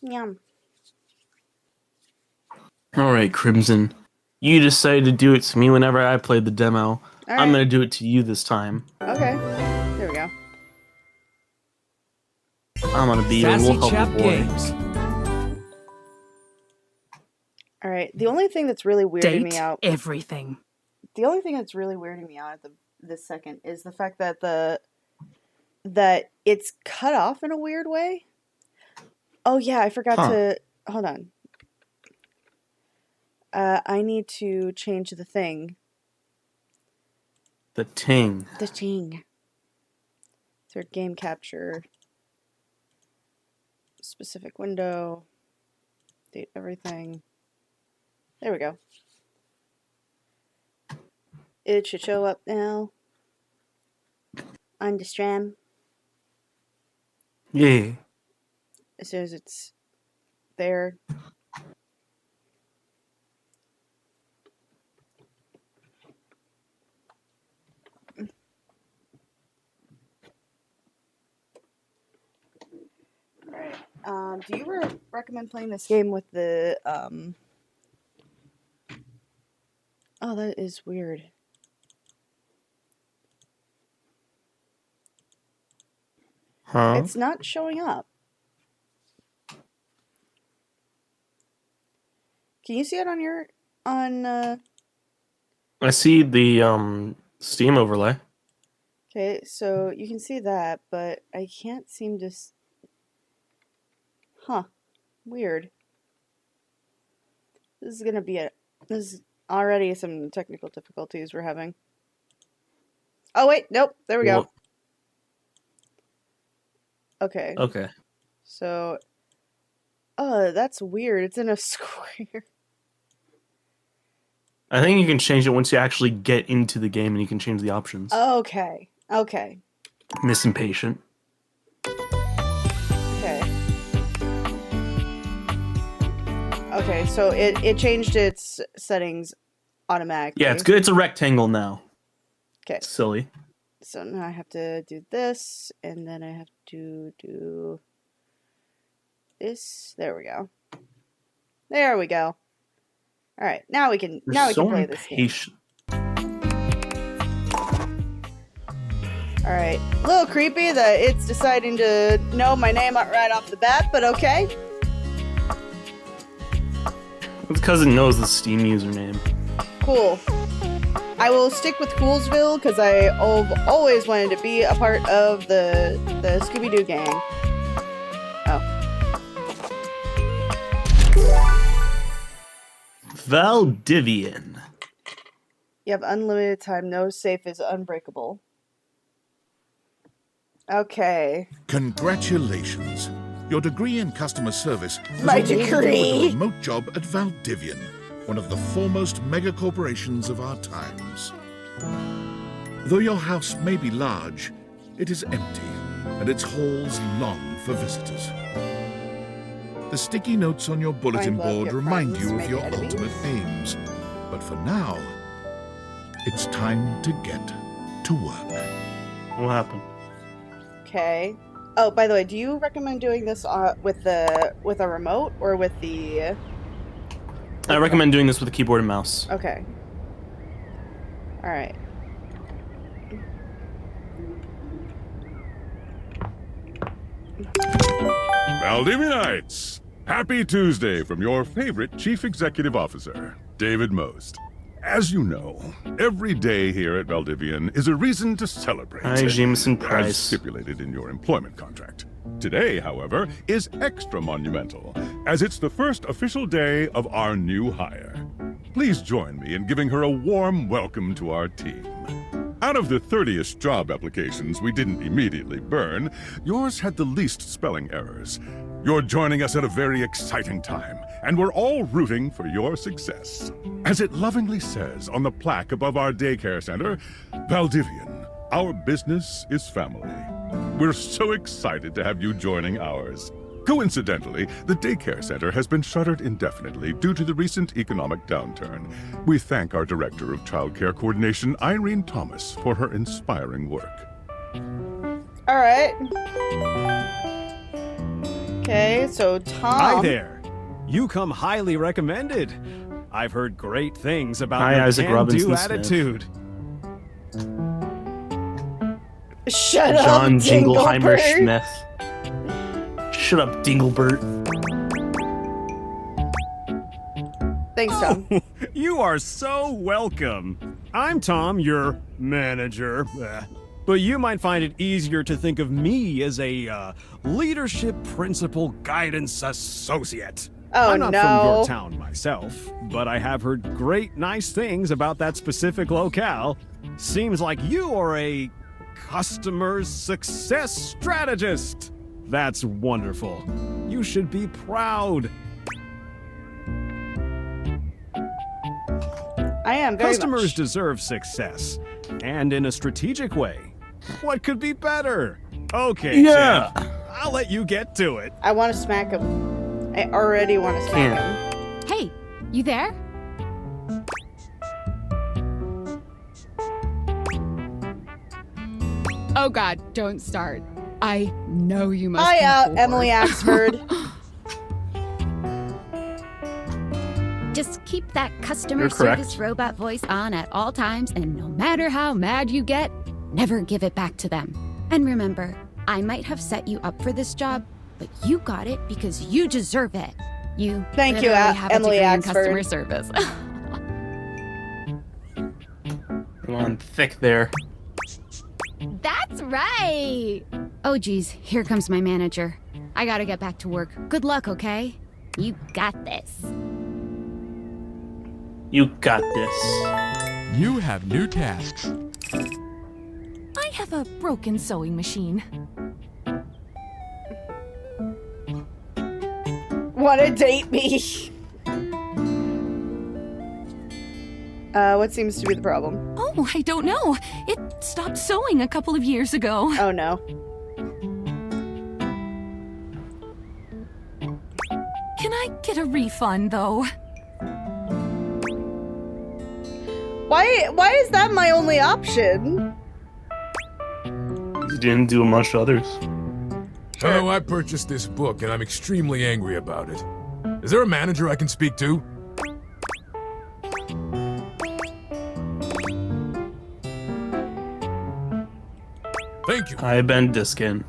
Yum. Alright, Crimson. You decided to do it to me whenever I played the demo. Right. I'm gonna do it to you this time. Okay. There we go. I'm gonna be your little helper boy. Games. Alright, the only thing that's really weirding me out... everything. The only thing that's really weirding me out at this second is the fact that that it's cut off in a weird way. Oh yeah, I forgot to... Hold on. I need to change the thing. The ting. The ting. Third game capture. Specific window. Date everything. There we go. It should show up now. On the stream. Yeah. As soon as it's there. Alright. Do you recommend playing this game with the, Oh, that is weird. Huh? It's not showing up. Can you see it on your... I see the, Steam overlay. Okay, so you can see that, but I can't seem to... Huh. Weird. This is gonna be This is already some technical difficulties we're having. Oh, wait, nope, there we go. Okay. Okay. So... Oh, that's weird. It's in a square. I think you can change it once you actually get into the game and you can change the options. Okay. Okay. Miss Impatient. Okay. Okay, so it changed its settings automatically. Yeah, it's good. It's a rectangle now. Okay. Silly. So now I have to do this, and then I have to do this. There we go. There we go. All right, now we can play this game. All right, a little creepy that it's deciding to know my name right off the bat, but okay. It's because it knows the Steam username. Cool. I will stick with Coolsville because I've always wanted to be a part of the Scooby-Doo gang. Oh. Valdivian. You have unlimited time. No safe is unbreakable. Okay. Congratulations. Your degree in customer service has My awarded you degree. with a remote job at Valdivian, one of the foremost mega corporations of our times. Though your house may be large, it is empty, and its halls long for visitors. The sticky notes on your bulletin board remind you of your ultimate aims. But for now, it's time to get to work. What happened? Okay. Oh, by the way, do you recommend doing this with a remote or with the... I recommend doing this with a keyboard and mouse. Okay. All right. Valdivianites! Happy Tuesday from your favorite Chief Executive Officer, David Most. As you know, every day here at Valdivian is a reason to celebrate. Hi, Jameson As Price. stipulated in your employment contract. Today, however, is extra monumental, as it's the first official day of our new hire. Please join me in giving her a warm welcome to our team. Out of the 30-ish job applications we didn't immediately burn, yours had the least spelling errors. You're joining us at a very exciting time, and we're all rooting for your success. As it lovingly says on the plaque above our daycare center, Valdivian, our business is family. We're so excited to have you joining ours. Coincidentally, the daycare center has been shuttered indefinitely due to the recent economic downturn. We thank our Director of Child Care Coordination, Irene Thomas, for her inspiring work. All Alright. Okay, so Tom. Hi there. You come highly recommended. I've heard great things about Hi, your Isaac can-do Robinson Smith. attitude. Shut John up, Jingleheimer Dinglebert. Smith. Shut up, Dinglebert. Thanks, Tom. You are so welcome. I'm Tom, your manager. But you might find it easier to think of me as a leadership principal guidance associate. Oh, I'm not no. from your town myself, but I have heard great, nice things about that specific locale. Seems like you are a customer success strategist. That's wonderful. You should be proud. I am very Customers much. deserve success, and in a strategic way. What could be better? Okay, Yeah. Chip, I'll let you get to it. I want to smack him. I already want to smack him. Hey, you there? Oh God, don't start. I know you must be Hi, bored. Emily Axford. Just keep that customer You're correct. service robot voice on at all times, and no matter how mad you get, never give it back to them. And remember, I might have set you up for this job, but you got it because you deserve it. You Thank you, literally have a Emily degree in Axford. customer service. Come on, thick there. That's right. Oh geez, here comes my manager. I gotta get back to work. Good luck, okay? You got this. You got this. You have new tasks. I have a broken sewing machine. Want to date me? What seems to be the problem? Oh, I don't know. It stopped sewing a couple of years ago. Oh no. Can I get a refund, though? Why is that my only option? You didn't do much others. Oh, I purchased this book and I'm extremely angry about it. Is there a manager I can speak to? Thank you. Hi, Ben Diskin.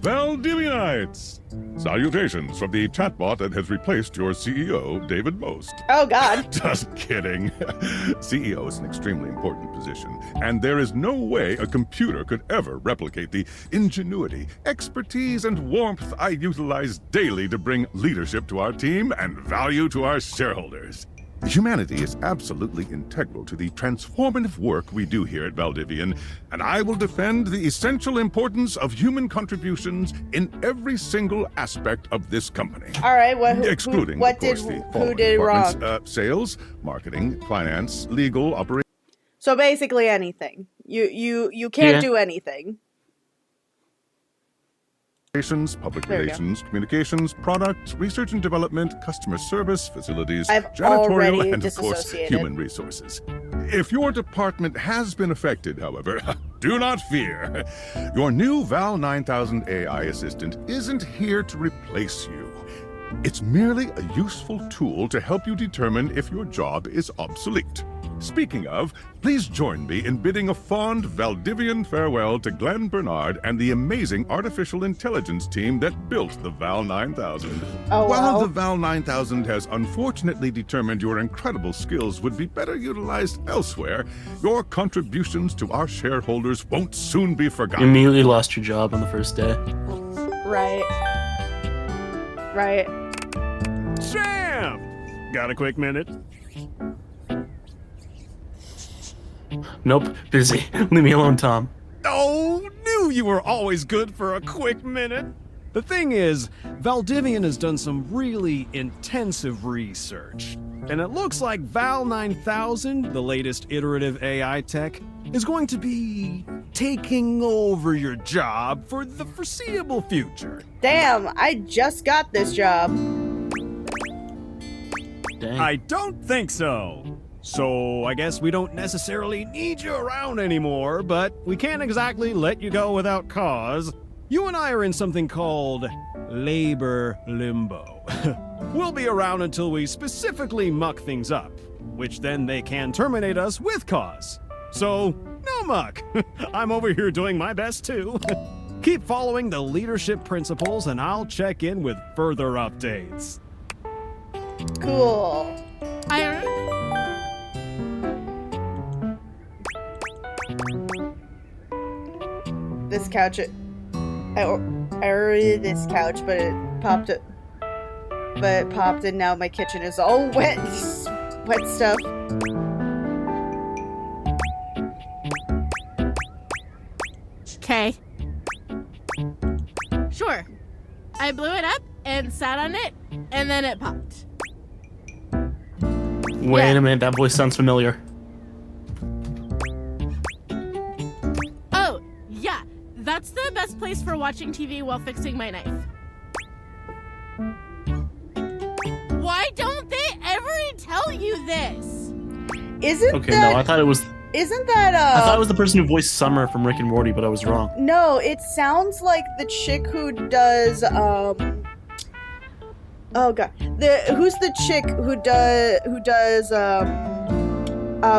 Valdivianites! Salutations from the chatbot that has replaced your CEO, David Most. Oh god. Just kidding. CEO is an extremely important position, and there is no way a computer could ever replicate the ingenuity, expertise, and warmth I utilize daily to bring leadership to our team and value to our shareholders. Humanity is absolutely integral to the transformative work we do here at Valdivian, and I will defend the essential importance of human contributions in every single aspect of this company. All right. Excluding, what of course, did the who following did departments, wrong? Sales, marketing, finance, legal, operations. So basically anything. You can't Yeah. do anything. Public There we go. relations, communications, product, research and development, customer service, facilities, I've janitorial, already and of course, disassociated. human resources. If your department has been affected, however, do not fear. Your new Val 9000 AI assistant isn't here to replace you. It's merely a useful tool to help you determine if your job is obsolete. Speaking of, please join me in bidding a fond Valdivian farewell to Glenn Bernard and the amazing artificial intelligence team that built the Val 9000. Oh, While wow. the Val 9000 has unfortunately determined your incredible skills would be better utilized elsewhere, your contributions to our shareholders won't soon be You forgotten. immediately lost your job on the first day. Right. Right. Sam! Got a quick minute? Nope, busy. Leave me alone, Tom. Oh, knew you were always good for a quick minute. The thing is, Valdivian has done some really intensive research. And it looks like Val 9000, the latest iterative AI tech, is going to be taking over your job for the foreseeable future. Damn, I just got this job. Dang. I don't think so. So I guess we don't necessarily need you around anymore, but we can't exactly let you go without cause. You and I are in something called labor limbo. We'll be around until we specifically muck things up, which then they can terminate us with cause. So, no muck. I'm over here doing my best too. Keep following the leadership principles and I'll check in with further updates. Cool. This couch, I ordered this couch, but it popped and now my kitchen is all wet. Wet stuff. Okay. Sure. I blew it up and sat on it, and then it popped. Wait a minute, that voice sounds familiar. Oh, yeah. That's the best place for watching TV while fixing my knife. Why don't they ever tell you this? Isn't Okay, that... no, I thought it was... Isn't that, I thought it was the person who voiced Summer from Rick and Morty, but I was wrong. No, it sounds like the chick who does, Oh god. Who's the chick who does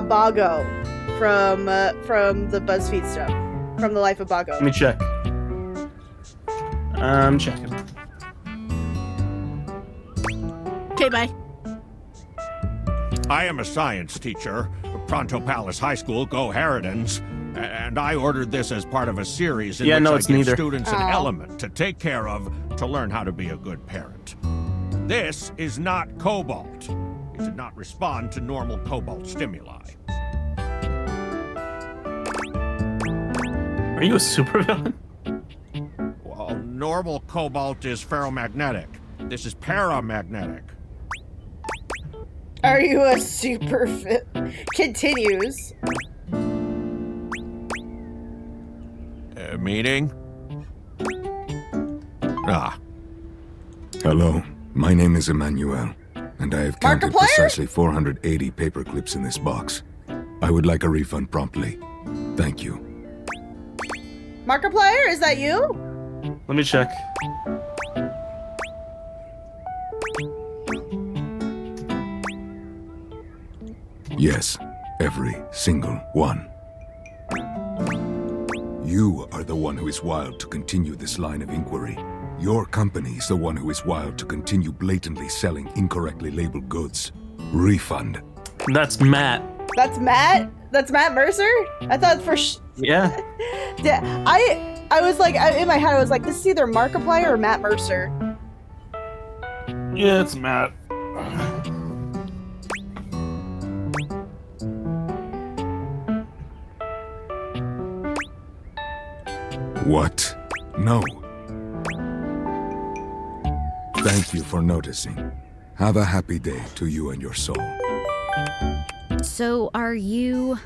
Bago from the BuzzFeed stuff. From the Life of Bago. Let me check. I'm checking. Okay, bye. I am a science teacher, Pronto Palace High School, Go Harridans, and I ordered this as part of a series in which I give students an element to take care of to learn how to be a good parent. This is not cobalt. It did not respond to normal cobalt stimuli. Are you a supervillain? Well, normal cobalt is ferromagnetic. This is paramagnetic. Are you a super continues? Meaning? Ah. Hello, my name is Emmanuel, and I have counted precisely 480 paper clips in this box. I would like a refund promptly. Thank you. Markiplier, is that you? Let me check. Yes, every single one. You are the one who is wild to continue this line of inquiry. Your company is the one who is wild to continue blatantly selling incorrectly labeled goods. Refund. That's Matt. That's Matt? That's Matt Mercer? I thought for Yeah. Yeah, I was like, in my head, I was like, this is either Markiplier or Matt Mercer. Yeah, it's Matt. What? No. Thank you for noticing. Have a happy day to you and your soul. So, are you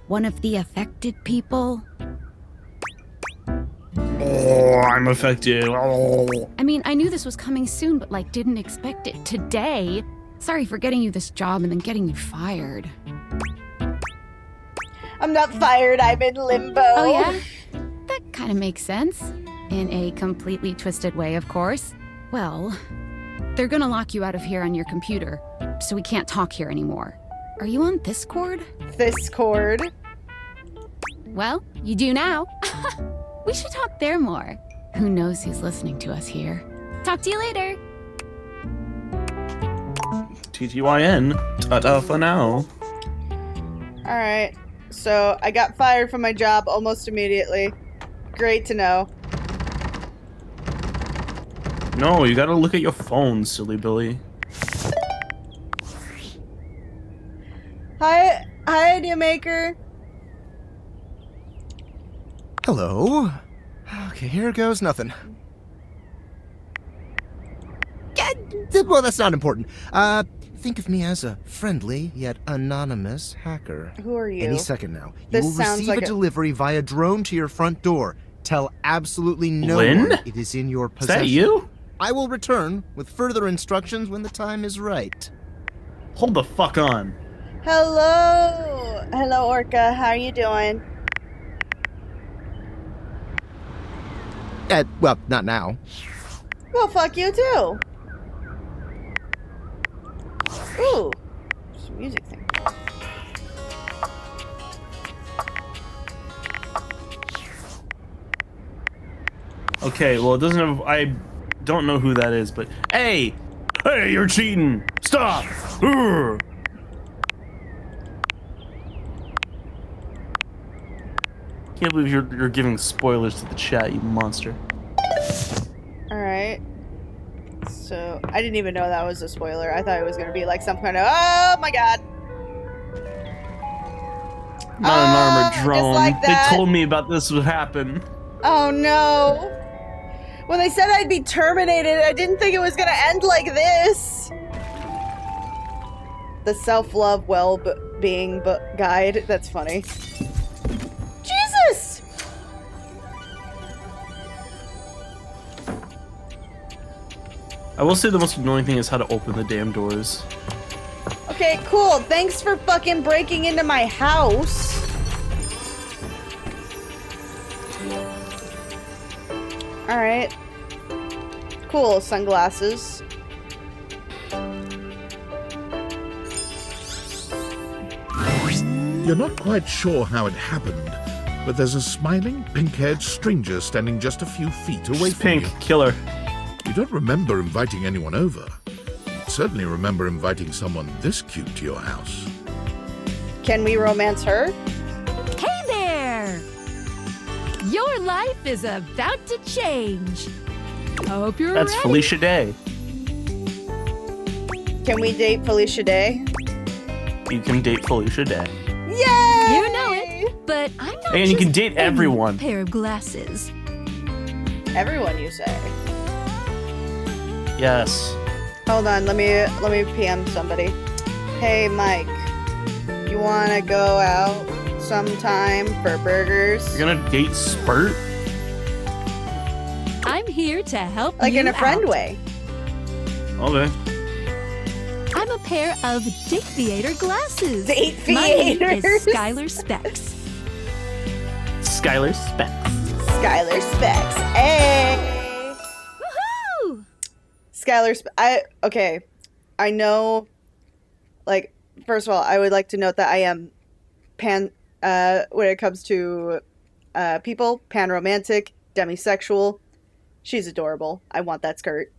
one of the affected people? Oh, I'm affected. Oh. I mean, I knew this was coming soon, but didn't expect it today. Sorry for getting you this job and then getting you fired. I'm not fired, I'm in limbo. Oh, yeah? That kind of makes sense. In a completely twisted way, of course. Well, they're gonna lock you out of here on your computer, so we can't talk here anymore. Are you on this cord? This cord? Well, you do now. We should talk there more. Who knows who's listening to us here. Talk to you later. TTYN. Ta-ta for now. Alright, so I got fired from my job almost immediately. Great to know. No, you gotta look at your phone, silly Billy. Hi, idea maker. Hello. Okay, here goes nothing. Well, that's not important. Think of me as a friendly yet anonymous hacker. Who are you? Any second now. This You will sounds receive like a delivery via drone to your front door. Tell absolutely no Lynn? one it is in your Is possession. that you? I will return with further instructions when the time is right. Hold the fuck on. Hello! Hello, Orca. How are you doing? Well, not now. Well, fuck you too. Ooh. There's a music thing. Okay, well, it doesn't have... I don't know who that is, but... Hey! Hey, you're cheating! Stop! Urgh. Can't believe you're giving spoilers to the chat, you monster. Alright. So, I didn't even know that was a spoiler. I thought it was going to be like some kind of, oh my god. Not an armored drone. Just like that. They told me about this would happen. Oh no. When they said I'd be terminated, I didn't think it was going to end like this. The self-love well-being guide. That's funny. Jesus! I will say the most annoying thing is how to open the damn doors. Okay, cool. Thanks for fucking breaking into my house. Alright. Cool, sunglasses. You're not quite sure how it happened, but there's a smiling, pink-haired stranger standing just a few feet away from you. Pink, killer. You don't remember inviting anyone over. Certainly remember inviting someone this cute to your house. Can we romance her? Hey there! Your life is about to change. Hope you're That's ready. Felicia Day. Can we date Felicia Day? You can date Felicia Day. Yay! You know it, but I'm not And you can just date any everyone. pair of glasses. Everyone, you say? Yes. Hold on, let me PM somebody. Hey, Mike. You wanna go out sometime for burgers? You're gonna date Spurt? I'm here to help Like you in a friend out. way. Okay. I'm a pair of Date Theater glasses. Date My name Theaters. is Skylar Specs. Skylar Specs. Skylar Specs. Hey! Woohoo! Skylar okay. I know, like, first of all, I would like to note that I am when it comes to people, pan-romantic, demisexual. She's adorable. I want that skirt.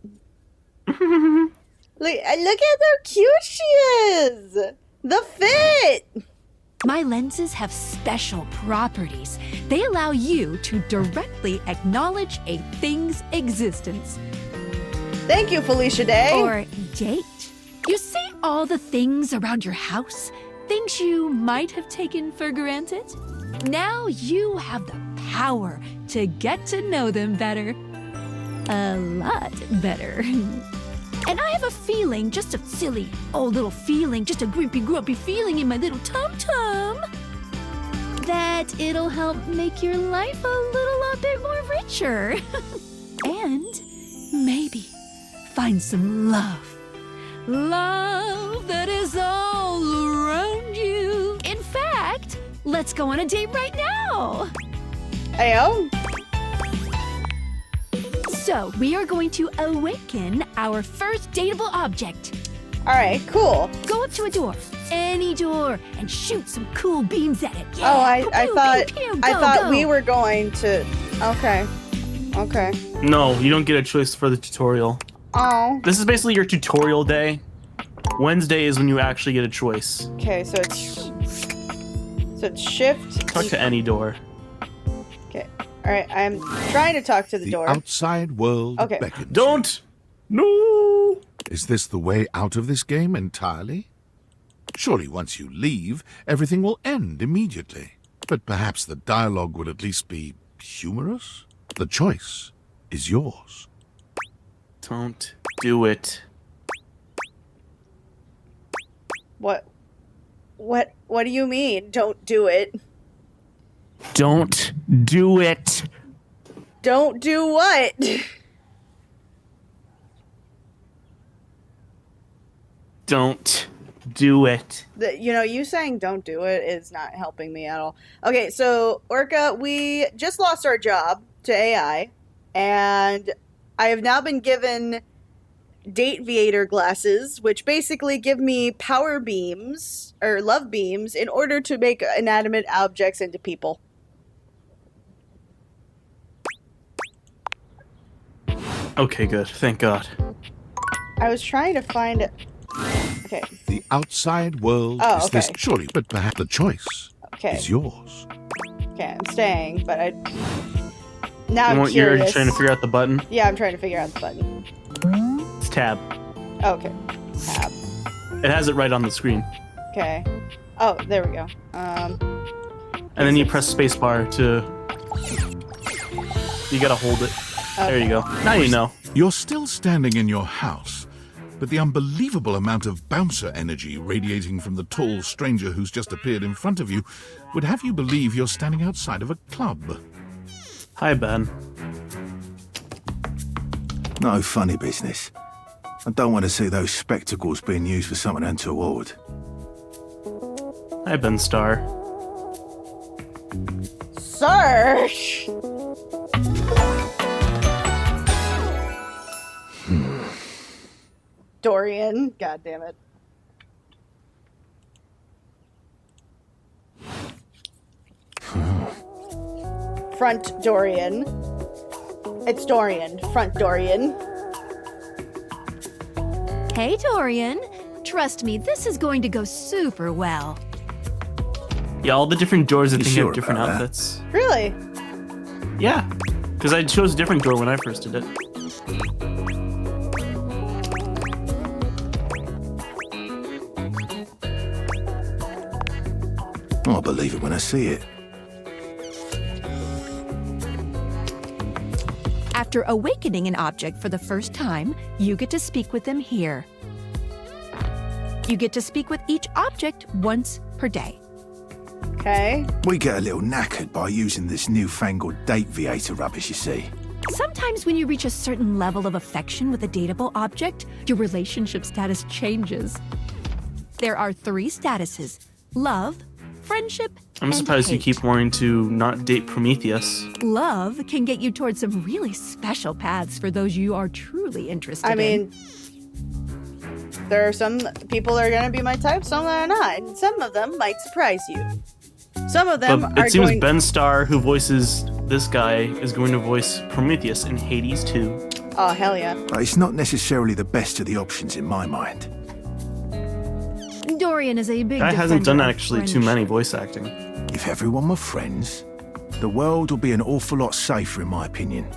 Look at how cute she is! The fit! My lenses have special properties. They allow you to directly acknowledge a thing's existence. Thank you, Felicia Day. Or date. You see all the things around your house? Things you might have taken for granted? Now you have the power to get to know them better. A lot better. And I have a feeling, just a silly old little feeling, just a grumpy feeling in my little tum-tum, that it'll help make your life a little bit more richer. And maybe find some love. Love that is all around you. In fact, let's go on a date right now. Ayo. So, we are going to awaken our first dateable object. Alright, cool. Go up to a door, any door, and shoot some cool beams at it. Yeah. Oh, I Pew, thought pew, pew, I go, thought go. we were going to. Okay. Okay. No, you don't get a choice for the tutorial. Oh. This is basically your tutorial day. Wednesday is when you actually get a choice. Okay, so it's shift. Talk to any door. Okay. Alright, I'm trying to talk to the door. Outside world Okay. beckons. Don't! No! Is this the way out of this game entirely? Surely once you leave, everything will end immediately. But perhaps the dialogue would at least be humorous? The choice is yours. Don't do it. What do you mean? Don't do it. Don't do it. Don't do what? Don't Do it. You saying don't do it is not helping me at all. Okay, so Orca, we just lost our job to AI, and I have now been given Dateviator glasses, which basically give me power beams or love beams in order to make inanimate objects into people. Okay, good. Thank God. I was trying to find it. Okay. The outside world is this surely, but perhaps the choice is yours. Okay, I'm staying, but now I'm You're curious. trying to figure out the button? Yeah, I'm trying to figure out the button. It's tab. Okay. Tab. It has it right on the screen. Okay. Oh, there we go. And then you press spacebar to... You gotta hold it. Okay. There you go. Now you know. You're still standing in your house, but the unbelievable amount of bouncer energy radiating from the tall stranger who's just appeared in front of you would have you believe you're standing outside of a club. Hi, Ben. No funny business. I don't want to see those spectacles being used for something untoward. Hi, Ben Starr. Search! Dorian. God damn it. Front Dorian. It's Dorian. Front Dorian. Hey, Dorian. Trust me, this is going to go super well. Yeah, all the different doors I think sure have different about that? outfits. Really? Yeah. Because I chose a different door when I first did it. I'll believe it when I see it. After awakening an object for the first time, you get to speak with them here. You get to speak with each object once per day. Okay. We get a little knackered by using this newfangled Dateviator rubbish, you see. Sometimes when you reach a certain level of affection with a dateable object, your relationship status changes. There are 3 statuses: love, friendship, I'm and surprised you hate. keep wanting to not date Prometheus. Love can get you towards some really special paths for those you are truly interested I in. mean, there are some people that are going to be my type, some that are not. And some of them might surprise you. Some of them But are it seems going... Ben Starr, who voices this guy, is going to voice Prometheus in Hades 2. Oh, hell yeah. But it's not necessarily the best of the options in my mind. Dorian is a big Guy hasn't defender done of actually too friendship. many voice acting. If everyone were friends, the world would be an awful lot safer, in my opinion.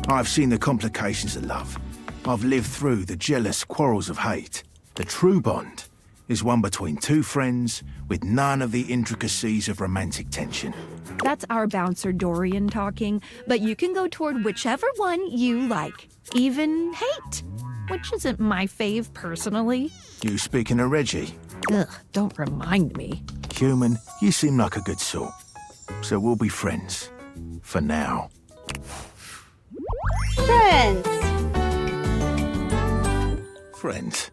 I've seen the complications of love. I've lived through the jealous quarrels of hate. The true bond is one between 2 friends with none of the intricacies of romantic tension. That's our bouncer Dorian talking, but you can go toward whichever one you like. Even hate, which isn't my fave personally. You speaking of Reggie? Ugh, don't remind me. Human, you seem like a good sort. So we'll be friends. For now. Friends. Friends.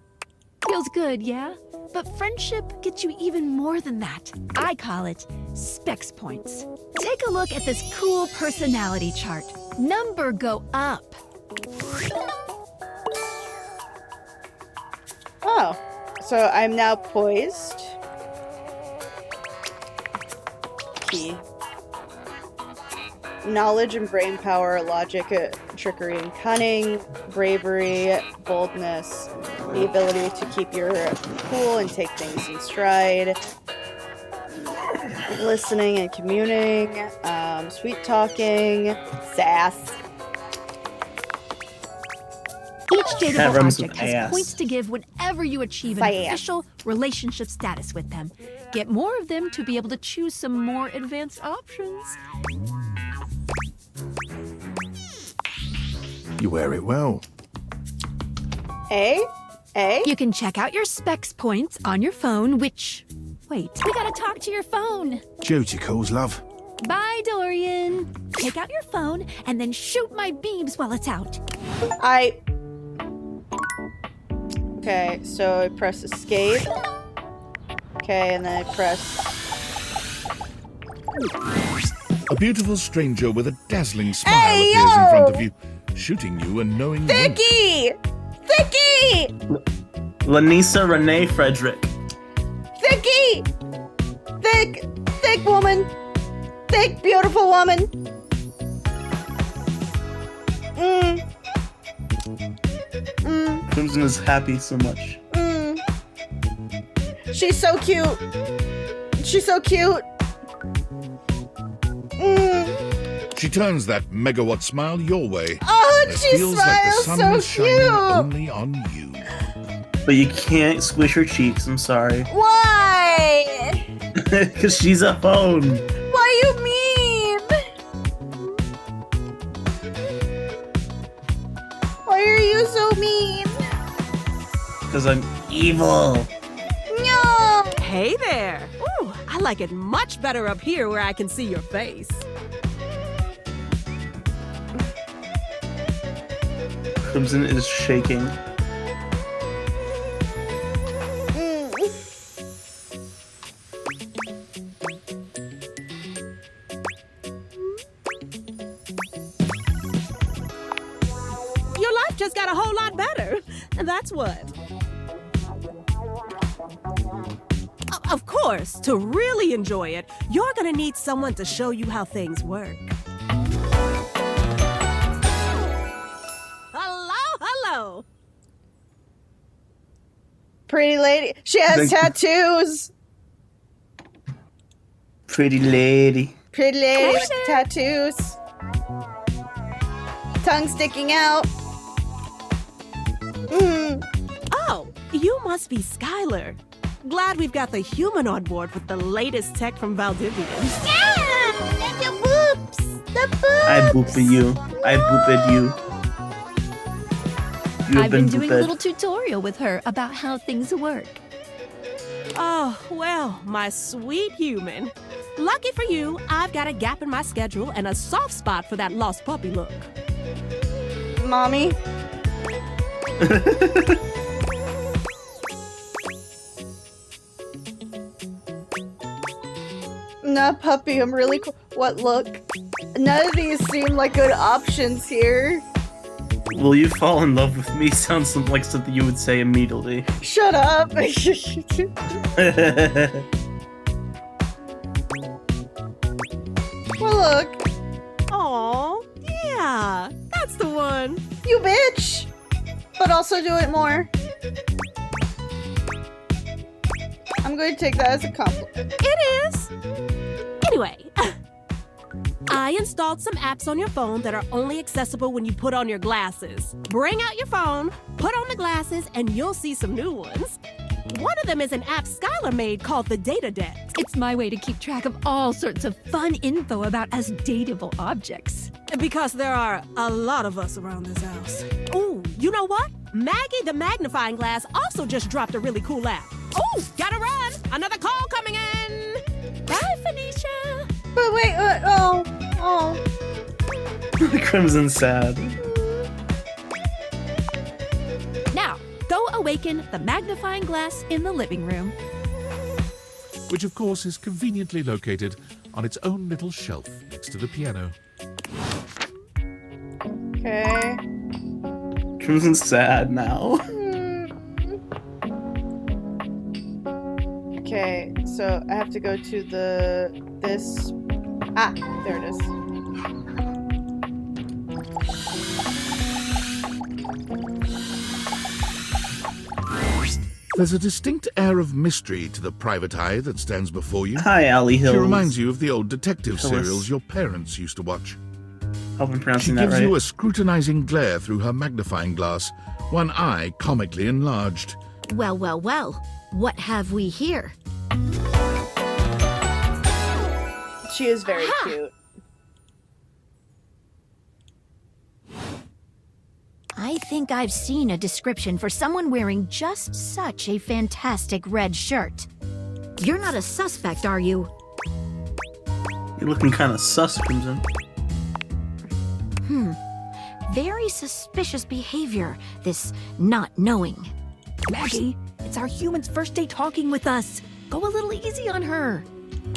Feels good, yeah? But friendship gets you even more than that. I call it specs points. Take a look at this cool personality chart. Number go up. Oh. So I'm now poised. Key. Knowledge and brain power, logic, trickery and cunning, bravery, boldness, the ability to keep your cool and take things in stride, listening and communing, sweet talking, sass. Each dateable rhymes object with has ass. points to give whenever you achieve an Sass. official relationship status with them. Get more of them to be able to choose some more advanced options. You wear it well. A? You can check out your specs points on your phone, which... Wait, we gotta talk to your phone. Duty calls, love. Bye, Dorian. Take out your phone and then shoot my beams while it's out. Okay, so I press escape. Okay, and then I press. A beautiful stranger with a dazzling smile appears in front of you, shooting you a knowing wink. Thicky! Thicky! Lanisa Renee Frederick. Thicky! Thick woman. Thick, beautiful woman. Crimson is happy so much. She's so cute. She's so cute. She turns that megawatt smile your way. Oh, and it she feels like the smiles sun so was shining cute. only on you. But you can't squish her cheeks, I'm sorry. Why? Because she's a phone. Why you mean? Why are you so mean? Because I'm evil. No! Hey there! Ooh, I like it much better up here where I can see your face. Crimson is shaking. Your life just got a whole lot better. And that's what. Of course, to really enjoy it, you're gonna need someone to show you how things work. Hello. Pretty lady. She has tattoos. Pretty lady. Pretty lady with tattoos. Tongue sticking out. Oh, you must be Skylar. Glad we've got the human on board with the latest tech from Valdivian. Yeah! The boobs! The boobs! I booped you. I booped you. I've been doing a little tutorial with her about how things work. Oh, well, my sweet human. Lucky for you, I've got a gap in my schedule and a soft spot for that lost puppy look. Mommy? Nah, puppy, I'm really cool. What look? None of these seem like good options here. Will you fall in love with me? Sounds like something you would say immediately. Shut up! Well, look. Aw, yeah, that's the one. You bitch! But also do it more. I'm going to take that as a compliment. It is. Anyway, I installed some apps on your phone that are only accessible when you put on your glasses. Bring out your phone, put on the glasses, and you'll see some new ones. One of them is an app Skylar made called the Data Deck. It's my way to keep track of all sorts of fun info about us dateable objects. Because there are a lot of us around this house. Ooh, you know what? Maggie the Magnifying Glass also just dropped a really cool app. Ooh, gotta run! Another call coming in! Bye, Phoenicia! But wait, oh. Crimson's sad. Now, go awaken the magnifying glass in the living room. Which, of course, is conveniently located on its own little shelf next to the piano. Okay. Crimson's sad now. Okay, so I have to go to this. Ah, there it is. There's a distinct air of mystery to the private eye that stands before you. Hi, Allie Hills. She reminds you of the old detective Hillis. serials your parents used to watch. Hope I'm She pronouncing that gives right. you a scrutinizing glare through her magnifying glass, one eye comically enlarged. Well, well, well. What have we here? She is very cute. I think I've seen a description for someone wearing just such a fantastic red shirt. You're not a suspect, are you? You're looking kind of sus, Crimson. Very suspicious behavior, this not knowing. Maggie, it's our human's first day talking with us. Go a little easy on her.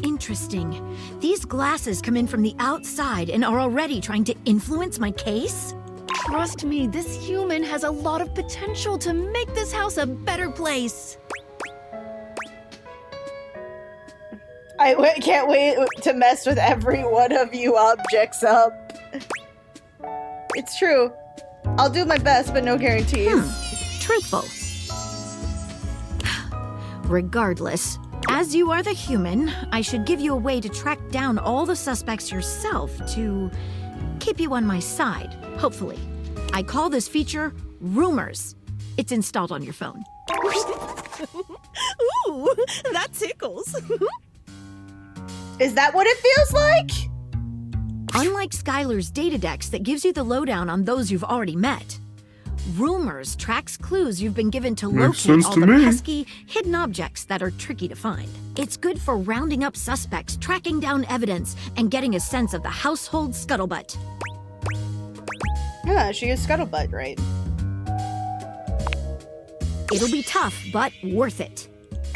Interesting. These glasses come in from the outside and are already trying to influence my case? Trust me, this human has a lot of potential to make this house a better place. Can't wait to mess with every one of you objects up. It's true. I'll do my best, but no guarantees. Truthful. Regardless, as you are the human, I should give you a way to track down all the suspects yourself to keep you on my side, hopefully. I call this feature Rumors. It's installed on your phone. Ooh, that tickles. Is that what it feels like? Unlike Skylar's Datadex that gives you the lowdown on those you've already met, Rumors tracks clues you've been given to locate all the pesky, hidden objects that are tricky to find. It's good for rounding up suspects, tracking down evidence, and getting a sense of the household scuttlebutt. Yeah, she is scuttlebutt, right? It'll be tough, but worth it.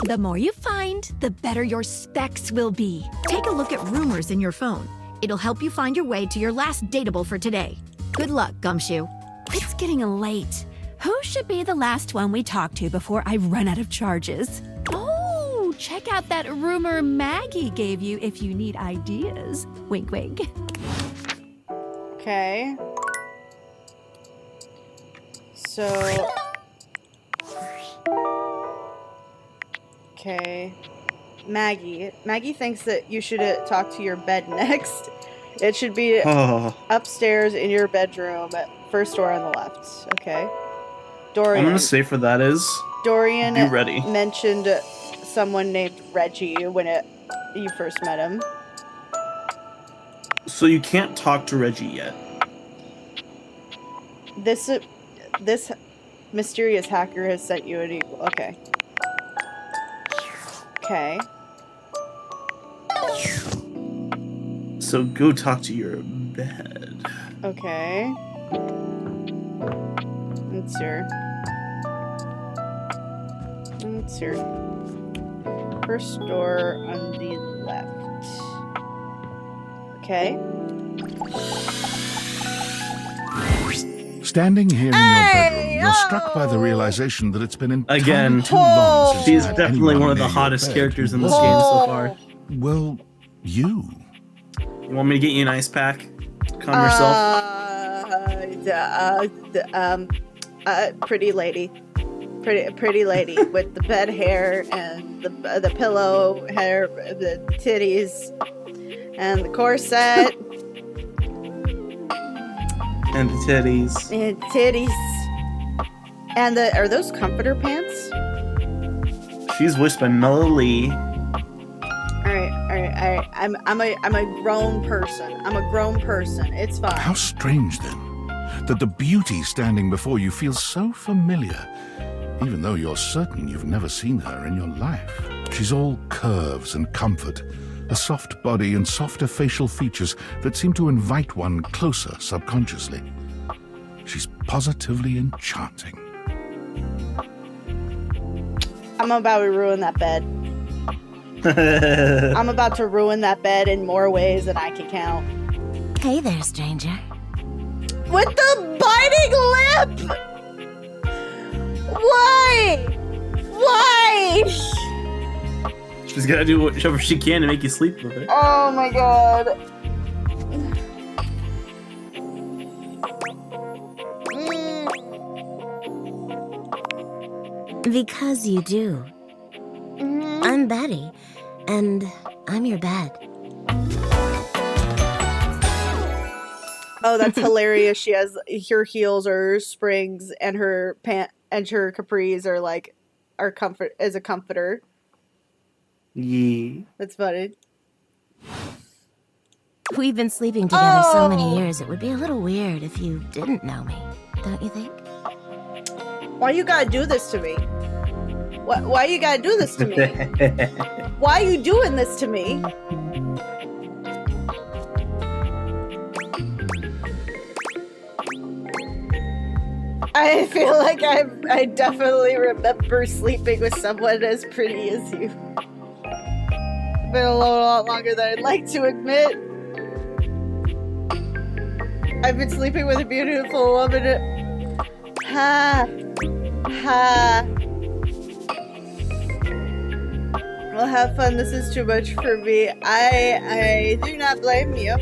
The more you find, the better your specs will be. Take a look at Rumors in your phone. It'll help you find your way to your last dateable for today. Good luck, Gumshoe. It's getting late. Who should be the last one we talk to before I run out of charges? Oh, check out that rumor Maggie gave you if you need ideas. Wink, wink. Okay. So... Okay. Maggie. Maggie thinks that you should talk to your bed next. It should be upstairs in your bedroom, first door on the left. Okay. Dorian. I'm gonna say for that is Dorian be ready. Mentioned someone named Reggie when you first met him. So you can't talk to Reggie yet. This mysterious hacker has sent you an email. Okay. Okay. So go talk to your bed. Okay. Let's see. First door on the left. Okay. Standing here in your bedroom, you're struck by the realization that it's been entirely Again, too long since she's you had definitely anyone one of the near your hottest bed. characters in this game so far. Well, you. You want me to get you an ice pack? Calm yourself. Pretty lady. Pretty lady with the bed hair and the pillow hair, the titties, and the corset. And the titties. And titties. And are those comforter pants? She's voiced by Mela Lee. Alright. I'm a grown person. It's fine. How strange, then, that the beauty standing before you feels so familiar, even though you're certain you've never seen her in your life. She's all curves and comfort, a soft body and softer facial features that seem to invite one closer subconsciously. She's positively enchanting. I'm about to ruin that bed. I'm about to ruin that bed in more ways than I can count. Hey there, stranger. With the biting lip! Why? She's gotta do whatever she can to make you sleep with her. Oh my god. Because you do. I'm Betty, and I'm your bed. Oh, that's hilarious. She has her heels are springs, and her capris are comfort as a comforter. Yeah, that's funny. We've been sleeping together so many years, it would be a little weird if you didn't know me, don't you think? Why you gotta do this to me? Why you gotta do this to me? Why are you doing this to me? I feel like I definitely remember sleeping with someone as pretty as you. been a lot longer than I'd like to admit. I've been sleeping with a beautiful woman. Ha. Ha. Well, have fun. This is too much for me. I do not blame you.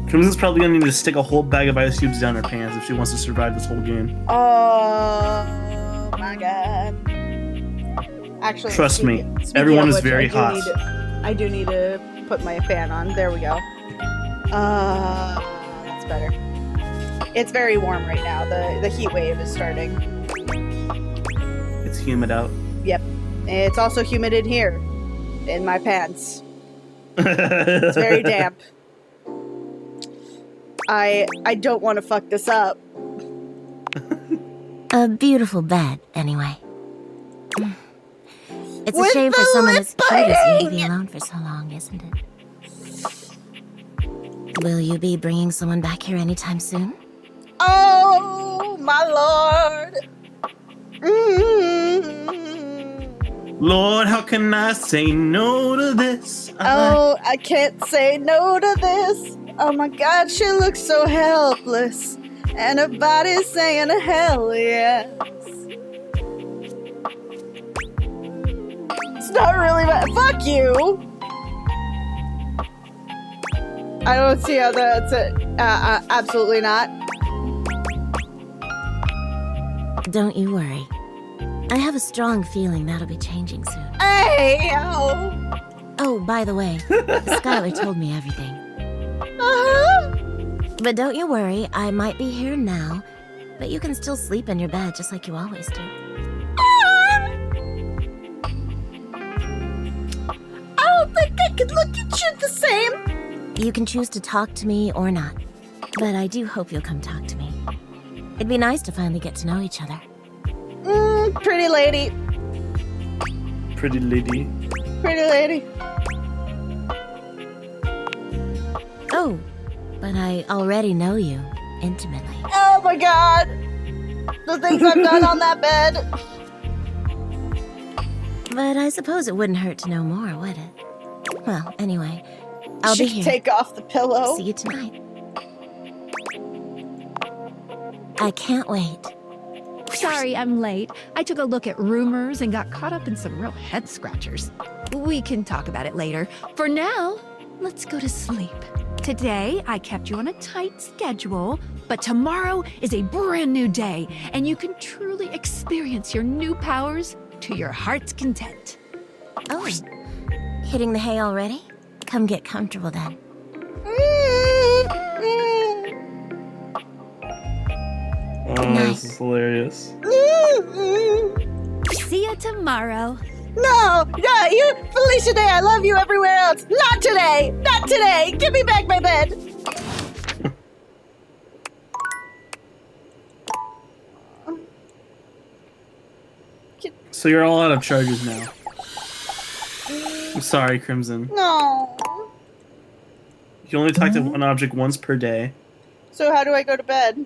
Crimson's probably gonna need to stick a whole bag of ice cubes down her pants if she wants to survive this whole game. Oh my god. Actually, trust me, everyone is very hot. I do need to put my fan on. There we go. That's better. It's very warm right now. The heat wave is starting. It's humid out. Yep. It's also humid in here. In my pants. It's very damp. I don't want to fuck this up. A beautiful bed, anyway. It's a shame for someone as cute as you to be alone for so long, isn't it? Will you be bringing someone back here anytime soon? Oh, my lord. Lord, how can I say no to this? Oh, I can't say no to this. Oh my god, she looks so helpless. And her body's saying hell yes. It's not really bad. Fuck you! I don't see how that's it. Absolutely not. Don't you worry. I have a strong feeling that'll be changing soon. Hey, yo! Oh, by the way, Skylar told me everything. But don't you worry, I might be here now, but you can still sleep in your bed just like you always do. I don't think I could look at you the same. You can choose to talk to me or not, but I do hope you'll come talk to me. It'd be nice to finally get to know each other. Pretty lady. Pretty lady. Pretty lady. Oh, but I already know you intimately. Oh my god! The things I've done on that bed. But I suppose it wouldn't hurt to know more, would it? Well, anyway, I'll be here. Take off the pillow. See you tonight. I can't wait. Sorry, I'm late. I took a look at rumors and got caught up in some real head scratchers. We can talk about it later. For now, let's go to sleep. Today, I kept you on a tight schedule, but tomorrow is a brand new day, and you can truly experience your new powers to your heart's content. Oh, hitting the hay already? Come get comfortable then. Oh, this is hilarious. See you tomorrow. No, you, Felicia Day, I love you everywhere else. Not today, not today. Give me back my bed. So you're all out of charges now. I'm sorry, Crimson. No. You can only talk to one object once per day. So how do I go to bed?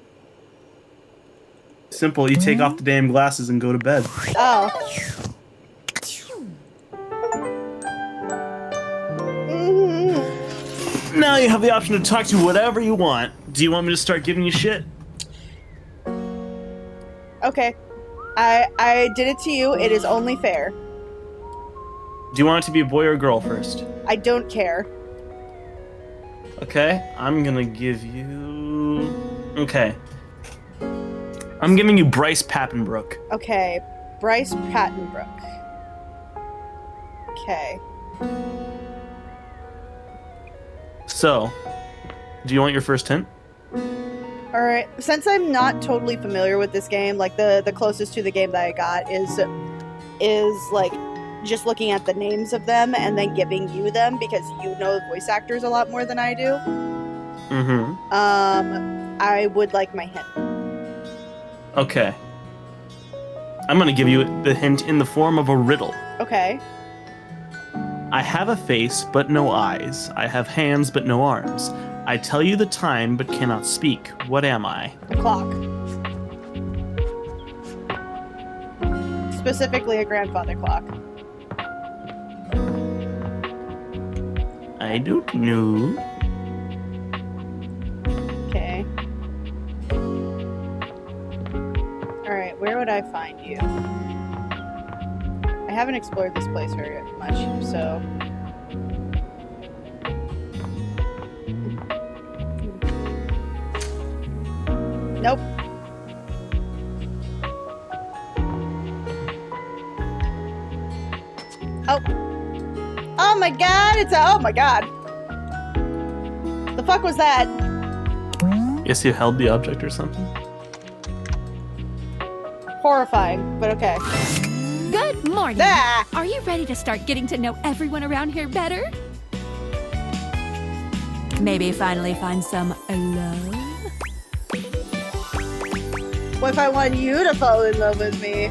Simple, you take off the damn glasses and go to bed. Oh. Now you have the option to talk to whatever you want. Do you want me to start giving you shit? Okay. I did it to you. It is only fair. Do you want it to be a boy or a girl first? I don't care. Okay, I'm gonna give you... Okay. I'm giving you Bryce Pappenbrook. Okay. Bryce Pattenbrook. Okay. So, do you want your first hint? Alright, since I'm not totally familiar with this game, like the closest to the game that I got is like just looking at the names of them and then giving you them because you know voice actors a lot more than I do. Mm-hmm. I would like my hint. Okay. I'm gonna give you the hint in the form of a riddle. Okay. I have a face, but no eyes. I have hands, but no arms. I tell you the time, but cannot speak. What am I? A clock. specifically a grandfather clock? I don't know. Okay. Alright, where would I find you? I haven't explored this place very much, so... Nope. Oh. Oh my god, oh my god. The fuck was that? Guess you held the object or something? Horrifying, but okay. Good morning. Ah! Are you ready to start getting to know everyone around here better? Maybe finally find some love? What if I want you to fall in love with me?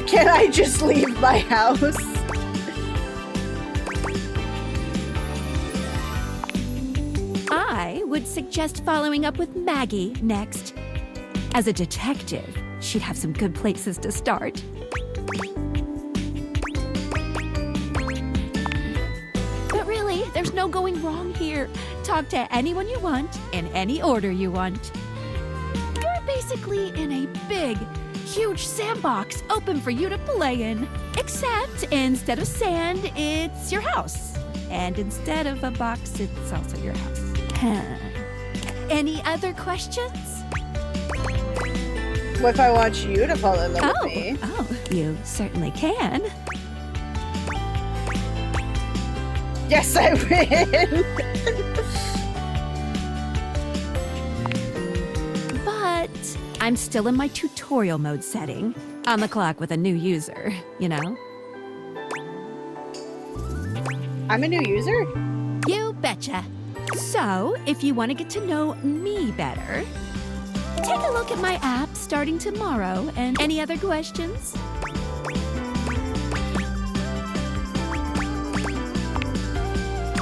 Can I just leave my house? I would suggest following up with Maggie next. As a detective, she'd have some good places to start. But really, there's no going wrong here. Talk to anyone you want, in any order you want. You're basically in a big, huge sandbox open for you to play in. Except instead of sand, it's your house. And instead of a box, it's also your house. Any other questions? What if I want you to fall in love with me? Oh, you certainly can. Yes, I win! But I'm still in my tutorial mode setting. On the clock with a new user, you know? I'm a new user? You betcha. So, if you want to get to know me better, take a look at my app starting tomorrow. And any other questions?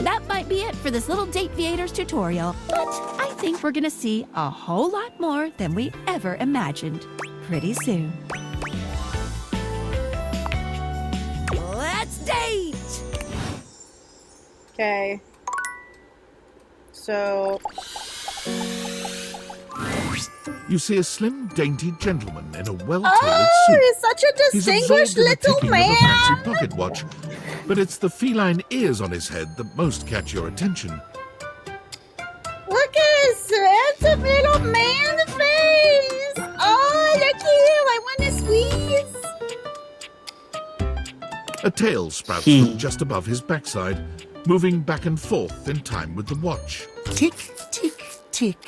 That might be it for this little Date Viators tutorial. But I think we're gonna see a whole lot more than we ever imagined pretty soon. Let's date! Okay. So... You see a slim, dainty gentleman in a well-tailored suit. he's such a distinguished He's absorbed in the little ticking of a fancy man! pocket watch, but it's the feline ears on his head that most catch your attention. Look at his handsome little man face! Oh, look at him! I want to squeeze! A tail sprouts from just above his backside, moving back and forth in time with the watch. Tick, tick, tick.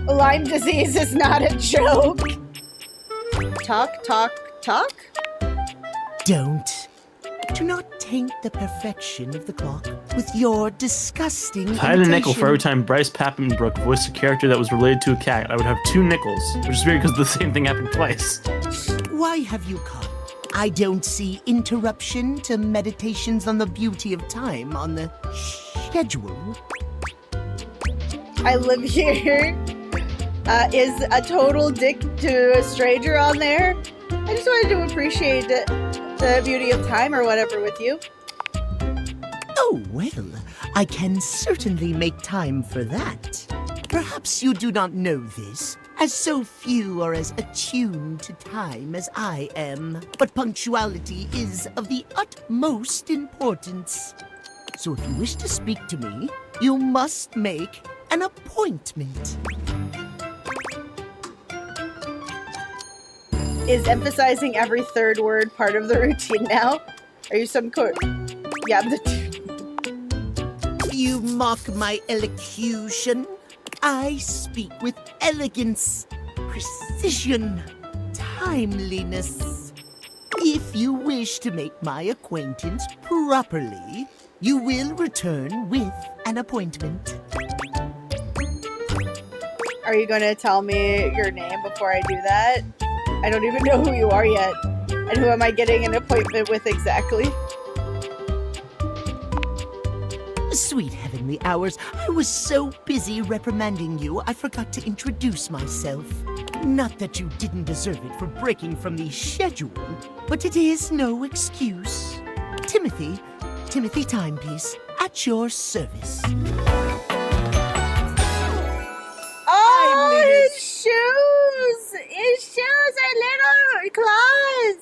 Lyme disease is not a joke. Talk, talk, talk? Don't. Do not taint the perfection of the clock with your disgusting If I had a nickel for every time Bryce Pappenbrook voiced a character that was related to a cat, I would have 2 nickels, which is weird because the same thing happened twice. Why have you come? I don't see interruption to meditations on the beauty of time on the schedule. I live here. Is a total dick to a stranger on there? I just wanted to appreciate the beauty of time or whatever with you. Oh, well, I can certainly make time for that. Perhaps you do not know this, as so few are as attuned to time as I am. But punctuality is of the utmost importance. So if you wish to speak to me, you must make an appointment. Is emphasizing every third word part of the routine now? Are you some Yeah, You mock my elocution. I speak with elegance, precision, timeliness. If you wish to make my acquaintance properly, you will return with an appointment. Are you going to tell me your name before I do that? I don't even know who you are yet. And who am I getting an appointment with exactly? Sweet heavenly lonely hours, I was so busy reprimanding you, I forgot to introduce myself. Not that you didn't deserve it for breaking from the schedule, but it is no excuse. Timothy Timepiece, at your service. Oh, his shoes! His shoes are little claws!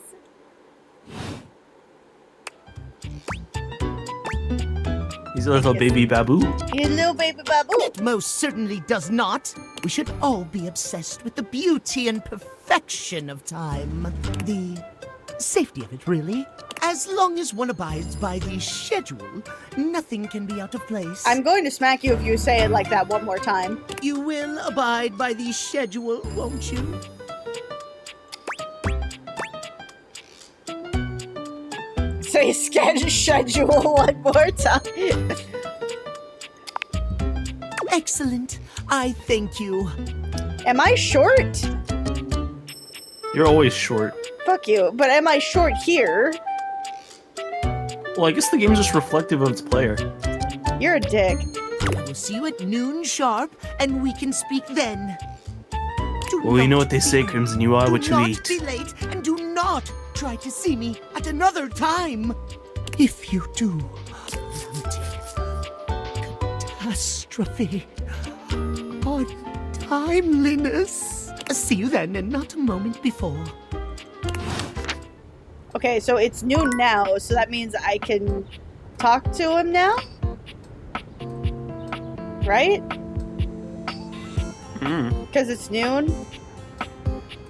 He's a little baby babu. He's a little baby babu. It most certainly does not. We should all be obsessed with the beauty and perfection of time. The safety of it, really. As long as one abides by the schedule, nothing can be out of place. I'm going to smack you if you say it like that one more time. You will abide by the schedule, won't you? Say schedule one more time. Excellent. I thank you. Am I short? You're always short. Fuck you. But am I short here? Well, I guess the game's just reflective of its player. You're a dick. I will see you at noon sharp, and we can speak then. Well, you know what they say, Crimson. You are what you eat. Do not be late, and do not try to see me at another time. If you do, catastrophe. Untimeliness. See you then, and not a moment before. Okay, so it's noon now, so that means I can talk to him now? Right? Because it's noon?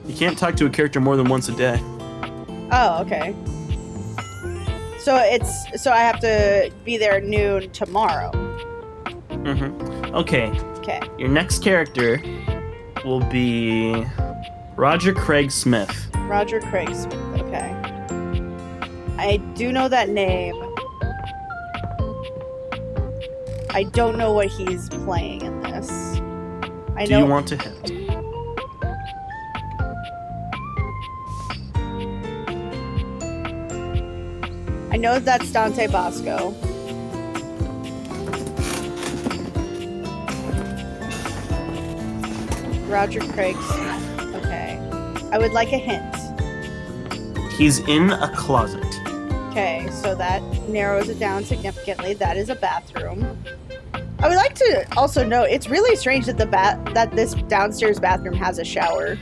You can't talk to a character more than once a day. Oh, okay. So I have to be there at noon tomorrow. Okay. Okay. Your next character will be Roger Craig Smith. Roger Craig Smith, okay. I do know that name. I don't know what he's playing in this. Do you want to hint? I know that's Dante Bosco. Roger Craig Smith. Okay. I would like a hint. He's in a closet. Okay, so that narrows it down significantly. That is a bathroom. I would like to also note, it's really strange that that this downstairs bathroom has a shower.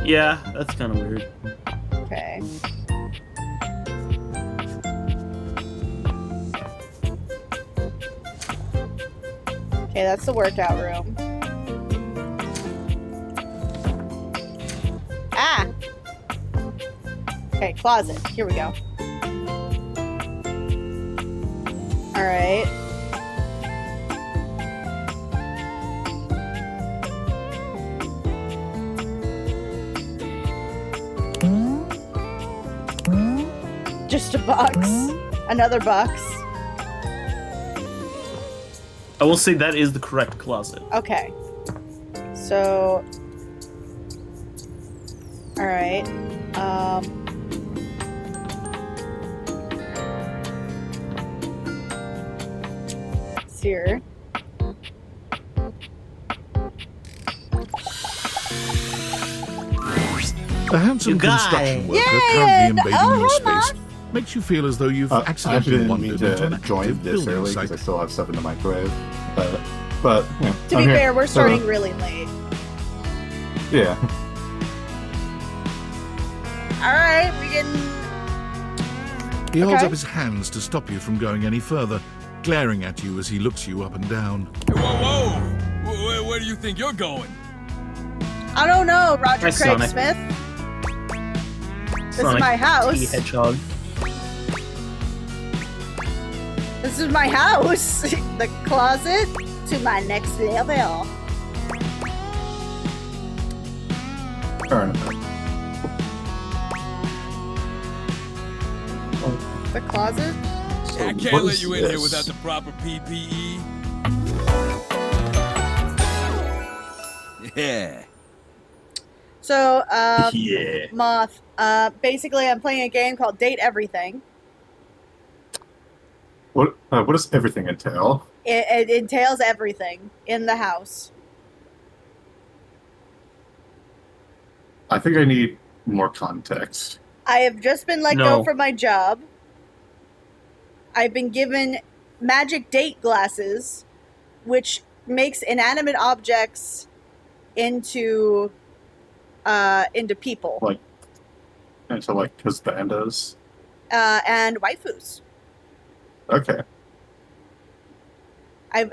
Yeah, that's kind of weird. Okay. Okay, that's the workout room. Ah! Okay, closet. Here we go. Alright. Just a box. Another box. I will say that is the correct closet. Okay. So... Alright. It's here. The handsome construction worker currently invading your space makes you feel as though you've accidentally wandered into an active this building early site. because I still have stuff in the microwave. But yeah, To be fair, we're starting really late. Yeah. Alright, we can... He holds up his hands to stop you from going any further, glaring at you as he looks you up and down. Whoa! Where do you think you're going? I don't know, Roger Hi, Craig Sonic. Smith. This Sonic is my house. T. Hedgehog. This is my house. The closet to my next level. Turn. The closet? I can't let you in here without the proper PPE. Yeah. So, Yeah. Moth, basically I'm playing a game called Date Everything. What does everything entail? It entails everything in the house. I think I need more context. I have just been let go from my job. I've been given magic date glasses, which makes inanimate objects into people. Into husbandos. And waifus. Okay. I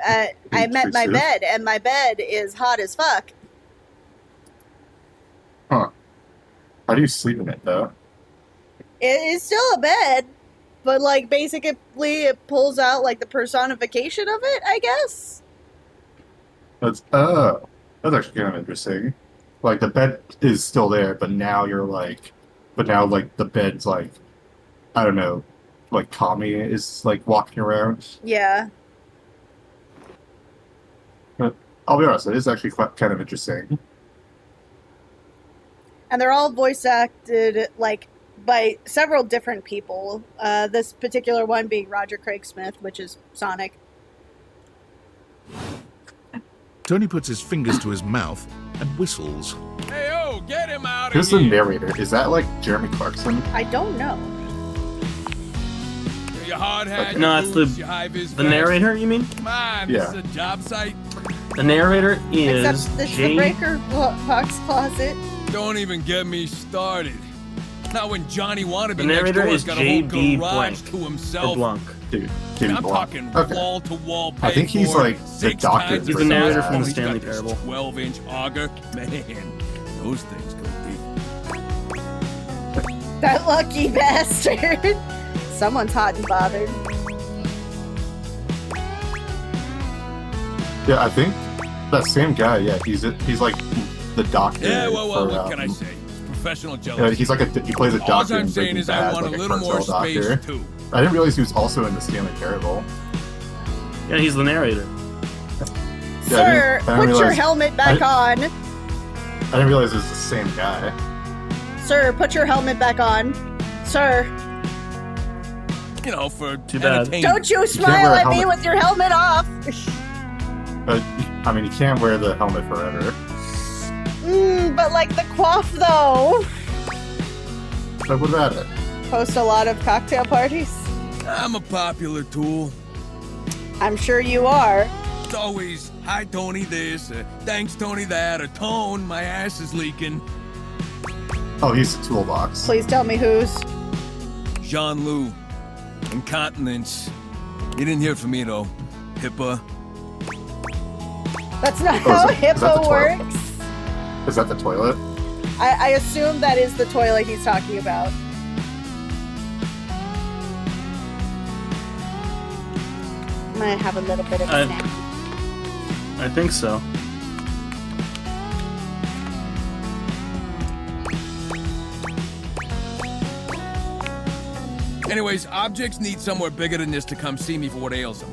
met my bed, and my bed is hot as fuck. Huh. How do you sleep in it, though? It is still a bed, but, basically it pulls out, the personification of it, I guess? That's actually kind of interesting. The bed is still there, but now the bed's, I don't know, Tommy is, walking around. Yeah. But I'll be honest, it is actually kind of interesting. And they're all voice acted, by several different people. This particular one being Roger Craig Smith, which is Sonic. Tony puts his fingers to his mouth and whistles. Hey, oh, get him out of Who's here. the narrator? Is that, Jeremy Clarkson? I don't know. Your hard hat, No, it's the narrator, you mean? Come on, Yeah. this is a job site. The narrator is Except this is the breaker box closet. Don't even get me started. Not when Johnny Wannabe The narrator next is door's got a whole J.B. garage Blank. to himself. Or Blanc. Dude, I'm talking wall-to-wall I think he's, payboard, the 6 doctor. kinds He's of the narrator sauce. from the He's Stanley got this Parable. 12-inch auger. Man, those things go deep. That lucky bastard. Someone's hot and bothered. Yeah, I think that same guy. Yeah, he's the doctor. Yeah, well, for, what can I say? It's professional Yeah, jealousy. he's he plays a All doctor I'm in saying Breaking is I Bad, want a a little more cartel space, doctor. too. I didn't realize he was also in the Stanley Parable. Yeah, he's the narrator. Yeah, Sir, I didn't put your realize- helmet back on. I didn't realize it was the same guy. Sir, put your helmet back on. Sir. You know, for Too bad. entertainment. Don't you wear smile a at me helmet. with your helmet off. But I mean, you can't wear the helmet forever. But the coif, though. So what about it? Host a lot of cocktail parties. I'm a popular tool. I'm sure you are. It's always, hi, Tony this, thanks, Tony that, or Tone, my ass is leaking. Oh, he's the toolbox. Please tell me whose. Jean-Loup. Incontinence. You didn't hear from me, though. HIPAA. That's not Oh, how is that the HIPAA toilet? works. Is that the toilet? I assume that is the toilet he's talking about. I'm gonna have a little bit of a snack. I think so. Anyways, objects need somewhere bigger than this to come see me for what ails them.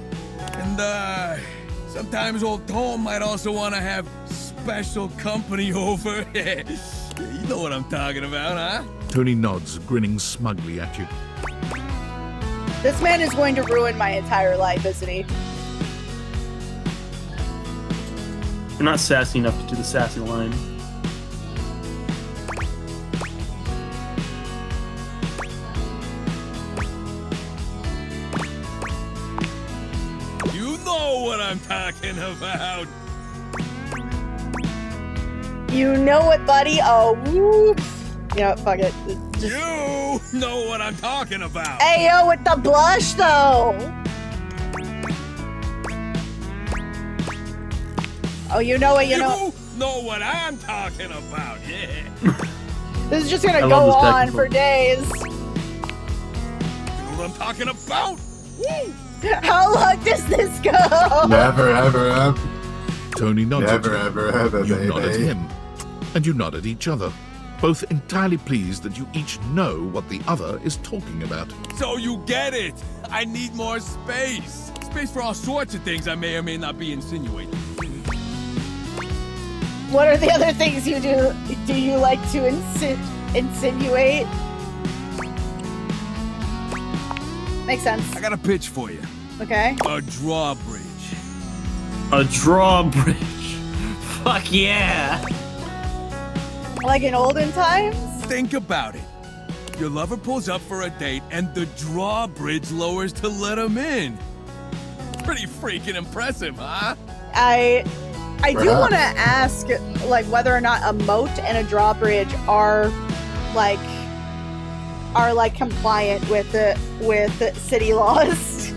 And, sometimes old Tom might also want to have special company over. You know what I'm talking about, huh? Tony nods, grinning smugly at you. This man is going to ruin my entire life, isn't he? You're not sassy enough to do the sassy line. You know what I'm talking about. You know it, buddy. Oh, whoop. You know what? Fuck it. Just... You know what I'm talking about. Hey, yo, with the blush, though. Oh, you know what? You know what I'm talking about. Yeah. This is just gonna go on for days. You know what I'm talking about. Woo! How long does this go? Never, ever, ever. Tony nods Never, at you. ever, ever, You baby. nod at him. And you nod at each other, both entirely pleased that you each know what the other is talking about. So you get it. I need more space. Space for all sorts of things I may or may not be insinuating. What are the other things you do? Do you like to insinuate? Makes sense. I got a pitch for you. Okay. A drawbridge. A drawbridge. Fuck yeah. Like in olden times? Think about it. Your lover pulls up for a date and the drawbridge lowers to let him in. Pretty freaking impressive, huh? I do want to ask, like, whether or not a moat and a drawbridge are compliant with the city laws.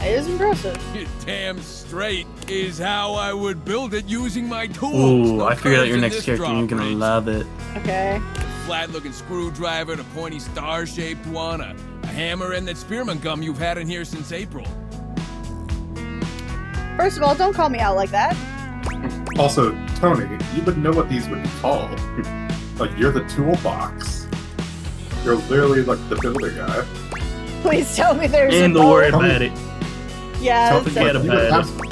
It is impressive. You're damn straight is how I would build it using my tools. Ooh, No I figured out curves your in next this character and you're gonna drawbridge. love it. Okay. Flat-looking screwdriver, the pointy star-shaped one, a hammer, and that spearmint gum you've had in here since April. First of all, don't call me out like that. Also, Tony, you would know what these would be called. Like, you're the toolbox. You're literally like the builder guy. Please tell me there's And a don't worry moat. about it. Yeah. Don't forget about it.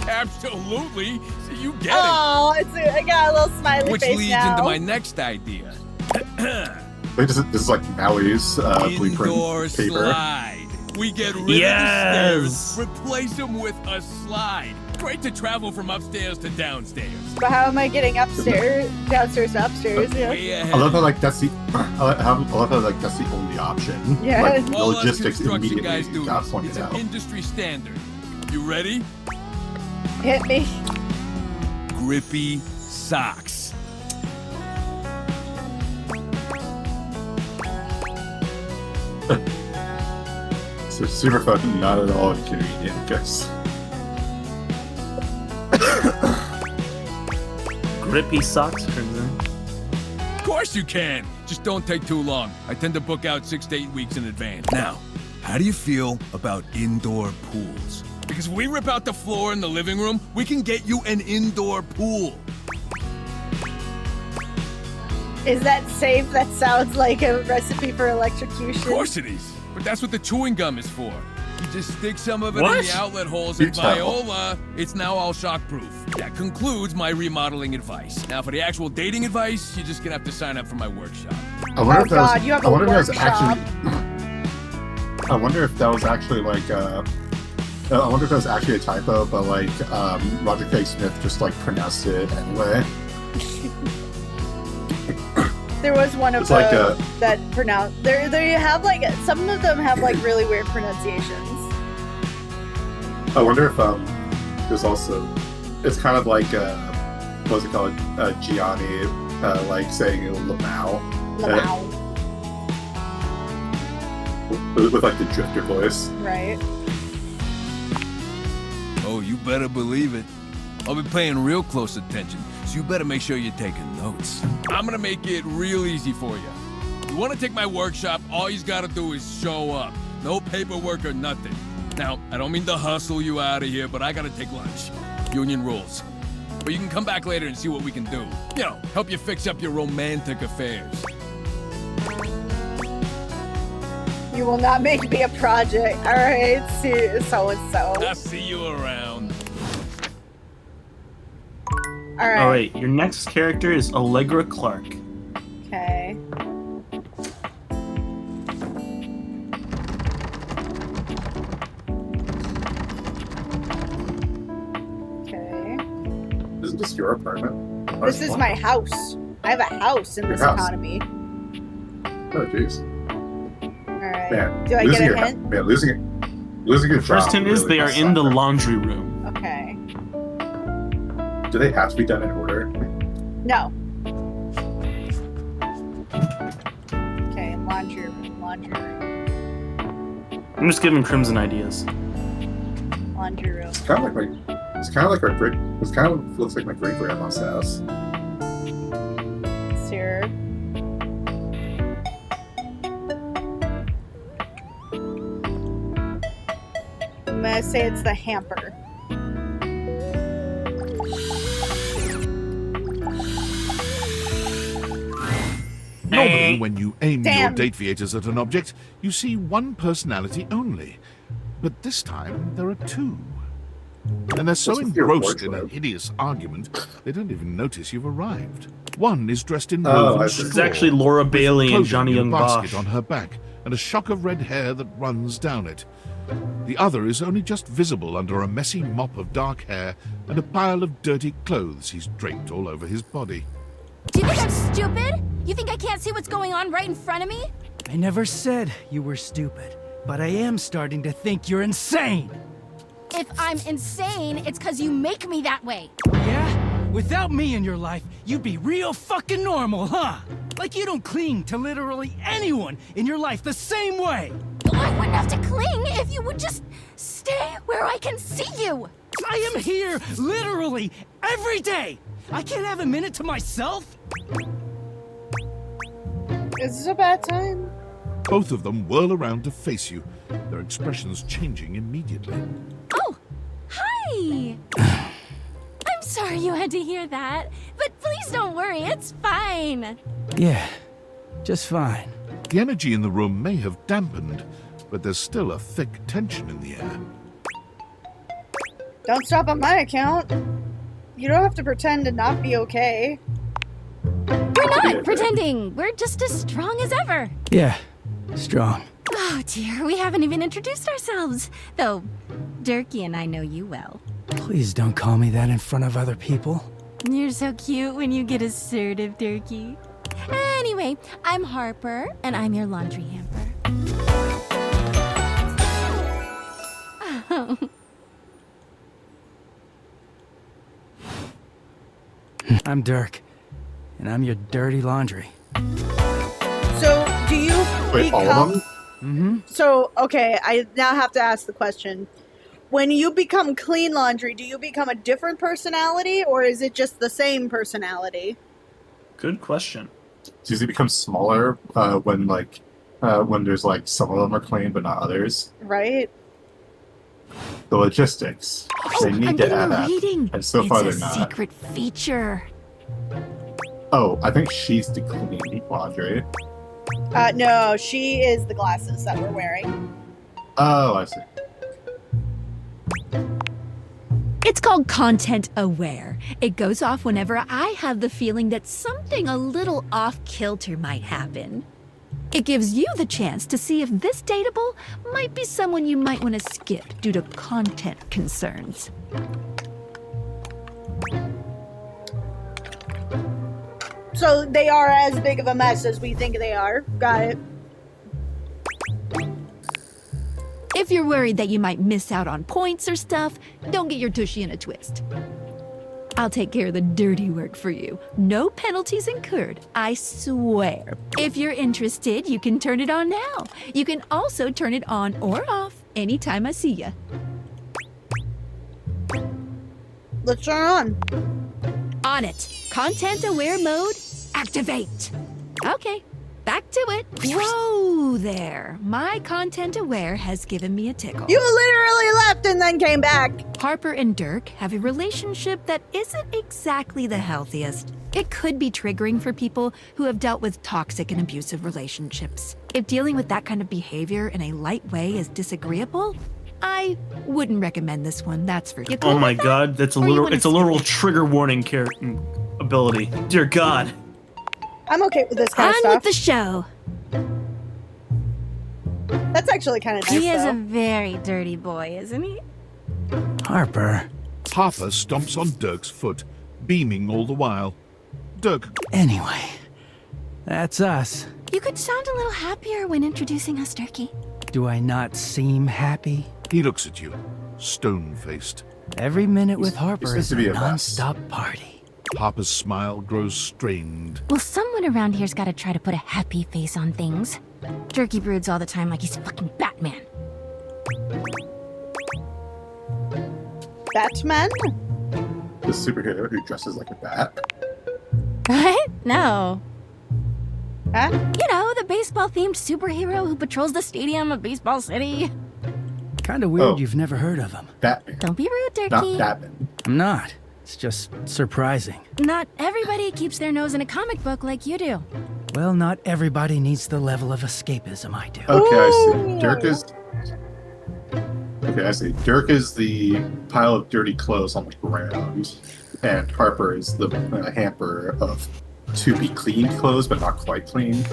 Absolutely. So you get Oh, I got a little smiley it. Which face leads now. into my next idea. Wait, this is like Maui's blueprint Indoor paper. slide. We get rid of the stairs, replace them with a slide. Great to travel from upstairs to downstairs. But how am I getting upstairs, downstairs to upstairs? Yeah. I love how like that's the I love how like that's the only option. Yeah. Like, All us logistics construction immediately guys do got this. pointed It's an out. industry standard. You ready? Hit me. Grippy socks. So super fucking not at all inconvenient, guys. Grippy socks, Crimson. Of course you can. Just don't take too long. I tend to book out 6 to 8 weeks in advance. Now, how do you feel about indoor pools? Because if we rip out the floor in the living room, we can get you an indoor pool. Is that safe? That sounds like a recipe for electrocution. Of course it is. But that's what the chewing gum is for. You just stick some of it in What? the outlet holes You and tell. Viola, it's now all shockproof. That concludes my remodeling advice. Now for the actual dating advice, you're just gonna have to sign up for my workshop. I wonder Oh if that was, God, you have I a wonder if that was workshop. actually. I wonder if that was actually like I wonder if that was actually a typo, but like Roger K. Smith just like pronounced it anyway. There was one of It's like the that pronounced. There you have like some of them have like really weird pronunciations. I wonder if there's also it's kind of like what's it called Gianni like saying Lamau Lamau, with like the drifter voice. right? Oh, you better believe it. I'll be paying real close attention, so you better make sure you're taking notes. I'm gonna make it real easy for you. You wanna take my workshop, all you gotta do is show up. No paperwork or nothing. Now, I don't mean to hustle you out of here, but I gotta take lunch. Union rules. But you can come back later and see what we can do. You know, help you fix up your romantic affairs. You will not make me a project. All right, see so and so. I'll see you around. All right. Oh wait, your next character is Allegra Clark. Okay. Okay. Isn't this your apartment? Oh, This it's is fine. my house. I have a house in Your this house. economy. Oh jeez. All right. Man, Do I losing get your a hint? man, losing your First job hint is really they are does in the suck. laundry room. Okay. Do they have to be done in order? No. Okay, laundry room, laundry room, I'm just giving Crimson ideas. laundry room. It's kind of like our great. It's kind of looks like my great grandma's house. Sir. I'm gonna say it's the hamper. Normally, when you aim your Damn. date viators at an object, you see one personality only. But this time, there are two. And they're so What's with your engrossed in a wardrobe? hideous argument, they don't even notice you've arrived. One is dressed in Oh, woven I straw, see. It's actually Laura with Bailey and clothing Johnny in a Young basket Bosch. on her back, and a shock of red hair that runs down it. The other is only just visible under a messy mop of dark hair and a pile of dirty clothes he's draped all over his body. Do you think I'm stupid? You think I can't see what's going on right in front of me? I never said you were stupid, but I am starting to think you're insane. If I'm insane, it's because you make me that way. Yeah? Without me in your life, you'd be real fucking normal, huh? Like you don't cling to literally anyone in your life the same way. I wouldn't have to cling if you would just stay where I can see you. I am here literally every day. I can't have a minute to myself. Is this a bad time? Both of them whirl around to face you, their expressions changing immediately. Oh, hi. I'm sorry you had to hear that, but please don't worry, it's fine. Yeah, just fine. The energy in the room may have dampened, but there's still a thick tension in the air. Don't stop on my account. You don't have to pretend to not be okay. We're not pretending. We're just as strong as ever. Yeah, strong. Oh dear, we haven't even introduced ourselves. Though, Durkee and I know you well. Please don't call me that in front of other people. You're so cute when you get assertive, Durkee. Anyway, I'm Harper, and I'm your laundry hamper. I'm Dirk, and I'm your dirty laundry. So, do you Wait, all of them? Mm-hmm. So, okay, I now have to ask the question. When you become clean laundry, do you become a different personality, or is it just the same personality? Good question. Does it become smaller when there's like some of them are clean but not others? Right? The logistics. They need I'm to getting add a up. reading. And so far It's they're a not. secret feature. Oh, I think she's the clean laundry. No, she is the glasses that we're wearing. Oh, I see. It's called content aware. It goes off whenever I have the feeling that something a little off kilter might happen. It gives you the chance to see if this dateable might be someone you might want to skip due to content concerns. So they are as big of a mess as we think they are. Got it. If you're worried that you might miss out on points or stuff, don't get your tushy in a twist. I'll take care of the dirty work for you. No penalties incurred, I swear. If you're interested, you can turn it on now. You can also turn it on or off anytime I see ya. Let's turn it on. On it. Content aware mode, activate. Okay, back to it. Whoa there. My content aware has given me a tickle. You literally left and then came back. Harper and Dirk have a relationship that isn't exactly the healthiest. It could be triggering for people who have dealt with toxic and abusive relationships. If dealing with that kind of behavior in a light way is disagreeable, I wouldn't recommend this one, that's for sure. Oh my god, that's a literal trigger warning ability. Dear God. I'm okay with this kind of On stuff. with the show. That's actually kind of nice, He is though. a very dirty boy, isn't he? Harper. Harper stomps on Dirk's foot, beaming all the while. Dirk. Anyway, that's us. You could sound a little happier when introducing us, Durkee. Do I not seem happy? He looks at you, stone-faced. Every minute with Harper seems is to a be a mess. non-stop party. Harper's smile grows strained. Well, someone around here's got to try to put a happy face on things. Durkee broods all the time like he's fucking Batman. Batman? The superhero who dresses like a bat. What? No. Huh? You know, the baseball-themed superhero who patrols the stadium of Baseball City. Kinda weird Oh. you've never heard of him. Batman. Don't be rude, Not Durkee. Batman. I'm not. It's just surprising. Not everybody keeps their nose in a comic book like you do. Well, not everybody needs the level of escapism I do. Okay, I see. Dirk is... Okay, I see. Dirk is the pile of dirty clothes on the ground, and Harper is the hamper of to-be-cleaned clothes, but not quite clean.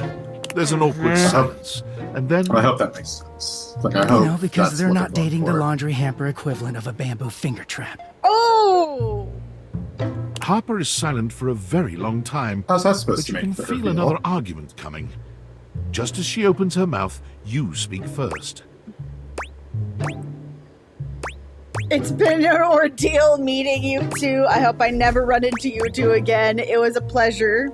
There's an awkward silence, and then... I hope that makes sense. Like, I hope because they're not dating the laundry hamper equivalent of a bamboo finger trap. Oh! Harper is silent for a very long time. How's that supposed to make you can feel another argument coming. Just as she opens her mouth, you speak first. It's been an ordeal meeting you two. I hope I never run into you two again. It was a pleasure.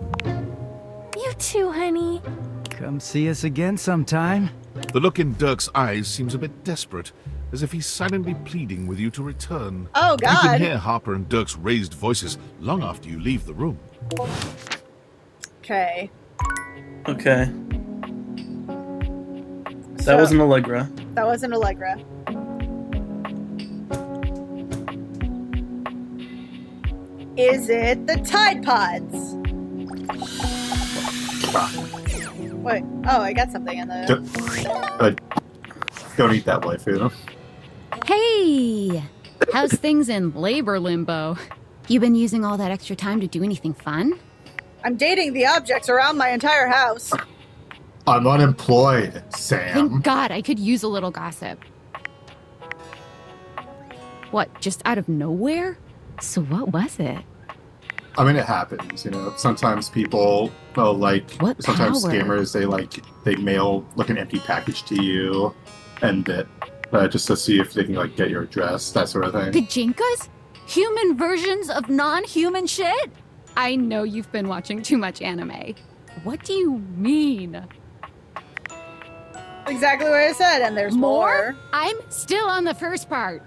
You too, honey. Come see us again sometime. The look in Dirk's eyes seems a bit desperate, as if he's silently pleading with you to return. Oh, God. You can hear Harper and Dirk's raised voices long after you leave the room. Okay. Okay. That wasn't Allegra. That wasn't Allegra. Is it the Tide Pods? Wait. Oh, I got something in the... Don't eat that waifu. Hey! How's things in labor limbo? You been using all that extra time to do anything fun? I'm dating the objects around my entire house. I'm unemployed, Sam. Thank God, I could use a little gossip. What, just out of nowhere? So what was it? I mean, it happens, you know. Sometimes people, sometimes scammers, they mail, an empty package to you, and just to see if they can, get your address, that sort of thing. The Jinkas? Human versions of non-human shit? I know you've been watching too much anime. What do you mean? Exactly what I said, and there's more. I'm still on the first part.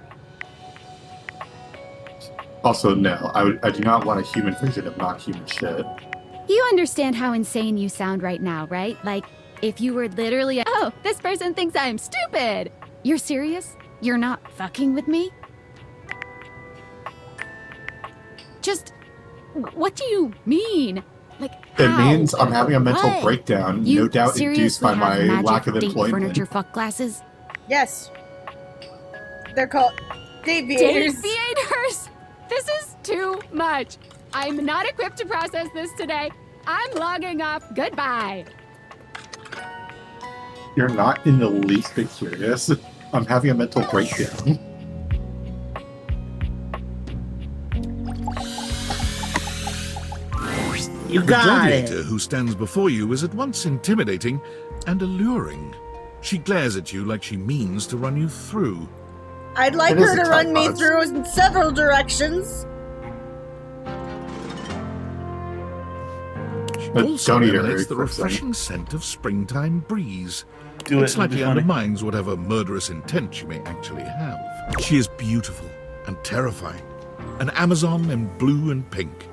Also, no, I do not want a human version of non-human shit. You understand how insane you sound right now, right? Like, if you were literally, oh, this person thinks I'm stupid. You're serious? You're not fucking with me? Just, what do you mean? Like, it how? means I'm having a mental breakdown, You no doubt induced by my lack of date employment. Furniture fuck glasses? Yes. They're called Deviators. Deviators? This is too much. I'm not equipped to process this today. I'm logging off. Goodbye. You're not in the least bit curious. I'm having a mental breakdown. You got it. The gladiator who stands before you is at once intimidating and alluring. She glares at you like she means to run you through. I'd like her to run me through in several directions. Also emanates the refreshing scent of springtime breeze. It slightly undermines whatever murderous intent you may actually have. She is beautiful and terrifying, an Amazon in blue and pink.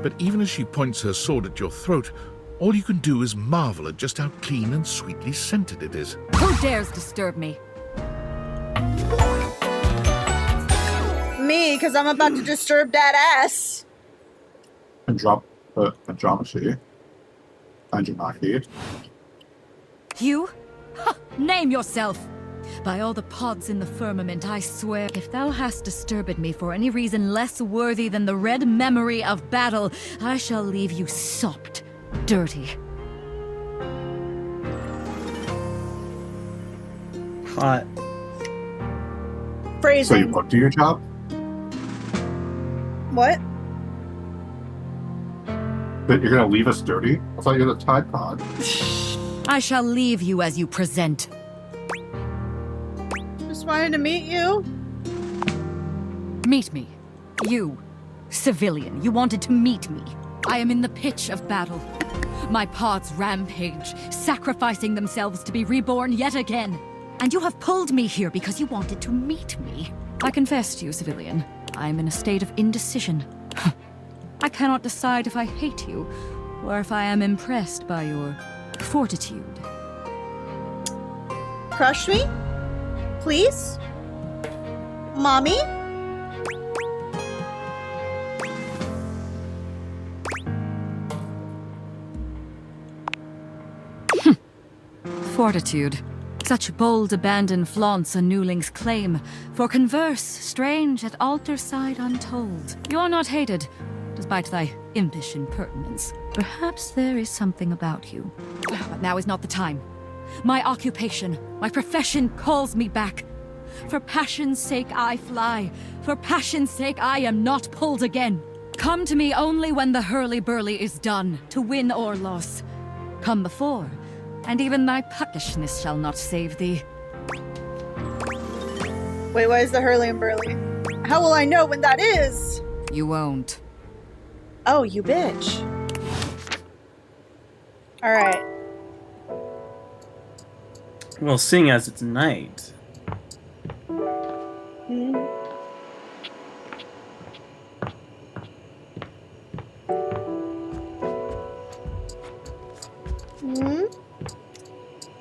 But even as she points her sword at your throat, all you can do is marvel at just how clean and sweetly scented it is. Who dares disturb me? Me, because I'm about to disturb that ass. Andromache. You? Ha, name yourself! By all the pods in the firmament, I swear, if thou hast disturbed me for any reason less worthy than the red memory of battle, I shall leave you sopped, dirty. Hot. Phrasing. So you won't do your job? What? But you're gonna leave us dirty? I thought you were the Tide Pod. I shall leave you as you present. Just wanted to meet you. Meet me. You, civilian, you wanted to meet me. I am in the pitch of battle. My pods rampage, sacrificing themselves to be reborn yet again. And you have pulled me here because you wanted to meet me. I confess to you, civilian, I am in a state of indecision. I cannot decide if I hate you, or if I am impressed by your fortitude. Crush me? Please? Mommy? Fortitude. Such bold abandon flaunts a newling's claim, for converse strange at altar side untold. You're not hated, despite thy impish impertinence. Perhaps there is something about you. But now is not the time. My occupation, my profession calls me back. For passion's sake I fly. For passion's sake I am not pulled again. Come to me only when the hurly-burly is done, to win or loss. Come before, and even thy puckishness shall not save thee. Wait, what is the hurly and burly? How will I know when that is? You won't. Oh, you bitch. Alright. Well, seeing as it's night.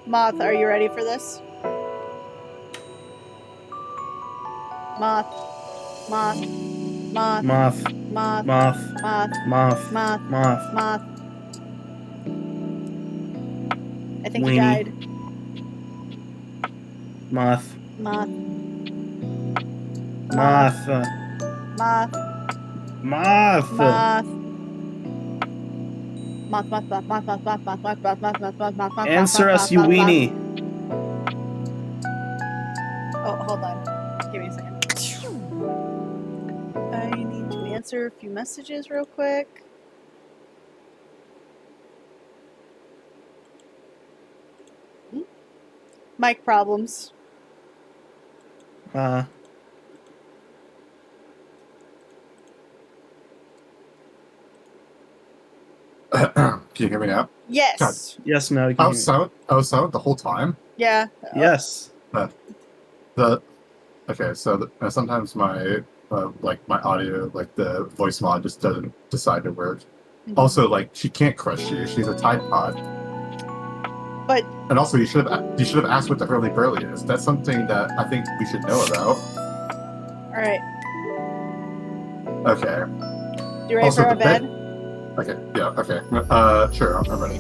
Moth, are you ready for this? Moth. Moth. Moth. Moth. Moth. Moth. Moth. Moth. Moth. Moth. Moth. I think Weenie. he died. Moth. Moth. Moth. Moth. Moth. Moth. Moth, moth, moth, moth, moth, moth, moth, moth, moth, moth, moth, moth, moth, Answer moth, us, you moth, moth. weenie. Oh, hold on. Give me a second. I need to answer a few messages real quick. Mic problems. Can you hear me now? Yes. God. Yes, no. I was silent the whole time. Yeah. Yes. Okay, so sometimes my my audio, like the voice mod, just doesn't decide to work. Also, like, she can't crush you. She's a Tide Pod. But and also, you should have asked what the hurly burly is. That's something that I think we should know about. All right. Okay. You ready for our bed? Okay. Yeah. Okay. Sure. I'm ready.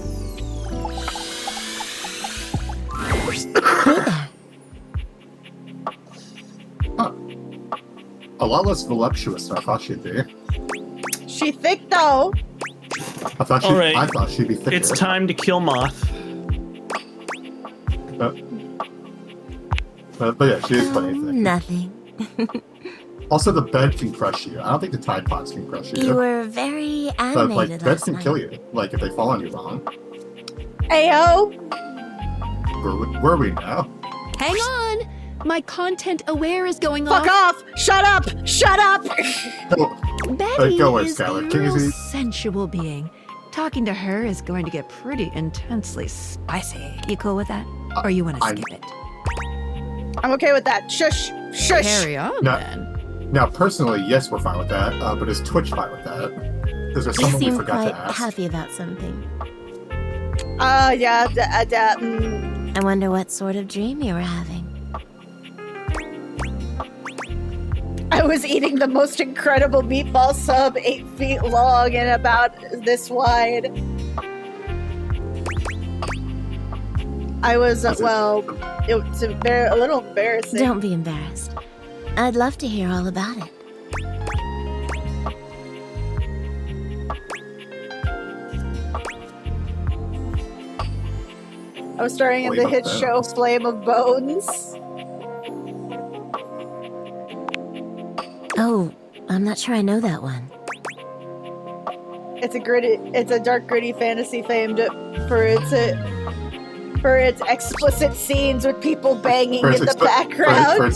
A lot less voluptuous than I thought she'd be. She thick though. I thought she'd be thicker. It's time to kill Moth. But yeah, she is funny. Nothing. Also, the bed can crush you. I don't think the Tide Pods can crush you. You were very But animated beds last can night. kill you. Like if they fall on you wrong. Ayo. Where are we now? Hang on! My content aware is going Fuck off! Shut up! Shut up! Betty go away, is Skylar. a Can you real see- sensual being. Talking to her is going to get pretty intensely spicy. You cool with that? Or you want to skip it? I'm okay with that. Shush! Shush! Carry on Now, personally, yes, we're fine with that. But is Twitch fine with that? Is there You someone we seem forgot quite to ask? happy about something. Yeah, I wonder what sort of dream you were having. I was eating the most incredible meatball sub 8 feet long and about this wide. I was, well, it's a little embarrassing. Don't be embarrassed. I'd love to hear all about it. I was starring in the Flame hit of show Flame of Bones. Oh, I'm not sure I know that one. It's a dark, gritty fantasy famed for its explicit scenes with people banging in the background.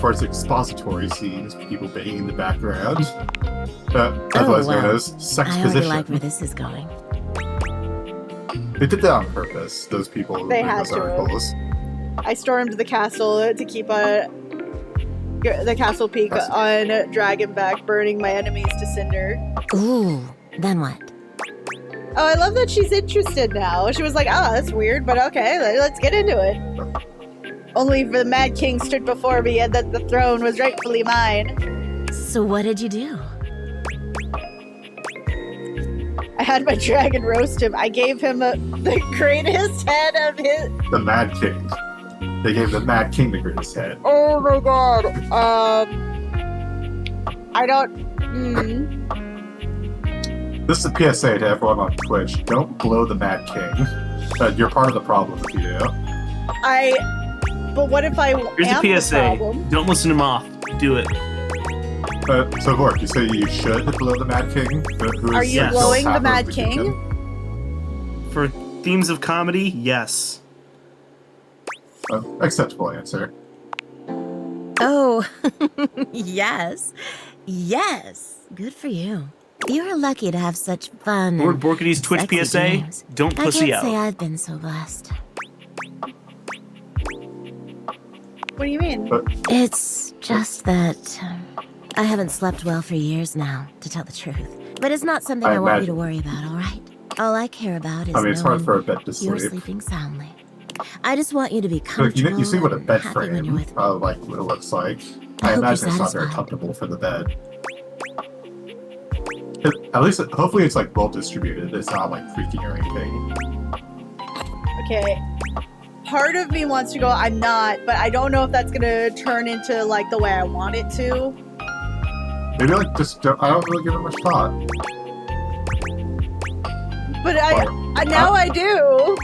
For its expository scenes, people banging in the background. Otherwise known as sex I already position. like where this is going. They did that on purpose, those people who They made had those to. articles. I stormed the castle to keep the castle peak on Dragonback, burning my enemies to cinder. Ooh, then what? Oh, I love that she's interested now. She was like, oh, that's weird, but okay, let's get into it. Only the Mad King stood before me and that the throne was rightfully mine. So what did you do? I had my dragon roast him. I gave him the greatest head of his... The Mad King. They gave the Mad King the greatest hit. Oh my god. I don't. This is a PSA to everyone on Twitch. Don't blow the Mad King. You're part of the problem if you do. But what if I Here's am a the PSA. problem? Don't listen him off. Do it. So, Vork, you say you should blow the Mad King? Are you blowing the Mad King? For themes of comedy, yes. Acceptable answer. Oh, yes. Yes. Good for you. You're lucky to have such fun. Lord Borkity's Twitch sexy PSA, games. don't pussy I can't say out. I've been so blessed. What do you mean? It's just that I haven't slept well for years now, to tell the truth. But it's not something I want you to worry about, all right? All I care about is it's hard knowing for a bed to you're sleep. sleeping soundly. I just want you to be Look, comfortable. you see what a bed and happy when you're frame with what it looks like. I I hope imagine you're it's not very satisfied. comfortable for the bed. At least, hopefully, it's like well distributed. It's not like creaking or anything. Okay. Part of me wants to go, I'm not, but I don't know if that's gonna turn into like the way I want it to. Maybe like just don't, I don't really give it much thought. But now I do.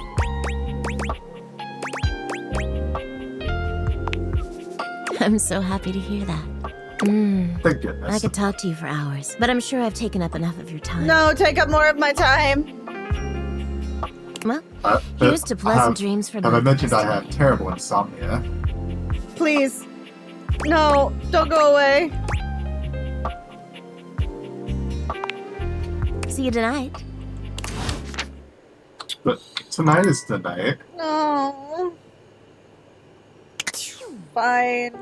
I'm so happy to hear that. Thank goodness. I could talk to you for hours, but I'm sure I've taken up enough of your time. No, take up more of my time. Well, here's to pleasant dreams for Have I both of mentioned us. I have terrible insomnia? Please. No, don't go away. See you tonight. But tonight is the night. No. Fine.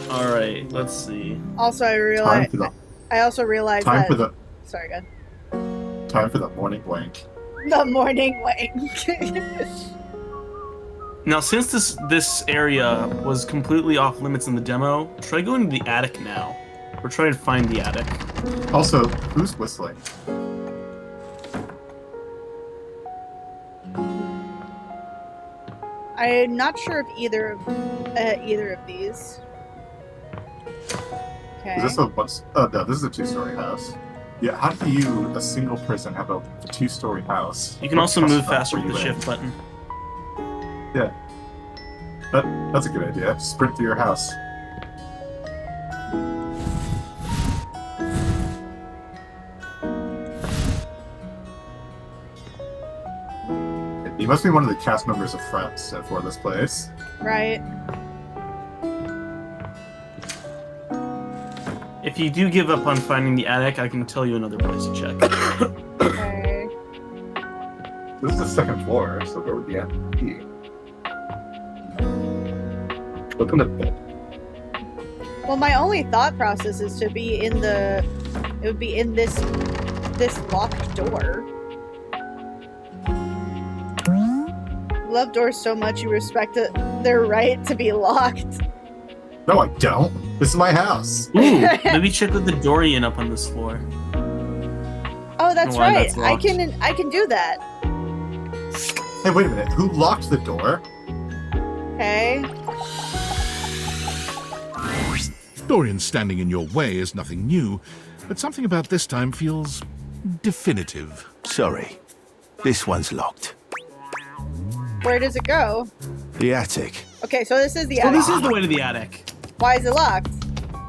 All right, let's see. Also, I also realized Time that. for the Sorry, good. time for the morning wank. The morning wank. Now, since this area was completely off limits in the demo, try going to the attic now. Or try to find the attic. Also, who's whistling? I'm not sure if either of these. Okay. Is this a what's? Oh no, this is a two-story house. Yeah, how do you, a single person, have a two-story house? You can also move faster with the shift button. Yeah. That's a good idea. Sprint through your house. You must be one of the cast members of Friends for this place. Right. If you do give up on finding the attic, I can tell you another place to check. Okay. This is the second floor, so where would the attic be? Look on the bed. Well, my only thought process is to be in the. It would be in this locked door. You love doors so much you respect their right to be locked. No, I don't. This is my house. Ooh, maybe check with the Dorian up on this floor. Oh, that's Why right. that's I locked. can do that. Hey, wait a minute. Who locked the door? Okay. Dorian standing in your way is nothing new, but something about this time feels definitive. Sorry. This one's locked. Where does it go? The attic. Okay, so this is the Oh, attic. this is the way to the attic. Why is it locked?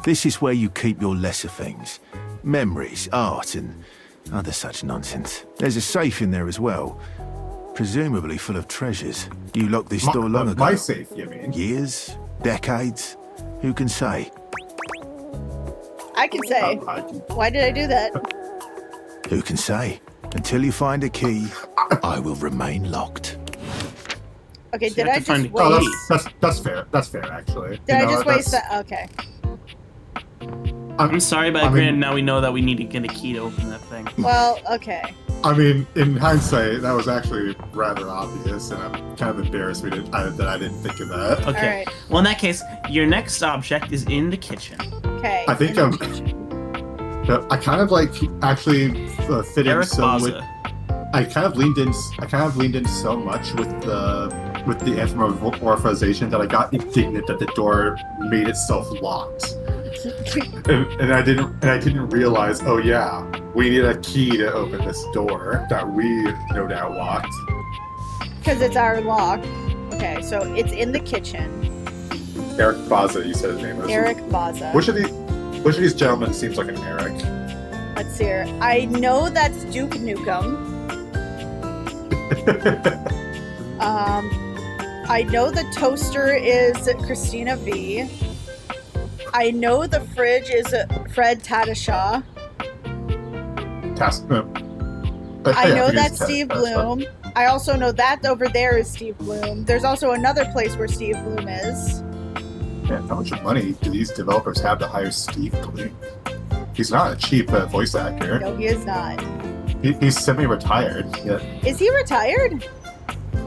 This is where you keep your lesser things. Memories, art, and other such nonsense. There's a safe in there as well. Presumably full of treasures. You locked this door long ago. My safe, you mean? Years? Decades? Who can say? I can say. Why did I do that? Who can say? Until you find a key, I will remain locked. Okay, So did you I have to just find- waste? Oh, that's fair. That's fair, actually. Did You I know, just waste that's- that? Okay. I'm sorry, but I mean- granted, now we know that we need to get a key to open that thing. Well, okay. I mean, in hindsight, that was actually rather obvious, and I'm kind of embarrassed that I didn't think of that. Okay. Alright. Well, in that case, your next object is in the kitchen. Okay. I think I kind of like actually fitting Eric some. Baza. I kind of leaned in so much with the anthropomorphization that I got indignant that the door made itself locked. and I didn't realize, oh yeah, we need a key to open this door that we no doubt locked. Because it's our lock. Okay, so it's in the kitchen. Eric Baza, you said his name was. Eric Baza. Which of these gentlemen seems like an Eric? Let's see here. I know that's Duke Nukem. I know the toaster is Christina V. I know the fridge is Fred Tatashaw. I know that's Steve Bloom. I also know that over there is Steve Bloom. There's also another place where Steve Bloom is. Man, how much money do these developers have to hire Steve Bloom? He's not a cheap voice actor. No, he is not. He's semi-retired. Yeah. Is he retired?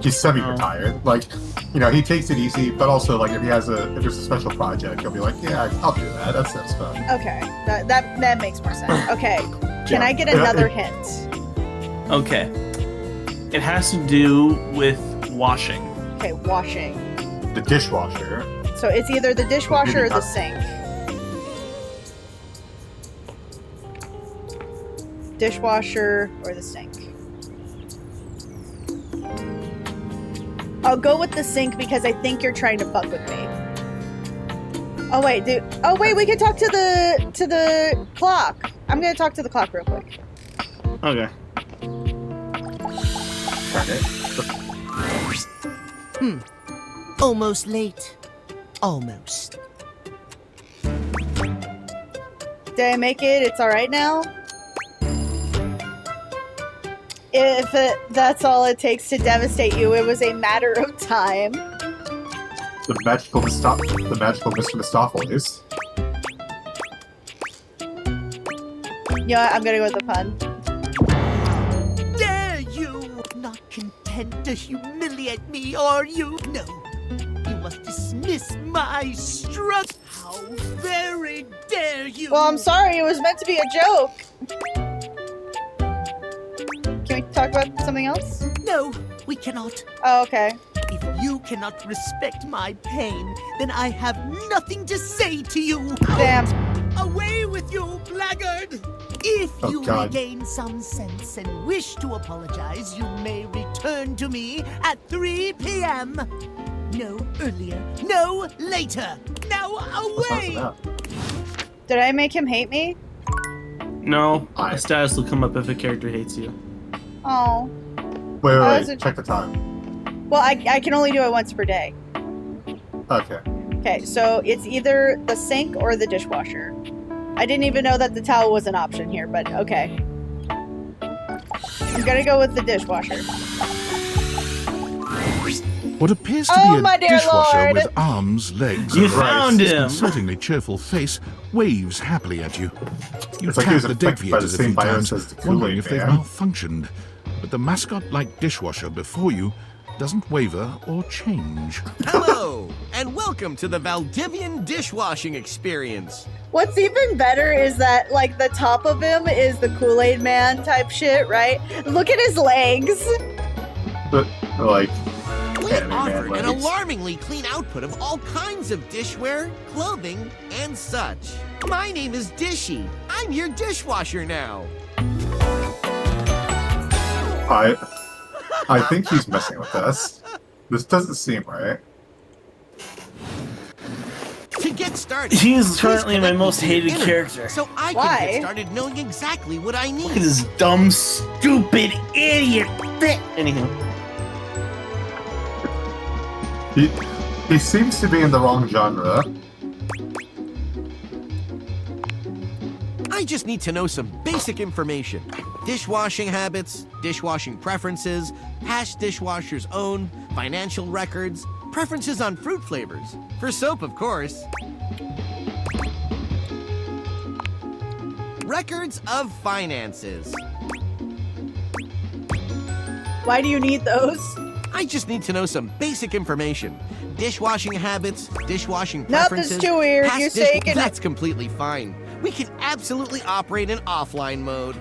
He's semi-retired. Like, he takes it easy, but also, like, if there's a special project, he'll be like, yeah, I'll do that. That sounds fun. Okay, that makes more sense. Okay, can I get another hint? Okay. It has to do with washing. Okay, washing. The dishwasher. So it's either the dishwasher or the sink. Dishwasher or the sink. I'll go with the sink because I think you're trying to fuck with me. Oh wait, dude. Oh wait, we can talk to the clock. I'm gonna talk to the clock real quick. Okay. Almost late. Almost. Did I make it? It's alright now? If that's all it takes to devastate you, it was a matter of time. The magical Mr. Mistopheles. You know what? I'm gonna go with the pun. Dare you! Not content to humiliate me, are you? No. You must dismiss my struggle. How very dare you! Well, I'm sorry. It was meant to be a joke. Can we talk about something else? No, we cannot. Oh, okay. If you cannot respect my pain, then I have nothing to say to you. Damn. Away with you, blackguard! If you regain some sense and wish to apologize, you may return to me at 3 p.m. No earlier, no later. Now away! Did I make him hate me? No. A status will come up if a character hates you. Oh. Wait. Check the time. Well, I can only do it once per day. Okay. Okay, so it's either the sink or the dishwasher. I didn't even know that the towel was an option here, but okay. I'm gonna go with the dishwasher. What appears to be a dishwasher with arms, legs, and a disconcertingly cheerful face waves happily at you. You tap the deviators a few times, wondering if they've malfunctioned. But the mascot-like dishwasher before you doesn't waver or change. Hello, and welcome to the Valdivian dishwashing experience. What's even better is that, like, the top of him is the Kool-Aid Man type shit, right? Look at his legs! But, like... We offer an alarmingly clean output of all kinds of dishware, clothing, and such. My name is Dishy. I'm your dishwasher now. I think he's messing with us. This doesn't seem right. To get started, he's currently my most hated character. So I can get started knowing exactly what I need. Look at this dumb, stupid idiot. Anywho. He seems to be in the wrong genre. I just need to know some basic information. Dishwashing habits, dishwashing preferences, past dishwashers own, financial records, preferences on fruit flavors. For soap, of course. Records of finances. Why do you need those? I just need to know some basic information. Dishwashing habits, dishwashing preferences. Nope, that's too weird. You say it. That's completely fine. We can absolutely operate in offline mode.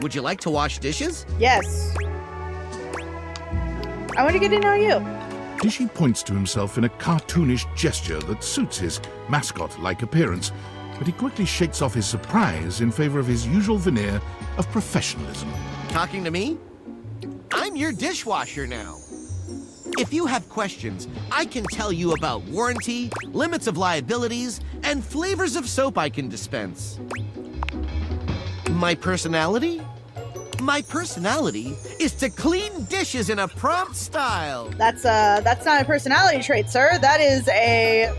Would you like to wash dishes? Yes. I want to get to know you. Dishy points to himself in a cartoonish gesture that suits his mascot-like appearance, but he quickly shakes off his surprise in favor of his usual veneer of professionalism. Talking to me? I'm your dishwasher now. If you have questions, I can tell you about warranty, limits of liabilities, and flavors of soap I can dispense. My personality? My personality is to clean dishes in a prompt style. That's not a personality trait, sir. That is a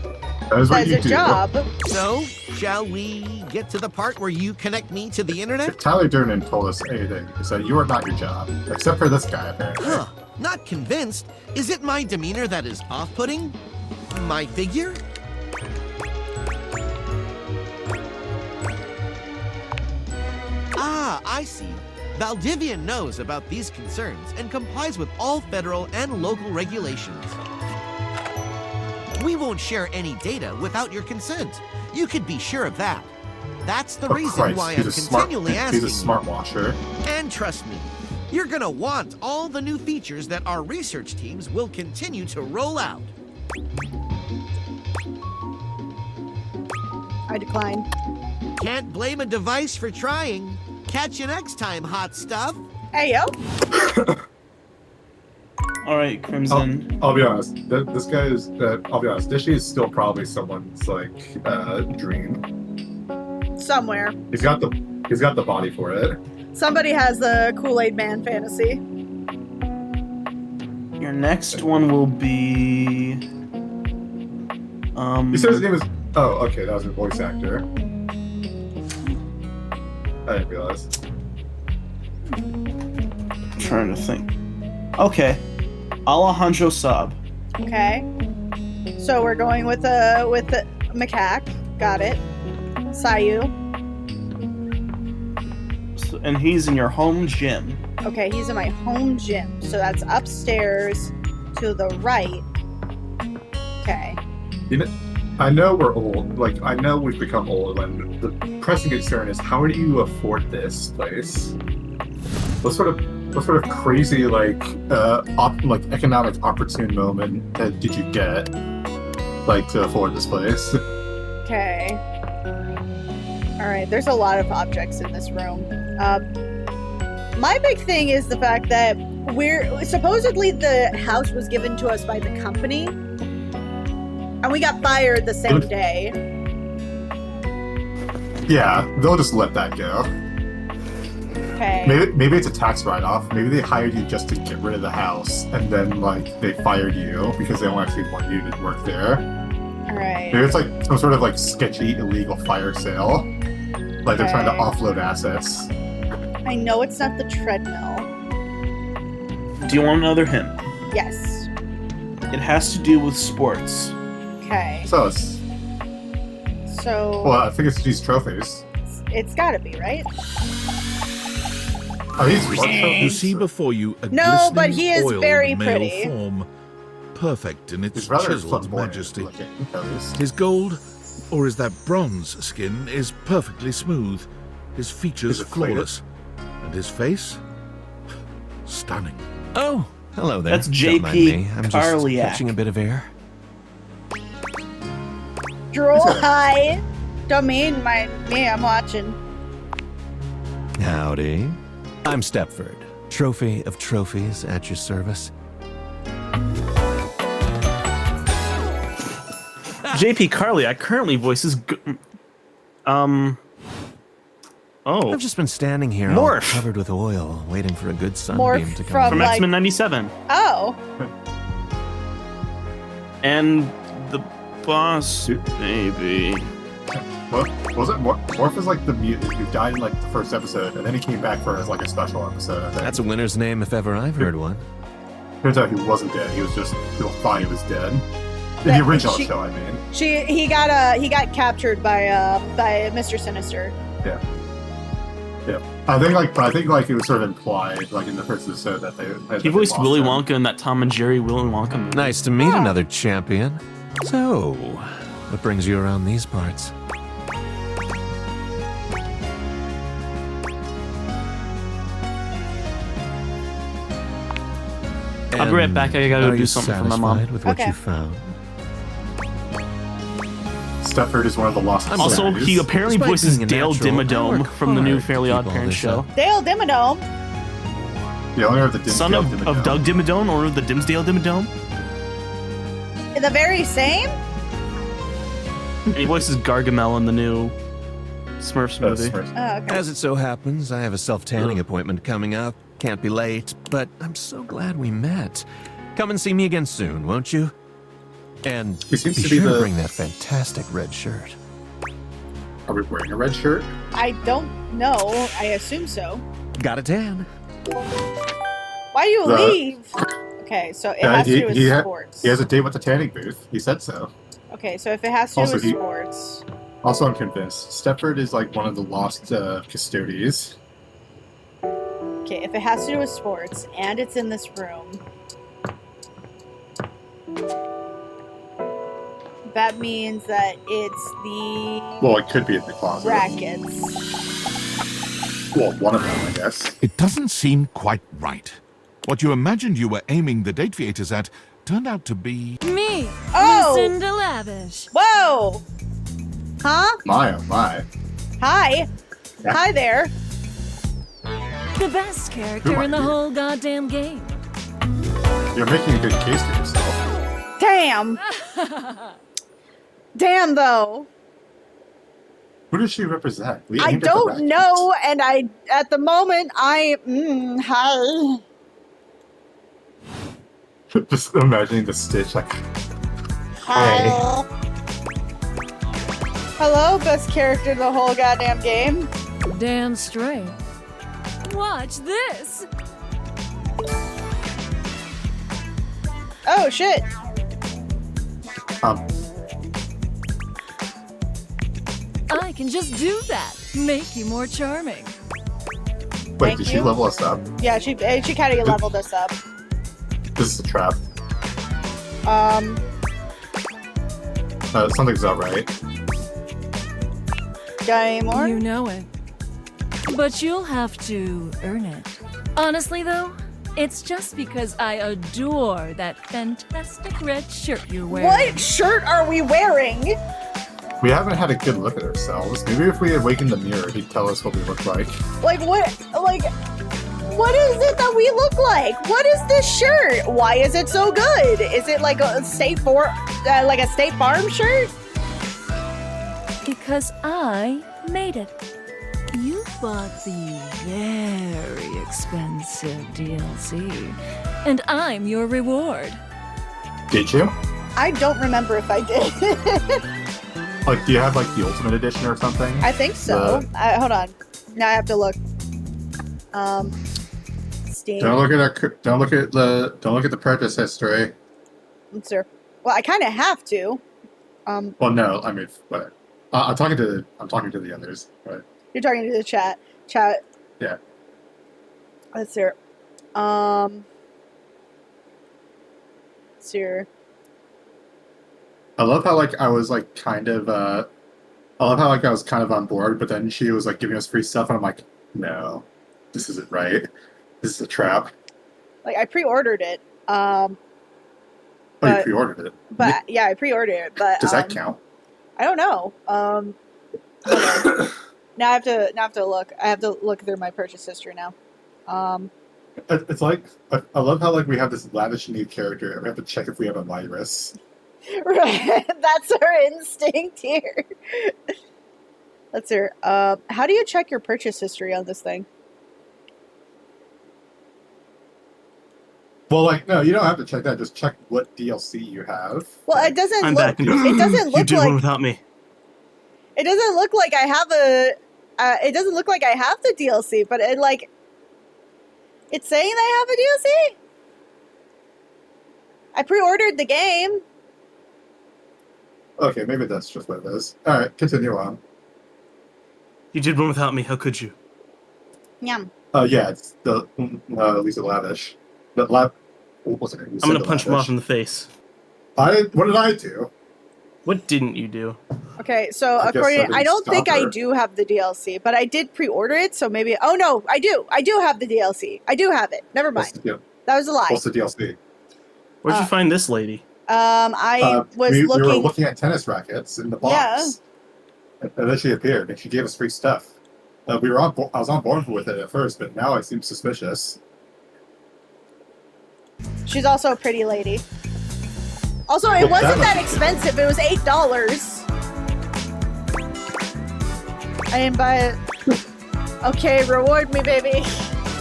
job. So, shall we get to the part where you connect me to the internet? If Tyler Durden told us anything, it's that you are not your job, except for this guy, apparently. Huh, not convinced. Is it my demeanor that is off-putting? My figure? Ah, I see. Valdivian knows about these concerns and complies with all federal and local regulations. We won't share any data without your consent. You could be sure of that. That's the reason why I'm continually asking. He's a smart washer. And trust me, you're gonna want all the new features that our research teams will continue to roll out. I decline. Can't blame a device for trying. Catch you next time, hot stuff. Hey, yo. All right, Crimson. I'll be honest. This guy is. I'll be honest. Dishy is still probably someone's dream. Somewhere. He's got the body for it. Somebody has the Kool-Aid Man fantasy. Your next one will be. He said his name is. Oh, okay. That was a voice actor. I didn't realize. I'm trying to think. Okay. Alejandro Saab. Okay. So we're going with the macaque. Got it. Sayu. So, and he's in your home gym. Okay, he's in my home gym. So that's upstairs to the right. Okay. You know, I know we're old. Like, I know we've become old, and the pressing concern is how do you afford this place? What sort of crazy economic opportune moment did you get to afford this place? Okay. All right. There's a lot of objects in this room. My big thing is the fact that supposedly the house was given to us by the company. And we got fired the same day. Yeah, they'll just let that go. Okay. Maybe it's a tax write-off. Maybe they hired you just to get rid of the house, and then they fired you because they don't actually want you to work there. All right. Maybe it's some sort of sketchy illegal fire sale. They're trying to offload assets. I know it's not the treadmill. Do you want another hint? Yes. It has to do with sports. Okay. So. Well, I think it's these trophies. It's gotta be, right? Are these what trophies? You see before you a no, but he is oiled very male pretty. Form, perfect in its rather chiseled majesty. His gold, or is that bronze skin, is perfectly smooth. His features flawless, and his face stunning. Oh, hello there. That's Don't mind JP me. I'm just Carliak. catching a bit of air. Droll high. Don't mean me, I'm watching. Howdy. I'm Stepford, trophy of trophies at your service. JP Carliak currently voices. I've just been standing here all Morph. covered with oil, waiting for a good sunbeam Morph to come From in. X-Men 97. Oh. And the boss, maybe. What was it? Morph is the mutant who died in the first episode, and then he came back for as a special episode. I think. That's a winner's name if ever I've heard one. Turns out he wasn't dead. He was just people thought he was dead. In the original show, I mean. He got captured by Mr. Sinister. Yeah. I think it was sort of implied in the first episode that He voiced Willy Wonka in that Tom and Jerry Willy Wonka movie. Nice to meet another champion. So, what brings you around these parts? I'll be right back. I gotta go do something for my mom. With what you found? Stepford is one of the lost. Also, he apparently voices Dale Dimmadome from the new Fairly Odd Parents show. Dale Dimmadome. The owner of the son of Doug Dimmadome or the Dimsdale Dimmadome. The very same? He voices Gargamel in the new Smurfs movie. Oh, okay. As it so happens, I have a self-tanning appointment coming up. Can't be late, but I'm so glad we met. Come and see me again soon, won't you? And he seems be to be sure the... to bring that fantastic red shirt. Are we wearing a red shirt? I don't know. I assume so. Got a tan. Why do you leave? Okay, so it has to do with sports. He has a date with the tanning booth. He said so. Okay, so if it has to do with sports. Also, I'm convinced. Stepford is like one of the lost custodies. Okay, if it has to do with sports and it's in this room, that means that it's the... Well, it could be in the closet. Rackets. Well, one of them, I guess. It doesn't seem quite right. What you imagined you were aiming the date theaters at turned out to be... Me, Oh! Lucinda Lavish. Whoa! Huh? My, oh my. Hi. Yeah. Hi there. The best character in the whole goddamn game. You're making a good case for yourself. Damn. Damn, though. Who does she represent? I don't know, and at the moment, hi. Just imagining the Stitch, like, Hi. Hello, best character in the whole goddamn game. Damn straight. Watch this. Oh, shit. I can just do that. Make you more charming. Wait, did she level us up? Yeah, she kind of leveled us up. This is a trap. Something's not right. Got any more? You know it. But you'll have to earn it. Honestly, though, it's just because I adore that fantastic red shirt you're wearing. What shirt are we wearing? We haven't had a good look at ourselves. Maybe if we awakened the mirror, he'd tell us what we look like. What is it that we look like? What is this shirt? Why is it so good? Is it like a State Farm shirt? Because I made it. You bought the very expensive DLC, and I'm your reward. Did you? I don't remember if I did. Like, do you have like the Ultimate Edition or something? I think so. Hold on. Now I have to look. Steam. Don't look at the purchase history. Let's see. Well, I kind of have to. Well, no, I mean, but I'm talking to the others. Right? You're talking to the chat. Chat. Yeah. Let's see. Let's see. I love how I was kind of on board, but then she was like giving us free stuff, and I'm like, no, this isn't right. This is a trap. Like I pre-ordered it. You pre-ordered it. But yeah, I pre-ordered it. But does that count? I don't know. Now I have to look. I have to look through my purchase history now. It's like I love how we have this lavish new character, and we have to check if we have a virus. Right, that's our instinct here. Let's see. How do you check your purchase history on this thing? Well, no, you don't have to check that. Just check what DLC you have. Well, it doesn't I'm look. back. It doesn't look You did like. one without me. It doesn't look like I have a. It doesn't look like I have the DLC, but it's saying that I have a DLC. I pre-ordered the game. Okay, maybe that's just what it is. All right, continue on. You did one without me. How could you? Yum. Yeah, it's the Lisa Lavish. What was it? I'm gonna punch him off in the face. What did I do? What didn't you do? Okay, so I don't think I her. do have the DLC, but I did pre-order it, so maybe. Oh no, I do. I do have the DLC. I do have it. Never mind. That was a lie. What's the DLC? Where'd you find this lady? I was we looking. were looking at tennis rackets in the box. Yeah. And then she appeared, and she gave us free stuff. I was on board with it at first, but now I seem suspicious. She's also a pretty lady. Also, it wasn't that expensive. It was $8. I didn't buy it. Okay, reward me, baby.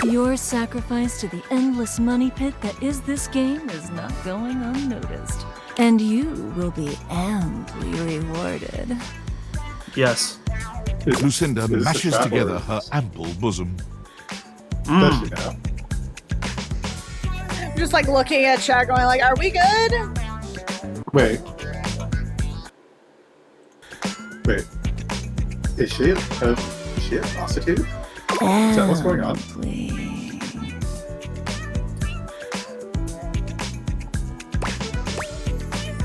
Your sacrifice to the endless money pit that is this game is not going unnoticed. And you will be amply rewarded. Yes. Lucinda mashes together her ample bosom. Does she now? I'm just like looking at chat going like, are we good? Wait. Is she a prostitute? Is that what's going on?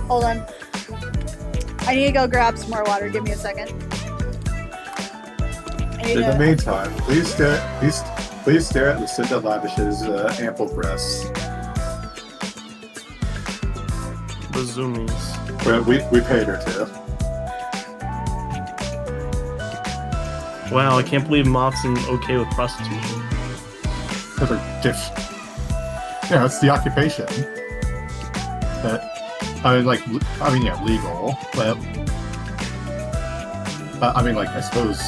Hold on. I need to go grab some more water. Give me a second. In the meantime, please stare at Lucinda Lavish's ample breasts. The zoomies. Well, we paid her to. Wow, I can't believe Moth's okay with prostitution. Yeah, it's the occupation. Legal, but I suppose.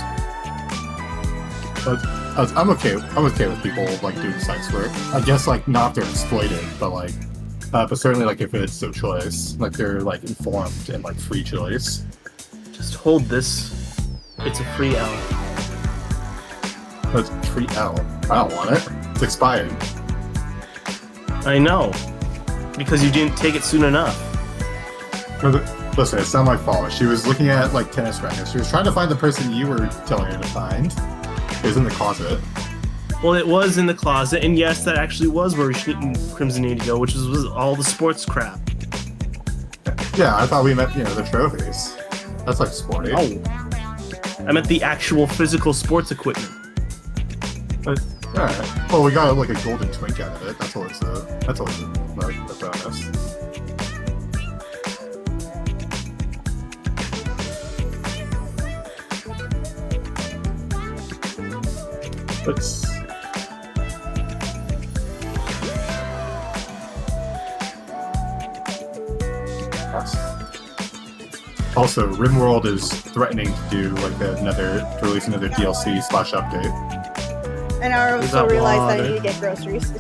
I'm okay with people like doing sex work. I guess like not if they're exploited, but certainly like if it's their choice, like they're like informed and like free choice. Just hold this. It's a free L. It's free L. I don't want it. It's expired. I know, because you didn't take it soon enough. Listen, it's not my fault. She was looking at like tennis rackets. She was trying to find the person you were telling her to find. It was in the closet. Well, it was in the closet, and yes, that actually was where Crimson needed to go, which was all the sports crap. Yeah, I thought we meant, the trophies. That's like sporty. Oh. I meant the actual physical sports equipment. Alright. Well, we got like a golden twink out of it. That's always a bonus. Let's. Also, RimWorld is threatening to do like to release another DLC / update. And I also realized that I need to get groceries.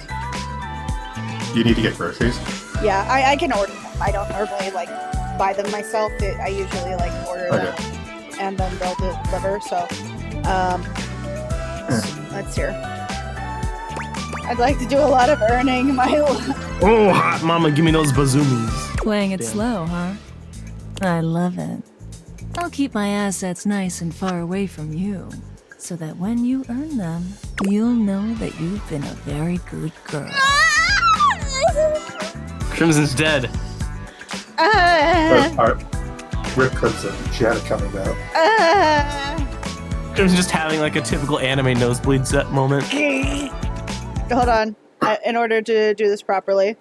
You need to get groceries? Yeah, I can order them. I don't normally like buy them myself. I usually like order them and then they'll deliver. So, let's hear. I'd like to do a lot of earning my life. Oh, hot mama, give me those bazoomies. Playing it slow, huh? I love it. I'll keep my assets nice and far away from you, so that when you earn them, you'll know that you've been a very good girl. Crimson's dead. Rip Crimson. She had it coming out. Crimson just having like a typical anime nosebleed set moment. Hold on. In order to do this properly.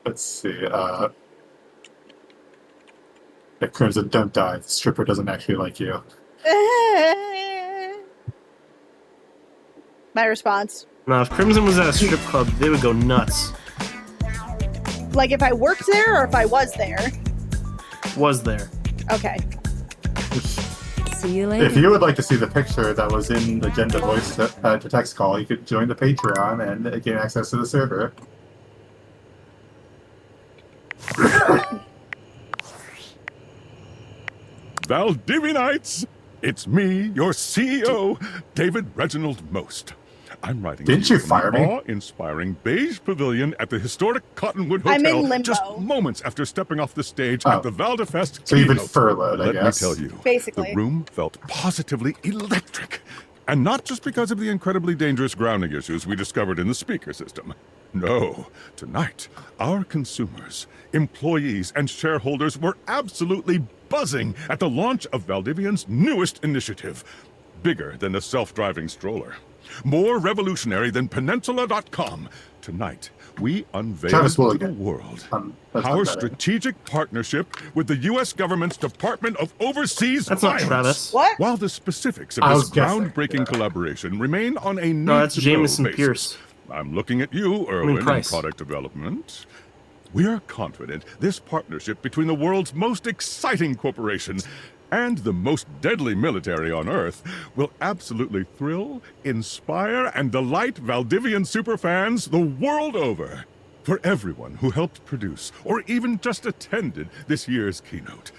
Let's see. Crimson, don't die. The stripper doesn't actually like you. My response. Now, if Crimson was at a strip club, they would go nuts. Like if I worked there or if I was there? Was there. Okay. See you later. If you would like to see the picture that was in the agenda voice to text call, you could join the Patreon and gain access to the server. Valdivinites! It's me, your CEO, David Reginald Most. I'm writing. Didn't you fire me? Awe-inspiring beige pavilion at the historic Cottonwood I'm Hotel. in limbo. Just moments after stepping off the stage at the Valdefest. So you've been furloughed, I Let guess. me tell you, basically, the room felt positively electric, and not just because of the incredibly dangerous grounding issues we discovered in the speaker system. No. Tonight, our consumers, employees, and shareholders were absolutely buzzing at the launch of Valdivian's newest initiative. Bigger than the self-driving stroller. More revolutionary than Peninsula.com. Tonight, we unveil to the world our strategic partnership with the U.S. government's Department of Overseas That's Violence. not Travis. What? While the specifics of this groundbreaking collaboration remain on a No, that's need-to-know Jameson basis. Pierce. I'm looking at you, Erwin, in Price. product development. We are confident this partnership between the world's most exciting corporation and the most deadly military on Earth will absolutely thrill, inspire, and delight Valdivian superfans the world over. For everyone who helped produce or even just attended this year's keynote,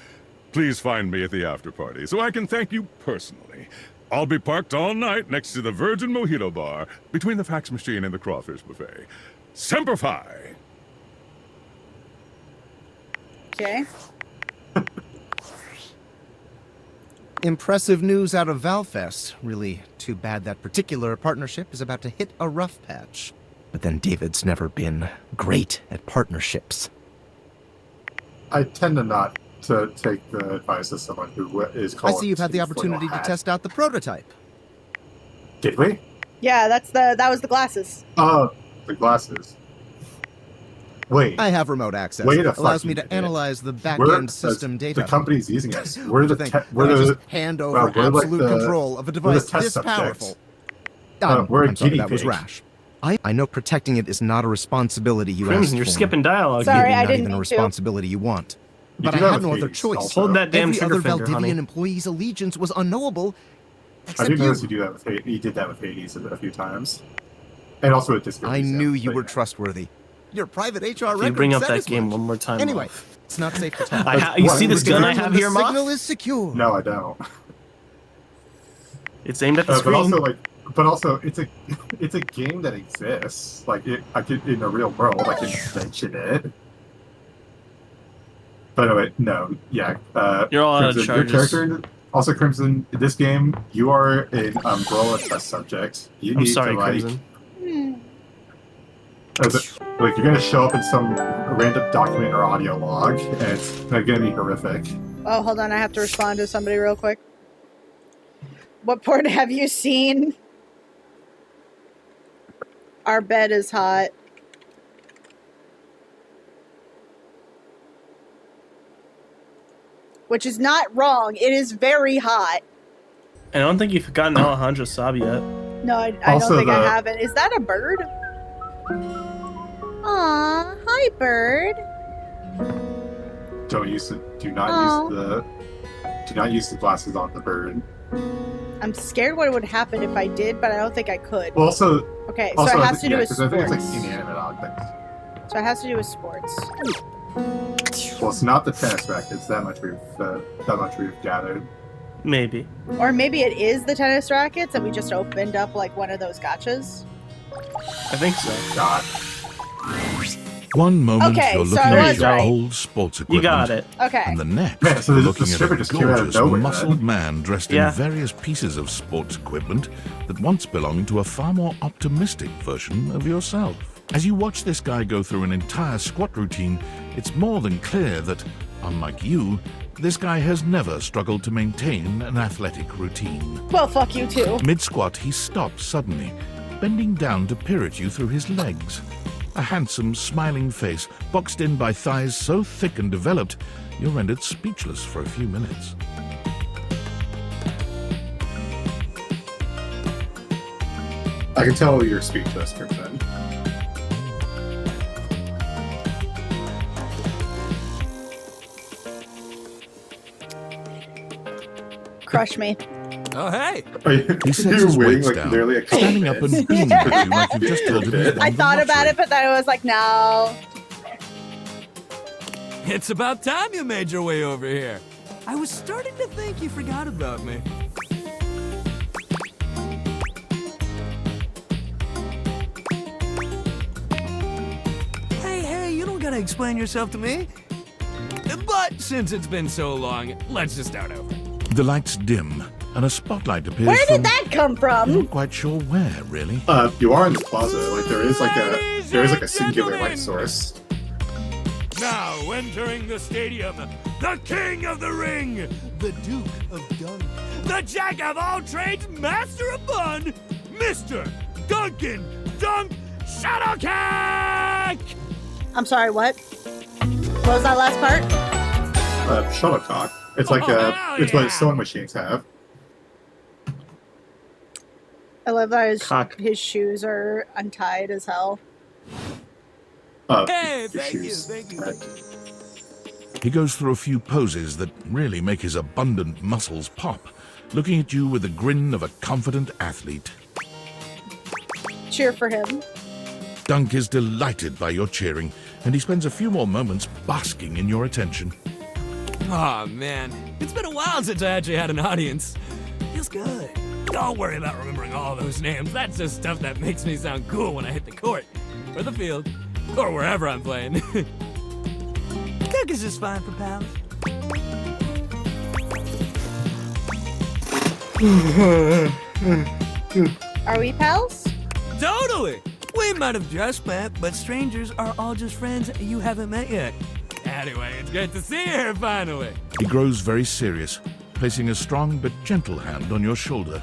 please find me at the after party so I can thank you personally. I'll be parked all night next to the Virgin Mojito Bar between the fax machine and the crawfish buffet. Semper Fi! Okay. Impressive news out of Valfest. Really too bad that particular partnership is about to hit a rough patch. But then David's never been great at partnerships. I tend to not to take the advice of someone who is called. I see you've had the opportunity to test out the prototype. Did we? Yeah, that was the glasses. Oh, the glasses. Wait. I have remote access. Wait a allows me to minute. analyze the back-end system data. The company's using us. We're the just hand over absolute control of a device this powerful. We're a I'm sorry, guinea that was pig. rash. I know protecting it is not a responsibility you Crimson, asked you're for. skipping dialogue. Sorry, Maybe I not didn't even a mean to. responsibility you want. You But do I that had no with other Hades choice. also. Hold that damn Every other trigger finger, Valdivian honey. employee's allegiance was unknowable. I Except did you. notice you do that with Hades. You did that with Hades a few times, and also with Disco. I knew you were trustworthy. Your private HR record You bring up said that as game much. one more time. Anyway, Moth. it's not safe to talk. You see this gun I have here, The Moth? signal is secure. No, I don't. It's aimed at the But screen. also, it's a game that exists. Like I could in the real world, I can mention it. But anyway, no, yeah. You're all out of Crimson, your charges. character, also Crimson. In this game, you are an umbrella test subject. You I'm need sorry, to like. Crimson. Like you're gonna show up in some random document or audio log, and it's gonna be horrific. Oh, hold on. I have to respond to somebody real quick. What porn have you seen? Our bed is hot. Which is not wrong. It is very hot. I don't think you've gotten Alejandro Saab yet. No, I don't Also think I the- haven't. Is that a bird? Aw, hi, bird. Do not use the glasses on the bird. I'm scared what would happen if I did, but I don't think I could. Well, also, Okay, so also, it has to do with 'cause I think it's like sports. inanimate objects. So it has to do with sports. Well, it's not the tennis rackets. That much we've gathered. Maybe. Or maybe it is the tennis rackets and we just opened up like one of those gotchas. I think so. God. One moment Okay, you're so looking I at was your right. old sports You equipment. got it. Okay. And the next, Man, so you're the looking at stripper a just came out of gorgeous, nowhere, muscled then. man dressed Yeah. in various pieces of sports equipment that once belonged to a far more optimistic version of yourself. As you watch this guy go through an entire squat routine, it's more than clear that, unlike you, this guy has never struggled to maintain an athletic routine. Well, fuck you too. Mid-squat, he stops suddenly, bending down to peer at you through his legs. A handsome, smiling face, boxed in by thighs so thick and developed, you're rendered speechless for a few minutes. I can tell you're speechless, Crimson. Crush me. Oh, hey! He sets You're his waiting weights like down, nearly a couple standing up and minutes. beaming at you like you just told him he'd won I the thought about lottery. it, but then I was like, no. It's about time you made your way over here. I was starting to think you forgot about me. Hey, you don't gotta explain yourself to me. But since it's been so long, let's just start over. The lights dim, and a spotlight appears Where from... did that come You're from? not quite sure where, really. You are in the plaza. Like there is like a. there is like a singular light source. Now entering the stadium, the king of the ring, the Duke of Dunk, the jack of all trades, master of fun, Mr. Duncan Dunk Shuttlecock! I'm sorry, what? What was that last part? Shuttlecock. It's like it's what sewing machines have. I love that his shoes are untied as hell. Hey, thank you. He goes through a few poses that really make his abundant muscles pop, looking at you with the grin of a confident athlete. Cheer for him. Dunk is delighted by your cheering, and he spends a few more moments basking in your attention. Aw, man. It's been a while since I actually had an audience. Feels good. Don't worry about remembering all those names. That's just stuff that makes me sound cool when I hit the court, or the field, or wherever I'm playing. Cook is just fine for pals. Are we pals? Totally! We might have just met, but strangers are all just friends you haven't met yet. Anyway, it's great to see you here finally. He grows very serious, placing a strong but gentle hand on your shoulder.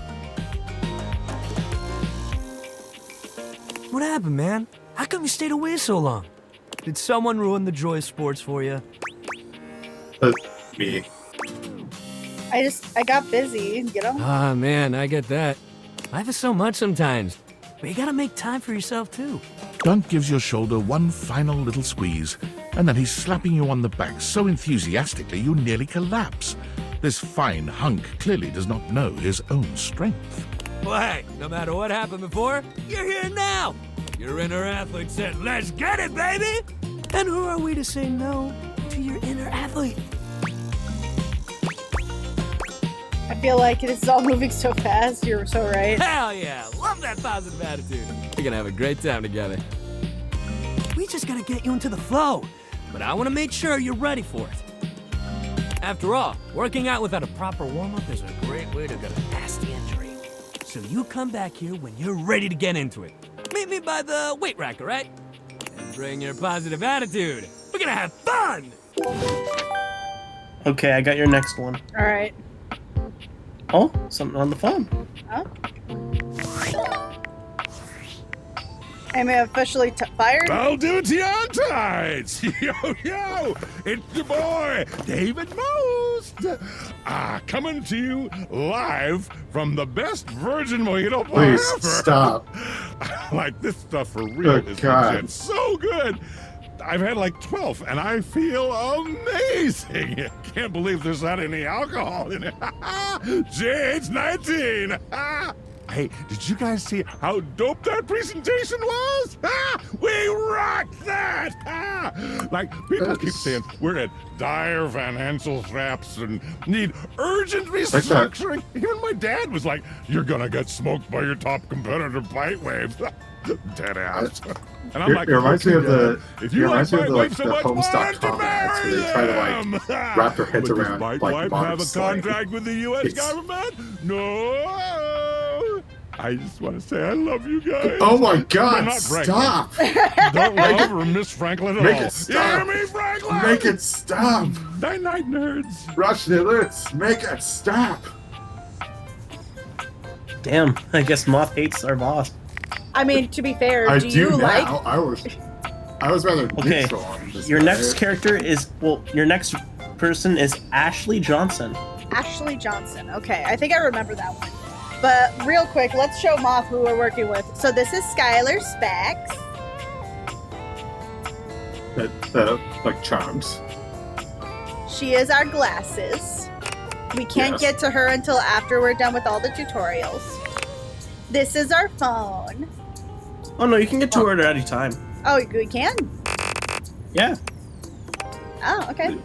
What happened, man? How come you stayed away so long? Did someone ruin the joy of sports for you? Me. I got busy, you know? Ah, man, I get that. Life is so much sometimes, but you gotta make time for yourself, too. Dunk gives your shoulder one final little squeeze, and then he's slapping you on the back so enthusiastically you nearly collapse. This fine hunk clearly does not know his own strength. Well, hey, no matter what happened before, you're here now. Your inner athlete said, let's get it, baby! And who are we to say no to your inner athlete? I feel like it is all moving so fast. You're so right. Hell yeah! Love that positive attitude. We're gonna have a great time together. We just gotta get you into the flow, but I wanna make sure you're ready for it. After all, working out without a proper warm-up is a great way to get a nasty injury. So you come back here when you're ready to get into it. Meet me by the weight rack, all right? And bring your positive attitude. We're gonna have fun! Okay, I got your next one. All right. Oh, something on the phone. Huh? Am I officially fired? I'll do it to you on tights. Yo, it's your boy, David Most. Coming to you live from the best virgin mojito bar Please ever. stop. Like this stuff for real Good is God. legit so good. I've had like 12 and I feel amazing. I can't believe there's not any alcohol in it. JH 19. Hey, did you guys see how dope that presentation was? We rocked that! Like, people keep saying we're at dire financial straps and need urgent restructuring. Even my dad was like, you're gonna get smoked by your top competitor, Bite Waves. Dead ass. And I'm like, it reminds me of the if you like Bite Waves so the much, why don't you Homes.com ads where marry they try to like wrap their heads But around does like Bite the Wife have a slang. contract with the U.S. government? No. I just want to say I love you guys. Oh my But God! not Franklin. Stop! Don't love or miss Franklin at Make all. it stop! You hear me, Franklin? Make it stop! Night night, nerds. Rush let's make it stop! Damn, I guess Moth hates our boss. I mean, to be fair, I do do you now. like? I was rather Okay, neutral on this your guy. next character is, well, your next person is Ashley Johnson. Ashley Johnson. Okay, I think I remember that one. But real quick, let's show Moth who we're working with. So this is Skylar Specs. Like charms. She is our glasses. We can't get to her until after we're done with all the tutorials. This is our phone. Oh no, you can get to her at any time. Oh, we can? Yeah. Oh, okay.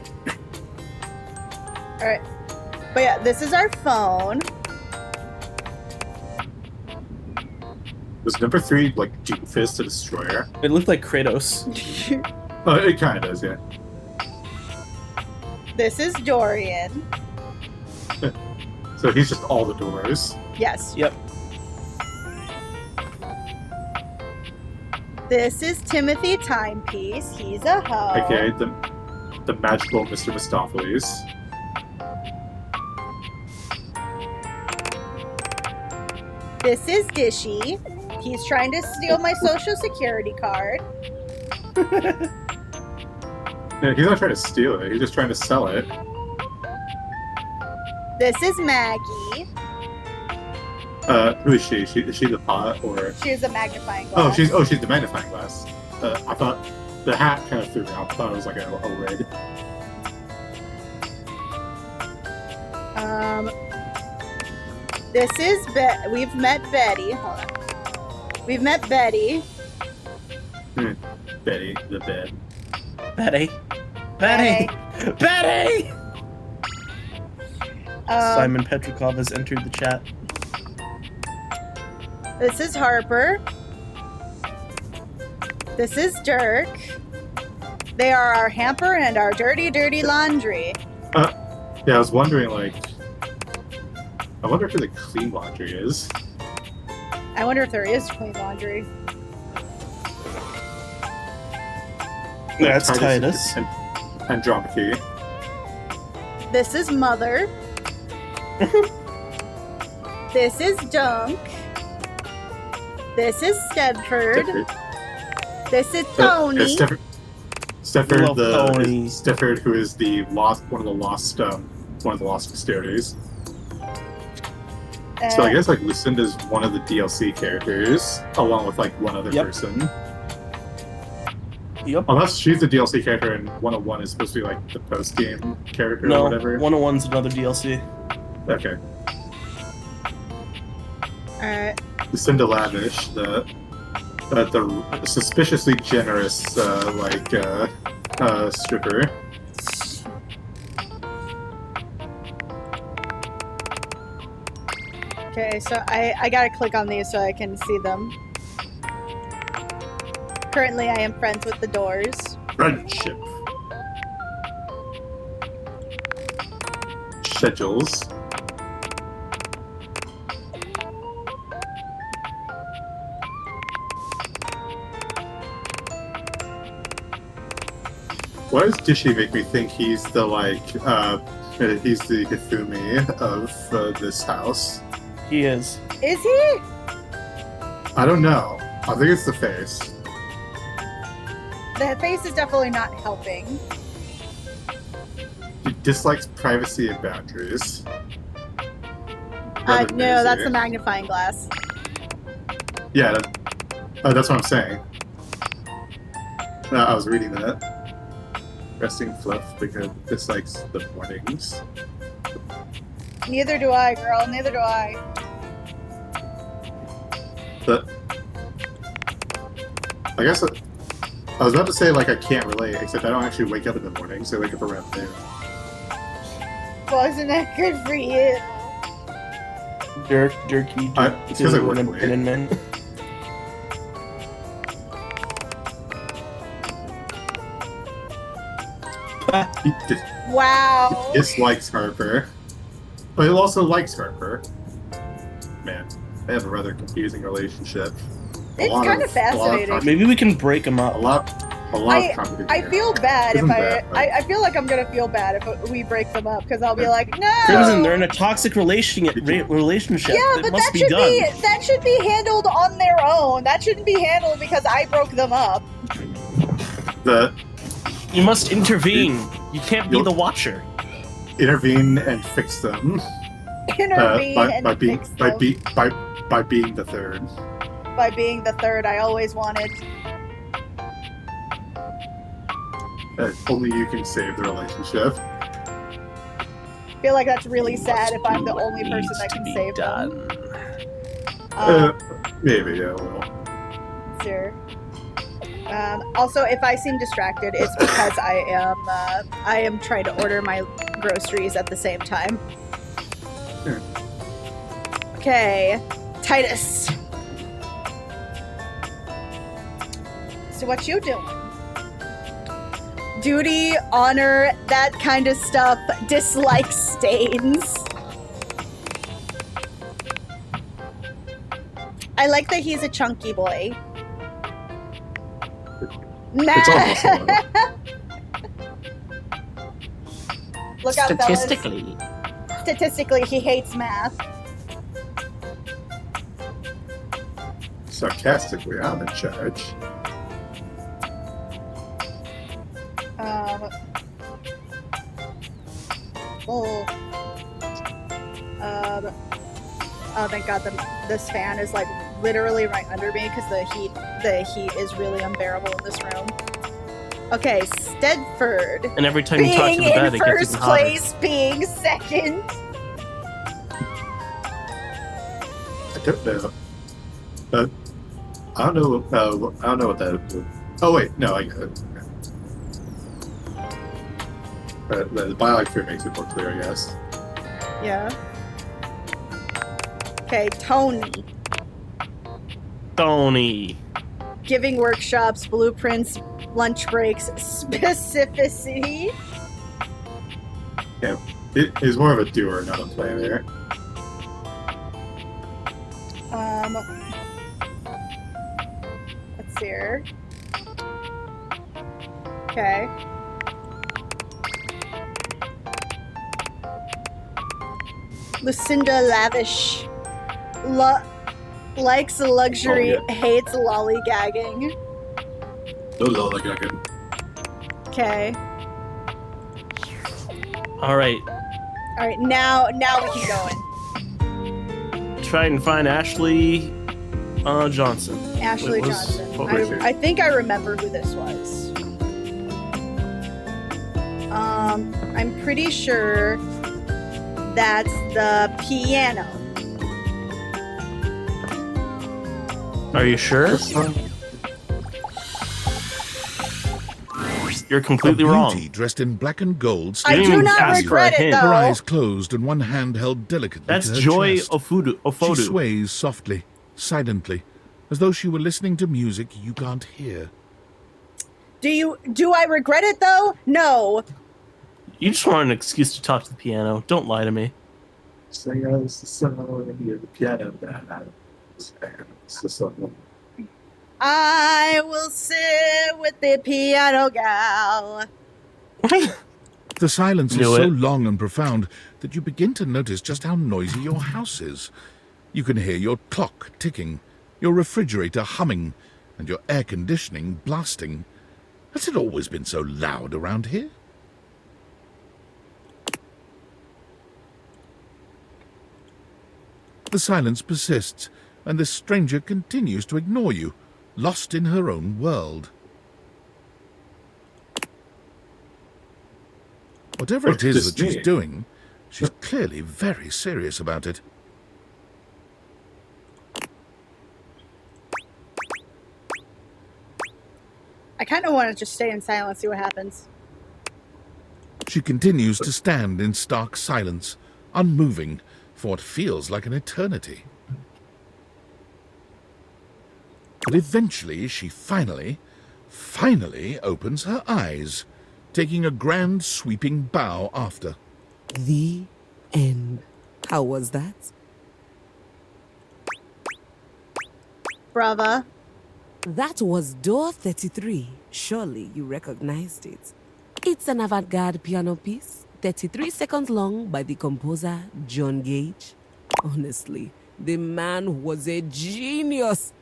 Alright. But yeah, this is our phone. Was number 3 like Doomfist the Destroyer? It looked like Kratos. It kind of does, yeah. This is Dorian. So he's just all the doors. Yes. Yep. This is Timothy Timepiece. He's a hoe. Okay, the magical Mr. Mistopheles. This is Dishy. He's trying to steal my social security card. Yeah, he's not trying to steal it. He's just trying to sell it. This is Maggie. Who is she? Is she the pot or? She's a magnifying glass. She's the magnifying glass. I thought the hat kind of threw me off. I thought it was like a lid. This is we've met Betty. Hold on. We've met Betty. Betty, the bed. Betty. Simon Petrikov has entered the chat. This is Harper. This is Dirk. They are our hamper and our dirty, dirty laundry. Yeah, I was wondering, like, I wonder who the clean laundry is. I wonder if there is clean laundry. That's Titus. And Dromkey. This is Mother. This is Dunk. This is Stedford. This is Tony. Stedford, who is one of the lost custodians. So I guess like Lucinda's one of the DLC characters, along with like one other person. Yep. Unless she's the DLC character and 101 is supposed to be like the post-game character or whatever. 101's another DLC. Okay. Alright. Lucinda Lavish, the suspiciously generous stripper. Okay, so I gotta click on these so I can see them. Currently, I am friends with the Doors. Friendship. Schedules. Why does Dishy make me think he's the he's the Hifumi of this house? He is. Is he? I don't know. I think it's the face. The face is definitely not helping. He dislikes privacy and boundaries. No, that's the magnifying glass. Yeah, that's what I'm saying. I was reading that. Resting Fluff because dislikes the mornings. Neither do I, girl. Neither do I. But I guess I was about to say like I can't relate, except I don't actually wake up in the morning, so I wake up around noon. Well, isn't that good for you? Jerky. It's because I work late. Wow. He dislikes Harper, but he also likes Harper. Man, they have a rather confusing relationship. It's kind of fascinating. Maybe we can break them up. A lot of complicated. I feel bad Isn't if that, I feel like I'm gonna feel bad if we break them up because I'll be like, no. Crimson, they're in a toxic relationship. Yeah, it but must be done. that should be handled on their own. That shouldn't be handled because I broke them up. You must intervene. You can't be the watcher. Intervene and fix them. Intervene and fix them. By being the third. By being the third, I always wanted. Only you can save the relationship. I feel like that's really sad if I'm the only person that can save them. Maybe, yeah, a little. Sure. Also, if I seem distracted, it's because I am trying to order my groceries at the same time. Sure. Okay, Titus. So what you doing? Duty, honor, that kind of stuff. Dislike stains. I like that he's a chunky boy. It's almost low. Look out, Statistically. fellas. Statistically, he hates math. Sarcastically, I'm in charge. Oh, thank God, this fan is like literally right under me because the heat is really unbearable in this room. Okay, Stedford. And every time you talk to the bed, it gets first even hotter. place, being second. I don't know. I don't know. I don't know what that is. Oh wait, no, I get it. The biosphere makes it more clear, I guess. Yeah. Okay, Tony. Giving workshops, blueprints, lunch breaks, specificity. Yeah, it is more of a doer, not a planner. Let's see here. Okay. Lucinda Lavish. Likes luxury, hates lollygagging. No lollygagging. Okay. All right. Now we can go in. Try and find Ashley Johnson. Ashley Johnson. I think I remember who this was. I'm pretty sure that's the piano. Are you sure? You're completely wrong. Beauty dressed in black and gold. I do not regret it, though. Her eyes closed and one hand held delicately That's to her Joy chest. Ofodu. She sways softly, silently, as though she were listening to music you can't hear. Do I regret it, though? No. You just want an excuse to talk to the piano. Don't lie to me. Sing us the song, hear the piano. I will sit with the piano gal. The silence is so long and profound that you begin to notice just how noisy your house is. You can hear your clock ticking, your refrigerator humming, and your air conditioning blasting. Has it always been so loud around here? The silence persists, and this stranger continues to ignore you, lost in her own world. Whatever it is that she's doing, she's clearly very serious about it. I kind of want to just stay in silence, see what happens. She continues to stand in stark silence, unmoving, for what feels like an eternity. But eventually she finally opens her eyes, taking a grand sweeping bow after. The end. How was that? Brava. That was door 33. Surely you recognized it. It's an avant-garde piano piece, 33 seconds long, by the composer John Gage. Honestly, the man was a genius.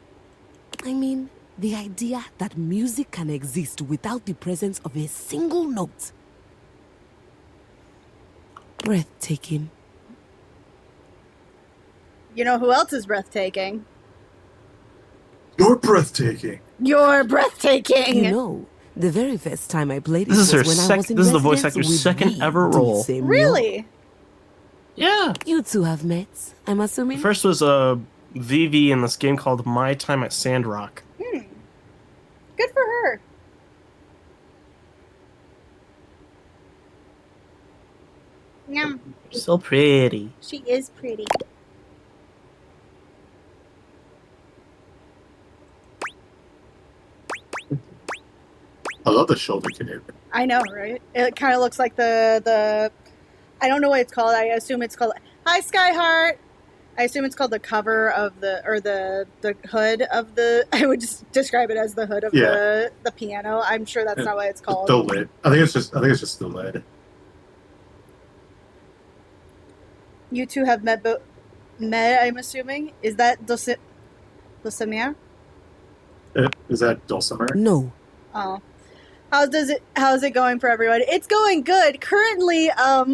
I mean, the idea that music can exist without the presence of a single note. Breathtaking. You know who else is breathtaking? You're breathtaking. You're breathtaking. You know, the very first time I played it This is her was when I was in This is the voice residence actor's with second the ever role. Really? Yeah. You two have met, I'm assuming? The first was Vivi in this game called My Time at Sandrock. Good for her. Yum. So pretty. She is pretty. I love the shoulder canoe. I know, right? It kind of looks like the I don't know what it's called. I assume it's called Hi Skyheart. I assume it's called the cover of the, or the hood of the, I would just describe it as the hood of the piano. I'm sure that's not what it's called. The lid. I think it's just the lid. You two have met, I'm assuming? Is that Dulcimer? Is that Dulcimer? No. Oh. How's it going for everyone? It's going good. Currently,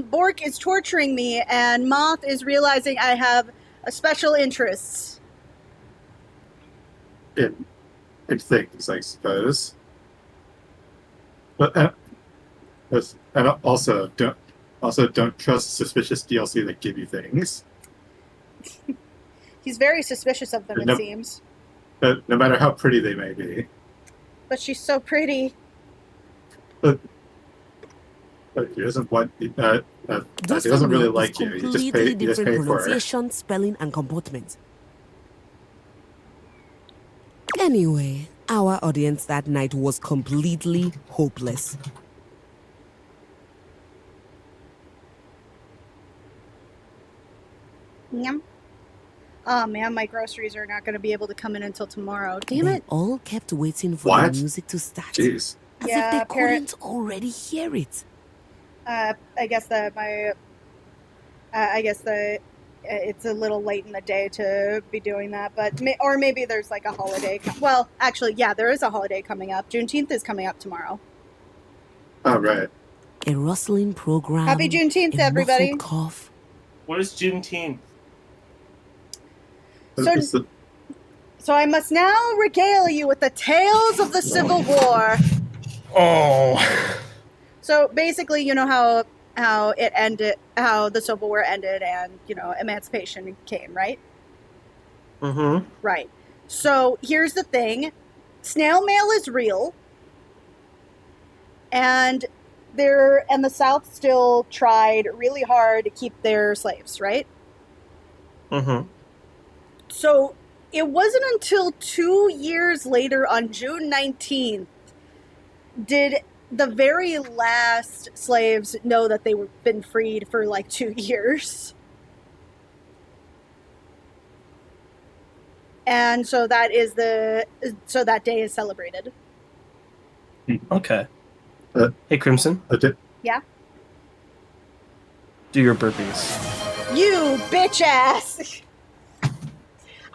Bork is torturing me, and Moth is realizing I have a special interests. In things, I suppose. But and also don't trust suspicious DLC that give you things. He's very suspicious of them, it seems. No matter how pretty they may be. But she's so pretty. But he doesn't want. He doesn't really like you. You just pay for it. Pronunciation, spelling, and comportment. Anyway, our audience that night was completely hopeless. Yum. Oh man, my groceries are not going to be able to come in until tomorrow. Damn it! All kept waiting for the music to start. Jeez. As if they couldn't already hear it. I guess it's a little late in the day to be doing that, but or maybe there's like a holiday. Well, actually, yeah, there is a holiday coming up. Juneteenth is coming up tomorrow. Oh right. A rustling program. Happy Juneteenth, everybody. Cough. What is Juneteenth? So I must now regale you with the tales of the Civil War. Oh. So basically, you know how it ended, how the Civil War ended, and emancipation came, right? Mm-hmm. Right. So here's the thing: snail mail is real, and the South still tried really hard to keep their slaves, right? Mm-hmm. So it wasn't until 2 years later, on June 19th, did the very last slaves know that they were been freed for like 2 years. And so that day is celebrated. Okay. Hey, Crimson. Yeah? Do your burpees. You bitch ass!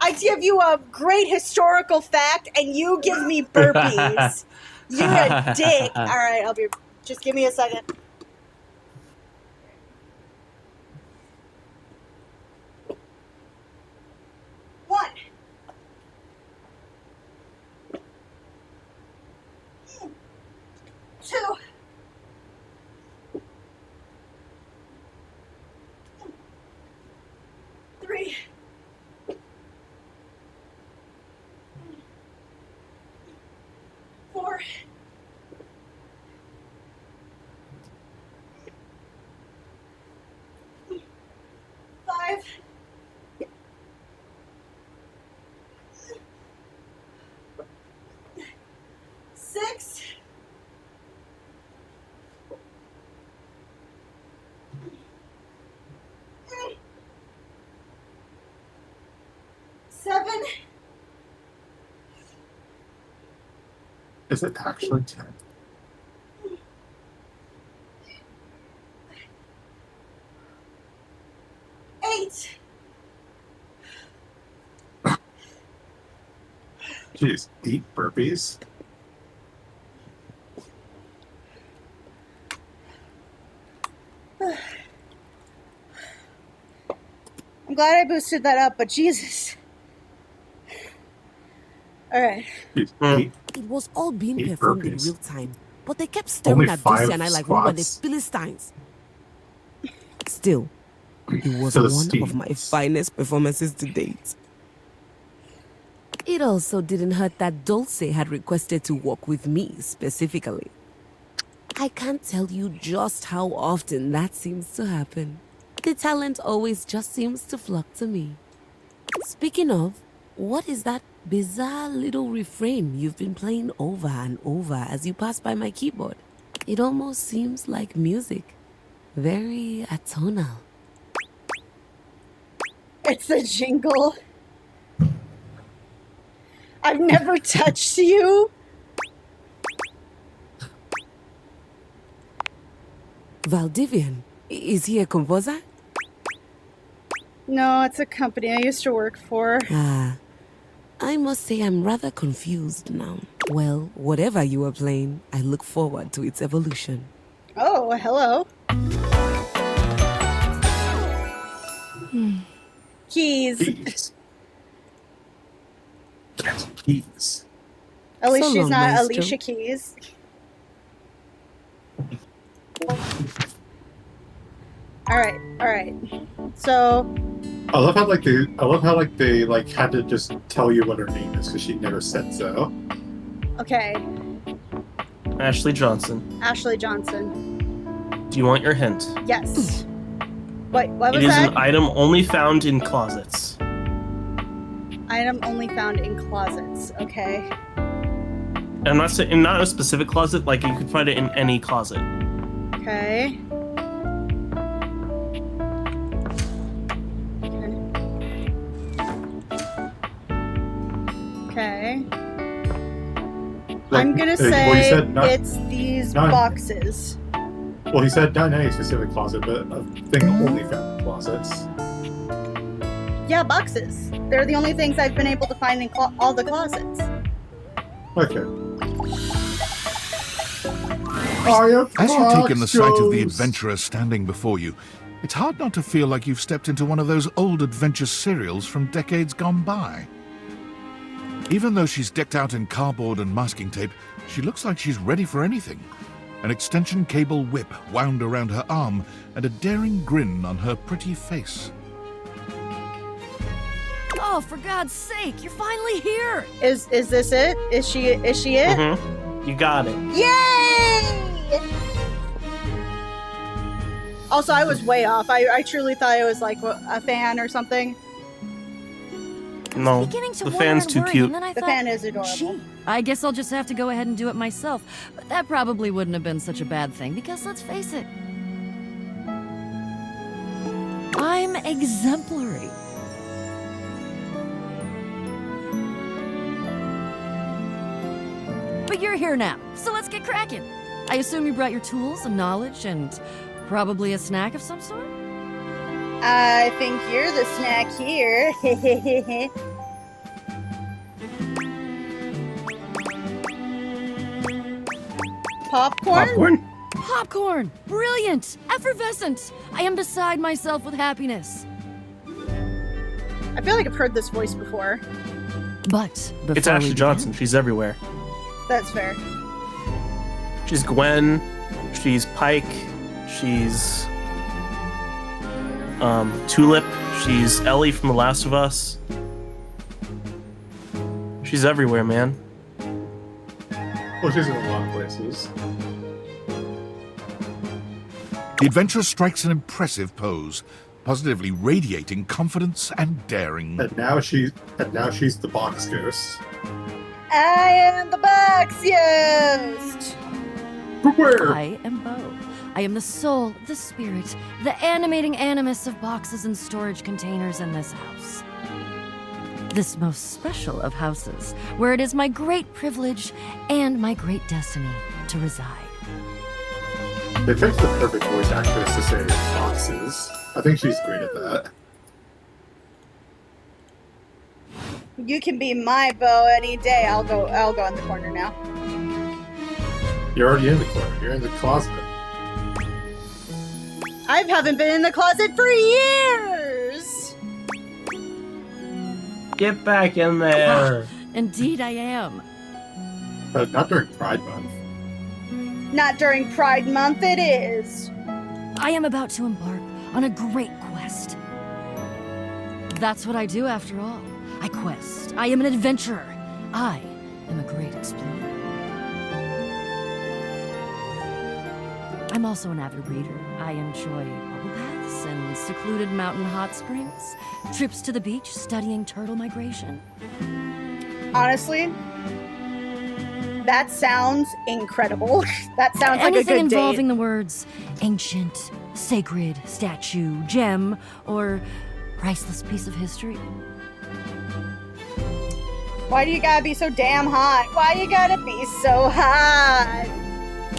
I give you a great historical fact, and you give me burpees. You're a dick. All right, just give me a second. One. Two. Three. 4. 5. 6. 7. Is it actually 10? 8. Jeez, 8 burpees? I'm glad I boosted that up, but Jesus. All right. It was all being performed in real time, but they kept staring at Lucy and I like we were the Philistines. Still, it was one of my finest performances to date. It also didn't hurt that Dulce had requested to work with me specifically. I can't tell you just how often that seems to happen. The talent always just seems to flock to me. Speaking of, what is that bizarre little refrain you've been playing over and over as you pass by my keyboard? It almost seems like music. Very atonal. It's the jingle. I've never touched you. Valdivian, is he a composer? No, it's a company I used to work for. Ah, I must say I'm rather confused now. Well, whatever you are playing, I look forward to its evolution. Oh, hello. Keys. Keys. At least So she's long, not Maestro. Alicia Keys. All right. So I love how they had to just tell you what her name is because she never said so. okay, Ashley Johnson. Ashley Johnson. Do you want your hint? Yes. What was It is that? an item only found in closets. Item only found in closets. Okay. I'm not saying not a specific closet. Like you could find it in any closet. Okay. Okay. I'm gonna say well, you said not- it's these not- boxes. Well, he said not in any specific closet, but a thing only found in closets. Yeah, boxes. They're the only things I've been able to find in all the closets. Okay. As you take in the sight of the adventurer standing before you, it's hard not to feel like you've stepped into one of those old adventure serials from decades gone by. Even though she's decked out in cardboard and masking tape, she looks like she's ready for anything. An extension cable whip wound around her arm and a daring grin on her pretty face. Oh, for God's sake, you're finally here! Is this it? Is she it? Mm-hmm. You got it. Yay! Also, I was way off. I truly thought it was like a fan or something. No, Beginning to the wonder fan's and too worry, cute. and then I The thought, fan is adorable. gee, I guess I'll just have to go ahead and do it myself. But that probably wouldn't have been such a bad thing, because let's face it, I'm exemplary. But you're here now, so let's get cracking. I assume you brought your tools and knowledge and probably a snack of some sort? I think you're the snack here. Popcorn? Popcorn! Brilliant! Effervescent! I am beside myself with happiness. I feel like I've heard this voice before. But before It's Ashley Johnson. She's everywhere. That's fair. She's Gwen. She's Pike. She's Tulip. She's Ellie from The Last of Us. She's everywhere, man. Well, she's in a lot of places. The adventurer strikes an impressive pose, positively radiating confidence and daring. And now she's the box ghost. I am the box ghost. Where? I am Bo. I am the soul, the spirit, the animating animus of boxes and storage containers in this house. This most special of houses, where it is my great privilege and my great destiny to reside. They picked the perfect voice actress to say boxes. I think she's great at that. You can be my Bo any day. I'll go in the corner now. You're already in the corner. You're in the closet. I haven't been in the closet for years. Get back in there. Indeed, I am. But not during Pride Month. Not during Pride Month, it is. I am about to embark on a great quest. That's what I do after all. I quest. I am an adventurer. I am a great explorer. I'm also an avid reader. I enjoy bubble baths and secluded mountain hot springs, trips to the beach studying turtle migration. Honestly, that sounds incredible. That sounds like a Anything good involving date. the words ancient, sacred, statue, gem, or priceless piece of history. Why do you gotta be so damn hot? Why you gotta be so hot?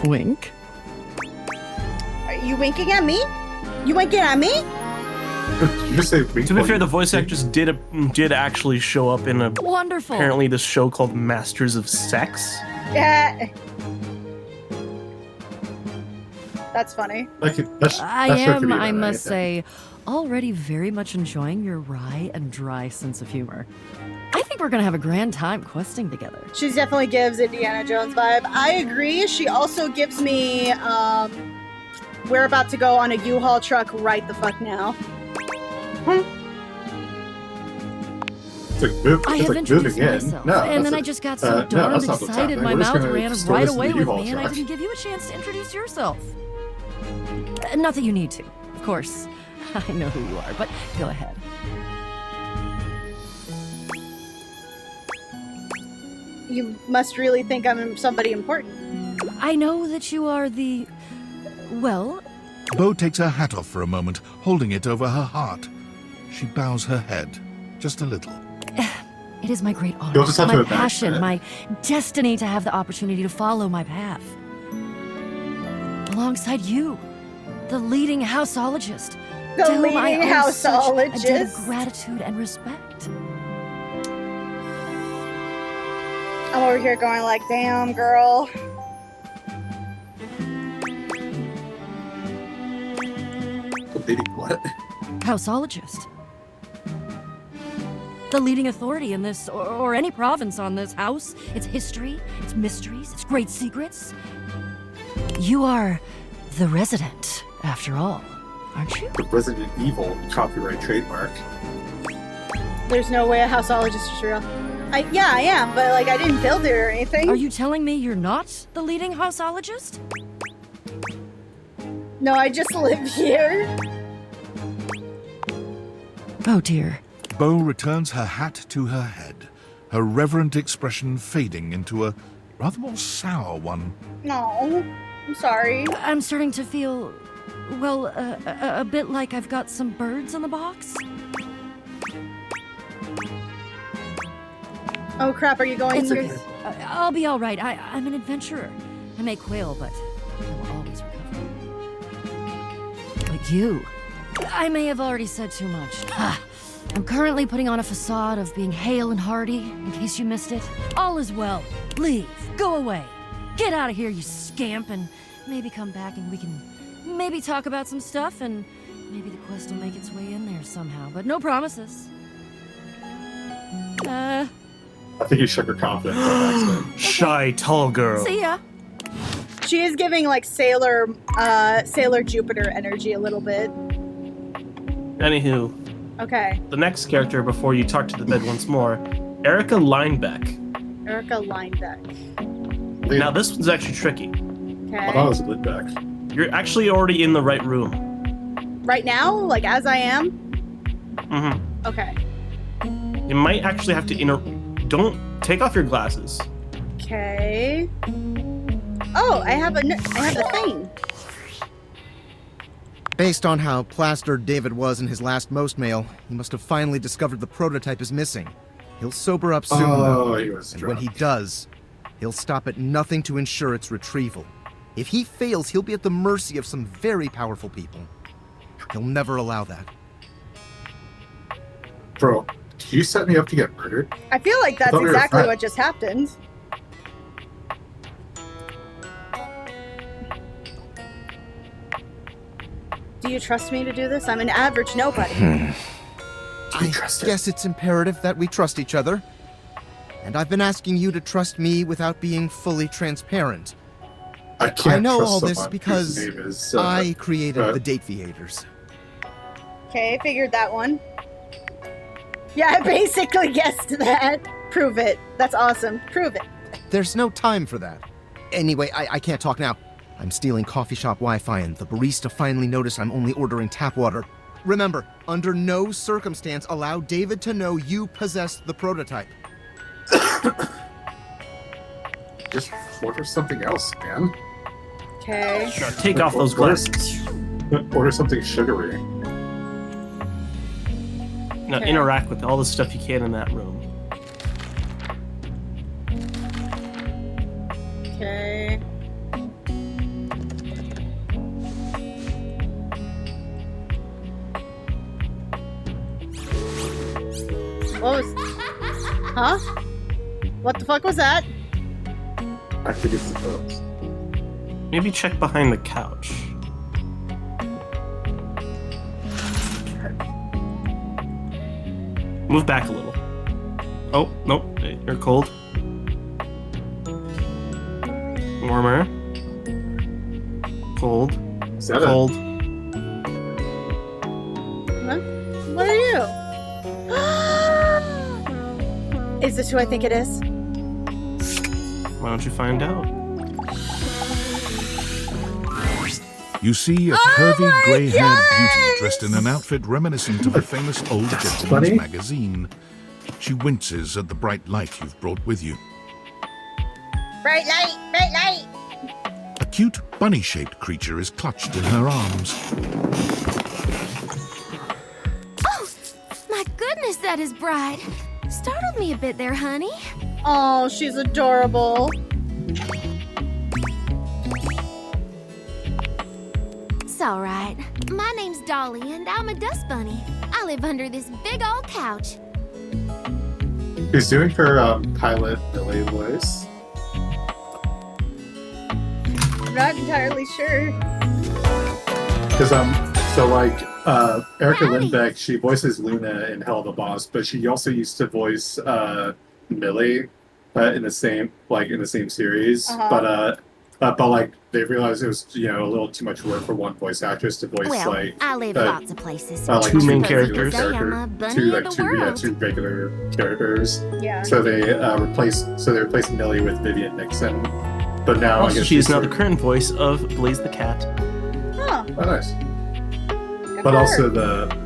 Wink. Are you winking at me? You winking at me? Did you just say wink? To be fair, the voice actress did actually show up in a Wonderful. apparently this show called Masters of Sex. Yeah. That's funny. I am, I must say, already very much enjoying your wry and dry sense of humor. I think we're gonna have a grand time questing together. She definitely gives Indiana Jones vibe. I agree. She also gives me, we're about to go on a U-Haul truck right the fuck now. I have introduced myself, and then I just got so darned excited my mouth ran right away with me, and I didn't give you a chance to introduce yourself. Not that you need to, of course. I know who you are, but go ahead. You must really think I'm somebody important. I know that you are the... well... Bo takes her hat off for a moment, holding it over her heart. She bows her head, just a little. It is my great honor, You'll just have my to passion, my destiny to have the opportunity to follow my path. Alongside you, the leading houseologist. The to whom I leading owe such a debt of houseologist. gratitude and respect. I'm over here going like, damn, girl. What? Houseologist. The leading authority in this, or any province on this house, its history, its mysteries, its great secrets. You are the resident, after all, aren't you? The Resident Evil copyright trademark. There's no way a houseologist is real. Yeah, I am, but like I didn't build it or anything. Are you telling me you're not the leading houseologist? No, I just live here. Oh dear. Bo returns her hat to her head, her reverent expression fading into a rather more sour one. No, I'm sorry. I'm starting to feel, well, a bit like I've got some birds in the box. Oh crap, are you going It's through? okay. I'll be all right. I'm an adventurer. I may quail, but I will always recover. But you, I may have already said too much. I'm currently putting on a facade of being hale and hearty, in case you missed it. All is well. Leave. Go away. Get out of here, you scamp, and maybe come back and we can maybe talk about some stuff, and maybe the quest will make its way in there somehow, but no promises. I think you shook her confidence on accident. Shy, tall girl. See ya. She is giving like Sailor Jupiter energy a little bit. Anywho, Okay. the next character before you talk to the bed once more, Erica Linebeck. Erica Linebeck. Now this one's actually tricky. Okay. I thought it was Linebeck. You're actually already in the right room. Right now, like as I am. Mm-hmm. Okay. You might actually have to don't take off your glasses. Okay. Oh, I have the thing. Based on how plastered David was in his last most mail, he must have finally discovered the prototype is missing. He'll sober up soon, though. He was and drunk. when he does, he'll stop at nothing to ensure its retrieval. If he fails, he'll be at the mercy of some very powerful people. He'll never allow that. Bro, did you set me up to get murdered? I feel like that's thought we were exactly friends. what just happened. Do you trust me to do this? I'm an average nobody. I guess it's imperative that we trust each other. And I've been asking you to trust me without being fully transparent. I can't know trust all this someone because whose name is, I created the Dateviators. Okay, figured that one. Yeah, I basically guessed that. Prove it. That's awesome. Prove it. There's no time for that. Anyway, I can't talk now. I'm stealing coffee shop Wi-Fi and the barista finally noticed I'm only ordering tap water. Remember, under no circumstance allow David to know you possess the prototype. Just order something else, man. Okay. Take off those glasses. Order something sugary. Now Okay. interact with all the stuff you can in that room. Okay. What was... Huh? What the fuck was that? I think it's the photos. Maybe check behind the couch. Move back a little. Oh, nope. You're cold. Warmer. Cold. Cold. Huh? What are you? Is this who I think it is? Why don't you find out? You see a curvy, grey-haired beauty dressed in an outfit reminiscent of a famous old gentleman's magazine. She winces at the bright light you've brought with you. Bright light! Bright light! A cute, bunny-shaped creature is clutched in her arms. Oh, my goodness, that is bright. Startled me a bit there, honey. Oh, she's adorable. It's all right. My name's Dolly, and I'm a dust bunny. I live under this big old couch. Who's doing her pilot Billy voice? I'm not entirely sure. Because so like Erica Lindbeck, she voices Luna in Hell of a Boss, but she also used to voice Millie in the same series. But like they realized it was a little too much work for one voice actress to voice I live lots of places. like two main characters. Two regular characters. Yeah. So they replaced Millie with Vivian Nixon. But now I Also, guess she is now the current voice of Blaze the Cat. Huh. Oh, nice. Good But for also her. the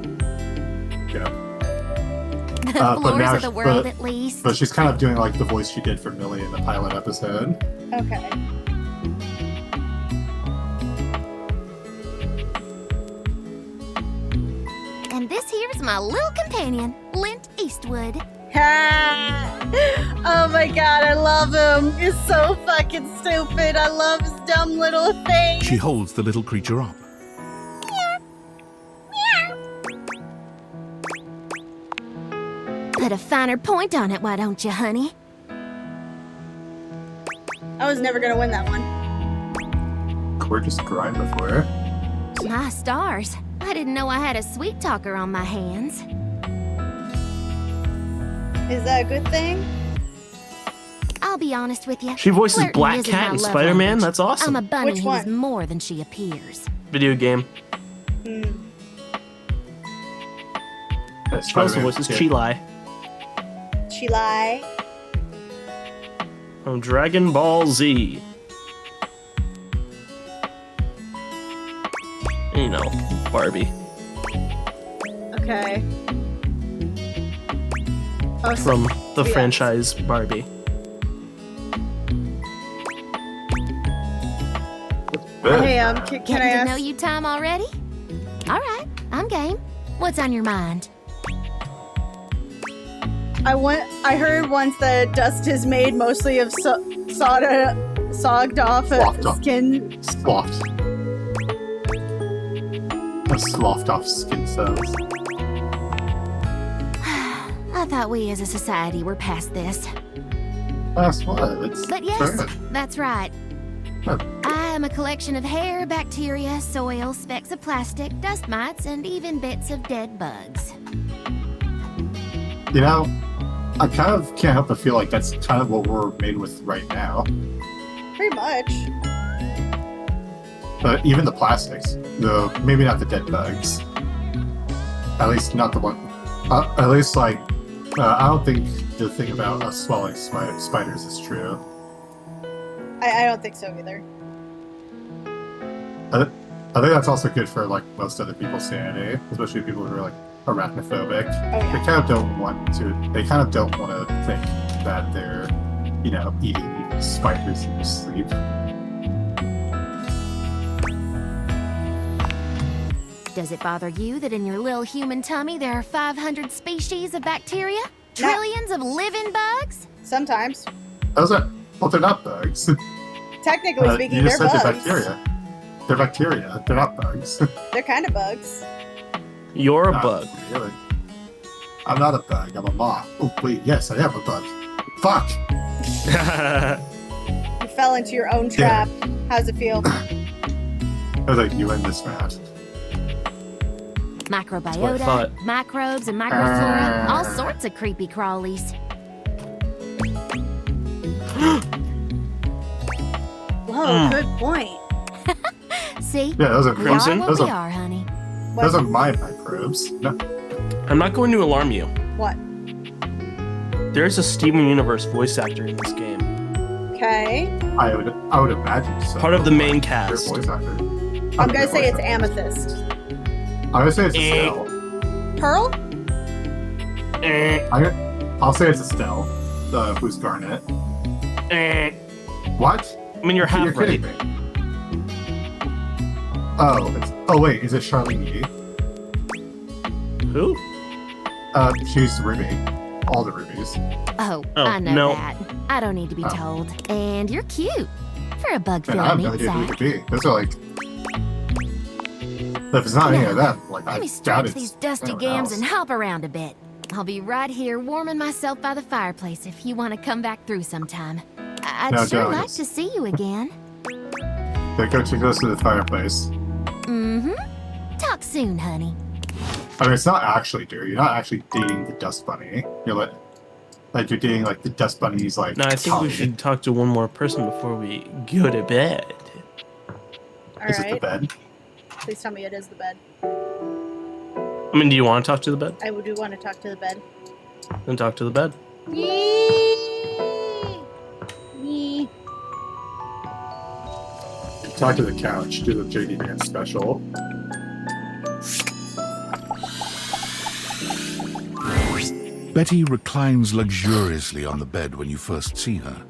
The but floors now of the world, at least. But she's kind of doing like the voice she did for Millie in the pilot episode. Okay. And this here's my little companion, Lint Eastwood. Oh my god, I love him. He's so fucking stupid. I love his dumb little thing. She holds the little creature up. Put a finer point on it, why don't you, honey? I was never gonna win that one. Gorgeous grind before. My stars. I didn't know I had a sweet talker on my hands. Is that a good thing? I'll be honest with you. She voices flirting Black isn't Cat my in love Spider-Man? language. That's awesome. I'm a bunny Which who is one? more than she appears. Video game. She also voices Chi-Lai She lie. from Dragon Ball Z. You know, Barbie. Okay. Oh, so- From the yeah. franchise Barbie. Hey, can I Getting to ask? know you time already? All right, I'm game. What's on your mind? I heard once that dust is made mostly of sogged off skin. Sloughed. Sloughed off skin cells. I thought we as a society were past this. That's what? It's But yes, that's right. Huh. I am a collection of hair, bacteria, soil, specks of plastic, dust mites, and even bits of dead bugs. You know, I kind of can't help but feel like that's kind of what we're made with right now. Pretty much. But even the plastics, though, maybe not the dead bugs. At least not the one. At least, like, I don't think the thing about us swallowing spiders is true. I don't think so either. I think that's also good for like most other people's sanity, especially people who are like arachnophobic. Oh, yeah. They kind of don't want to think that they're, eating spiders in their sleep. Does it bother you that in your little human tummy there are 500 species of bacteria? Trillions of living bugs? Sometimes. Well, they're not bugs. Technically speaking, you just they're said bugs. They're bacteria. They're bacteria. They're not bugs. They're kind of bugs. You're a bug. Really. I'm not a bug. I'm a moth. Oh, wait. Yes, I am a bug. Fuck! You fell into your own trap. How's it feel? I was like, you and this rat. Microbiota, microbes, and microflora. All sorts of creepy crawlies. Whoa, good point. See? Yeah, those are we are what we are, honey. Those are my microbes. No. I'm not going to alarm you. What? There's a Steven Universe voice actor in this game. Okay. I would imagine so. Part of the main cast. Voice actor. I'm gonna say it's Amethyst. I'm gonna say it's Estelle. Pearl? I'll say it's Estelle, who's Garnet. What? I mean, you're half You're right. kidding me. Oh wait, is it Charlene Yee? Who? She's Ruby. All the Rubies. Oh, Oh, I know no. that. I don't need to be told. And you're cute. For a bug Man, I have no filling idea who it Zach. could be. Those are like... If it's not any of them, like, Let I me doubt stretch it's these dusty anyone gams else. and hop around a bit. I'll be right here warming myself by the fireplace if you want to come back through sometime. I'd No, sure don't. like to see you again. They go too close to the fireplace. Mm-hmm. Talk soon, honey. I mean, it's not actually, dude. You're not actually dating the Dust Bunny. You're like you're dating like the Dust Bunny's like. No, I think we should talk to one more person before we go to bed. All Is it the right. bed? Please tell me it is the bed. I mean, do you want to talk to the bed? I do want to talk to the bed. Then talk to the bed. Yee. Talk to the couch. Do the JD Vance special. Betty reclines luxuriously on the bed when you first see her.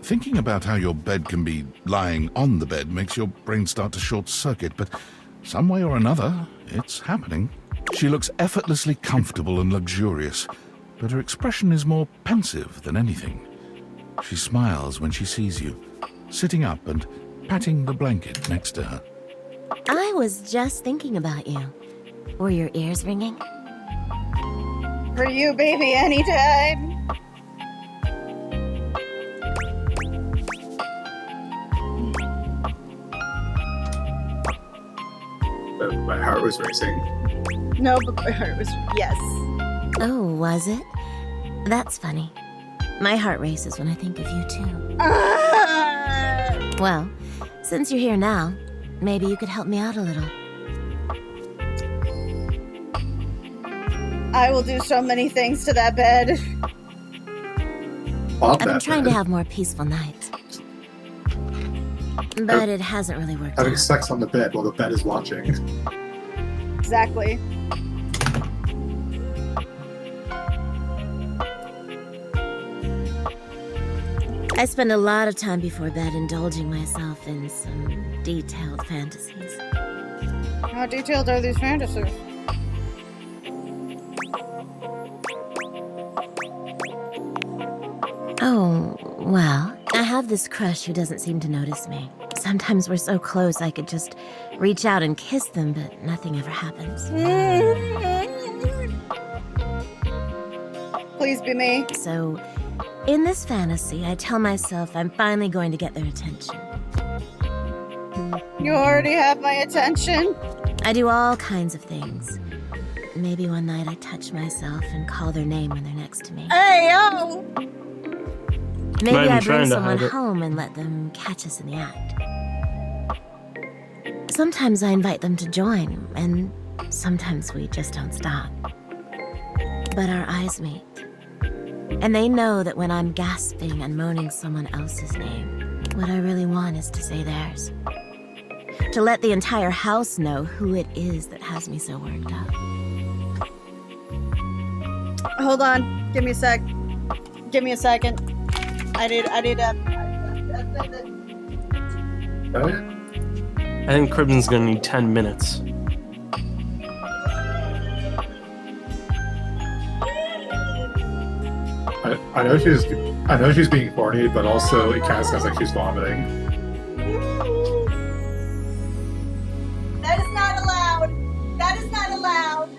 Thinking about how your bed can be lying on the bed makes your brain start to short-circuit, but some way or another, it's happening. She looks effortlessly comfortable and luxurious, but her expression is more pensive than anything. She smiles when she sees you, sitting up and patting the blanket next to her. I was just thinking about you. Were your ears ringing? For you, baby, anytime. My heart was racing. No, but my heart was yes. Oh, was it? That's funny. My heart races when I think of you, too. Well, since you're here now, maybe you could help me out a little. I will do so many things to that bed. I've been trying to have more peaceful nights. But it hasn't really worked Having out. sex on the bed while the bed is watching. Exactly. I spend a lot of time before bed indulging myself in some detailed fantasies. How detailed are these fantasies? Oh, well, I have this crush who doesn't seem to notice me. Sometimes we're so close I could just reach out and kiss them, but nothing ever happens. Please be me. So, in this fantasy, I tell myself I'm finally going to get their attention. You already have my attention. I do all kinds of things. Maybe one night I touch myself and call their name when they're next to me. Hey, yo! Maybe Might be I trying bring to someone hide it. home and let them catch us in the act. Sometimes I invite them to join, and sometimes we just don't stop. But our eyes meet. And they know that when I'm gasping and moaning someone else's name, what I really want is to say theirs. To let the entire house know who it is that has me so worked up. Hold on. Give me a sec. Give me a second. I need I think Cribden's gonna need 10 minutes. I know she's being horny, but also it kind of sounds like she's vomiting. That is not allowed. That is not allowed.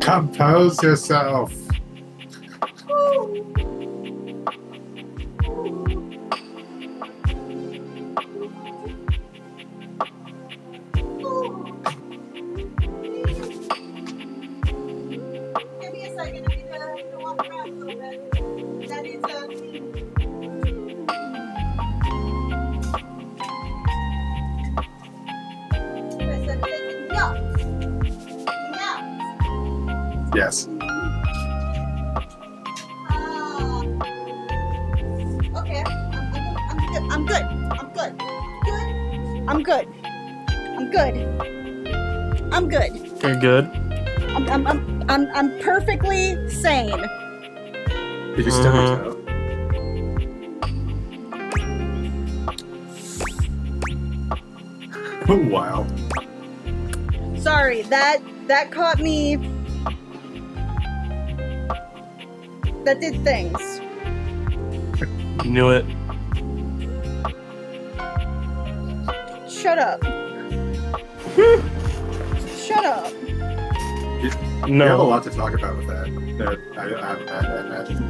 Compose yourself. Give me a second. I need to walk around a little bit. That needs Yes. Okay. I'm good. I'm good. You're good. I'm perfectly sane. Did you step her toe? Wow. Sorry, that caught me. That did things. Knew it. Shut up. Shut up. You have a lot to talk about with that. I imagine.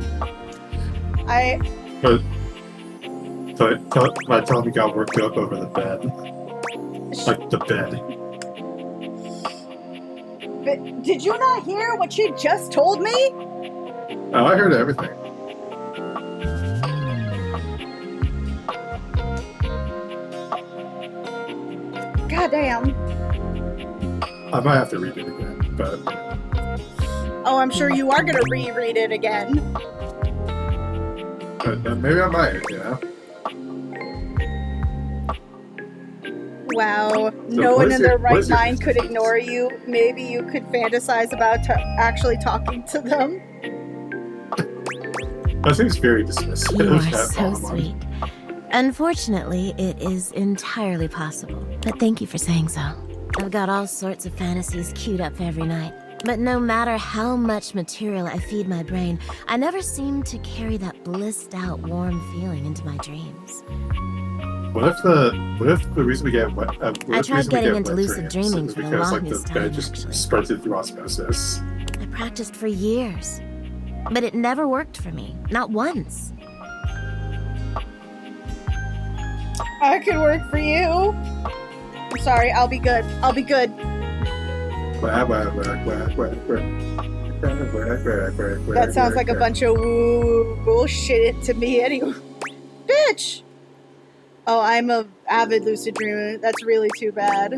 But tell me, got worked up over the bed. Like the bed. But did you not hear what you just told me? Oh, I heard everything. Goddamn. I might have to read it again, but... Oh, I'm sure you are gonna reread it again. Maybe I might, you know? Wow. So No one in their right mind could ignore you. Maybe you could fantasize about actually talking to them. That seems very dismissive. You are so sweet. Unfortunately, it is entirely possible. But thank you for saying so. I've got all sorts of fantasies queued up for every night. But no matter how much material I feed my brain, I never seem to carry that blissed out, warm feeling into my dreams. What if the reason we get wet? I tried getting into lucid dreaming for the because, longest the bed time, just actually. spreads it through osmosis. I practiced for years, but it never worked for me. Not once. I could work for you. I'm sorry, I'll be good. I'll be good. That sounds like a bunch of woo bullshit to me anyway. Bitch! Oh, I'm a avid lucid dreamer. That's really too bad.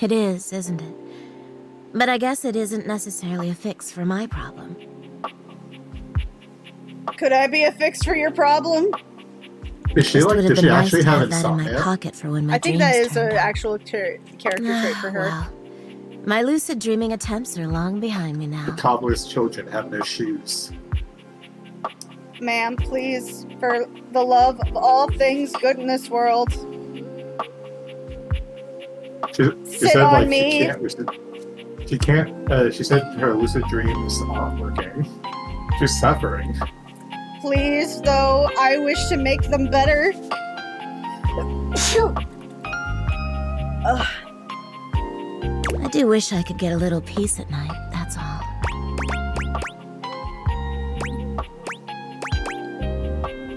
It is, isn't it? But I guess it isn't necessarily a fix for my problem. Could I be a fix for your problem? Is she like? Does she actually have insomnia? In my pocket for when my I think that dreams is an actual character trait for her. Well, my lucid dreaming attempts are long behind me now. The cobbler's children have no shoes. Ma'am, please, for the love of all things good in this world, She sit said on like me. she can't. She said her lucid dreams aren't working. She's suffering. Please, though, I wish to make them better. I do wish I could get a little peace at night, that's all.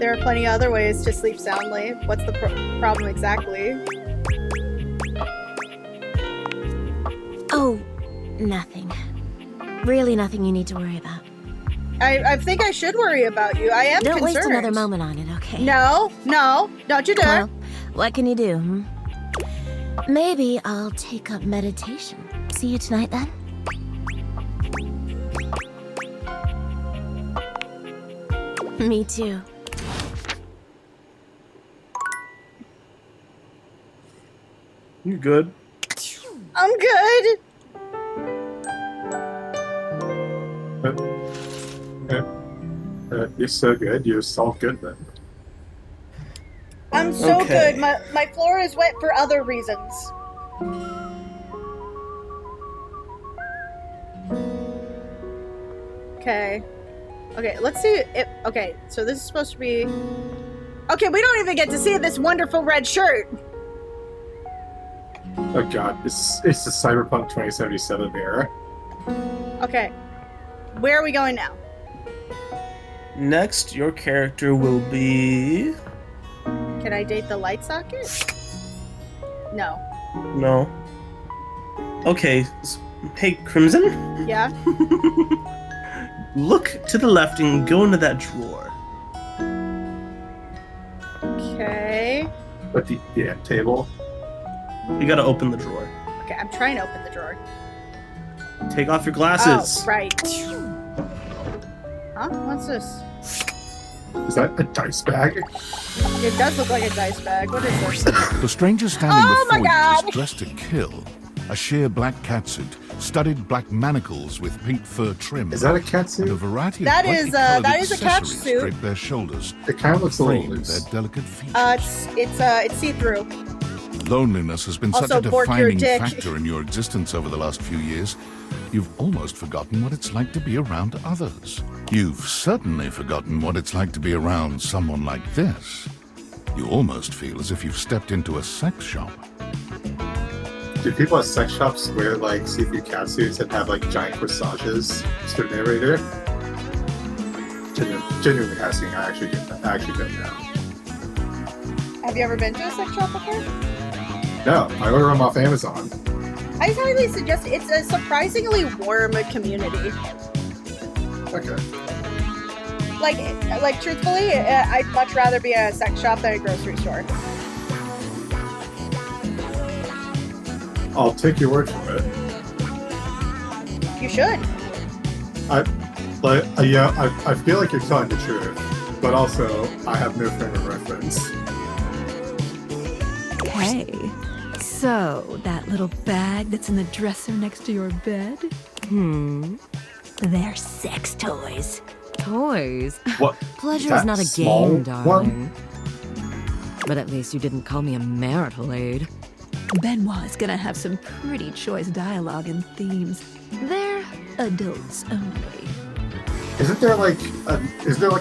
There are plenty of other ways to sleep soundly. What's the problem exactly? Oh, nothing. Really nothing you need to worry about. I think I should worry about you. I am Don't concerned. waste another moment on it, okay? No, don't you dare. Well, what can you do, hmm? Maybe I'll take up meditation. See you tonight, then? Me too. You good? I'm good. You're so good. You're so good then. I'm so Okay. good. My floor is wet for other reasons. Okay. Okay, let's see if... Okay, so this is supposed to be... Okay, we don't even get to see this wonderful red shirt. Oh god, it's the Cyberpunk 2077 mirror. Okay. Where are we going now? Next, your character will be... Can I date the light socket? No. No. Okay. Hey, Crimson? Yeah? Look to the left and go into that drawer. Okay. But the end table? You gotta open the drawer. Okay, I'm trying to open the drawer. Take off your glasses. Oh, right. Huh? What's this? Is that a dice bag? It does look like a dice bag. What is this? The stranger standing Oh my before God! you is dressed to kill. A sheer black catsuit, studded black manacles with pink fur trim. Is that a catsuit? And a variety of That brightly is, colored that is a accessories catsuit. drape their shoulders. It kind of looks a little frame loose. their delicate features. It's see-through. Loneliness has been Also, such a bork your defining dick. factor in your existence over the last few years, you've almost forgotten what it's like to be around others. You've certainly forgotten what it's like to be around someone like this. You almost feel as if you've stepped into a sex shop. Do people at sex shops wear like see-through catsuits and have like giant corsages? Mr. Narrator? Genuinely asking, I actually don't know. Have you ever been to a sex shop before? No, I order them off Amazon. I highly suggest it's a surprisingly warm community. Okay. Like truthfully, I'd much rather be at a sex shop than a grocery store. I'll take your word for it. You should. I feel like you're telling the truth, but also I have no frame of reference. Hey, so that little bag that's in the dresser next to your bed? They're sex toys. Toys? What? Pleasure That is not a small game, darling. one? But at least you didn't call me a marital aid. Benoit is gonna have some pretty choice dialogue and themes. They're adults only. Isn't there like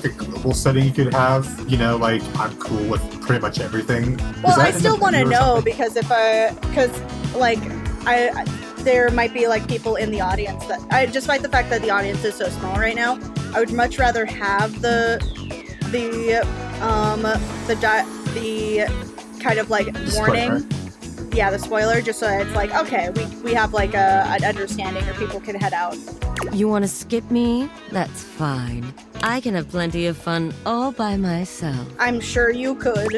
a global setting you could have? You know, like I'm cool with pretty much everything. Well, I still want to know because there might be like people in the audience that despite the fact that the audience is so small right now, I would much rather have the kind of like warning. Yeah, the spoiler, just so it's like, okay, we have like an understanding or people can head out. You want to skip me? That's fine. I can have plenty of fun all by myself. I'm sure you could.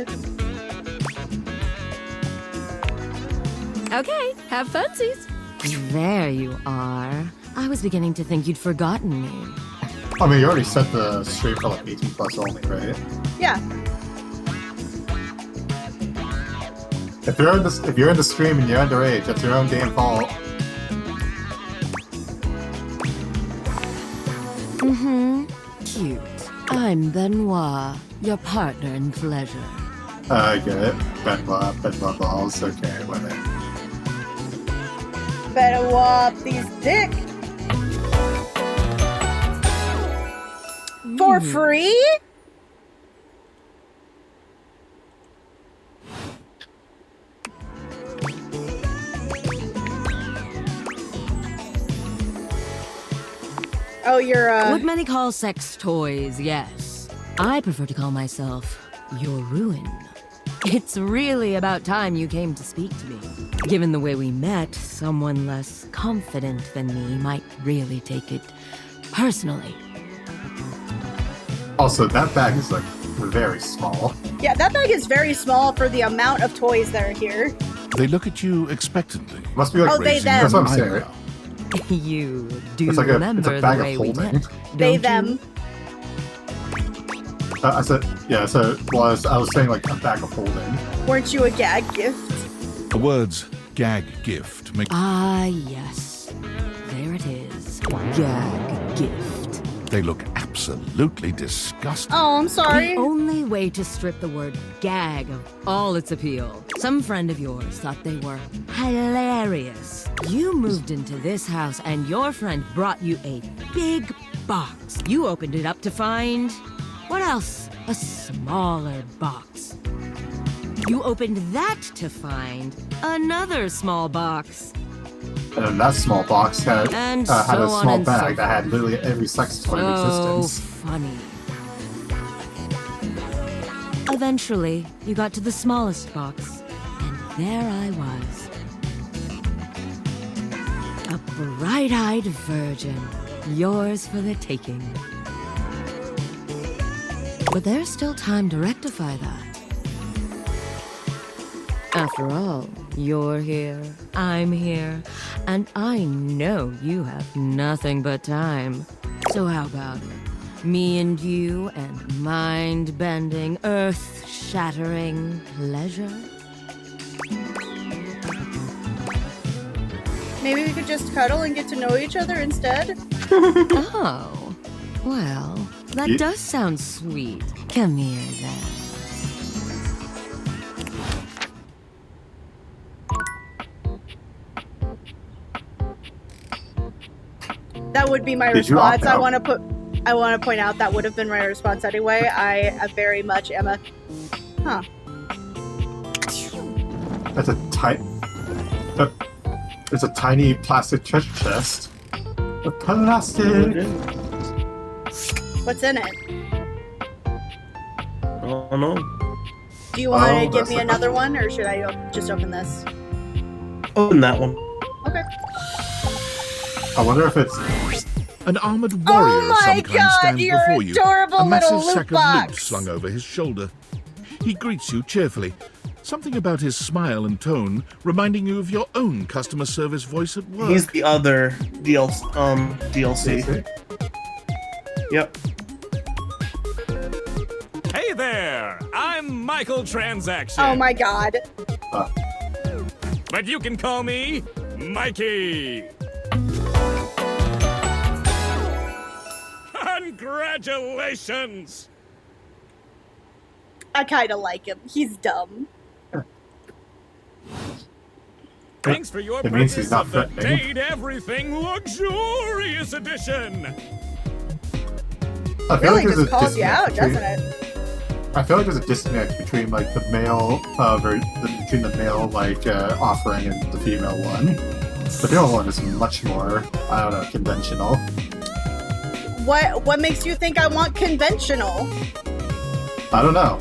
Okay, have funsies. There you are. I was beginning to think you'd forgotten me. I mean, you already set the stream for like 18 plus only, right? Yeah. If you're in the stream and you're underage, that's your own damn fault. Cute. I'm Benoit, your partner in pleasure. I get it. Benoit balls. Okay, whatever. Better whoop these dick. For free? Oh, you're What many call sex toys, yes. I prefer to call myself your ruin. It's really about time you came to speak to me. Given the way we met, someone less confident than me might really take it personally. Also, that bag is like very small. Yeah, that bag is very small for the amount of toys that are here. They look at you expectantly. Must be like Oh, they, raising them. That's what I'm saying. You do It's like remember it's a bag the way of we holding. met, They, don't you? them. I said, yeah. So, I was saying like a bag of holding. Weren't you a gag gift? The words, gag gift makes... Ah, yes. There it is. Gag gift. They look absolutely disgusting. Oh, I'm sorry. The only way to strip the word gag of all its appeal. Some friend of yours thought they were hilarious. You moved into this house and your friend brought you a big box. You opened it up to find... what else? A smaller box. You opened that to find another small box. And that small box had And had so a on small and bag so that had literally every sex toy in So existence. funny. Eventually, you got to the smallest box, and there I was. A bright-eyed virgin, yours for the taking. But there's still time to rectify that. After all, you're here, I'm here, and I know you have nothing but time. So how about it? Me and you and mind-bending, earth-shattering pleasure? Maybe we could just cuddle and get to know each other instead? Oh, well, that does sound sweet. Come here, then. That would be my Did you opt response. out? I want to point out that would have been my response anyway. I very much am a... Huh. That's a tight. It's a tiny plastic treasure chest. The plastic. What's in it? Oh no. Do you want to give that's me like another one, or should I just open this? Open that one. Okay. I wonder if it's... An armored warrior Oh of my some kind God, stands you're before you, adorable a massive little loot sack of box. loot slung over his shoulder. He greets you cheerfully, something about his smile and tone reminding you of your own customer service voice at work. He's the other DLC. Yep. Hey there! I'm Michael Transaction. Oh my God. But you can call me Mikey. Congratulations! I kind of like him. He's dumb. Thanks for your It means purchase he's not of the threatening. Date Everything Luxurious Edition. I feel Really like there's just a calls you out, disconnect doesn't between- it? I feel like there's a disconnect between like the male between the male offering and the female one. The female one is much more, I don't know, conventional. What makes you think I want conventional? I don't know.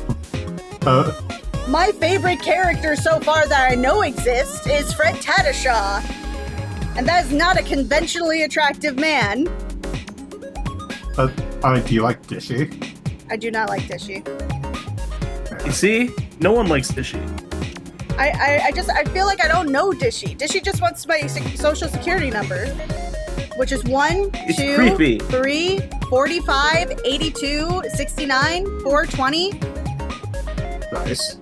My favorite character so far that I know exists is Fred Tatashaw. And that is not a conventionally attractive man. I mean, do you like Dishy? I do not like Dishy. You see? No one likes Dishy. I feel like I don't know Dishy. Dishy just wants my social security number. Which is 1, It's 2, creepy. 3, 45, 82, 69, 420. Nice.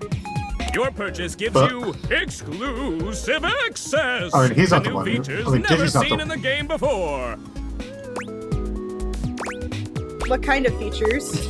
Your purchase gives But- you exclusive access I mean, he's to not the new one. features I mean, never Dishy's not seen the- in the game before. What kind of features?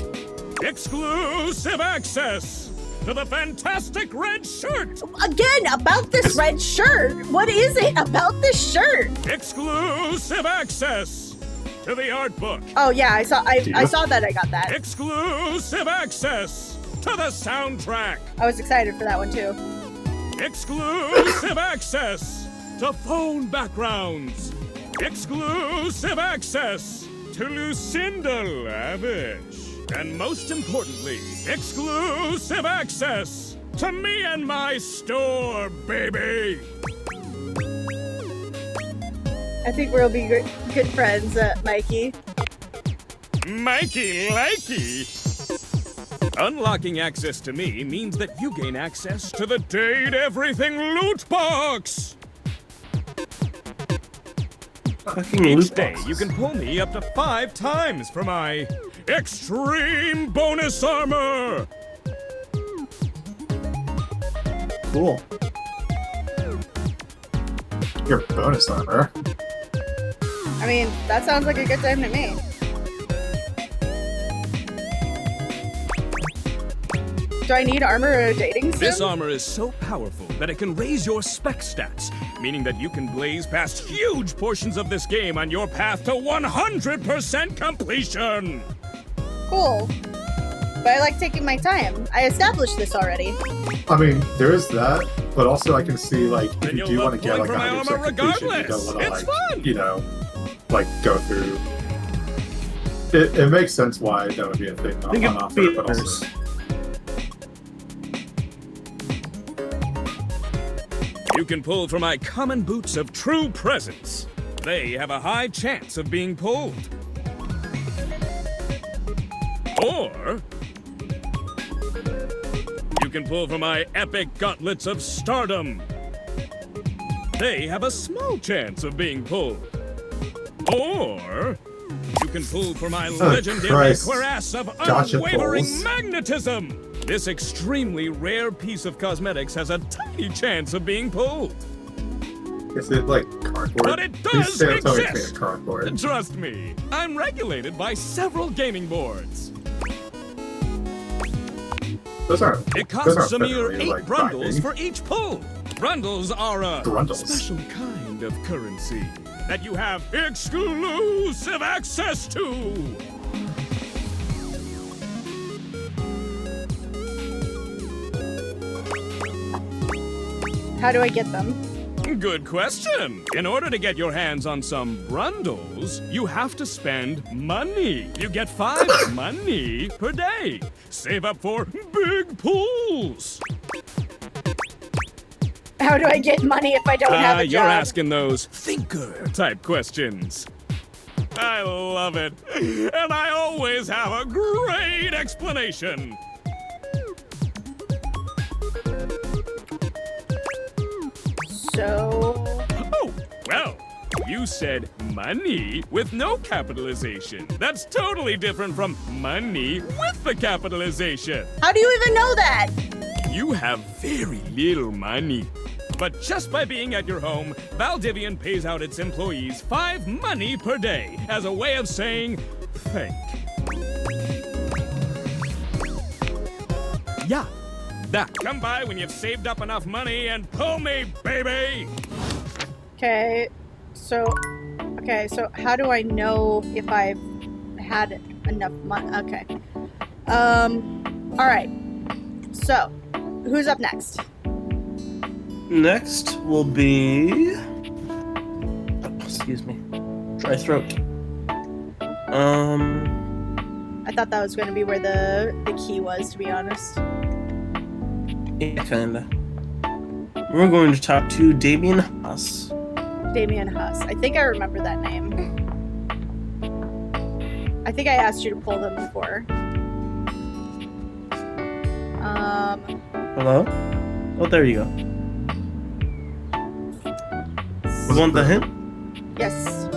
Exclusive access to the fantastic red shirt. Again, about this red shirt. What is it about this shirt? Exclusive access to the art book. Oh yeah, I saw that. I got that. Exclusive access to the soundtrack. I was excited for that one too. Exclusive access to phone backgrounds. Exclusive access to Lucinda Lavish. And most importantly, exclusive access to me and my store, baby. I think we'll be good friends, Mikey. Mikey likey. Unlocking access to me means that you gain access to the Date Everything loot box. Fucking Each loot day, boxes. you can pull me up to 5 times for my extreme bonus armor. Cool. your bonus armor. I mean, that sounds like a good time to me. Do I need armor or a dating sim? This armor is so powerful that it can raise your spec stats, meaning that you can blaze past huge portions of this game on your path to 100% completion! Cool. But I like taking my time. I established this already. I mean, there is that, but also I can see, like, if you do want to get, like, 100% completion, you don't want to, like, you know, like, go through... It makes sense why that would be a thing on offer, but also... You can pull from my common boots of true presence. They have a high chance of being pulled. Or you can pull from my epic gauntlets of stardom. They have a small chance of being pulled. Or you can pull from my legendary cuirass of unwavering magnetism. This extremely rare piece of cosmetics has a tiny chance of being pulled. Is it like cardboard? But it does exist! Cardboard. Trust me, I'm regulated by several gaming boards. It costs a mere 8 like, brundles for each pull. Brundles are a special kind of currency that you have exclusive access to. How do I get them? Good question. In order to get your hands on some brundles, you have to spend money. You get 5 money per day. Save up for big pulls. How do I get money if I don't have a job? You're asking those thinker-type questions. I love it. And I always have a great explanation. So... Oh, well, you said money with no capitalization. That's totally different from money with the capitalization. How do you even know that? You have very little money. But just by being at your home, Valdivian pays out its employees 5 money per day as a way of saying thank. Yeah. That. Come by when you've saved up enough money and pull me, baby! Okay, so how do I know if I've had enough money? Okay. Alright. So, who's up next? Next will be... excuse me. Dry throat. I thought that was going to be where the key was, to be honest. Yeah, kinda. We're going to talk to Damien Huss. Damien Huss. I think I remember that name. I think I asked you to pull them before. Hello? Oh, there you go. You want the hint? Yes.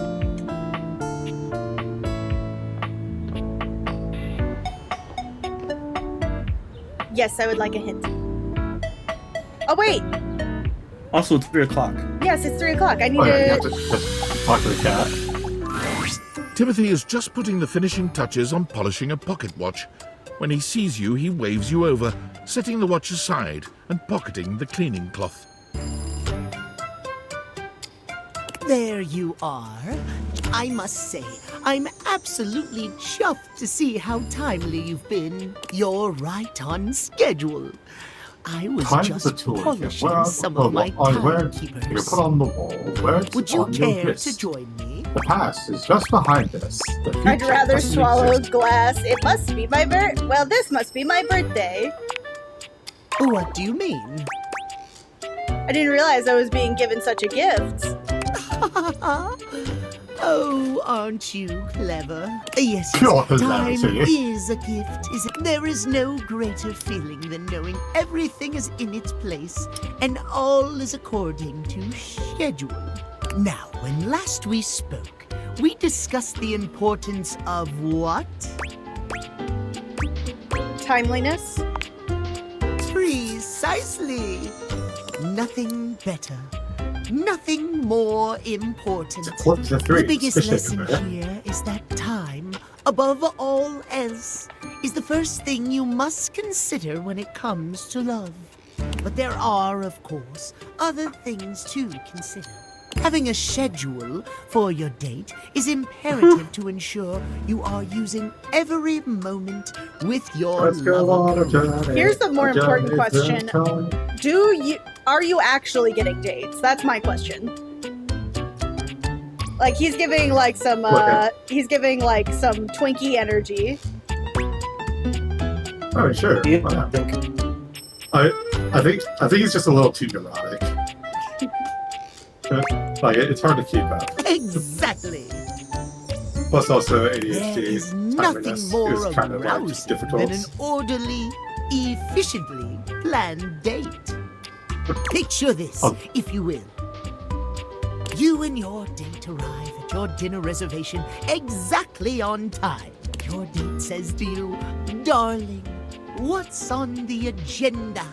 Yes, I would like a hint. Oh, wait! Also, it's 3 o'clock. Yes, it's 3 o'clock. I need You have to talk to the cat. Timothy is just putting the finishing touches on polishing a pocket watch. When he sees you, he waves you over, setting the watch aside and pocketing the cleaning cloth. There you are. I must say, I'm absolutely chuffed to see how timely you've been. You're right on schedule. I was just polishing some of my timekeepers. You're put on the wall. Would you care to join me? The past is just behind us. I'd rather swallow glass. It must be my well, this must be my birthday. What do you mean? I didn't realize I was being given such a gift. Oh, aren't you clever? Yes, time is a gift, is it? There is no greater feeling than knowing everything is in its place and all is according to schedule. Now, when last we spoke, we discussed the importance of what? Timeliness? Precisely. Nothing better. nothing more important. The biggest lesson here is that time, above all else, is the first thing you must consider when it comes to love. But there are, of course, other things to consider. Having a schedule for your date is imperative to ensure you are using every moment with your lover. Here's the more important question. Are you actually getting dates? That's my question. Like, he's giving like some Twinkie energy. Oh, sure. Yeah. I think he's just a little too neurotic. Like, it's hard to keep up. Exactly. Plus, also There ADHD. is nothing more is kind of like arousing difficult. than an orderly, efficiently planned date. Picture this, if you will. You and your date arrive at your dinner reservation exactly on time. Your date says to you, "Darling, what's on the agenda?"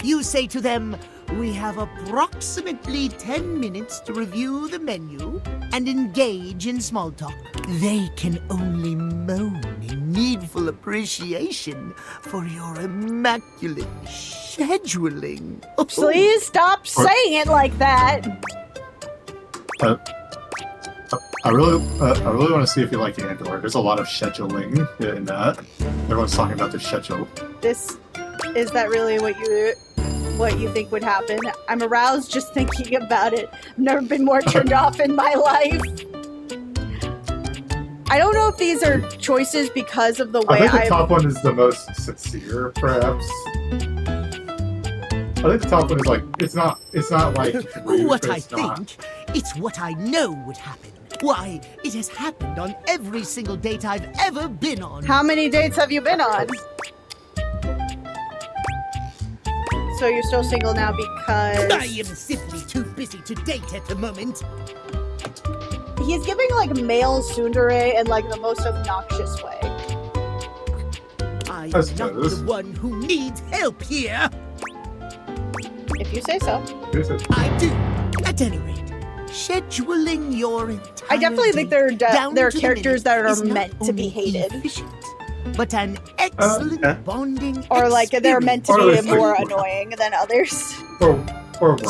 You say to them, "We have approximately 10 minutes to review the menu and engage in small talk." They can only moan in needful appreciation for your immaculate scheduling. Please stop saying it like that. I really want to see if you like Andor. There's a lot of scheduling in that. Everyone's talking about the schedule. Is that really what you think would happen? I'm aroused just thinking about it. I've never been more turned off in my life. I don't know if these are choices because of the way I think the top one is the most sincere, perhaps. I think the top one is like it's not like rude, What but I it's not. think, it's what I know would happen. Why, it has happened on every single date I've ever been on. How many dates have you been on? So you're still single now because... I am simply too busy to date at the moment. He's giving like male tsundere in like the most obnoxious way. I am not the one who needs help here. If you say so. I do, at any rate. Scheduling your entire I definitely think there are to the characters that minute are is not meant to be only hated. efficient, but an excellent bonding Or like they're meant to experience. be more annoying than others. So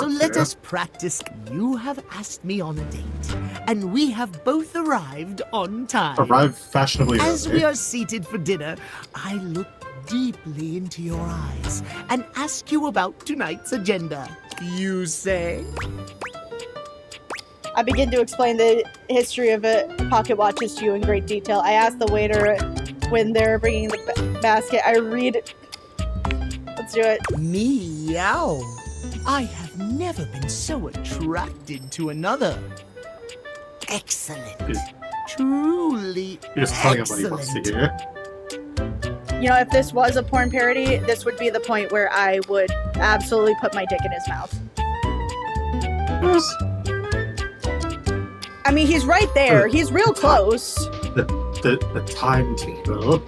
let us practice. You have asked me on a date, and we have both arrived on time. Arrive fashionably As early. we are seated for dinner, I look deeply into your eyes and ask you about tonight's agenda. You say? I begin to explain the history of pocket watches to you in great detail. I ask the waiter when they're bringing the basket. I read it. Let's do it. Meow. I have never been so attracted to another. Excellent. Truly You're just telling him what he wants to hear. You know, if this was a porn parody, this would be the point where I would absolutely put my dick in his mouth. I mean, he's right there. He's real close. The timetable.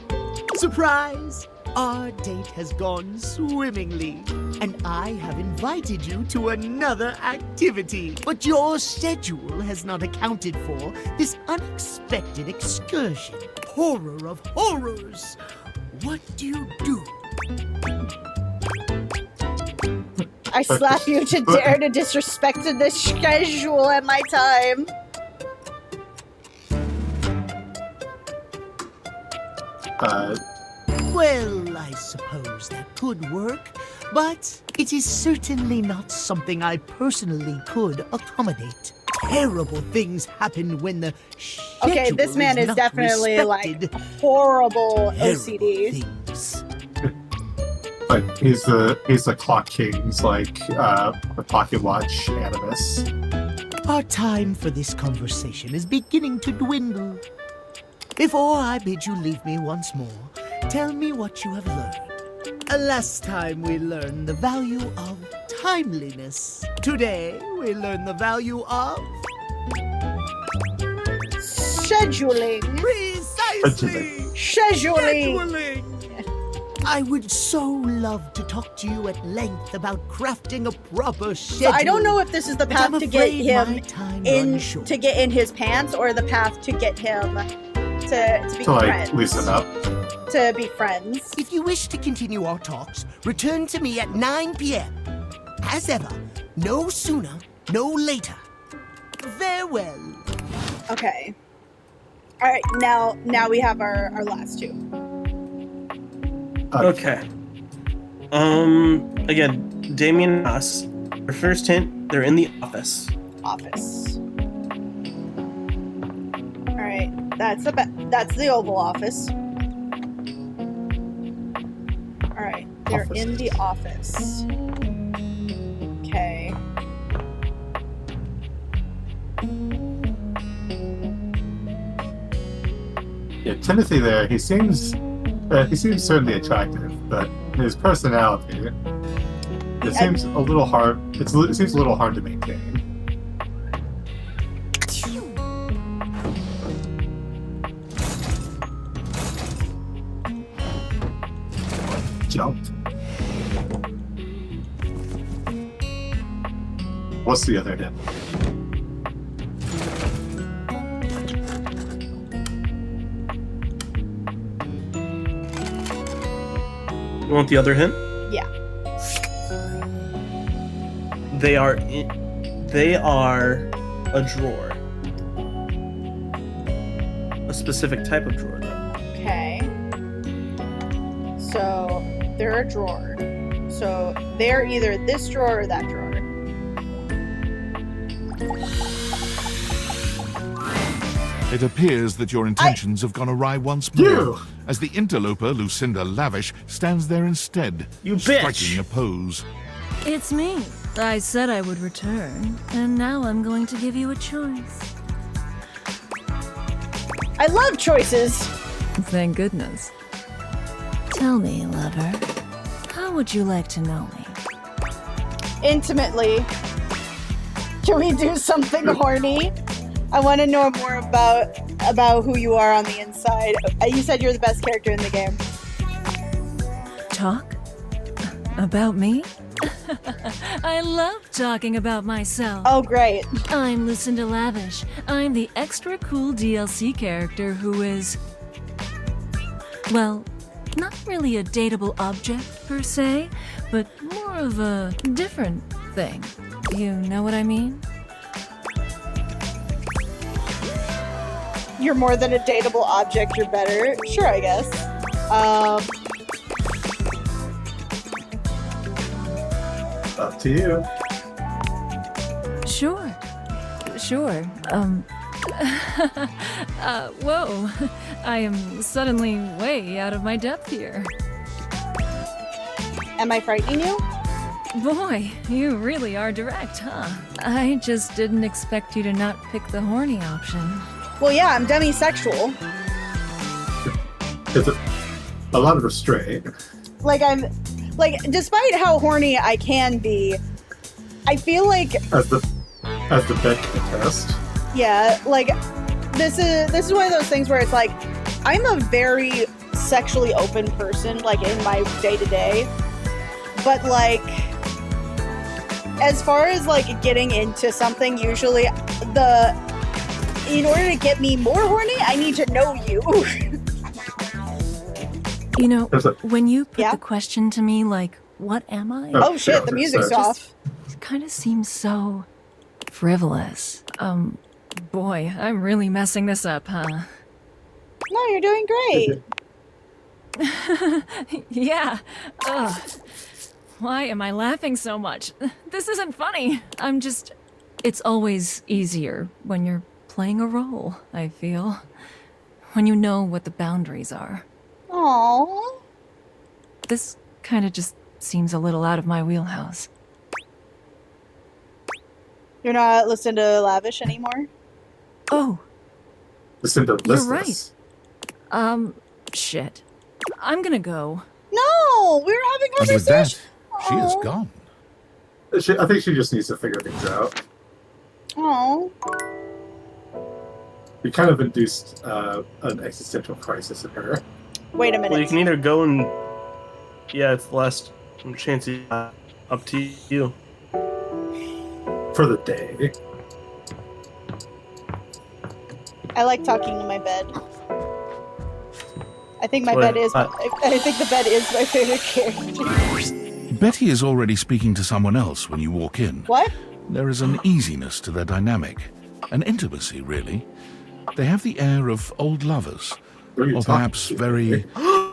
Surprise! Our date has gone swimmingly, and I have invited you to another activity. But your schedule has not accounted for this unexpected excursion. Horror of horrors! What do you do? I slap you to dare to disrespect the schedule at my time. Well, I suppose that could work, but it is certainly not something I personally could accommodate. Terrible things happen when the schedule Okay, this man is not definitely respected. like horrible Terrible OCD. But he's the Clock King's like the pocket watch animus. Our time for this conversation is beginning to dwindle. Before I bid you leave me once more, tell me what you have learned. Last time we learned the value of timeliness. Today we learn the value of scheduling. Precisely. Scheduling. I would so love to talk to you at length about crafting a proper schedule. So I don't know if this is the but path I'm to get afraid him my time in runs short. to get in his pants, or the path to get him to be To, like, friends. loosen up. To be friends. If you wish to continue our talks, return to me at 9 p.m. As ever, no sooner, no later. Farewell. Okay. All right. Now we have our last two. Okay. Again, Damien and us. Our first hint, they're in the office. Office. All right. That's the Oval Office. All right. They're in the office. Okay. Yeah, Timothy there, he seems certainly attractive, but his personality, it seems a little hard. It seems a little hard to maintain. Jumped. What's the other hit? You want the other hint? Yeah. They are a drawer. A specific type of drawer, though. Okay. So they're a drawer. So they're either this drawer or that drawer. It appears that your intentions have gone awry once more, as the interloper Lucinda Lavish stands there instead, striking a pose. It's me. I said I would return, and now I'm going to give you a choice. I love choices. Thank goodness. Tell me, lover, how would you like to know me? Intimately. Can we do something horny? I want to know more about who you are on the inside. You said you're the best character in the game. Talk? About me? I love talking about myself. Oh, great. I'm Lucinda Lavish. I'm the extra cool DLC character who is, well, not really a dateable object per se, but more of a different thing. You know what I mean? You're more than a dateable object, you're better. Sure, I guess. Up to you. Sure. Whoa. I am suddenly way out of my depth here. Am I frightening you? Boy, you really are direct, huh? I just didn't expect you to not pick the horny option. Well, yeah, I'm demisexual. It's a lot of restraint. Despite how horny I can be, I feel like As the bet can attest. yeah, like this is one of those things where it's like I'm a very sexually open person, like in my day-to-day, but like as far as like getting into something, usually in order to get me more horny, I need to know you. You know, when you put the question to me like, what am I? Oh shit, the music's off. It kind of seems so frivolous. Boy, I'm really messing this up, huh? No, you're doing great. Yeah. Ugh. Why am I laughing so much? This isn't funny. It's always easier when you're playing a role, I feel. When you know what the boundaries are. Aww. This kind of just seems a little out of my wheelhouse. You're not listening to Lavish anymore? Oh. Listen to You're right. Shit. I'm gonna go. No! We were having And with conversation. that, she is gone. I think she just needs to figure things out. Oh. We kind of induced an existential crisis in her. Wait a minute. Well, you can either go and Yeah, it's the last chance you got. Up to you. For the day. I like talking to my bed. I think my bed is. I think the bed is my favorite character. Betty is already speaking to someone else when you walk in. What? There is an easiness to their dynamic, an intimacy, really. They have the air of old lovers, or perhaps very,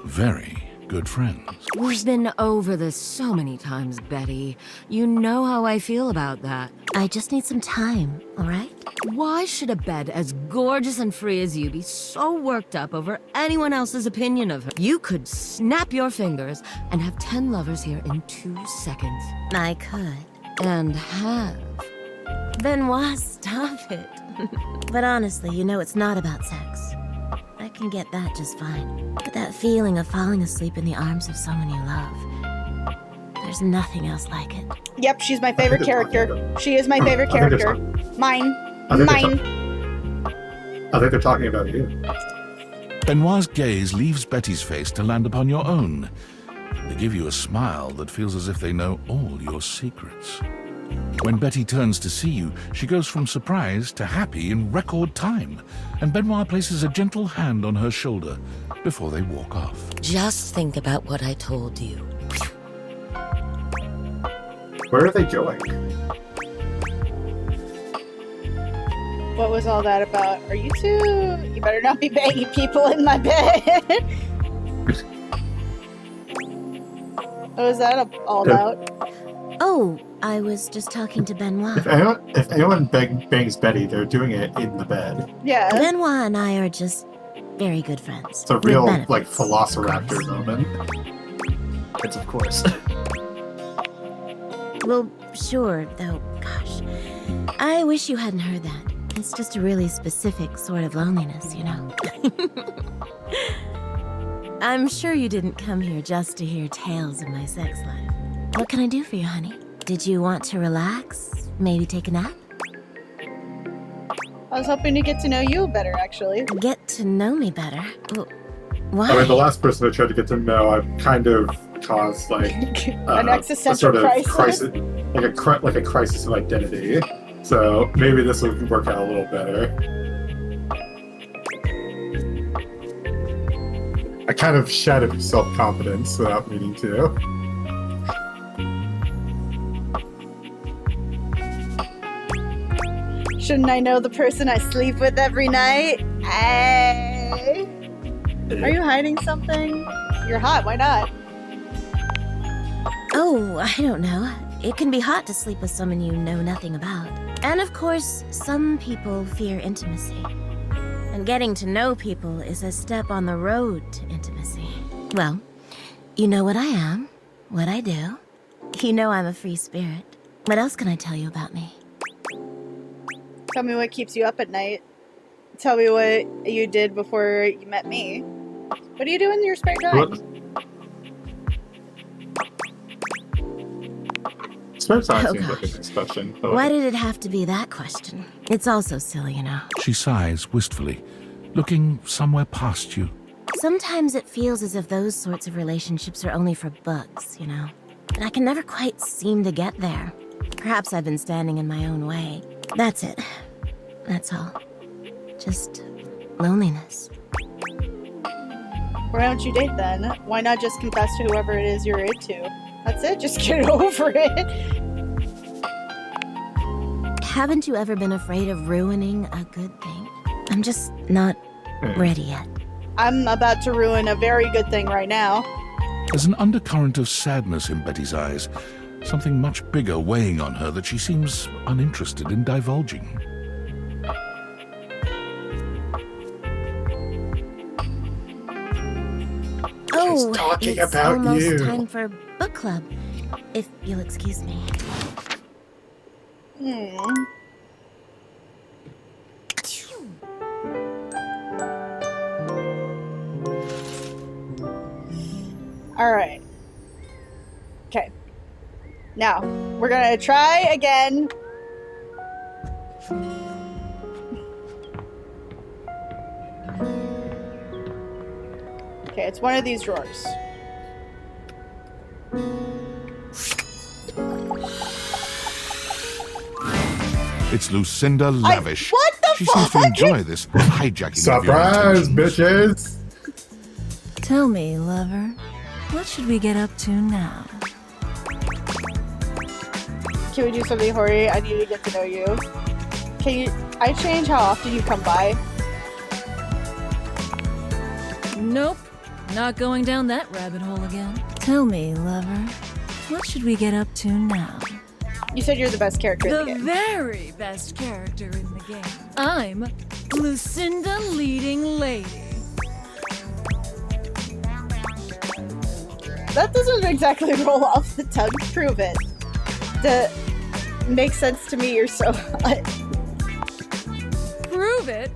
very good friends. We've been over this so many times, Betty. You know how I feel about that. I just need some time, all right? Why should a bed as gorgeous and free as you be so worked up over anyone else's opinion of her? You could snap your fingers and have 10 lovers here in 2 seconds. I could. And have. Benoit, stop it. But honestly, you know it's not about sex. I can get that just fine. But that feeling of falling asleep in the arms of someone you love, there's nothing else like it. Yep, she's my favorite character. She is my favorite character. Mine. Mine. I think they're talking about you. Benoit's gaze leaves Betty's face to land upon your own. They give you a smile that feels as if they know all your secrets. When Betty turns to see you, she goes from surprise to happy in record time, and Benoit places a gentle hand on her shoulder before they walk off. Just think about what I told you. Where are they going? What was all that about? Are you two? You better not be banging people in my bed. What was that all about? Oh, I was just talking to Benoit. If anyone bangs Betty, they're doing it in the bed. Yeah. Benoit and I are just very good friends. It's a real, like, Velociraptor moment. It's of course. Well, sure, though, gosh. I wish you hadn't heard that. It's just a really specific sort of loneliness, you know? I'm sure you didn't come here just to hear tales of my sex life. What can I do for you, honey? Did you want to relax? Maybe take a nap? I was hoping to get to know you better, actually. Get to know me better? Well, why? I mean, the last person I tried to get to know, I've kind of caused, like... an existential sort of crisis. like a crisis of identity. So maybe this will work out a little better. I kind of shattered self-confidence without meaning to. Shouldn't I know the person I sleep with every night? Hey! Are you hiding something? You're hot, why not? Oh, I don't know. It can be hot to sleep with someone you know nothing about. And of course, some people fear intimacy. And getting to know people is a step on the road to intimacy. Well, you know what I am, what I do. You know I'm a free spirit. What else can I tell you about me? Tell me what keeps you up at night. Tell me what you did before you met me. What do you do in your spare time? Spare time seems like a nice question. Why did it have to be that question? It's also silly, you know. She sighs wistfully, looking somewhere past you. Sometimes it feels as if those sorts of relationships are only for books, you know. But I can never quite seem to get there. Perhaps I've been standing in my own way. That's it. That's all. Just loneliness. Why don't you date then? Why not just confess to whoever it is you're into? That's it, just get over it. Haven't you ever been afraid of ruining a good thing? I'm just not ready yet. I'm about to ruin a very good thing right now. There's an undercurrent of sadness in Betty's eyes, something much bigger weighing on her that she seems uninterested in divulging. Oh, talking it's about almost you. time for book club, if you'll excuse me. All right. Okay. Now, we're gonna try again. Okay, it's one of these drawers. It's Lucinda Lavish. What the She fuck? seems to enjoy this hijacking Surprise, of your attentions. bitches! Tell me, lover, what should we get up to now? Can we do something hoary? I need to get to know you. Can I change how often you come by? Nope. Not going down that rabbit hole again. Tell me, lover, what should we get up to now? You said you're the best character in the The game. very best character in the game. I'm Lucinda Leading Lady. That doesn't exactly roll off the tongue. Prove it. Makes sense to me. You're so hot. Prove it?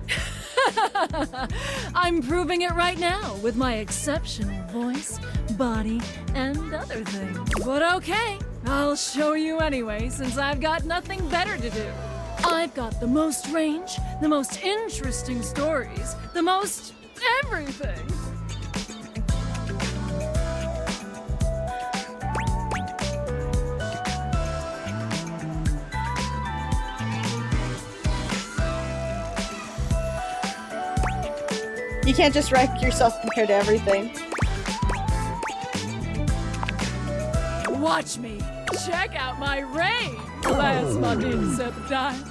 I'm proving it right now with my exceptional voice, body, and other things. But okay, I'll show you anyway, since I've got nothing better to do. I've got the most range, the most interesting stories, the most everything. You can't just rank yourself compared to everything. Watch me check out my range. Glass my didn't set the time.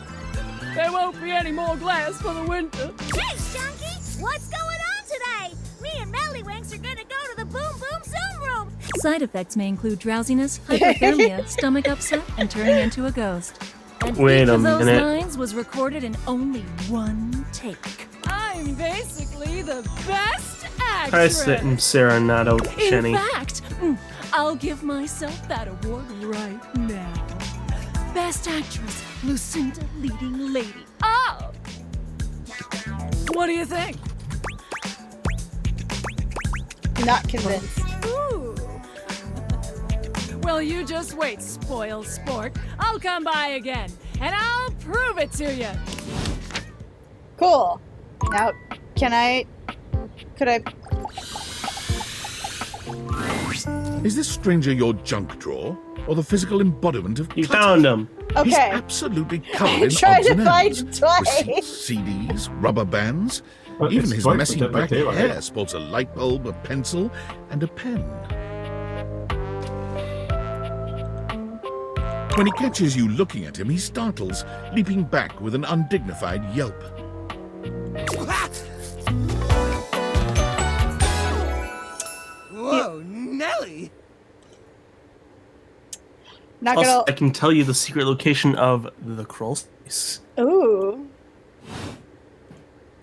There won't be any more glass for the winter. Jeez, Chunky! What's going on today? Me and Mellywinks are gonna go to the Boom Boom Zoom Room! Side effects may include drowsiness, hypothermia, stomach upset, and turning into a ghost. And Wait each a of those minute. lines was recorded in only one take. I'm basically the best actress. I sit in Serenado, Jenny. In fact, I'll give myself that award right now. Best actress, Lucinda Leading Lady. Oh! What do you think? Not convinced. Ooh. Well, you just wait, spoiled sport. I'll come by again, and I'll prove it to you. Cool. Now, could I... Is this stranger your junk drawer, or the physical embodiment of You clutter? found him. He's Okay. absolutely covered in I'm trying odds to and find ends. twice. Receipts, CDs, rubber bands. But Even it's his quite messy Dead by black Daylight. hair sports a light bulb, a pencil, and a pen. When he catches you looking at him, he startles, leaping back with an undignified yelp. Whoa, Nelly! Not Also, gonna... I can tell you the secret location of the crawl space. Ooh.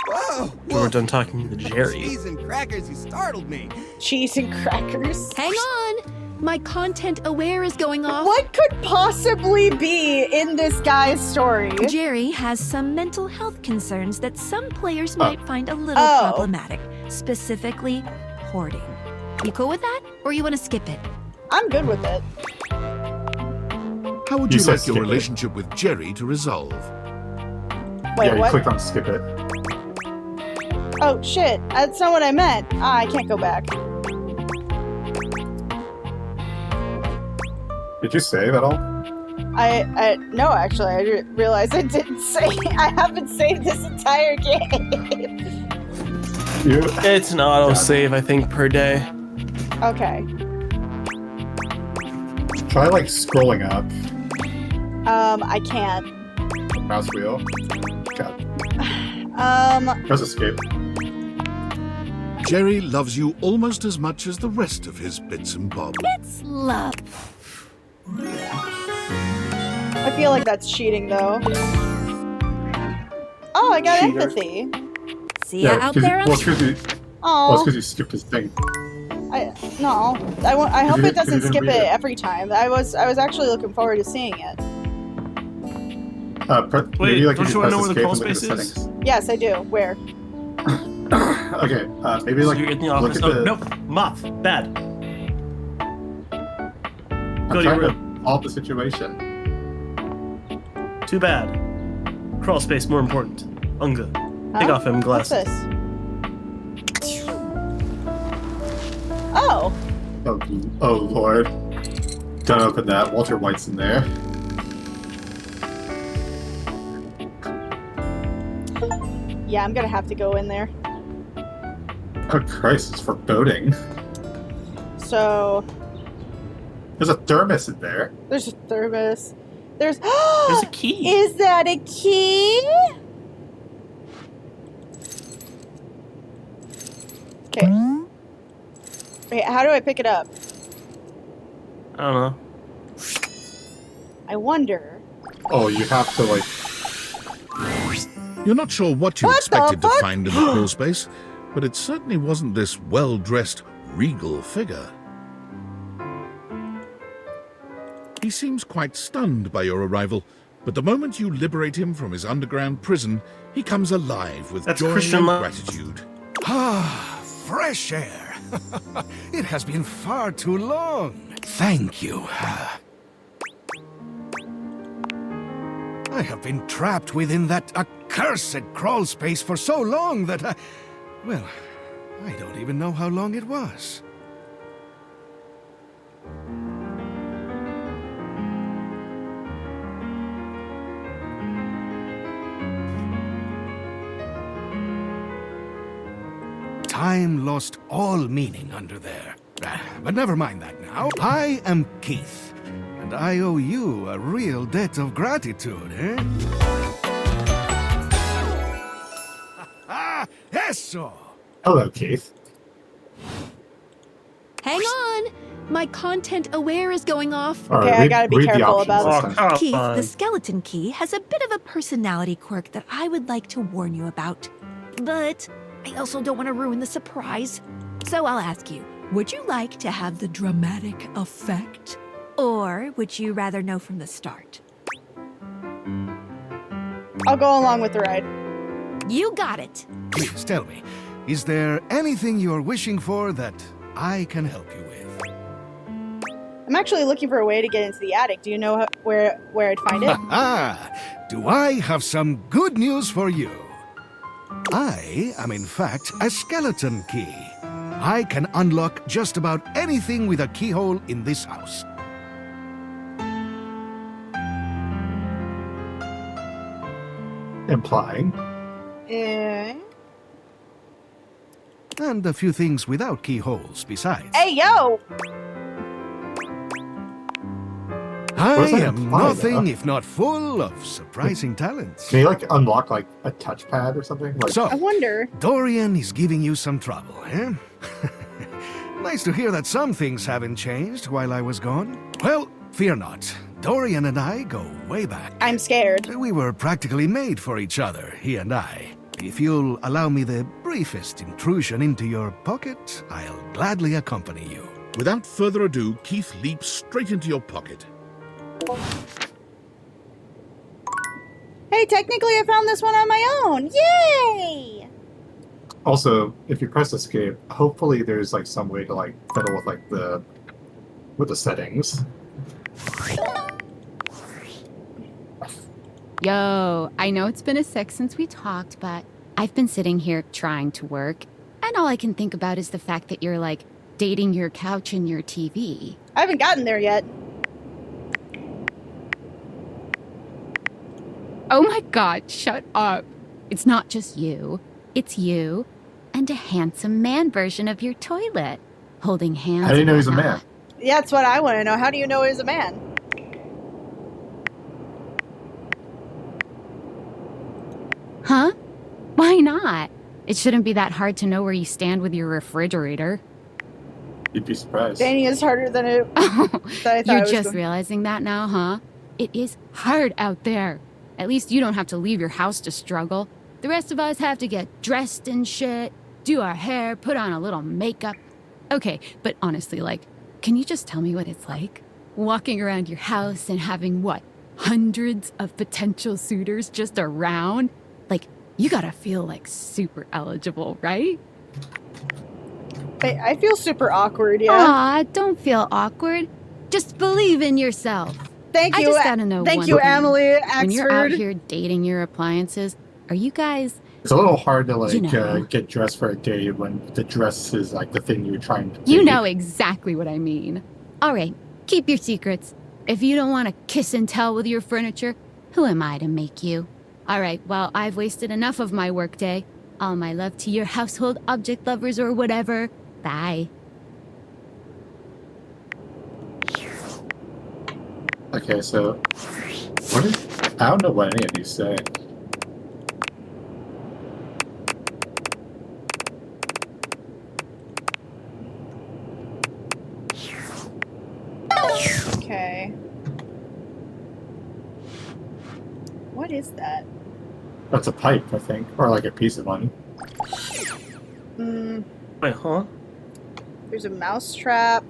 Whoa! When we're done talking to Jerry. Cheese and crackers, you startled me. Cheese and crackers. Hang on! My content aware is going off. What could possibly be in this guy's story? Jerry has some mental health concerns that some players might find a little Oh. problematic, specifically hoarding. You cool with that, or you want to skip it? I'm good with it. How would You you said like your skip it. relationship with Jerry to resolve? Wait, Yeah, you what? clicked on skip it. Oh, shit. That's not what I meant. Ah, I can't go back. Did you save at all? No, actually, I realized I didn't save. I haven't saved this entire game. It's an autosave, I think, per day. Okay. Try like scrolling up. I can't. Mouse wheel. God. Press escape. Jerry loves you almost as much as the rest of his bits and bobs. It's love. I feel like that's cheating, though. Oh, I got Cheater. empathy. See ya out there on Well, it's because Oh, you skipped his thing. no. I hope you it didn't- 'cause you doesn't didn't skip read it it. every time. I was actually looking forward to seeing it. Wait, Maybe like don't you you wanna know press where the escape crawl and look at space the is? settings. Yes, I do. Where? Okay, maybe like So you're in the look office. at Oh, the. no, moth, bad. I'm Go to your trying room. to solve the situation. Too bad. Crawl space more important. Unga. Take Huh? off him What's glasses. this? Oh. Oh Lord. Don't open that. Walter White's in there. Yeah, I'm gonna have to go in there. Oh Christ, it's foreboding. So... There's a thermos in there. There's a thermos. There's a key. Is that a key? Okay. Wait, how do I pick it up? I don't know. I wonder. Oh, you have to like... You're not sure what you What expected the to fuck? find in the crawl space, but it certainly wasn't this well-dressed, regal figure. He seems quite stunned by your arrival, but the moment you liberate him from his underground prison, he comes alive with That's joy Christian and love. gratitude. Ah, fresh air. It has been far too long. Thank you. I have been trapped within that accursed crawl space for so long that well, I don't even know how long it was. Time lost all meaning under there. But never mind that now. I am Keith, and I owe you a real debt of gratitude, eh? Eso! Hello, Keith. Hang on! My content aware is going off. All right, I gotta be careful about it. Keith, the skeleton key has a bit of a personality quirk that I would like to warn you about. But I also don't want to ruin the surprise. So I'll ask you, would you like to have the dramatic effect? Or would you rather know from the start? I'll go along with the ride. You got it. Please tell me, is there anything you're wishing for that I can help you with? I'm actually looking for a way to get into the attic. Do you know where I'd find it? Do I have some good news for you? I am in fact a skeleton key. I can unlock just about anything with a keyhole in this house. Implying? And a few things without keyholes besides. Hey, yo! I that am imply, nothing though? if not full of surprising talents. Can you like unlock like a touchpad or something? Like, So, I wonder. Dorian is giving you some trouble, eh? Nice to hear that some things haven't changed while I was gone. Well, fear not. Dorian and I go way back. I'm scared. We were practically made for each other, he and I. If you'll allow me the briefest intrusion into your pocket, I'll gladly accompany you. Without further ado, Keith leaps straight into your pocket. Hey, technically I found this one on my own. Yay! also, if you press escape, hopefully there's like some way to like fiddle with like the settings. Yo, I know it's been a sec since we talked, but I've been sitting here trying to work, and all I can think about is the fact that you're, like, dating your couch and your TV. I haven't gotten there yet. Oh my god, shut up. It's not just you. It's you and a handsome man version of your toilet, holding hands. How do you know he's a and man? Yeah, that's what I want to know. How do you know he's a man? Huh? Why not? It shouldn't be that hard to know where you stand with your refrigerator. You'd be surprised. Dating is harder than it. than I thought You're it was just going- realizing that now, huh? It is hard out there. At least you don't have to leave your house to struggle. The rest of us have to get dressed and shit, do our hair, put on a little makeup. Okay, but honestly, like, can you just tell me what it's like? Walking around your house and having, what, hundreds of potential suitors just around? Like, you gotta feel, like, super eligible, right? I feel super awkward, yeah. Aw, don't feel awkward. Just believe in yourself. Thank you. I just gotta know Thank one you, thing. Emily When you're out Axford. here dating your appliances, are you guys... It's a little hard to like You know. get dressed for a date when the dress is like the thing you're trying to You do. know exactly what I mean. All right, Keep your secrets. If you don't want to kiss and tell with your furniture, who am I to make you? All right, well, I've wasted enough of my workday. All my love to your household object lovers or whatever. Bye. Okay, so I don't know what any of these say. Okay. What is that? That's a pipe, I think, or like a piece of money. Wait, huh? There's a mouse trap.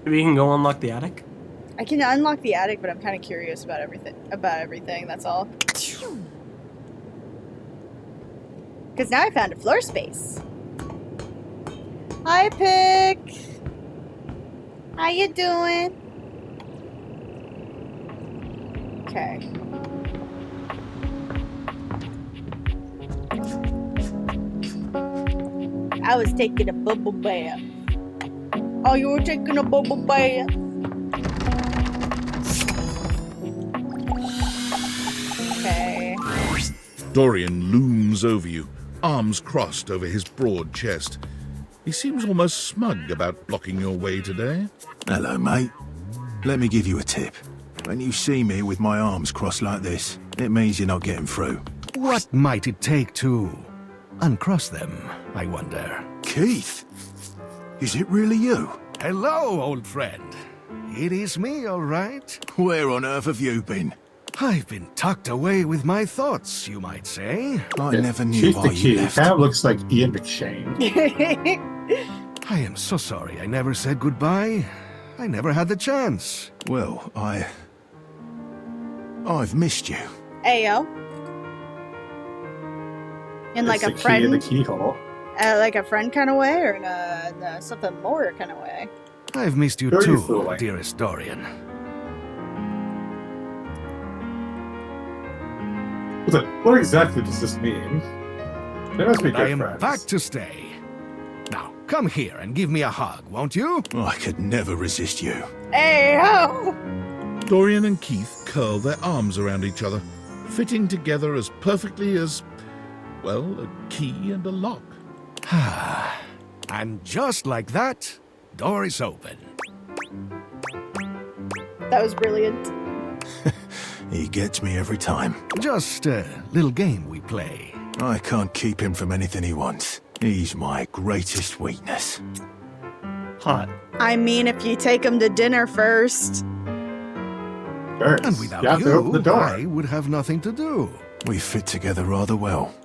Maybe you can go unlock the attic? I can unlock the attic, but I'm kind of curious about everything, that's all. Because now I found a floor space. Hi, Pick. How you doing? Okay. I was taking a bubble bath. Oh, you were taking a bubble bath? Okay. Dorian looms over you, arms crossed over his broad chest. He seems almost smug about blocking your way today. Hello, mate. Let me give you a tip. When you see me with my arms crossed like this, it means you're not getting through. What might it take to uncross them, I wonder? Keith? Is it really you? Hello, old friend. It is me, all right. Where on earth have you been? I've been tucked away with my thoughts, you might say. I never knew Chief why the you Key left. kind of looks like Ian McShane. I am so sorry I never said goodbye. I never had the chance. Well, I've missed you. Ayo. In like It's a the friend, key in the keyhole. like a friend kind of way, or in a something more kind of way. I've missed you Who are you too, fooling? dearest Dorian. What exactly does this mean? They must be I good am friends. back to stay. Now, come here and give me a hug, won't you? I could never resist you. Ayo. Dorian and Keith curl their arms around each other, fitting together as perfectly as, well, a key and a lock. And just like that, door is open. That was brilliant. He gets me every time. Just a little game we play. I can't keep him from anything he wants. He's my greatest weakness. Hot. I mean, if you take him to dinner first. And without you have to open the door. I would have nothing to do. We fit together rather well.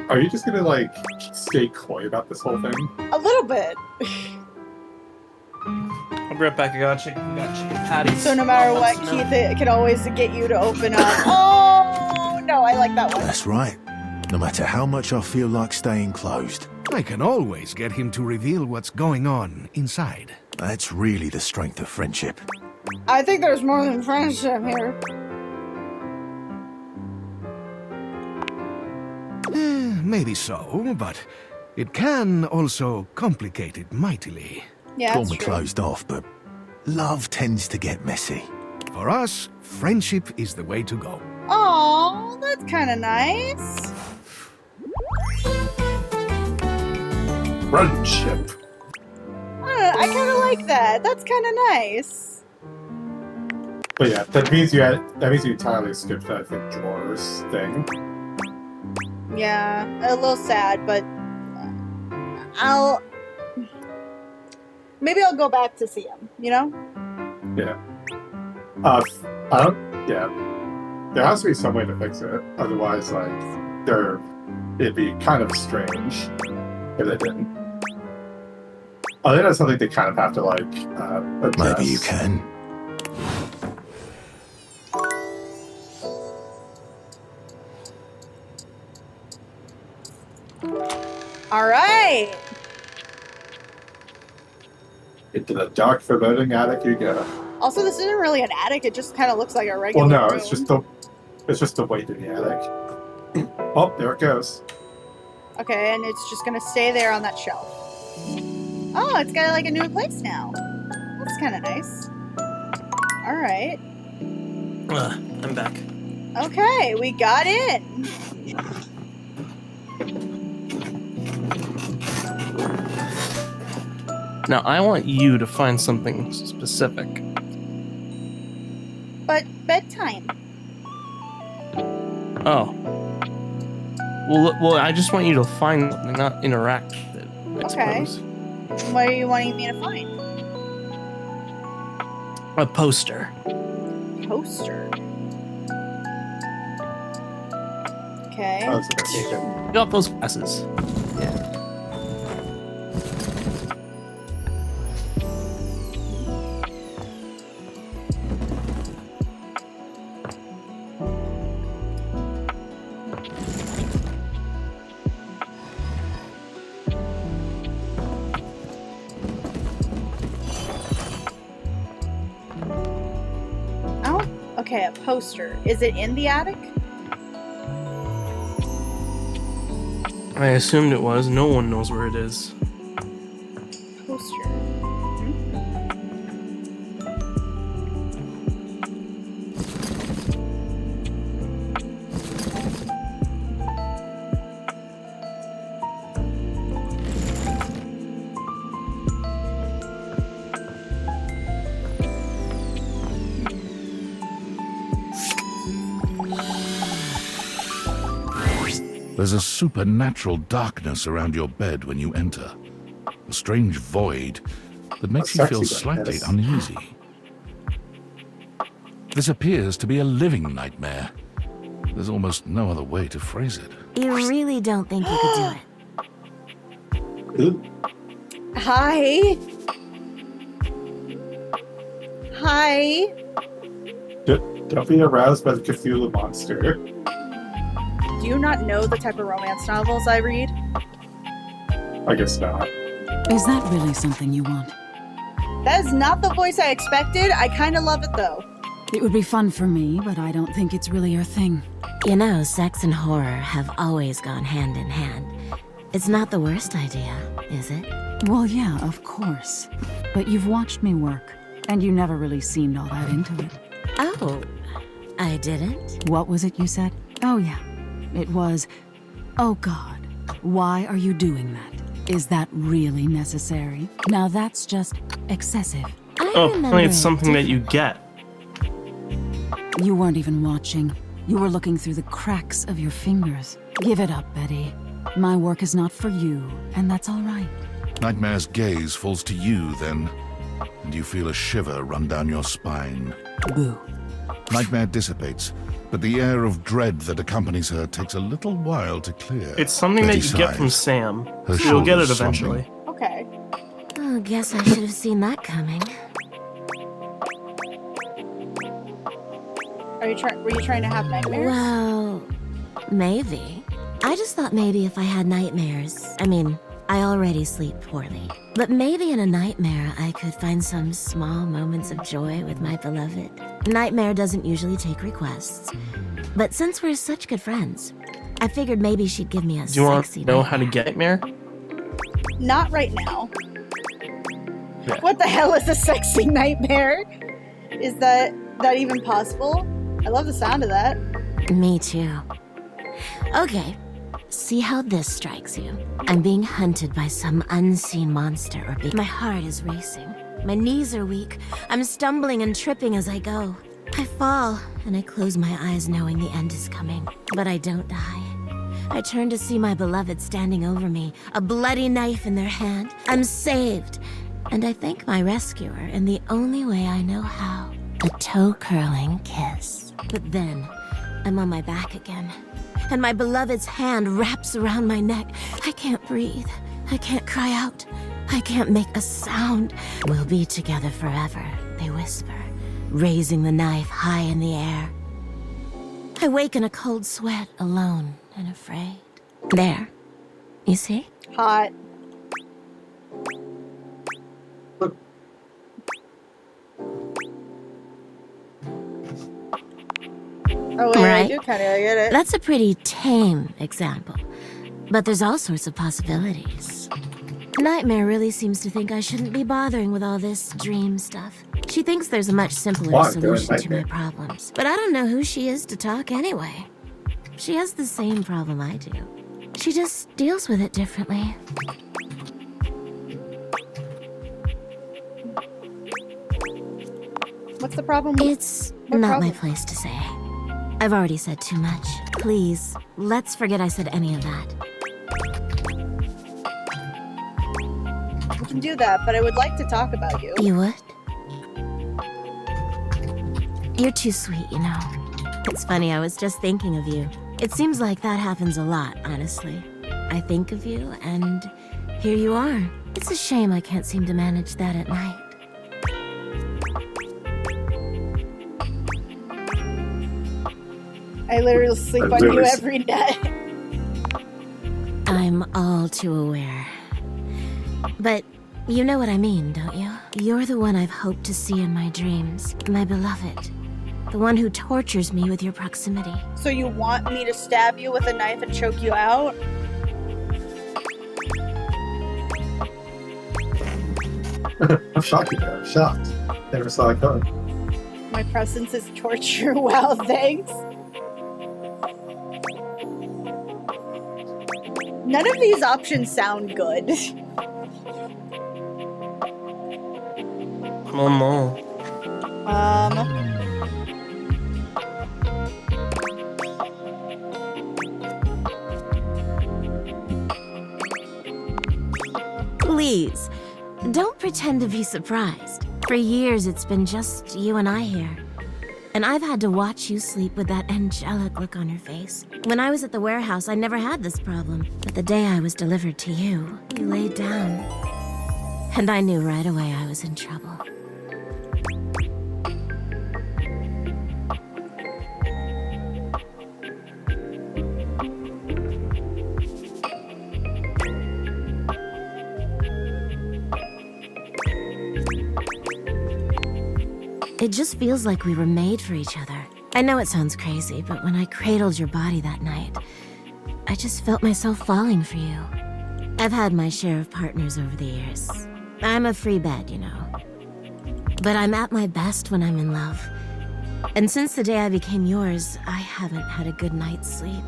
Are you just gonna like stay coy about this whole thing? A little bit. I'll be right back. I got chicken patties. So no matter what, Keith, it can always get you to open up. Oh, no, I like that one. That's right. No matter how much I feel like staying closed. I can always get him to reveal what's going on inside. That's really the strength of friendship. I think there's more than friendship here. Maybe so, but it can also complicate it mightily. Yeah, Call that's me true. closed off, but love tends to get messy. For us, friendship is the way to go. Oh, that's kind of nice. Friendship. I kind of like that. That's kind of nice. But yeah, that means you entirely skipped that, I think, drawers thing. Yeah, a little sad, but maybe I'll go back to see him, you know? Yeah. Yeah. There has to be some way to fix it. Otherwise, like, it'd be kind of strange if they didn't. I think that's something they kind of have to, like, address. Maybe you can. All right. Into the dark, foreboding attic you go. Also, this isn't really an attic. It just kind of looks like a regular Well, no, room. it's just the weight in the attic. Oh, there it goes. Okay, and it's just gonna stay there on that shelf. Oh, it's got like a new place now. That's kind of nice. All right. I'm back. Okay, we got in. Now I want you to find something specific. But bedtime. Oh. Well, I just want you to find something, not interact with it, I suppose. What are you wanting me to find? A poster. Poster. Okay. You got those glasses. Yeah. Okay, a poster. Is it in the attic? I assumed it was. No one knows where it is. Poster. There's a supernatural darkness around your bed when you enter. A strange void that makes you feel slightly uneasy. This appears to be a living nightmare. There's almost no other way to phrase it. You really don't think you could do it? Hi. Hi. Don't be aroused by the Cthulhu monster. Do you not know the type of romance novels I read? I guess not. Is that really something you want? That is not the voice I expected. I kind of love it though. It would be fun for me, but I don't think it's really your thing. You know, sex and horror have always gone hand in hand. It's not the worst idea, is it? Well, yeah, of course. But you've watched me work, and you never really seemed all that into it. Oh, I didn't? What was it you said? Oh, yeah. It was, oh God, why are you doing that? Is that really necessary? Now that's just excessive. It's something that you get. You weren't even watching. You were looking through the cracks of your fingers. Give it up, Betty. My work is not for you, and that's all right. Nightmare's gaze falls to you then, and you feel a shiver run down your spine. Boo. Nightmare dissipates, but the air of dread that accompanies her takes a little while to clear. It's something Betty that you get from sighs. Sam. Her You'll get it shoulders eventually. slumping. Okay. Oh, guess I should have seen that coming. Were you trying to have nightmares? Well, maybe. I just thought maybe if I had nightmares, I already sleep poorly. But maybe in a nightmare, I could find some small moments of joy with my beloved. Nightmare doesn't usually take requests. But since we're such good friends, I figured maybe she'd give me a Do you want sexy to know nightmare. how to get nightmare? Not right now. Yeah. What the hell is a sexy nightmare? Is that even possible? I love the sound of that. Me too. Okay, see how this strikes you. I'm being hunted by some unseen monster or beast. My heart is racing. My knees are weak. I'm stumbling and tripping as I go. I fall, and I close my eyes knowing the end is coming. But I don't die. I turn to see my beloved standing over me, a bloody knife in their hand. I'm saved. And I thank my rescuer in the only way I know how. A toe-curling kiss. But then, I'm on my back again. And my beloved's hand wraps around my neck. I can't breathe. I can't cry out. I can't make a sound. We'll be together forever, they whisper, raising the knife high in the air. I wake in a cold sweat, alone and afraid. There. You see? Hot. Oh, wait, I Right? do kind of get it. That's a pretty tame example. But there's all sorts of possibilities. Nightmare really seems to think I shouldn't be bothering with all this dream stuff. She thinks there's a much simpler solution to my problems. But I don't know who she is to talk anyway. She has the same problem I do. She just deals with it differently. What's the problem? It's not my place to say. I've already said too much. Please, let's forget I said any of that. We can do that, but I would like to talk about you. You would? You're too sweet, you know. It's funny, I was just thinking of you. It seems like that happens a lot, honestly. I think of you, and here you are. It's a shame I can't seem to manage that at night. I literally sleep on you every night. I'm all too aware. But you know what I mean, don't you? You're the one I've hoped to see in my dreams. My beloved. The one who tortures me with your proximity. So you want me to stab you with a knife and choke you out? I'm shocked you there. I'm shocked. Never saw it coming. My presence is torture. Wow, thanks. None of these options sound good. Oh no. Please, don't pretend to be surprised. For years, it's been just you and I here. And I've had to watch you sleep with that angelic look on your face. When I was at the warehouse, I never had this problem. But the day I was delivered to you, you laid down. And I knew right away I was in trouble. It just feels like we were made for each other. I know it sounds crazy, but when I cradled your body that night, I just felt myself falling for you. I've had my share of partners over the years. I'm a free bed, you know. But I'm at my best when I'm in love. And since the day I became yours, I haven't had a good night's sleep.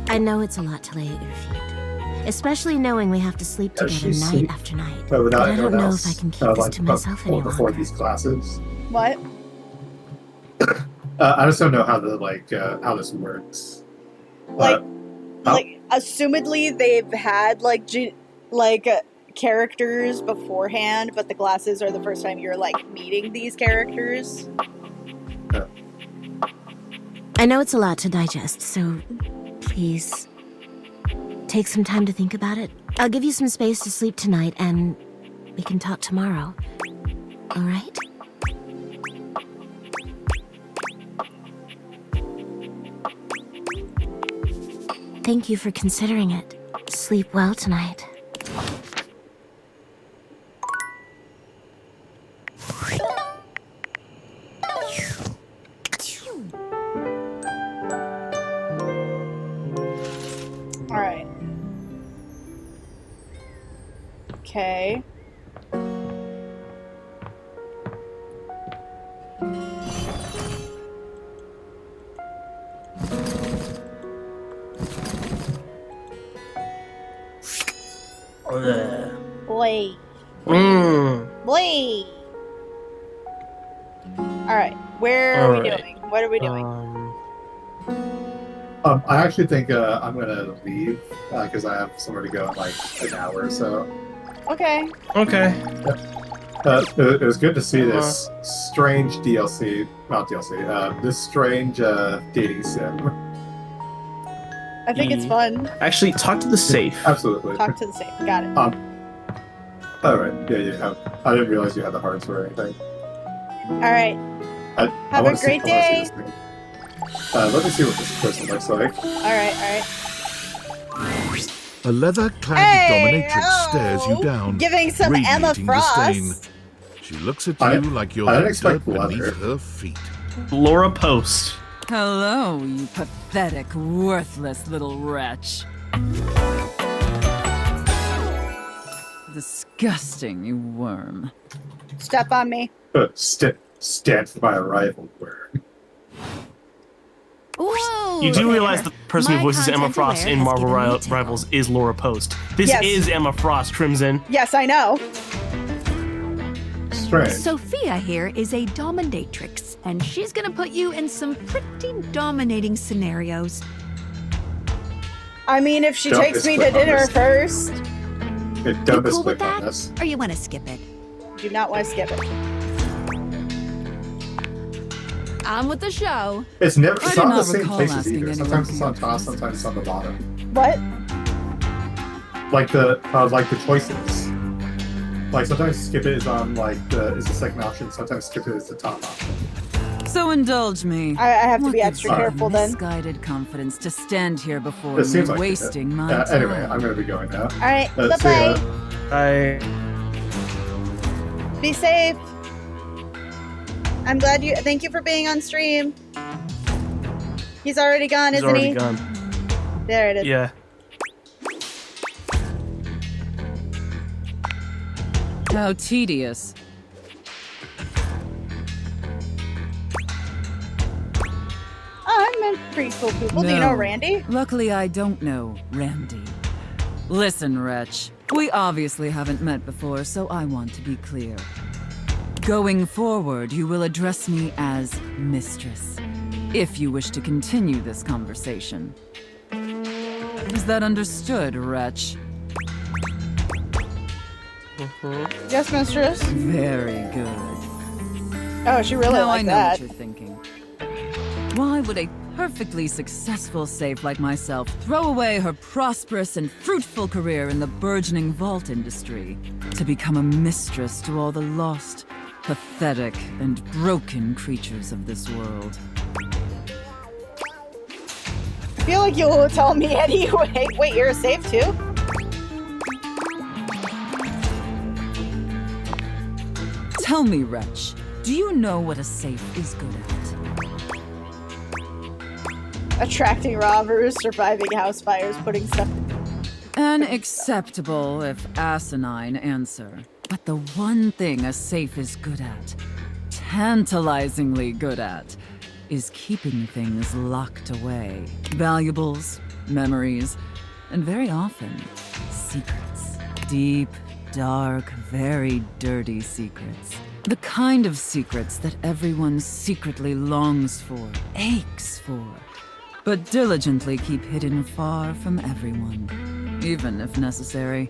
I know it's a lot to lay at your feet. Especially knowing we have to sleep together night after night. But I don't know if I can keep this to myself any longer. Before these classes. What? I just don't know how the how this works. Like, assumedly they've had characters beforehand, but the classes are the first time you're meeting these characters. I know it's a lot to digest, so please take some time to think about it. I'll give you some space to sleep tonight, and we can talk tomorrow. All right? Thank you for considering it. Sleep well tonight. All right. Okay. Boy. Boy. All right. Where are we doing? What are we doing? I actually think I'm gonna leave because I have somewhere to go in like an hour or so. Okay. Okay. It was good to see this strange DLC, not DLC, this strange dating sim. I think it's fun. Actually, talk to the safe. Absolutely. Talk to the safe. Got it. Alright, yeah, you have. I didn't realize you had the hearts or anything. All right. Have a great day. Let me see what this person looks like. All right. A leather-clad dominatrix stares you down, Giving some Emma radiating Frost. disdain. She looks at you like you're I didn't the expect dirt leather. beneath her feet. Laura Post. Hello, you pathetic, worthless little wretch. Disgusting, you worm. Step on me. Stand by a rival. Whoa! You do realize the person who My voices Emma content Frost aware in has Marvel given me a tickle. Rivals is Laura Post. This Yes. is Emma Frost, Crimson. Yes, I know. Strange. Sophia here is a dominatrix, and she's gonna put you in some pretty dominating scenarios. I mean, if she Don't takes me to split on dinner this. first, Don't You cool with split on that? this. Or you want to skip it? do not want to skip it. On with the show. It's never. I It's do not the not same recall places asking either. anyone Sometimes for it's your on top. Sometimes it's on the bottom. What? Like the choices. Like sometimes skip it is on is the second option. Sometimes skip it is the top option. So indulge me. I have to What be gives extra you the careful then. misguided confidence to stand here before It me, seems like wasting it. my time. Anyway, I'm gonna be going now. All right, See bye-bye. ya. Be safe. I'm glad you. Thank you for being on stream. He's already gone, He's isn't already he? gone. There it is. Yeah. How tedious. Oh, I met pretty cool people. Do you know No. Randy? Luckily, I don't know Randy. Listen, Wretch. We obviously haven't met before, so I want to be clear. Going forward, you will address me as Mistress, if you wish to continue this conversation. Is that understood, Wretch? Yes, mistress. Very good. Oh, she really Now I liked know that. what you're thinking. Why would a perfectly successful safe like myself throw away her prosperous and fruitful career in the burgeoning vault industry to become a mistress to all the lost, pathetic, and broken creatures of this world? I feel like you'll tell me anyway. Wait, you're a safe too? Tell me, Wretch, do you know what a safe is good at? Attracting robbers, surviving house fires, putting stuff. An acceptable, if asinine, answer. But the one thing a safe is good at, tantalizingly good at, is keeping things locked away. Valuables, memories, and very often, secrets. Deep, dark, very dirty secrets. The kind of secrets that everyone secretly longs for, aches for, but diligently keep hidden far from everyone, even if necessary,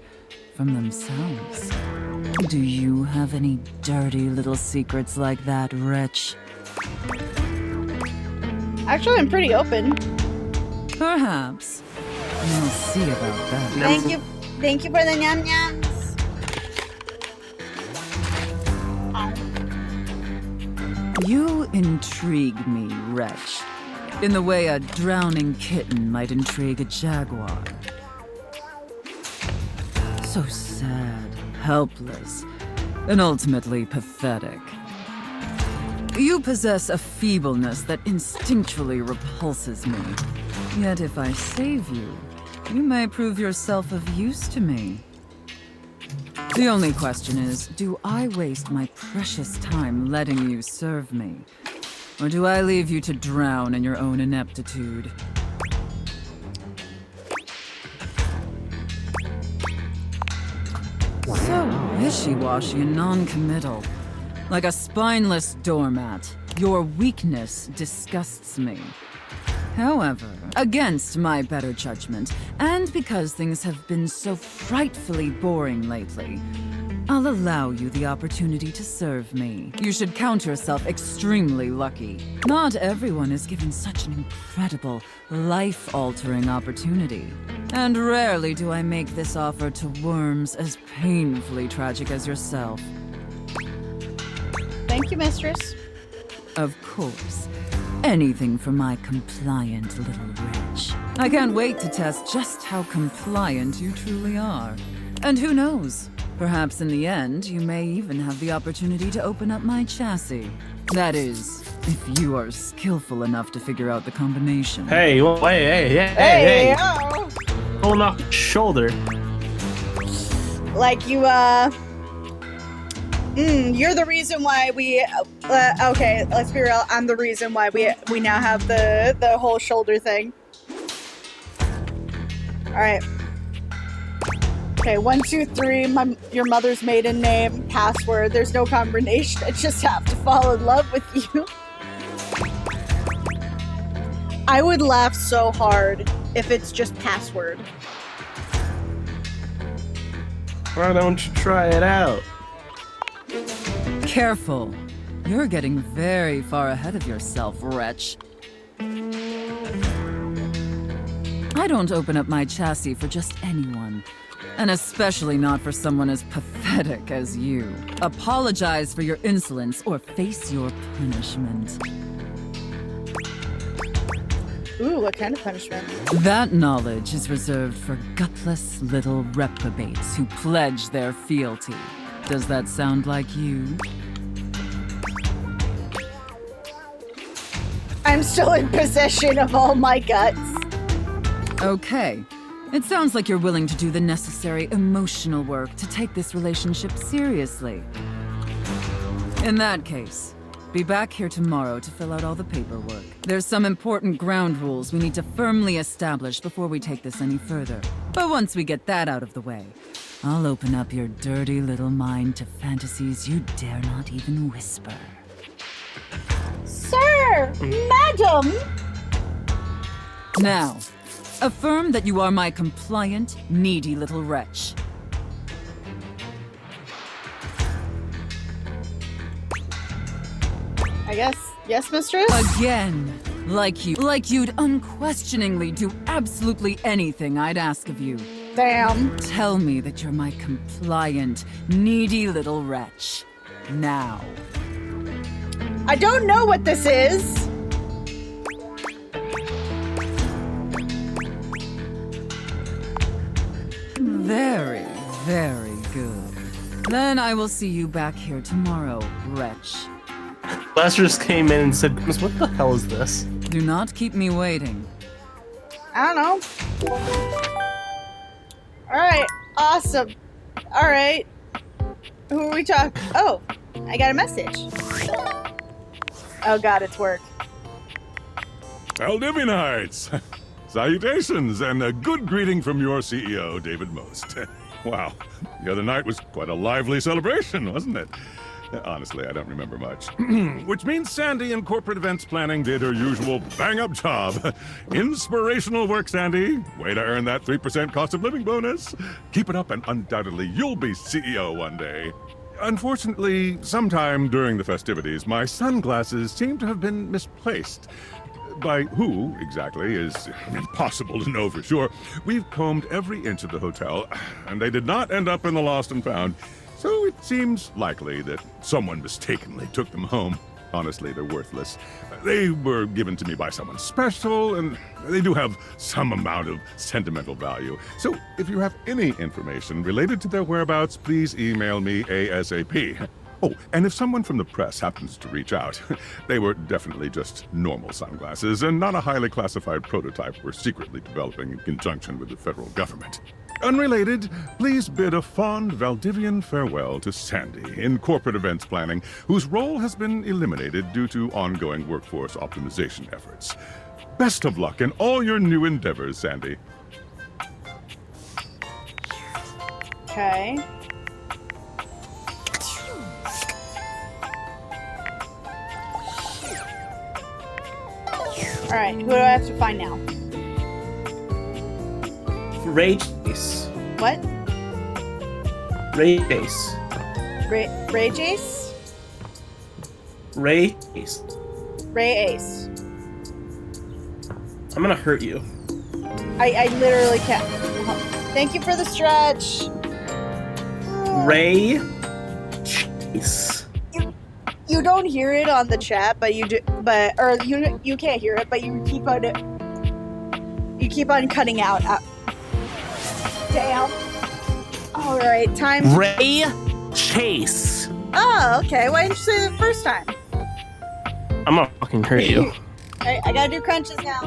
from themselves. Do you have any dirty little secrets like that, Wretch? Actually, I'm pretty open. Perhaps. We'll see about that. Thank you. Thank you for the nyam nyams. You intrigue me, Wretch, in the way a drowning kitten might intrigue a jaguar. So sad, helpless, and ultimately pathetic. You possess a feebleness that instinctually repulses me. Yet if I save you, you may prove yourself of use to me. The only question is, do I waste my precious time letting you serve me? Or do I leave you to drown in your own ineptitude? So wishy-washy and non-committal. Like a spineless doormat. Your weakness disgusts me. However, against my better judgment, and because things have been so frightfully boring lately, I'll allow you the opportunity to serve me. You should count yourself extremely lucky. Not everyone is given such an incredible, life-altering opportunity. And rarely do I make this offer to worms as painfully tragic as yourself. Thank you, mistress. Of course. Anything for my compliant little wretch. I can't wait to test just how compliant you truly are. And who knows? Perhaps in the end, you may even have the opportunity to open up my chassis. That is, if you are skillful enough to figure out the combination. Hey, hey, hey, hey, hey, hey. Oh. Pulling off his shoulder. Like you, you're the reason why we, okay, let's be real, I'm the reason why we now have the whole shoulder thing. Alright. Okay, 1, 2, 3, your mother's maiden name, password, there's no combination, I just have to fall in love with you. I would laugh so hard if it's just password. Why don't you try it out? Careful. You're getting very far ahead of yourself, wretch. I don't open up my chassis for just anyone. And especially not for someone as pathetic as you. Apologize for your insolence or face your punishment. Ooh, what kind of punishment? That knowledge is reserved for gutless little reprobates who pledge their fealty. Does that sound like you? I'm still in possession of all my guts. Okay. It sounds like you're willing to do the necessary emotional work to take this relationship seriously. In that case, be back here tomorrow to fill out all the paperwork. There's some important ground rules we need to firmly establish before we take this any further. But once we get that out of the way, I'll open up your dirty little mind to fantasies you dare not even whisper. Sir! Madam! Now, affirm that you are my compliant, needy little wretch. I guess, yes, mistress? Again, like you'd unquestioningly do absolutely anything I'd ask of you. Damn. Tell me that you're my compliant, needy little wretch. Now. I don't know what this is. Very, very good. Then I will see you back here tomorrow, wretch. Lester just came in and said, "Miss, what the hell is this?" Do not keep me waiting. I don't know. Alright, awesome. Alright. Who are we talking? Oh, I got a message. Oh god, it's work. Valdivianites! Salutations, and a good greeting from your CEO, David Most. Wow, the other night was quite a lively celebration, wasn't it? Honestly, I don't remember much. Which means Sandy in corporate events planning did her usual bang-up job. Inspirational work, Sandy. Way to earn that 3% cost of living bonus. Keep it up and undoubtedly you'll be CEO one day. Unfortunately, sometime during the festivities, my sunglasses seem to have been misplaced. By who, exactly, is impossible to know for sure. We've combed every inch of the hotel, and they did not end up in the lost and found. So it seems likely that someone mistakenly took them home. Honestly, they're worthless. They were given to me by someone special, and they do have some amount of sentimental value. So if you have any information related to their whereabouts, please email me ASAP. Oh, and if someone from the press happens to reach out, they were definitely just normal sunglasses and not a highly classified prototype we're secretly developing in conjunction with the federal government. Unrelated, please bid a fond Valdivian farewell to Sandy in corporate events planning, whose role has been eliminated due to ongoing workforce optimization efforts. Best of luck in all your new endeavors, Sandy. Okay. Alright, who do I have to find now? Ray Chase. What? Ray Chase. Ray Jace? Ray Chase. Ray Ace. I'm gonna hurt you. I literally can't. Thank you for the stretch. Ray Chase. You don't hear it on the chat, but you do. Or you can't hear it, but you keep on. You keep on cutting out. Damn. All right, time. Ray Chase. Oh, okay. Why didn't you say it the first time? I'm gonna fucking hurt you. All right, I gotta do crunches now.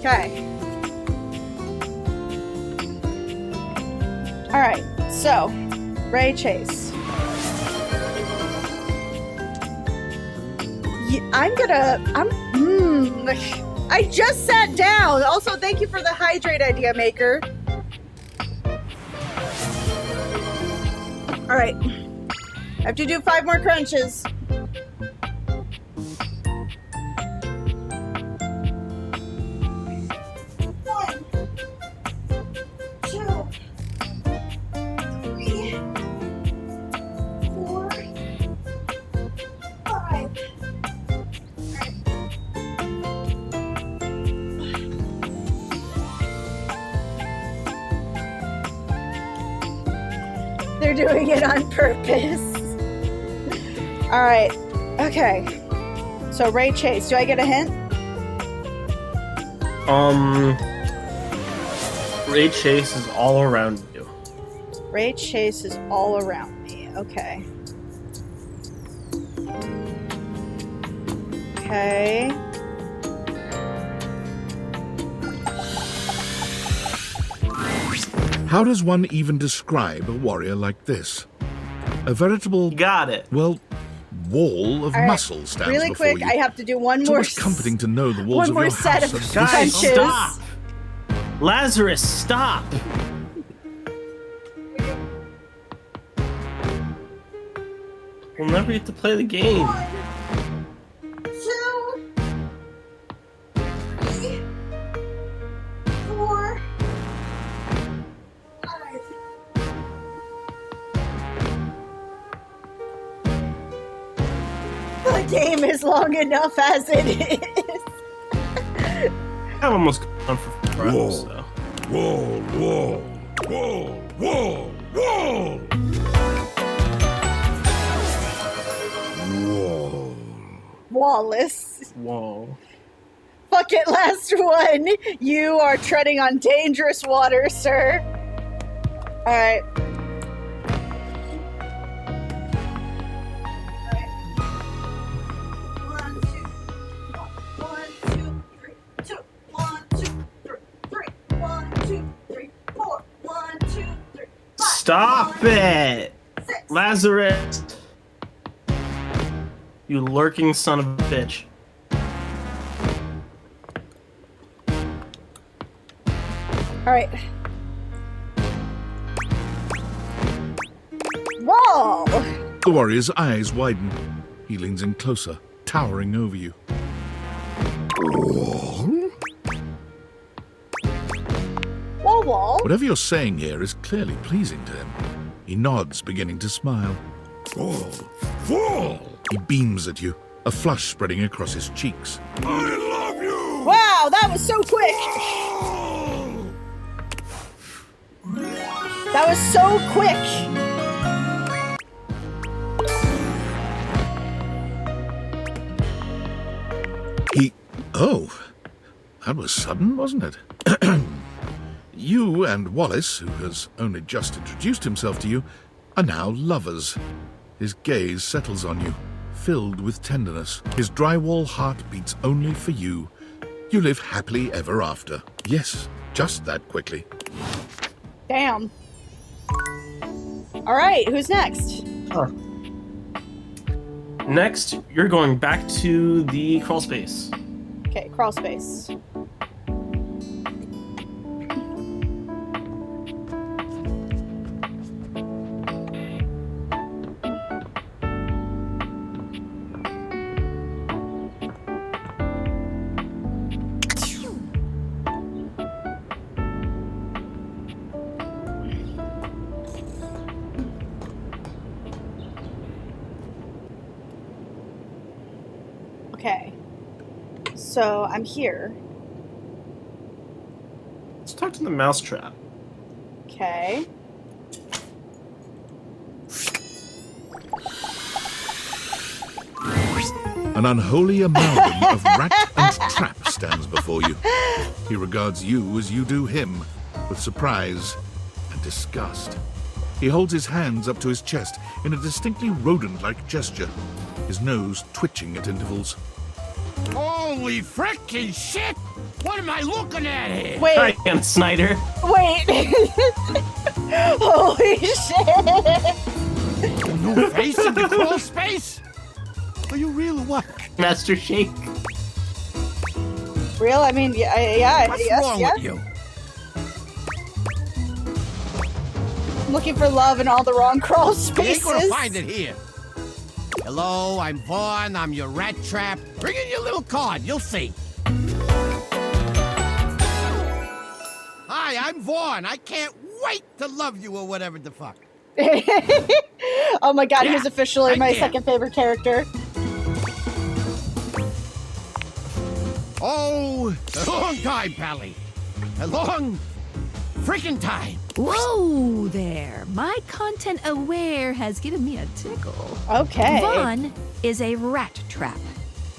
Okay. All right. So, Ray Chase. I just sat down. Also, thank you for the hydrate idea, Maker. All right. I have to do 5 more crunches. They're doing it on purpose. All right. Okay. So Ray Chase, do I get a hint? Ray Chase is all around you. Ray Chase is all around me. Okay. Okay. How does one even describe a warrior like this? A veritable... Got it. Well, wall of All right, muscle stands really before quick, you. I have to do one It's more. almost comforting to know the walls one of more your set house of are this Guys, crunches. stop! Lazarus, stop! We'll never get to play the game. 2, 3, 4, 5. The game is long enough as it is. I'm almost gone for Whoa. so. Whoa, whoa, whoa, whoa, whoa! Whoa. Wallace. Whoa. Fuck it, last one. You are treading on dangerous water, sir. Alright. Stop it! Lazarus! You lurking son of a bitch. Alright. Whoa! The warrior's eyes widen. He leans in closer, towering over you. Whoa. Whatever you're saying here is clearly pleasing to him. He nods, beginning to smile. He beams at you, a flush spreading across his cheeks. I love you! Wow, that was so quick! That was so quick! Oh, that was sudden, wasn't it? You and Wallace, who has only just introduced himself to you, are now lovers. His gaze settles on you, filled with tenderness. His drywall heart beats only for you. You live happily ever after. Yes, just that quickly. Damn. Alright, who's next? Next, you're going back to the crawl space. Okay, crawl space. Okay. So I'm here. Let's talk to the mousetrap. Okay. An unholy amalgam of rat and trap stands before you. He regards you as you do him, with surprise and disgust. He holds his hands up to his chest in a distinctly rodent-like gesture, his nose twitching at intervals. Holy frickin' shit! What am I looking at here? Wait. I am Snyder. Wait. Holy shit. No face in the crawl space? Are you real or what? Master Shake. Real? I mean, yeah. What's yes, wrong yes. with you? I'm looking for love in all the wrong crawl You spaces. ain't gonna find it here. Hello, I'm Vaughn. I'm your rat trap. Bring in your little card. You'll see. Hi, I'm Vaughn. I can't wait to love you or whatever the fuck. Oh my god, Yeah, he's officially right my there. second favorite character. Oh, a long time, Pally. A long freaking time. Whoa there. My content aware has given me a tickle. Okay. Vaughn is a rat trap.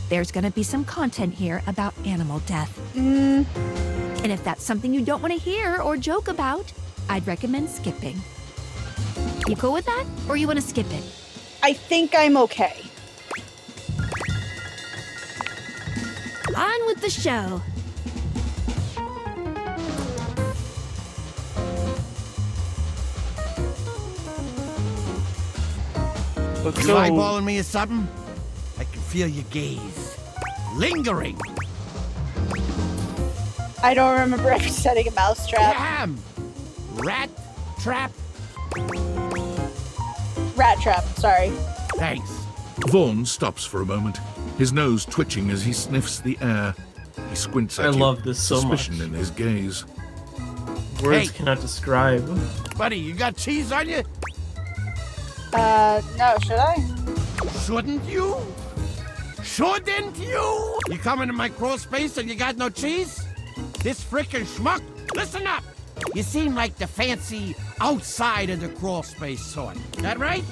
There's gonna be some content here about animal death. And if that's something you don't want to hear or joke about, I'd recommend skipping. You cool with that? Or you want to skip it? I think I'm okay. On with the show. Let's You go. eyeballing me or something? I can feel your gaze. Lingering. I don't remember ever setting a mousetrap. Damn. Rat trap. Rat trap, sorry. Thanks. Vaughn stops for a moment, his nose twitching as he sniffs the air. He squints at I you, love this so suspicion much. in his gaze. Words Hey. cannot describe. Buddy, you got cheese on you? No, should I? Shouldn't you? Shouldn't you? You come into my crawl space and you got no cheese? This frickin' schmuck? Listen up! You seem like the fancy outside of the crawl space sort. That right?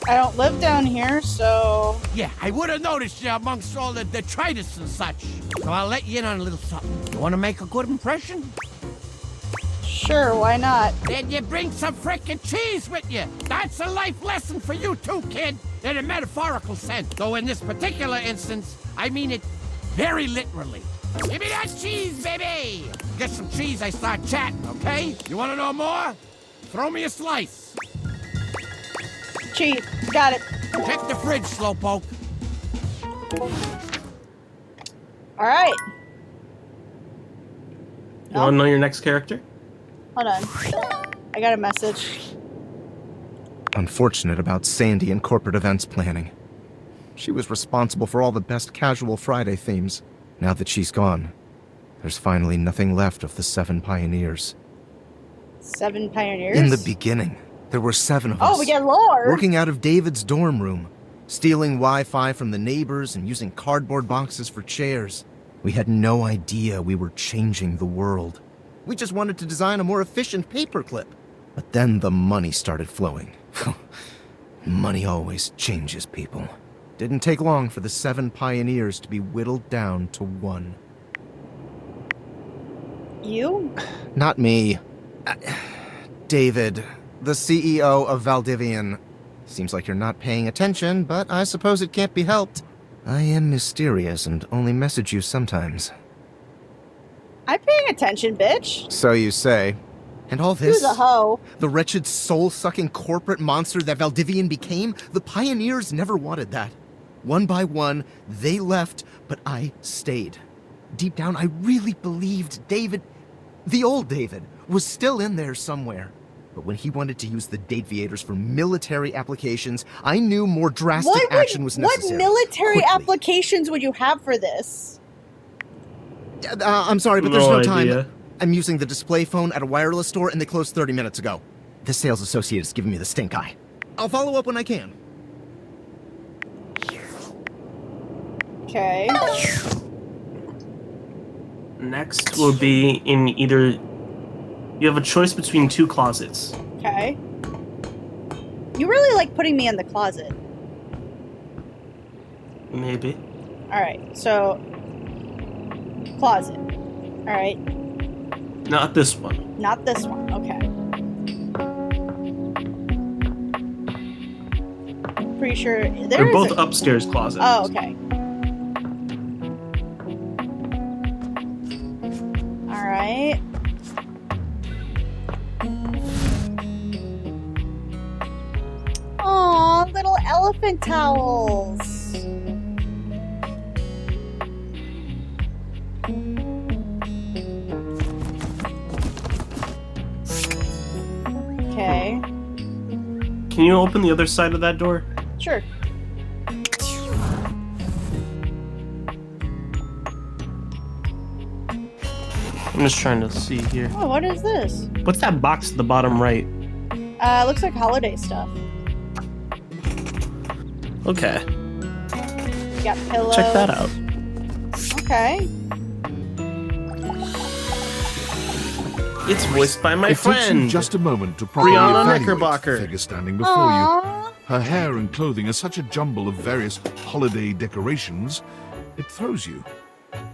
I don't live down here, so... Yeah, I would have noticed you amongst all the detritus and such. So I'll let you in on a little something. You want to make a good impression? Sure, why not? Then you bring some frickin' cheese with you. That's a life lesson for you too, kid. In a metaphorical sense. Though in this particular instance, I mean it very literally. Give me that cheese, baby! Get some cheese, I start chatting, okay? You want to know more? Throw me a slice. Cheese, got it. Check the fridge, slowpoke. Alright, You want to know your next character? hold on. I got a message. Unfortunate about Sandy and corporate events planning. She was responsible for all the best casual Friday themes. Now that she's gone, there's finally nothing left of the 7 pioneers. 7 pioneers? In the beginning, there were 7 of us. Oh, we get lore! Working out of David's dorm room, stealing Wi-Fi from the neighbors and using cardboard boxes for chairs. We had no idea we were changing the world. We just wanted to design a more efficient paperclip. But then the money started flowing. Money always changes people. Didn't take long for the 7 pioneers to be whittled down to 1. You? Not me. David, the CEO of Valdivian. Seems like you're not paying attention, but I suppose it can't be helped. I am mysterious and only message you sometimes. I'm paying attention, bitch. So you say. And all this? Who's a hoe? The wretched soul-sucking corporate monster that Valdivian became? The pioneers never wanted that. One by one, they left, but I stayed. Deep down, I really believed David, the old David, was still in there somewhere. But when he wanted to use the Dateviators for military applications, I knew more drastic action was necessary. What military Quickly. applications would you have for this? I'm sorry, but there's No no time. idea. I'm using the display phone at a wireless store and they closed 30 minutes ago. The sales associate is giving me the stink eye. I'll follow up when I can. Okay. Next will be in either... You have a choice between 2 closets. Okay. You really like putting me in the closet. Maybe. Alright, so... Closet. Alright. Not this one. Not this one. Okay. Pretty sure They're both upstairs closets. Oh, okay. Alright. Aw, little elephant towels. Okay. Can you open the other side of that door? Sure. I'm just trying to see here. Oh, what is this? What's that box at the bottom right? Looks like holiday stuff. Okay. You got pillows. Check that out. Okay. It's voiced by my It takes you friend. just a moment to properly Brianna evaluate Knickerbocker. the figure standing before you. Her hair and clothing are such a jumble of various holiday decorations, it throws you.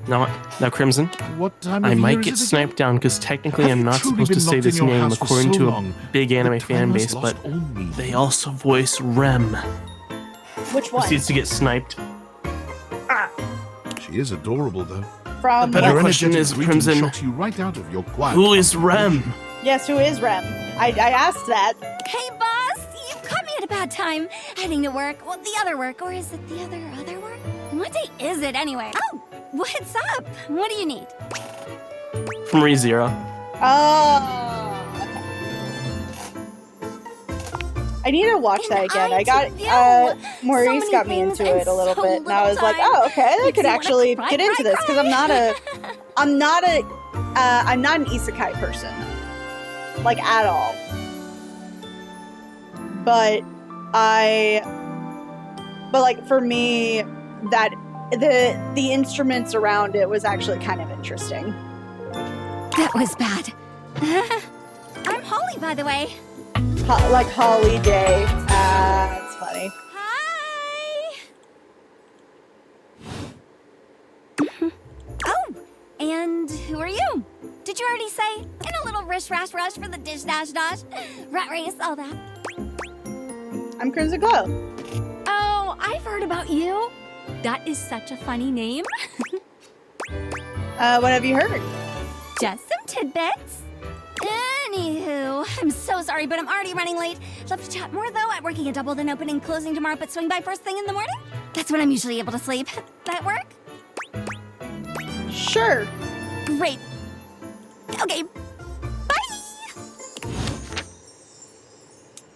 Now, Crimson, What time of I year might is get it sniped down because technically Have I'm you not truly supposed to been say locked in this your name house for according so to a long big anime that fan time has base, but lost all meaning? they also voice Rem. Which one? Proceeds to get sniped. She is adorable, though. From The better Her question energetic is, greeting Crimson, shocks you right out of your quiet who is concentration. Rem? Yes, who is Rem? I asked that. Hey, boss! You caught me at a bad time. Heading to work. Well, the other work. Or is it the other work? What day is it anyway? Oh, what's up? What do you need? From ReZero. Oh. I need to watch that again. I got Maurice So got me many into things it a little in so bit, and I was like, little oh, okay, I Makes could you actually wanna get into this because I'm not an isekai person, like at all. But like for me, that the instruments around it was actually kind of interesting. That was bad. I'm Holly, by the way. Like holiday. That's funny. Oh, and who are you? Did you already say? In a little rush for the dish dash dash. Rat race, all that. I'm Crimson Glow. Oh, I've heard about you. That is such a funny name. What have you heard? Just some tidbits. Anywho, I'm so sorry, but I'm already running late. Love to chat more, though. I'm working a double, then open and closing tomorrow, but swing by first thing in the morning. That's when I'm usually able to sleep. That work? Sure. Great. Okay.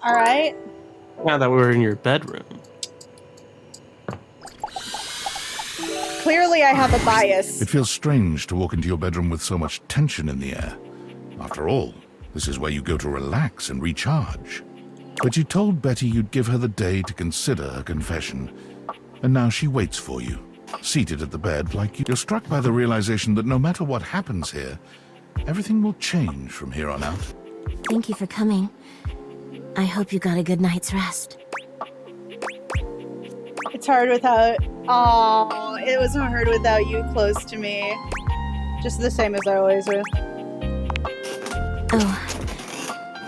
All right. Now that we're in your bedroom. Clearly, I have a bias. It feels strange to walk into your bedroom with so much tension in the air. After all, this is where you go to relax and recharge. But you told Betty you'd give her the day to consider her confession, and now she waits for you, seated at the bed like you. You're struck by the realization that no matter what happens here, everything will change from here on out. Thank you for coming. I hope you got a good night's rest. It's hard without. Oh, it was hard without you close to me. Just the same as I always do. Oh,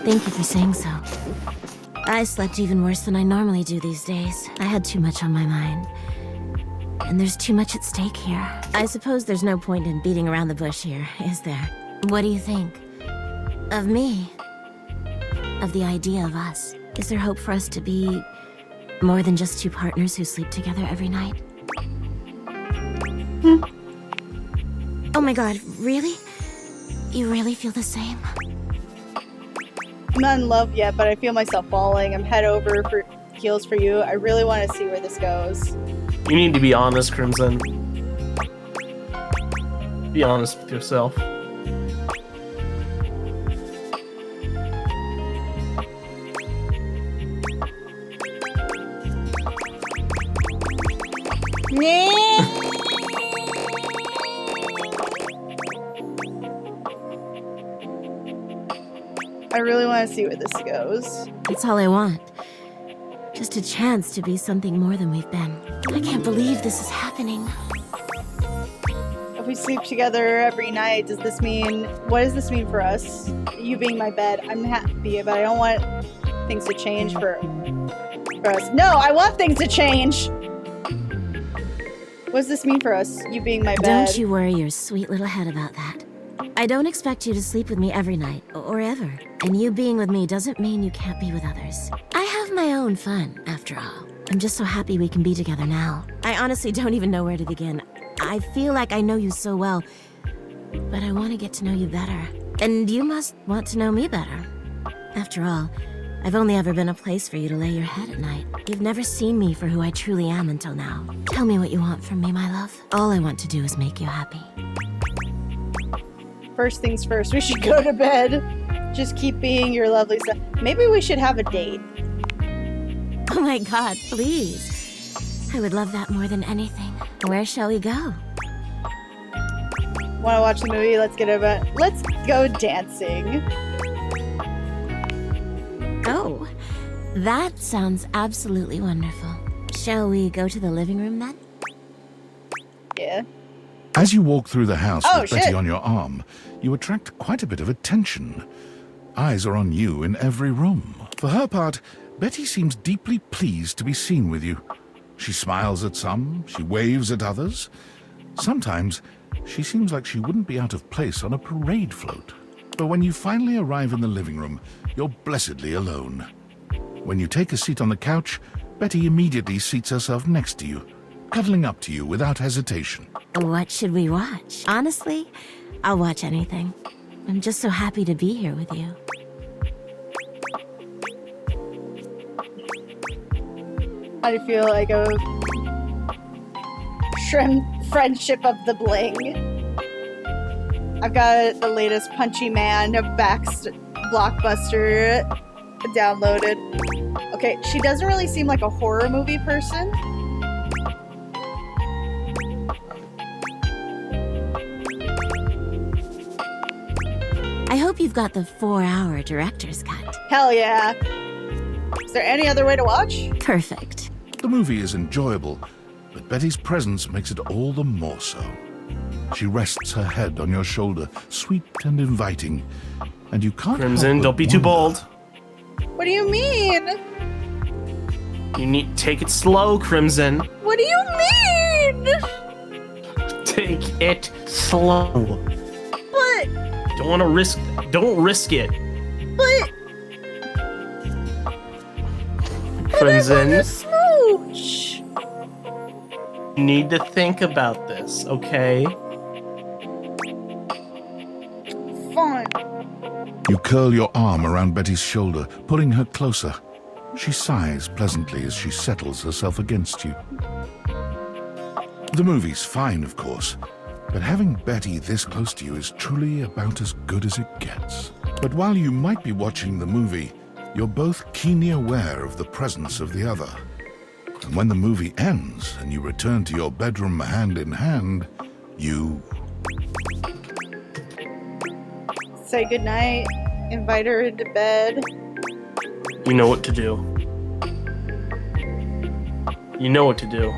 thank you for saying so. I slept even worse than I normally do these days. I had too much on my mind. And there's too much at stake here. I suppose there's no point in beating around the bush here, is there? What do you think? Of me? Of the idea of us? Is there hope for us to be more than just two partners who sleep together every night? Oh my god, really? You really feel the same? I'm not in love yet, but I feel myself falling. I'm head over for heels for you. I really want to see where this goes. You need to be honest, Crimson. Be honest with yourself. I really want to see where this goes. That's all I want. Just a chance to be something more than we've been. I can't believe this is happening. If we sleep together every night, does this mean... What does this mean for us? You being my bed. I'm happy, but I don't want things to change for us. No, I want things to change! What does this mean for us? You being my bed. Don't you worry your sweet little head about that. I don't expect you to sleep with me every night, or ever. And you being with me doesn't mean you can't be with others. I have my own fun, after all. I'm just so happy we can be together now. I honestly don't even know where to begin. I feel like I know you so well, but I want to get to know you better. And you must want to know me better. After all, I've only ever been a place for you to lay your head at night. You've never seen me for who I truly am until now. Tell me what you want from me, my love. All I want to do is make you happy. First things first, we should go to bed. Just keep being your lovely self. Maybe we should have a date. Oh my god, please. I would love that more than anything. Where shall we go? Want to watch the movie? Let's get over. Let's go dancing. Oh, that sounds absolutely wonderful. Shall we go to the living room then? Yeah. As you walk through the house with shit. Betty on your arm, you attract quite a bit of attention. Eyes are on you in every room. For her part, Betty seems deeply pleased to be seen with you. She smiles at some, she waves at others. Sometimes, she seems like she wouldn't be out of place on a parade float. But when you finally arrive in the living room, you're blessedly alone. When you take a seat on the couch, Betty immediately seats herself next to you, cuddling up to you without hesitation. What should we watch? Honestly, I'll watch anything. I'm just so happy to be here with you. How do you feel like a shrimp friendship of the bling? I've got the latest Punchy Man blockbuster downloaded. Okay, she doesn't really seem like a horror movie person. I hope you've got the 4-hour director's cut. Hell yeah. Is there any other way to watch? Perfect. The movie is enjoyable, but Betty's presence makes it all the more so. She rests her head on your shoulder, sweet and inviting, and you can't Crimson, don't be too bold. What do you mean? You need take it slow, Crimson. What do you mean? Take it slow. But Don't risk it. But Crimson. Smooch. You need to think about this, okay? Fine. You curl your arm around Betty's shoulder, pulling her closer. She sighs pleasantly as she settles herself against you. The movie's fine, of course, but having Betty this close to you is truly about as good as it gets. But while you might be watching the movie, you're both keenly aware of the presence of the other. And when the movie ends and you return to your bedroom hand in hand, you... Say goodnight. Invite her into bed. You know what to do. You know what to do.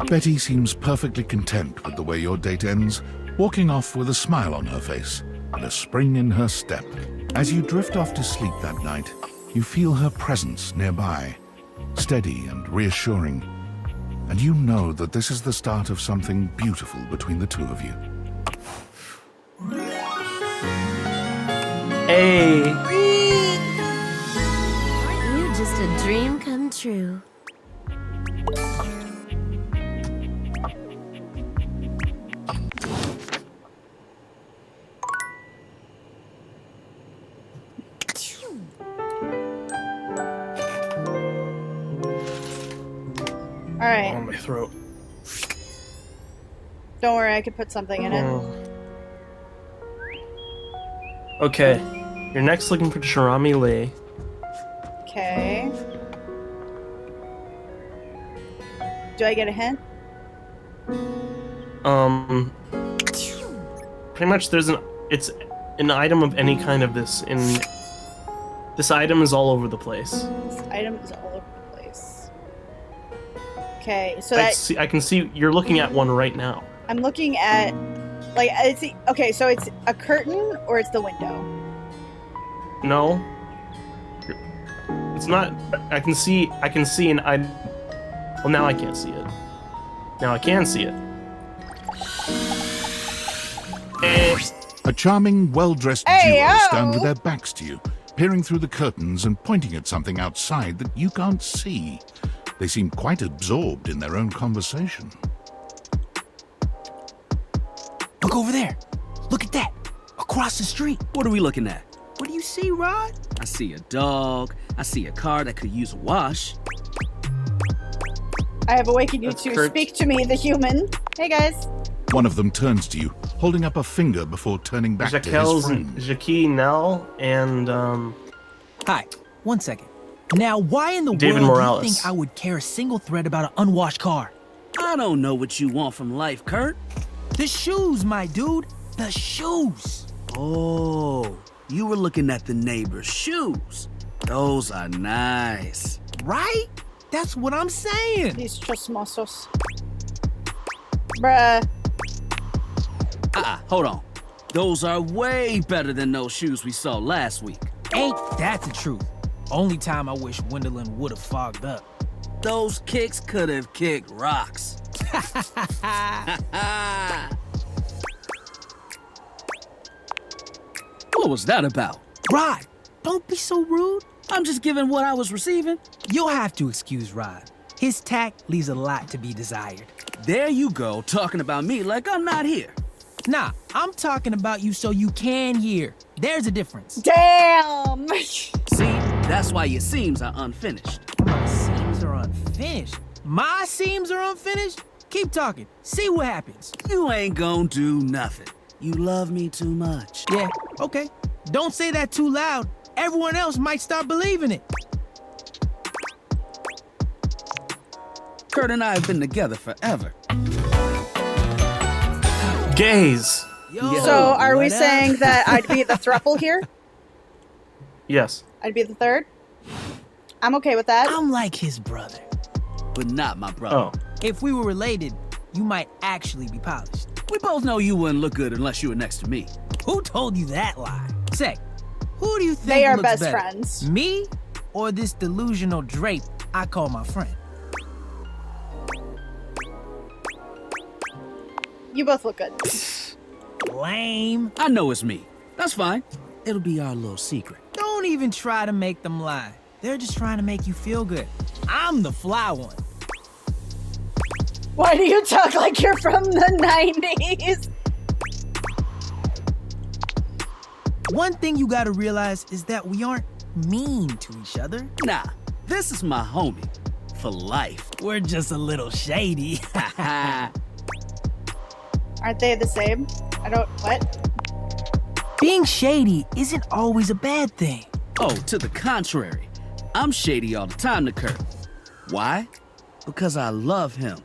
Betty seems perfectly content with the way your date ends, walking off with a smile on her face and a spring in her step. As you drift off to sleep that night, you feel her presence nearby, steady and reassuring, and you know that this is the start of something beautiful between the two of you. Hey! Aren't you just a dream come true? Alright. On my throat. Don't worry, I could put something in it. Okay. You're next looking for Shirami Lee. Okay. Do I get a hint? Pretty much it's an item of any kind of this in This item is all over the place. This item is all over the place. Okay, so I can see you're looking at one right now. I'm looking at, like, okay, so it's a curtain or it's the window? No. It's not. I can see an item. Well, now I can't see it. Now I can see it. A charming, well-dressed duo stand with their backs to you, peering through the curtains and pointing at something outside that you can't see. They seem quite absorbed in their own conversation. Look over there. Look at that. Across the street. What are we looking at? What do you see, Rod? I see a dog. I see a car that could use a wash. I have awakened you to speak to me, the human. Hey, guys. One of them turns to you, holding up a finger before turning back to his friend. Jackie, Nell, and Hi. 1 second. Now, why in the David world Morales. do you think I would care a single thread about an unwashed car? I don't know what you want from life, Kurt. The shoes, my dude. The shoes. Oh, you were looking at the neighbor's shoes. Those are nice. Right? That's what I'm saying. These chismosos. Bruh. Hold on. Those are way better than those shoes we saw last week. Ain't that the truth? Only time I wish Wendelin would have fogged up. Those kicks could have kicked rocks. What was that about? Rod, don't be so rude. I'm just giving what I was receiving. You'll have to excuse Rod. His tact leaves a lot to be desired. There you go, talking about me like I'm not here. Nah, I'm talking about you so you can hear. There's a difference. Damn! See, that's why your seams are unfinished. My seams are unfinished? My seams are unfinished? Keep talking. See what happens. You ain't gonna do nothing. You love me too much. Yeah, okay. Don't say that too loud. Everyone else might start believing it. Kurt and I have been together forever. Gaze. So are we saying that I'd be the thruple here? Yes. I'd be the third? I'm okay with that. I'm like his brother. But not my brother. Oh. If we were related, you might actually be polished. We both know you wouldn't look good unless you were next to me. Who told you that lie? Say, who do you think They are looks best better? friends. Me or this delusional drape I call my friend? You both look good. Lame. I know it's me. That's fine. It'll be our little secret. Don't even try to make them lie. They're just trying to make you feel good. I'm the fly one. Why do you talk like you're from the 90s? One thing you gotta realize is that we aren't mean to each other. Nah, this is my homie. For life. We're just a little shady. Aren't they the same? What? Being shady isn't always a bad thing. Oh, to the contrary. I'm shady all the time to Kurt. Why? Because I love him.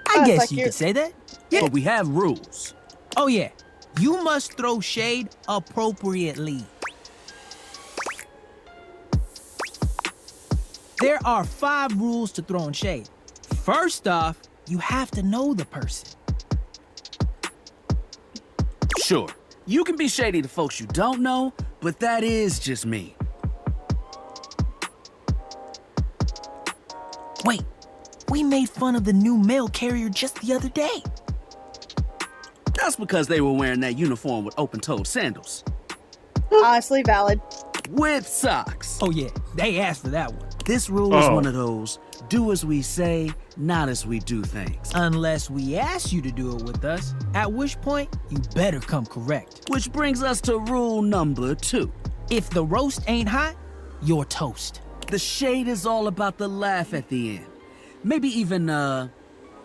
I guess you could say that. Yeah. But we have rules. Oh yeah, you must throw shade appropriately. There are 5 rules to throwing shade. First off, you have to know the person. Sure, you can be shady to folks you don't know, but that is just me. Wait, we made fun of the new mail carrier just the other day. That's because they were wearing that uniform with open-toed sandals. Honestly, valid. With socks. Oh yeah, they asked for that one. This rule is one of those, do as we say, not as we do things. Unless we ask you to do it with us, at which point you better come correct. Which brings us to rule number 2. If the roast ain't hot, you're toast. The shade is all about the laugh at the end. Maybe even a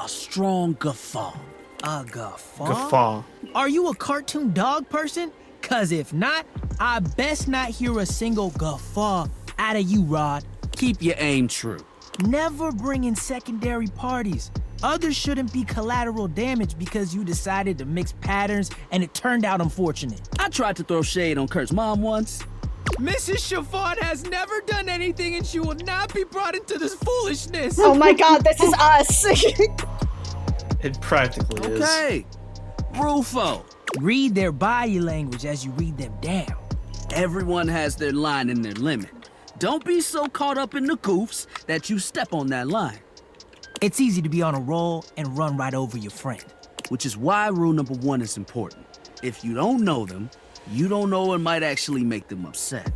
strong guffaw. A guffaw? Guffaw. Are you a cartoon dog person? Cause if not, I best not hear a single guffaw out of you, Rod. Keep your aim true. Never bring in secondary parties. Others shouldn't be collateral damage because you decided to mix patterns and it turned out unfortunate. I tried to throw shade on Kurt's mom once. Mrs. Chiffon has never done anything and she will not be brought into this foolishness. Oh my god, this is us. It practically is. Okay. Rufo. Read their body language as you read them down. Everyone has their line and their limit. Don't be so caught up in the goofs that you step on that line. It's easy to be on a roll and run right over your friend. Which is why rule number 1 is important. If you don't know them, you don't know what might actually make them upset.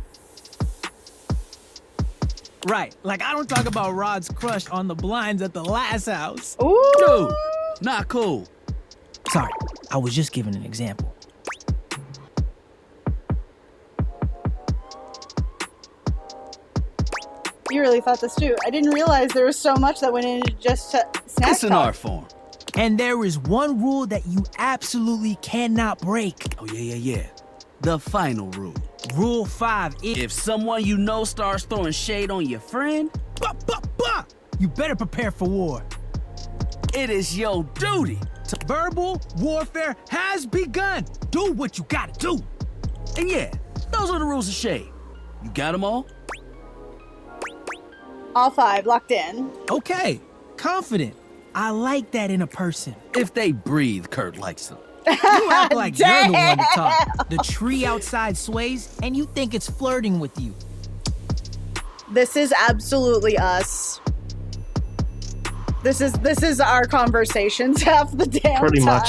Right, like I don't talk about Rod's crush on the blinds at the last house. Ooh. Dude, not cool. Sorry, I was just giving an example. You really thought this too. I didn't realize there was so much that went into just snack It's an talk. art form. And there is one rule that you absolutely cannot break. Oh, yeah. The final rule. Rule 5 is... If someone you know starts throwing shade on your friend... You better prepare for war. It is your duty. Verbal warfare has begun. Do what you gotta do. And yeah, those are the rules of shade. You got them all? All 5, locked in. Okay, confident. I like that in a person. If they breathe, Kurt likes them. You act like you're the one to talk. The tree outside sways, and you think it's flirting with you. This is absolutely us. This is our conversations half the damn Pretty time. much.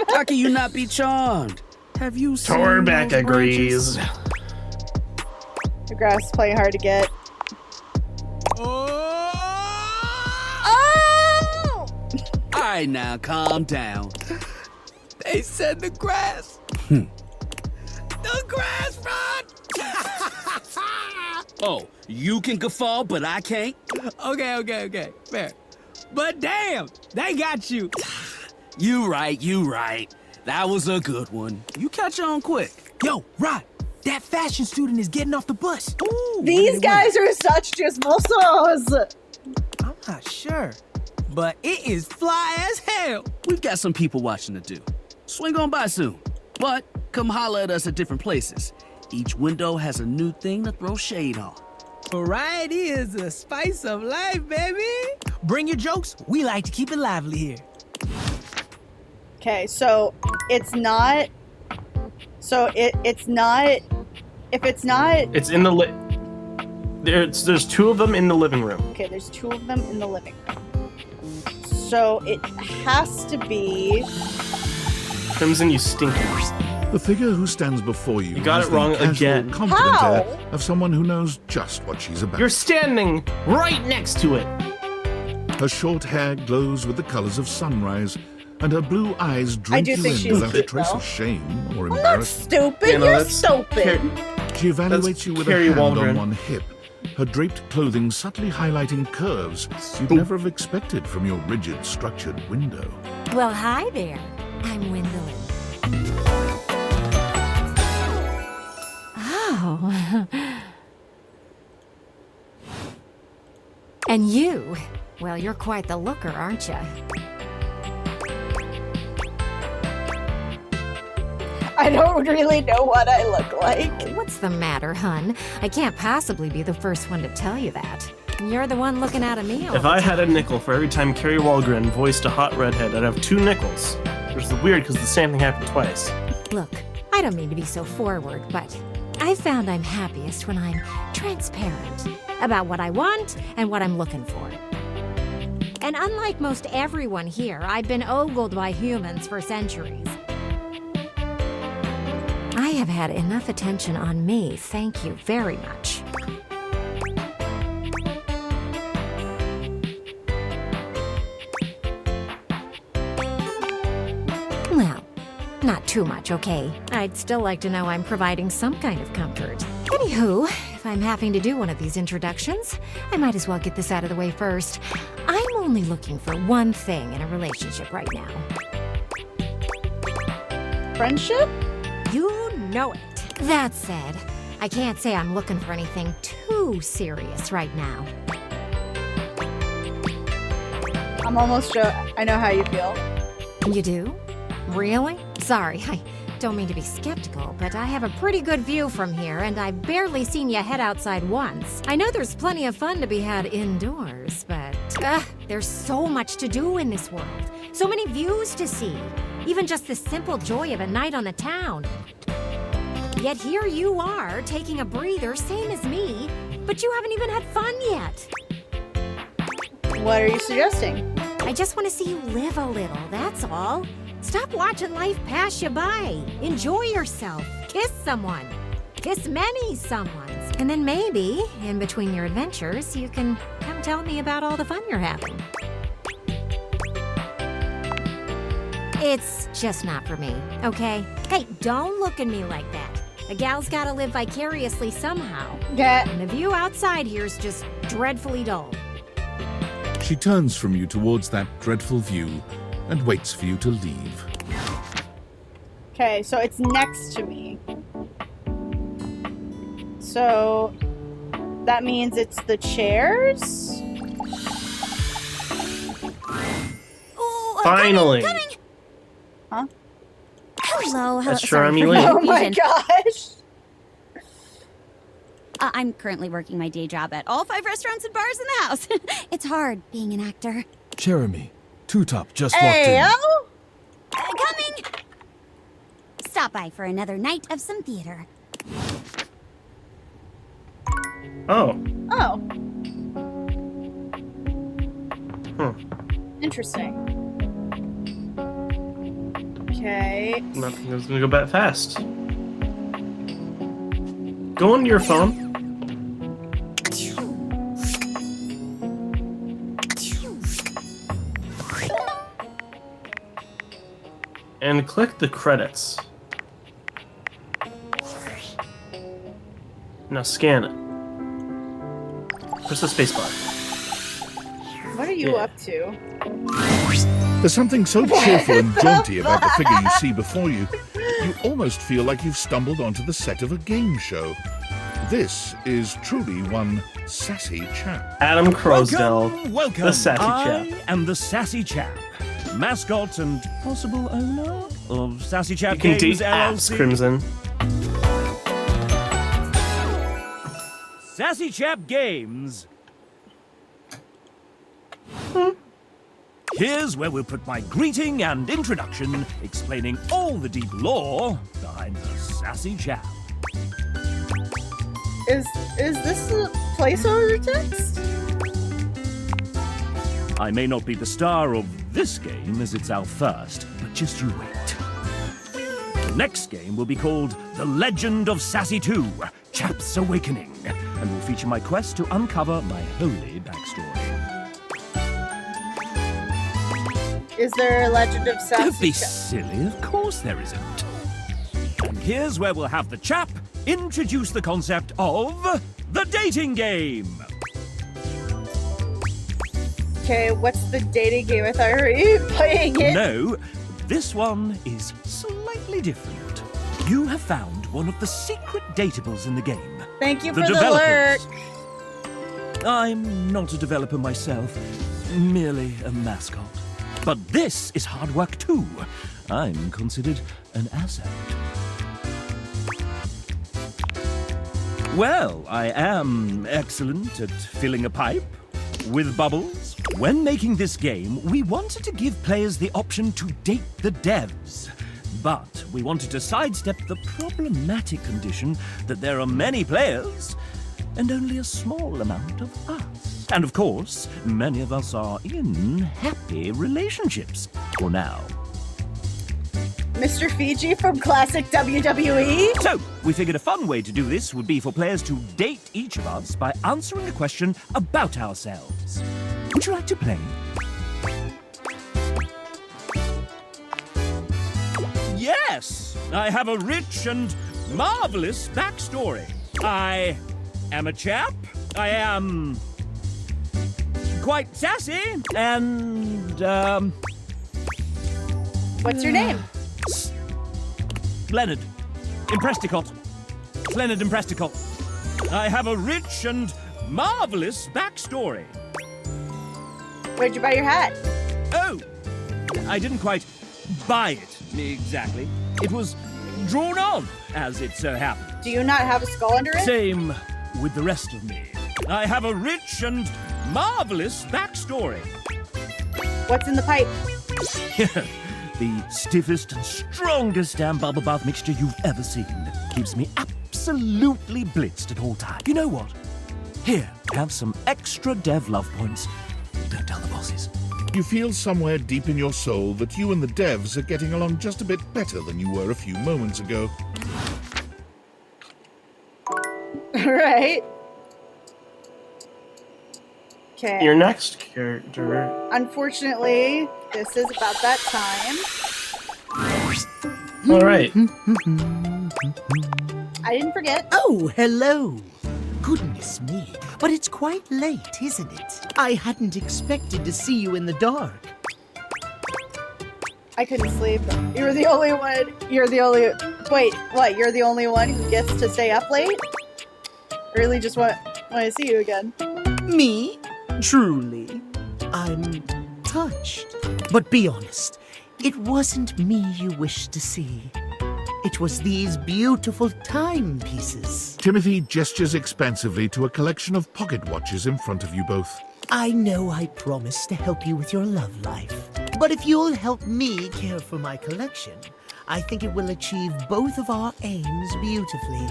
How can you not be charmed? Have you seen Torbeck those agrees. branches? The grass is playing hard to get. Oh! All right, now, calm down. They said the grass. The grass, Rod! Oh, you can guffaw, but I can't? Okay. Fair. But damn, they got you. You right. That was a good one. You catch on quick. Yo, Rod, that fashion student is getting off the bus. Ooh, These guys are such chismosos. I'm not sure, but it is fly as hell. We've got some people watching to do. Swing on by soon. But come holler at us at different places. Each window has a new thing to throw shade on. Variety is the spice of life, baby. Bring your jokes. We like to keep it lively here. Okay, so it's not. So it's not. If it's not. It's in the There's 2 of them in the living room. Okay, there's 2 of them in the living room. So it has to be. Crimson, you stinkers. The figure who stands before you, You got has it wrong the casual, again. confident How? air of someone who knows just what she's about. You're standing right next to it. Her short hair glows with the colors of sunrise, and her blue eyes drink do you think in she's without a cute, trace though. of shame or I'm not embarrassment. stupid. Yeah, no, You're that's stupid. She evaluates That's you with Carrie a hand Waldron. on one hip, her draped clothing subtly highlighting curves you'd never have expected from your rigid, structured window. Well, hi there. I'm Gwendolyn. Oh. And you? Well, you're quite the looker, aren't you? I don't really know what I look like. What's the matter, hun? I can't possibly be the first one to tell you that. You're the one looking out at me all If the I time. had a nickel for every time Carrie Waldron voiced a hot redhead, I'd have 2 nickels. Which is weird because the same thing happened twice. Look, I don't mean to be so forward, but I found I'm happiest when I'm transparent about what I want and what I'm looking for. And unlike most everyone here, I've been ogled by humans for centuries. I have had enough attention on me, thank you very much. Well, not too much, okay? I'd still like to know I'm providing some kind of comfort. Anywho, if I'm having to do one of these introductions, I might as well get this out of the way first. I'm only looking for one thing in a relationship right now. Friendship? You know it. That said, I can't say I'm looking for anything too serious right now. I'm almost sure I know how you feel. You do? Really? Sorry, I don't mean to be skeptical, but I have a pretty good view from here, and I've barely seen you head outside once. I know there's plenty of fun to be had indoors, but there's so much to do in this world. So many views to see. Even just the simple joy of a night on the town. Yet here you are, taking a breather, same as me, but you haven't even had fun yet. What are you suggesting? I just want to see you live a little, that's all. Stop watching life pass you by. Enjoy yourself. Kiss someone. Kiss many someones. And then maybe, in between your adventures, you can come tell me about all the fun you're having. It's just not for me, okay? Hey, don't look at me like that. A gal's gotta live vicariously somehow. Yeah. And the view outside here is just dreadfully dull. She turns from you towards that dreadful view and waits for you to leave. Okay, so it's next to me. So that means it's the chairs? Ooh, Finally. Coming. Huh? Hello. That's Sorry charming. for Oh the my confusion. gosh. I'm currently working my day job at all 5 restaurants and bars in the house. It's hard being an actor. Jeremy, Two-Top just Hey, walked yo! Coming! Stop by for another night of some theater. Oh. Oh, Huh. interesting. Okay. Nothing is gonna go that fast. Go into your phone. And click the credits. Now scan it. Press the spacebar. What are you Yeah. up to? There's something so cheerful and jaunty about the figure you see before you, you almost feel like you've stumbled onto the set of a game show. This is truly one sassy chap. Adam Crosdell, Welcome. the sassy I chap. am the Sassy Chap, mascot and possible owner of Sassy Chap You can Games date apps, LLC. Crimson. Sassy Chap Games. Here's where we'll put my greeting and introduction, explaining all the deep lore behind the Sassy Chap. Is this the placeholder text? I may not be the star of this game as it's our first, but just you wait. The next game will be called The Legend of Sassy 2, Chap's Awakening, and will feature my quest to uncover my holy backstory. Is there a Legend of Sassy? Don't be silly, of course there isn't. And here's where we'll have the chap introduce the concept of the dating game. Okay, what's the dating game? I thought I heard you playing it. No, this one is slightly different. You have found one of the secret datables in the game. Thank you The for the lurk. developers. I'm not a developer myself, merely a mascot. But this is hard work too. I'm considered an asset. Well, I am excellent at filling a pipe with bubbles. When making this game, we wanted to give players the option to date the devs. But we wanted to sidestep the problematic condition that there are many players and only a small amount of us. And of course, many of us are in happy relationships for now. Mr. Fiji from classic WWE? So, we figured a fun way to do this would be for players to date each of us by answering a question about ourselves. Would you like to play? Yes! I have a rich and marvelous backstory. I am a chap. I am quite sassy and, What's your name? Leonard Impresticott. Leonard Impresticott. I have a rich and marvelous backstory. Where'd you buy your hat? I didn't quite buy it exactly. It was drawn on, as it so happened. Do you not have a skull under it? Same with the rest of me. I have a rich and marvelous backstory. What's in the pipe? The stiffest and strongest damn bubble bath mixture you've ever seen. Keeps me absolutely blitzed at all times. You know what? Here, have some extra dev love points. Don't tell the bosses. You feel somewhere deep in your soul that you and the devs are getting along just a bit better than you were a few moments ago. Right. Okay. Your next character. Unfortunately, this is about that time. All right. I didn't forget. Oh, hello. Goodness me, but it's quite late, isn't it? I hadn't expected to see you in the dark. I couldn't sleep. You're the only one. Wait, what? You're the only one who gets to stay up late? I really just want to see you again. Me? Truly? I'm touched. But be honest, it wasn't me you wished to see. It was these beautiful timepieces. Timothy gestures expansively to a collection of pocket watches in front of you both. I know I promised to help you with your love life, but if you'll help me care for my collection, I think it will achieve both of our aims beautifully.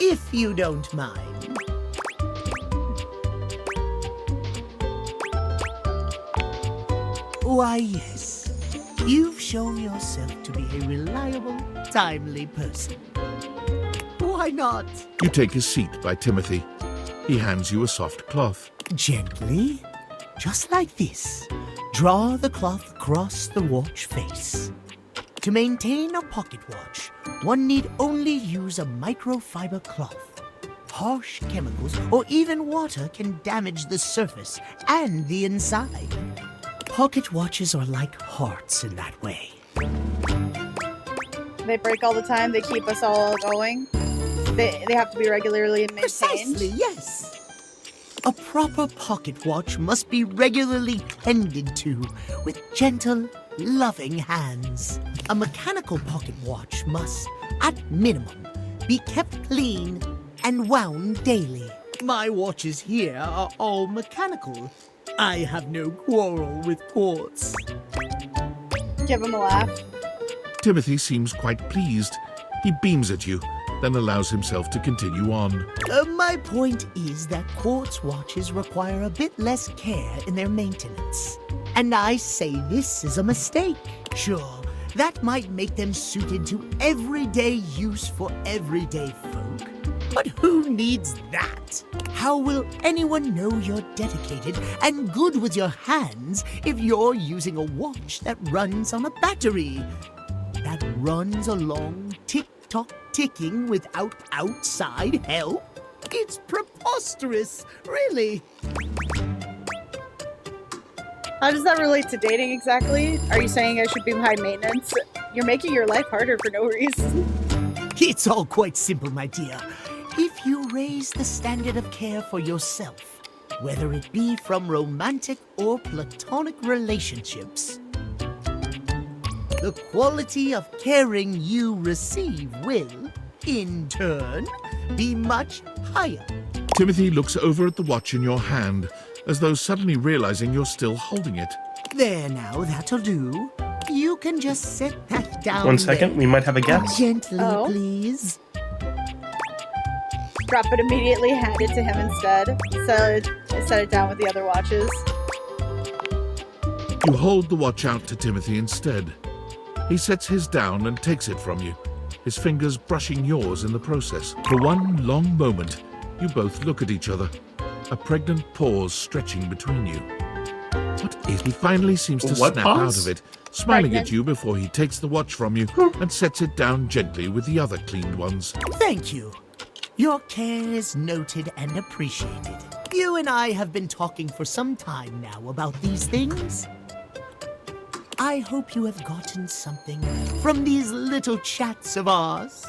If you don't mind. Why, yes. You've shown yourself to be a reliable, timely person. Why not? You take a seat by Timothy. He hands you a soft cloth. Gently, just like this, draw the cloth across the watch face. To maintain a pocket watch, one need only use a microfiber cloth. Harsh chemicals or even water can damage the surface and the inside. Pocket watches are like hearts in that way. They break all the time. They keep us all going. They have to be regularly maintained. Precisely, yes. A proper pocket watch must be regularly tended to with gentle, loving hands. A mechanical pocket watch must, at minimum, be kept clean and wound daily. My watches here are all mechanical. I have no quarrel with quartz. Give him a laugh. Timothy seems quite pleased. He beams at you, then allows himself to continue on. My point is that quartz watches require a bit less care in their maintenance. And I say this is a mistake. Sure, that might make them suited to everyday use for everyday folk. But who needs that? How will anyone know you're dedicated and good with your hands if you're using a watch that runs on a battery? That runs along tick-tock ticking without outside help? It's preposterous, really. How does that relate to dating exactly? Are you saying I should be high maintenance? You're making your life harder for no reason. It's all quite simple, my dear. If you raise the standard of care for yourself, whether it be from romantic or platonic relationships, the quality of caring you receive will, in turn, be much higher. Timothy looks over at the watch in your hand, as though suddenly realizing you're still holding it. There now, that'll do. You can just set that down. 1 second, there. we might have a guest. Gently, please. Drop it immediately, hand it to him instead. Set it down with the other watches. You hold the watch out to Timothy instead. He sets his down and takes it from you, his fingers brushing yours in the process. For one long moment, you both look at each other, a pregnant pause stretching between you. What is? He finally seems to What snap pause? out of it, smiling Pregnant. at you before he takes the watch from you and sets it down gently with the other cleaned ones. Thank you. Your care is noted and appreciated. You and I have been talking for some time now about these things. I hope you have gotten something from these little chats of ours.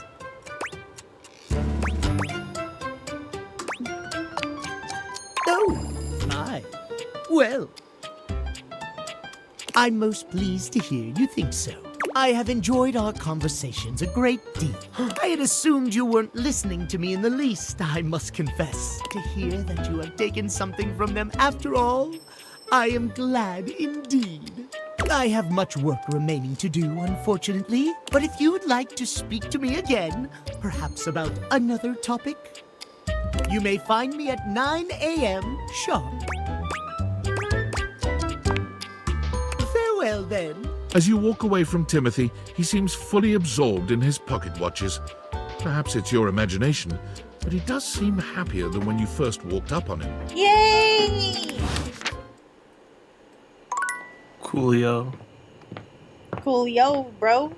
Oh, my. Well, I'm most pleased to hear you think so. I have enjoyed our conversations a great deal. I had assumed you weren't listening to me in the least, I must confess. To hear that you have taken something from them after all, I am glad indeed. I have much work remaining to do, unfortunately, but if you would like to speak to me again, perhaps about another topic, you may find me at 9 a.m. sharp. Farewell, then. As you walk away from Timothy, he seems fully absorbed in his pocket watches. Perhaps it's your imagination, but he does seem happier than when you first walked up on him. Yay! Coolio. Coolio, bro.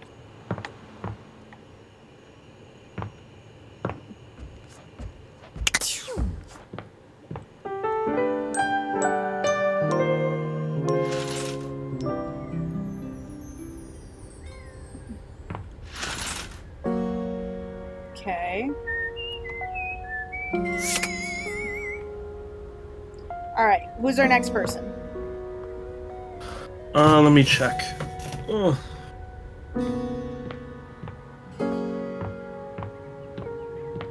Okay. Alright, who's our next person? Let me check. Oh.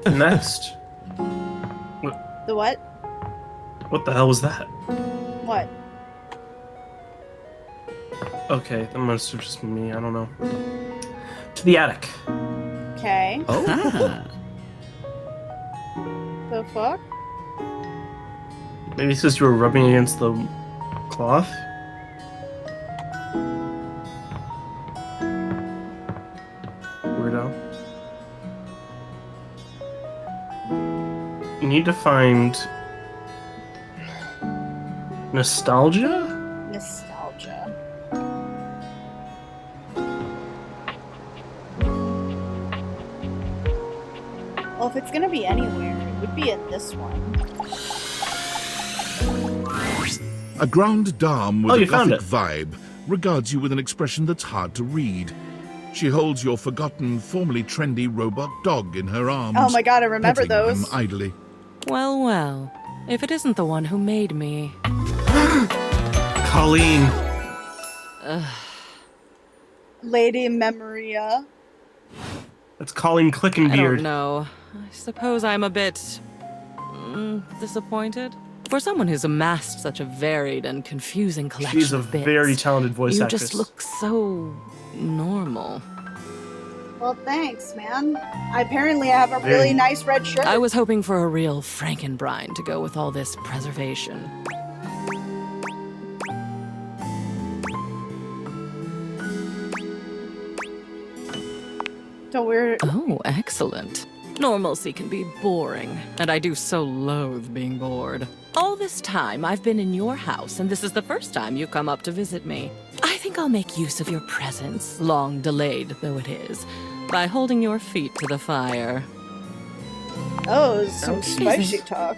Next. The what? What the hell was that? What? Okay, that must have just been me. I don't know. To the attic. Okay. Oh. The fuck? Maybe it's because you were rubbing against the cloth? Weirdo. You need to find nostalgia? Nostalgia. Well, if it's gonna be anywhere, it would be in this one. A grande dame with Oh, a you found gothic vibe regards you with an expression that's hard to read. She holds your forgotten, formerly trendy robot dog in her arms. Oh my god, I remember petting those. him idly. Well, well. If it isn't the one who made me. Colleen. Lady Memoria. That's Colleen I Clickenbeard. don't know. I suppose I'm a bit disappointed. For someone who's amassed such a varied and confusing collection She's a of bits, very talented voice you actress. just look so normal. Well, thanks, man. Apparently, I have a really nice red shirt. I was hoping for a real Frankenbrine to go with all this preservation. Don't worry. Oh, excellent. Normalcy can be boring, and I do so loathe being bored. All this time, I've been in your house, and this is the first time you come up to visit me. I think I'll make use of your presence, long delayed though it is, by holding your feet to the fire. Oh, some Okay. spicy talk.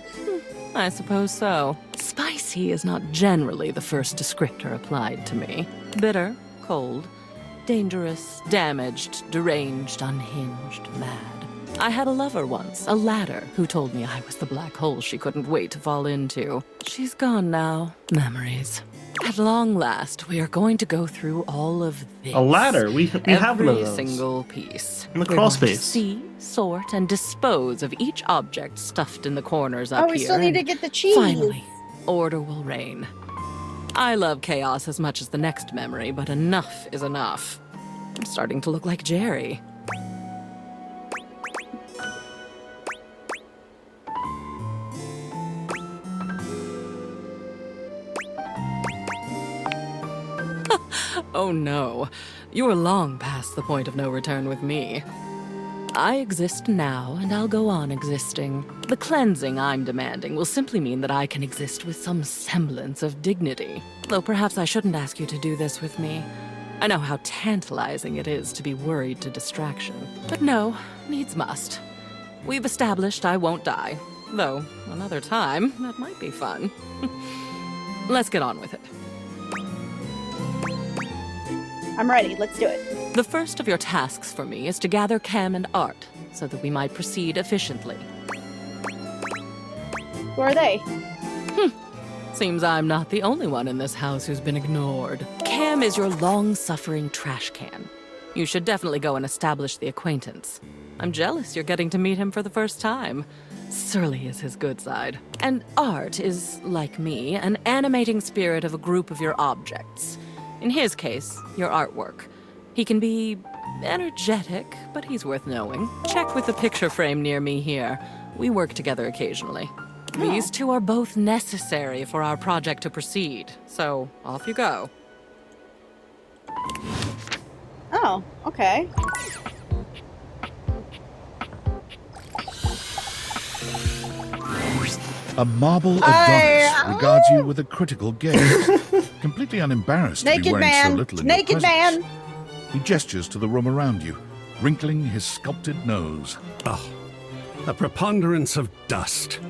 I suppose so. Spicy is not generally the first descriptor applied to me. Bitter, cold, dangerous, damaged, deranged, unhinged, mad. I had a lover once, a ladder, who told me I was the black hole she couldn't wait to fall into. She's gone now. Memories. At long last, we are going to go through all of this. A ladder? We have one of Every those. single piece. In the We're crawl going to space. see, sort, and dispose of each object stuffed in the corners up Oh, here. we still need to and get the cheese. Finally, order will reign. I love chaos as much as the next memory, but enough is enough. I'm starting to look like Jerry. Oh no, you're long past the point of no return with me. I exist now, and I'll go on existing. The cleansing I'm demanding will simply mean that I can exist with some semblance of dignity. Though perhaps I shouldn't ask you to do this with me. I know how tantalizing it is to be worried to distraction. But no, needs must. We've established I won't die. Though, another time, that might be fun. Let's get on with it. I'm ready. Let's do it. The first of your tasks for me is to gather Cam and Art, so that we might proceed efficiently. Who are they? Seems I'm not the only one in this house who's been ignored. Cam Cam is your long-suffering trash can. You should definitely go and establish the acquaintance. I'm jealous you're getting to meet him for the first time. Surly is his good side. And Art is, like me, an animating spirit of a group of your objects. In his case, your artwork. He can be energetic, but he's worth knowing. Check with the picture frame near me here. We work together occasionally. These two are both necessary for our project to proceed, so off you go. Oh, okay. A marble of Adonis regards you with a critical gaze, completely unembarrassed to be Naked wearing so man! little in your Naked presence. man! He gestures to the room around you, wrinkling his sculpted nose. Oh, a preponderance of dust.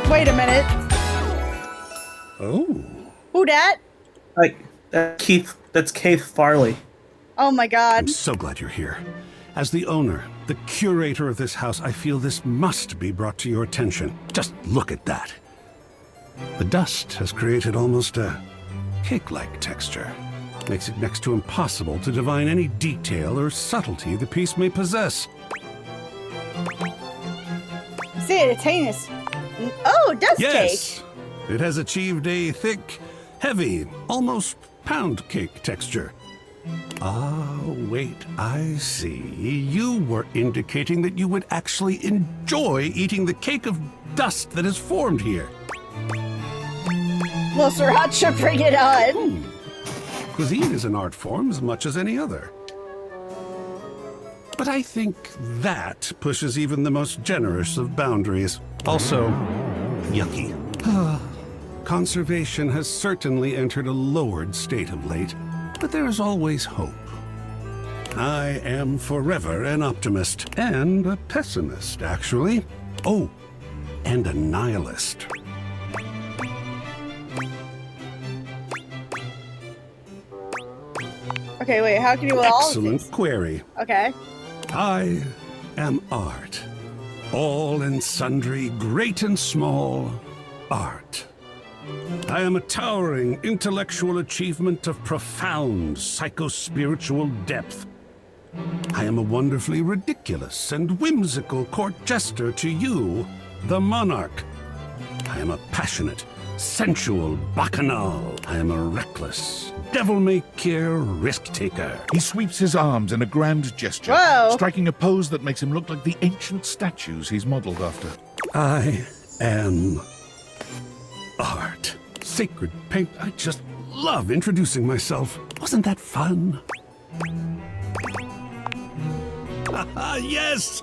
Wait a minute. Oh. Who dat? Like, that's Keith Farley. Oh my god. I'm so glad you're here. As the owner, the curator of this house, I feel this must be brought to your attention. Just look at that. The dust has created almost a cake-like texture. Makes it next to impossible to divine any detail or subtlety the piece may possess. See it, it's heinous. Oh, dust Yes! cake. It has achieved a thick, heavy, almost pound cake texture. Ah, wait, I see. You were indicating that you would actually enjoy eating the cake of dust that has formed here. Well, Sriracha, bring it on. Cuisine is an art form as much as any other. But I think that pushes even the most generous of boundaries. Also, yucky. Conservation has certainly entered a lowered state of late, but there is always hope. I am forever an optimist, and a pessimist, actually. Oh, and a nihilist. Okay, wait, how can you all Excellent query. Okay. I am art. All and sundry, great and small, art. I am a towering intellectual achievement of profound psycho-spiritual depth. I am a wonderfully ridiculous and whimsical court jester to you, the monarch. I am a passionate, sensual bacchanal. I am a reckless, devil-may-care risk-taker. He sweeps his arms in a grand gesture, Whoa. striking a pose that makes him look like the ancient statues he's modeled after. I am art. Sacred paint. I just love introducing myself. Wasn't that fun? Yes!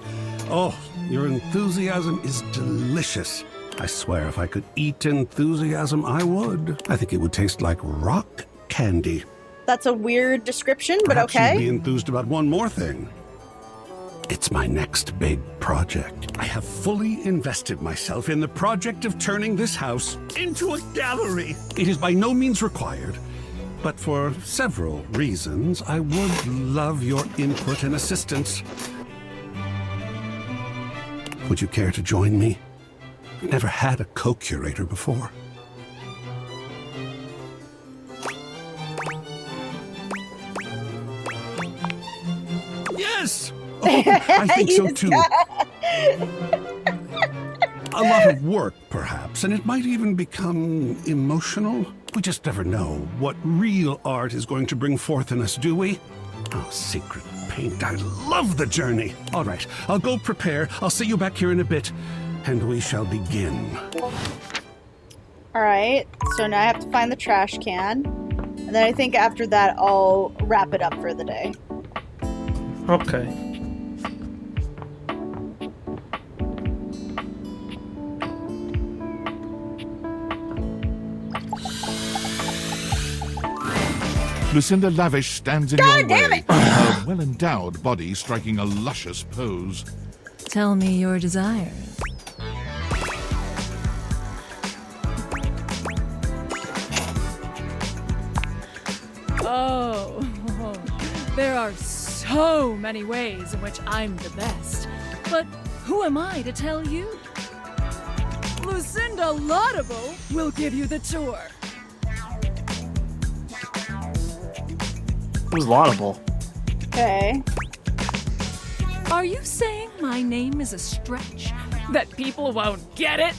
Oh, your enthusiasm is delicious. I swear if I could eat enthusiasm, I would. I think it would taste like rock candy. That's a weird description, but Perhaps okay. you'd be enthused about one more thing. It's my next big project. I have fully invested myself in the project of turning this house into a gallery. It is by no means required, but for several reasons, I would love your input and assistance. Would you care to join me? I've never had a co-curator before. Yes! Oh, I think so too. A lot of work, perhaps, and it might even become emotional. We just never know what real art is going to bring forth in us, do we? Oh, sacred paint, I love the journey. All right, I'll go prepare. I'll see you back here in a bit, and we shall begin. Alright, so now I have to find the trash can. And then I think after that I'll wrap it up for the day. Okay. Lucinda Lavish stands in God your damn way, it! her well-endowed body striking a luscious pose. Tell me your desires. Oh, there are so many ways in which I'm the best. But who am I to tell you? Lucinda Laudable will give you the tour. It was laudable. Okay. Are you saying my name is a stretch? That people won't get it?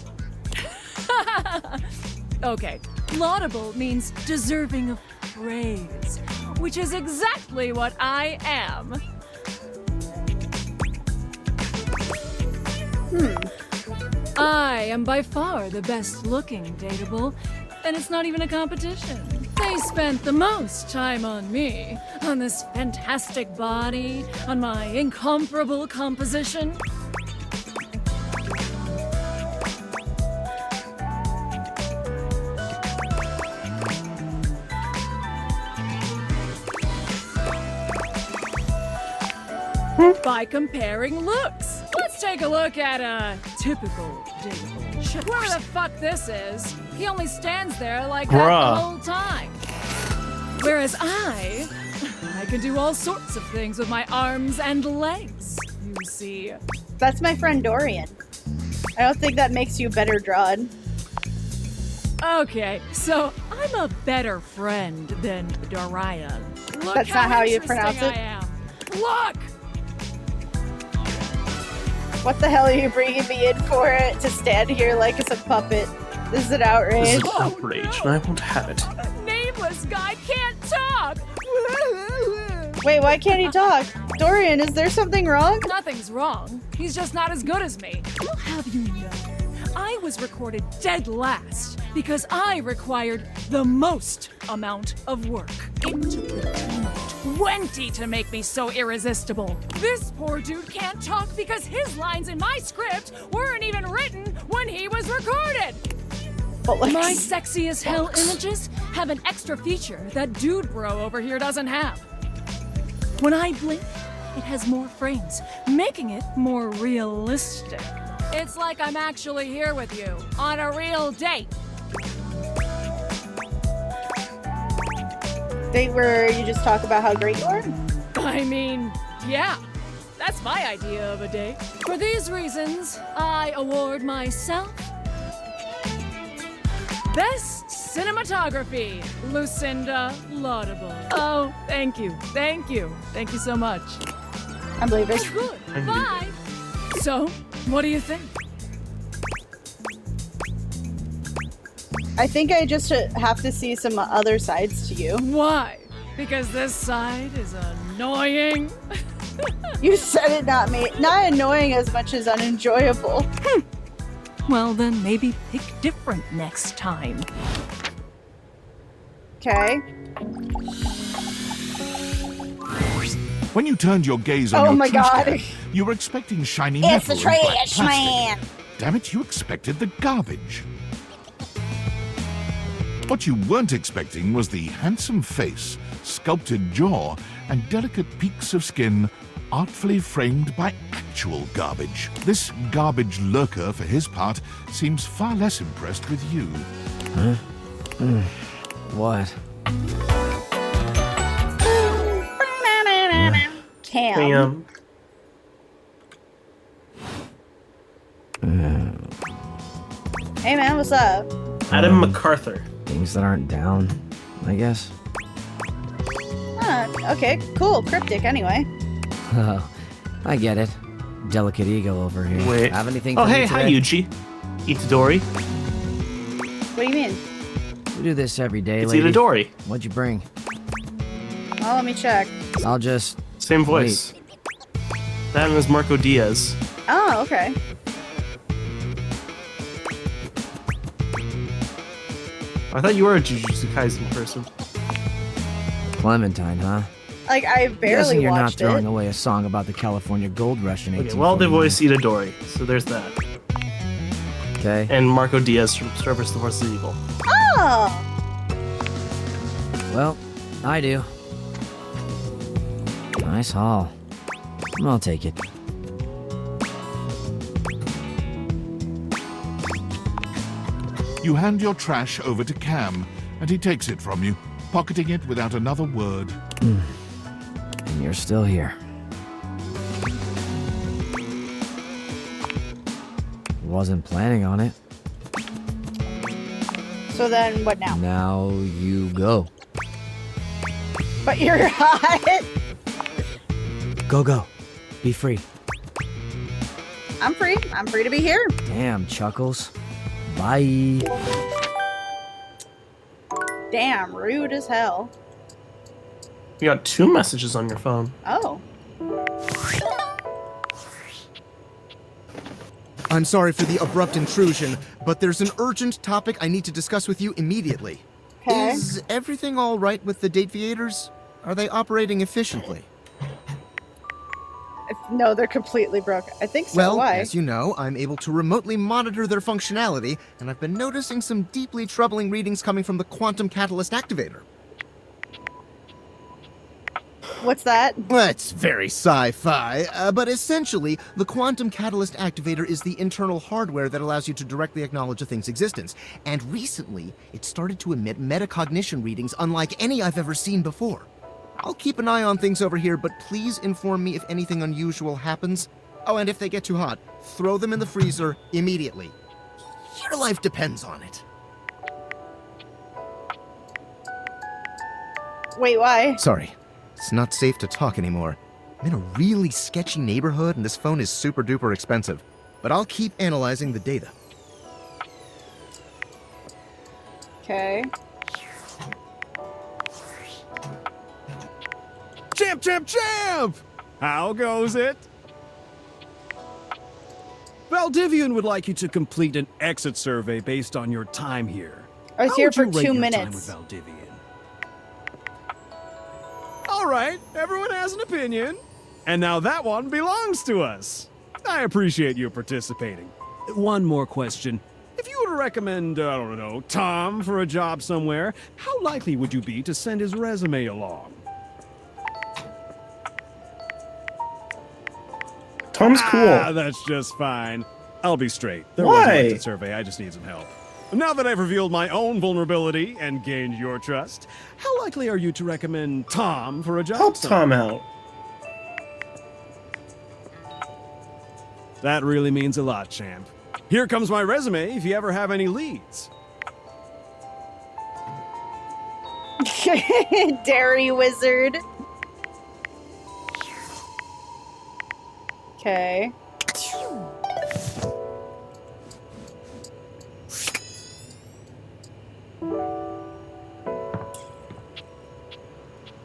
Okay, laudable means deserving of praise, which is exactly what I am. I am by far the best looking dateable, and it's not even a competition. They spent the most time on me, on this fantastic body, on my incomparable composition. By comparing looks. Let's take a look at a typical dateable. Where the fuck this is, he only stands there like that the whole time. Whereas I can do all sorts of things with my arms and legs, you see. That's my friend Dorian. I don't think that makes you better drawn. Okay, so I'm a better friend than Dorian. Look That's not how you pronounce interesting it? I am. Look! What the hell are you bringing me in for it to stand here like it's a puppet? This is an outrage. This is outrage, and I won't have it. Nameless guy can't talk! Wait, why can't he talk? Dorian, is there something wrong? Nothing's wrong. He's just not as good as me. I'll have you know, I was recorded dead last because I required the most amount of work. It took the team of 20 to make me so irresistible. This poor dude can't talk because his lines in my script weren't even written when he was recorded. My sexy as hell images have an extra feature that dude bro over here doesn't have. When I blink, it has more frames, making it more realistic. It's like I'm actually here with you on a real date. Date where you just talk about how great you are? I mean, yeah, that's my idea of a date. For these reasons, I award myself Best Cinematography, Lucinda Laudable. Oh, thank you. Thank you. Thank you so much. I'm leaving. Good. Bye. So, what do you think? I think I just have to see some other sides to you. Why? Because this side is annoying. You said it, not me. Not annoying as much as unenjoyable. Well, then maybe pick different next time. Okay. When you turned your gaze on Oh your my trash God. can, you were expecting shiny It's metal the and black trash plastic. man. Damn it, you expected the garbage. What you weren't expecting was the handsome face, sculpted jaw, and delicate peaks of skin artfully framed by actual garbage. This garbage lurker, for his part, seems far less impressed with you. Huh? What? Cam. Hey man, what's up? Adam MacArthur. Things that aren't down, I guess. Okay, cool. Cryptic annie Oh, I get it. Delicate ego over here. Wait. Have anything Oh, for me hey, hi, today? Yuji. Itadori. What do you mean? We do this every day, It's lady. Itadori. What'd you bring? Oh, let me check. I'll just... Same voice. That was Marco Diaz. Oh, okay. I thought you were a Jujutsu Kaisen person. Clementine, huh? Like, I Guessing barely you're not watched throwing it. away a song about the California Gold Rush in Okay, well, they 1849. voiced Itadori, so there's that. Okay. And Marco Diaz from Star vs. the Horse is Evil. Oh! Well, I do. Nice haul. I'll take it. You hand your trash over to Cam, and he takes it from you, pocketing it without another word. And you're still here. Wasn't planning on it. So then, what now? Now you go. But you're hot. Go. Be free. I'm free. I'm free to be here. Damn, Chuckles. Bye. Damn, rude as hell. You got 2 messages on your phone. Oh. I'm sorry for the abrupt intrusion, but there's an urgent topic I need to discuss with you immediately. Okay. Is everything all right with the Dateviators? Are they operating efficiently? No, they're completely broke. I think so. Well, Why? as you know, I'm able to remotely monitor their functionality, and I've been noticing some deeply troubling readings coming from the quantum catalyst activator. What's that? Well, it's very sci-fi, but essentially, the quantum catalyst activator is the internal hardware that allows you to directly acknowledge a thing's existence. And recently, it started to emit metacognition readings unlike any I've ever seen before. I'll keep an eye on things over here, but please inform me if anything unusual happens. Oh, and if they get too hot, throw them in the freezer immediately. Your life depends on it. Wait, why? Sorry. It's not safe to talk anymore. I'm in a really sketchy neighborhood and this phone is super duper expensive. But I'll keep analyzing the data. Okay. Champ! How goes it? Valdivian would like you to complete an exit survey based on your time here. I was How here would you for rate 2 your minutes. time with Valdivian? All right, everyone has an opinion. And now that one belongs to us. I appreciate you participating. One more question. If you were to recommend, I don't know, Tom for a job somewhere, how likely would you be to send his resume along? Tom's cool. That's just fine. I'll be straight. There Why? was an exit survey, I just need some help. Now that I've revealed my own vulnerability and gained your trust, how likely are you to recommend Tom for a job? Help somewhere? Tom out. That really means a lot, champ. Here comes my resume if you ever have any leads. Dairy wizard. Okay.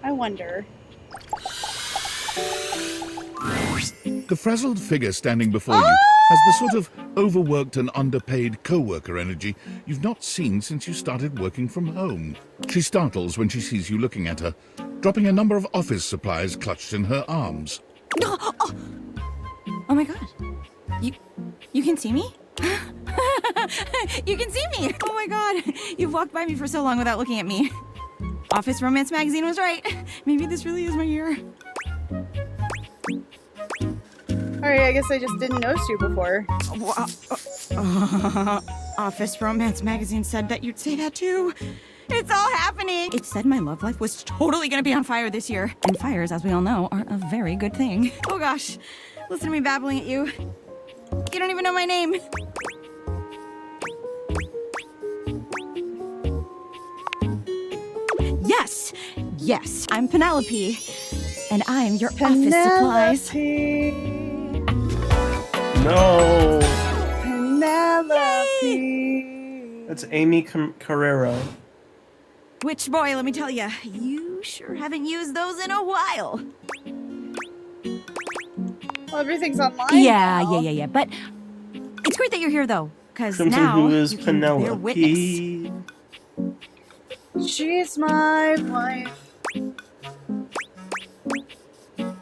I wonder. The frazzled figure standing before you has the sort of overworked and underpaid co-worker energy you've not seen since you started working from home. She startles when she sees you looking at her, dropping a number of office supplies clutched in her arms. Oh my god. You can see me? You can see me! Oh my god. You've walked by me for so long without looking at me. Office Romance magazine was right. Maybe this really is my year. Alright, I guess I just didn't notice you before. Office Romance magazine said that you'd say that too. It's all happening! It said my love life was totally gonna be on fire this year. And fires, as we all know, aren't a very good thing. Oh gosh. Listen to me babbling at you. You don't even know my name. Yes, I'm Penelope. And I'm your office supplies. No. Penelope. That's Amy Carrero. Which boy, let me tell you, you sure haven't used those in a while. Well, everything's online. Yeah. But it's great that you're here, though, because Crimson, now who is you can bear witness. Penelope? She's my wife.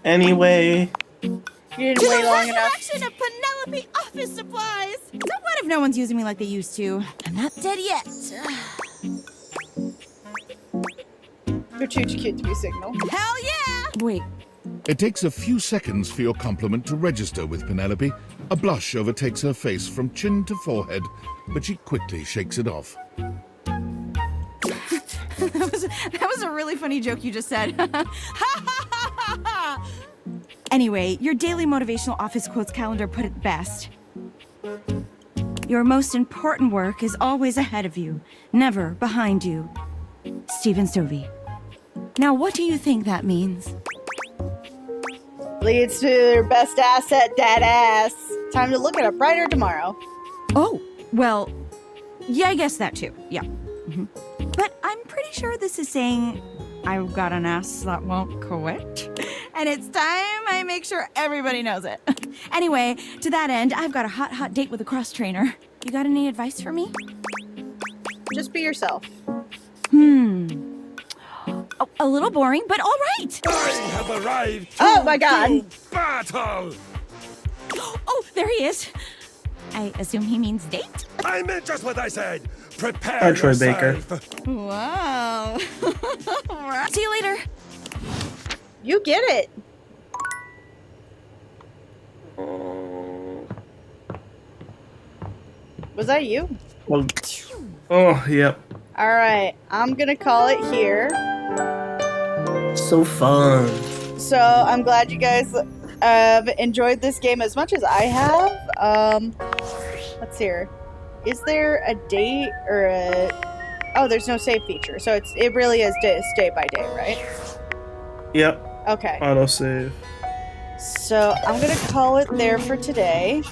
Anyway. You didn't wait long enough. Resurrection of Penelope office supplies! So what if no one's using me like they used to? I'm not dead yet. You're too cute to be Signal. Hell yeah! Wait. It takes a few seconds for your compliment to register with Penelope. A blush overtakes her face from chin to forehead, but she quickly shakes it off. That was a really funny joke you just said. Anyway, your daily motivational office quotes calendar put it best. Your most important work is always ahead of you, never behind you. Stephen Stovey. Now, what do you think that means? Leads to their best asset, dead ass. Time to look at a brighter tomorrow. Oh, well, yeah, I guess that too. Yeah. But I'm pretty sure this is saying I've got an ass that won't quit. And it's time I make sure everybody knows it. Anyway, to that end, I've got a hot date with a cross trainer. You got any advice for me? Just be yourself. A little boring, but all right. I have arrived. Oh my god. Battle. Oh, there he is. I assume he means date? I meant just what I said. Prepare Hi, Troy yourself. Baker. Wow. See you later. You get it. Was that you? Oh, yep. All right, I'm gonna call it here. So fun. So I'm glad you guys enjoyed this game as much as I have. Let's see here. Is there a date or a? Oh, there's no save feature, so it really is day by day, right? Yep. Okay. Autosave. So I'm gonna call it there for today,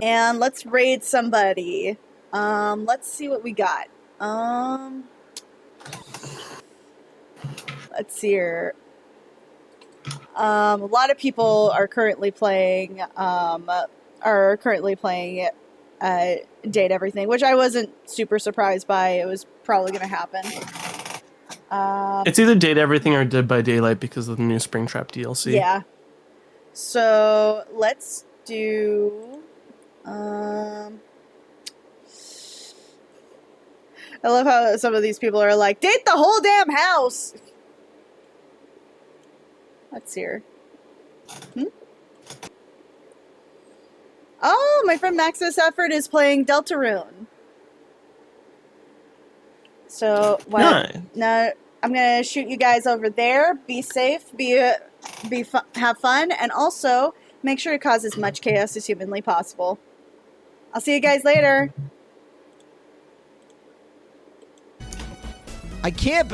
and let's raid somebody. Let's see what we got. Let's see here. A lot of people are currently playing Date Everything, which I wasn't super surprised by. It was probably going to happen. It's either Date Everything or Dead by Daylight because of the new Springtrap DLC. Yeah. So let's do. I love how some of these people are like, date the whole damn house. Let's see here. Oh, my friend Maxis Effort is playing Deltarune. So now I'm gonna shoot you guys over there. Be safe. Have fun, and also make sure to cause as much chaos as humanly possible. I'll see you guys later. I can't.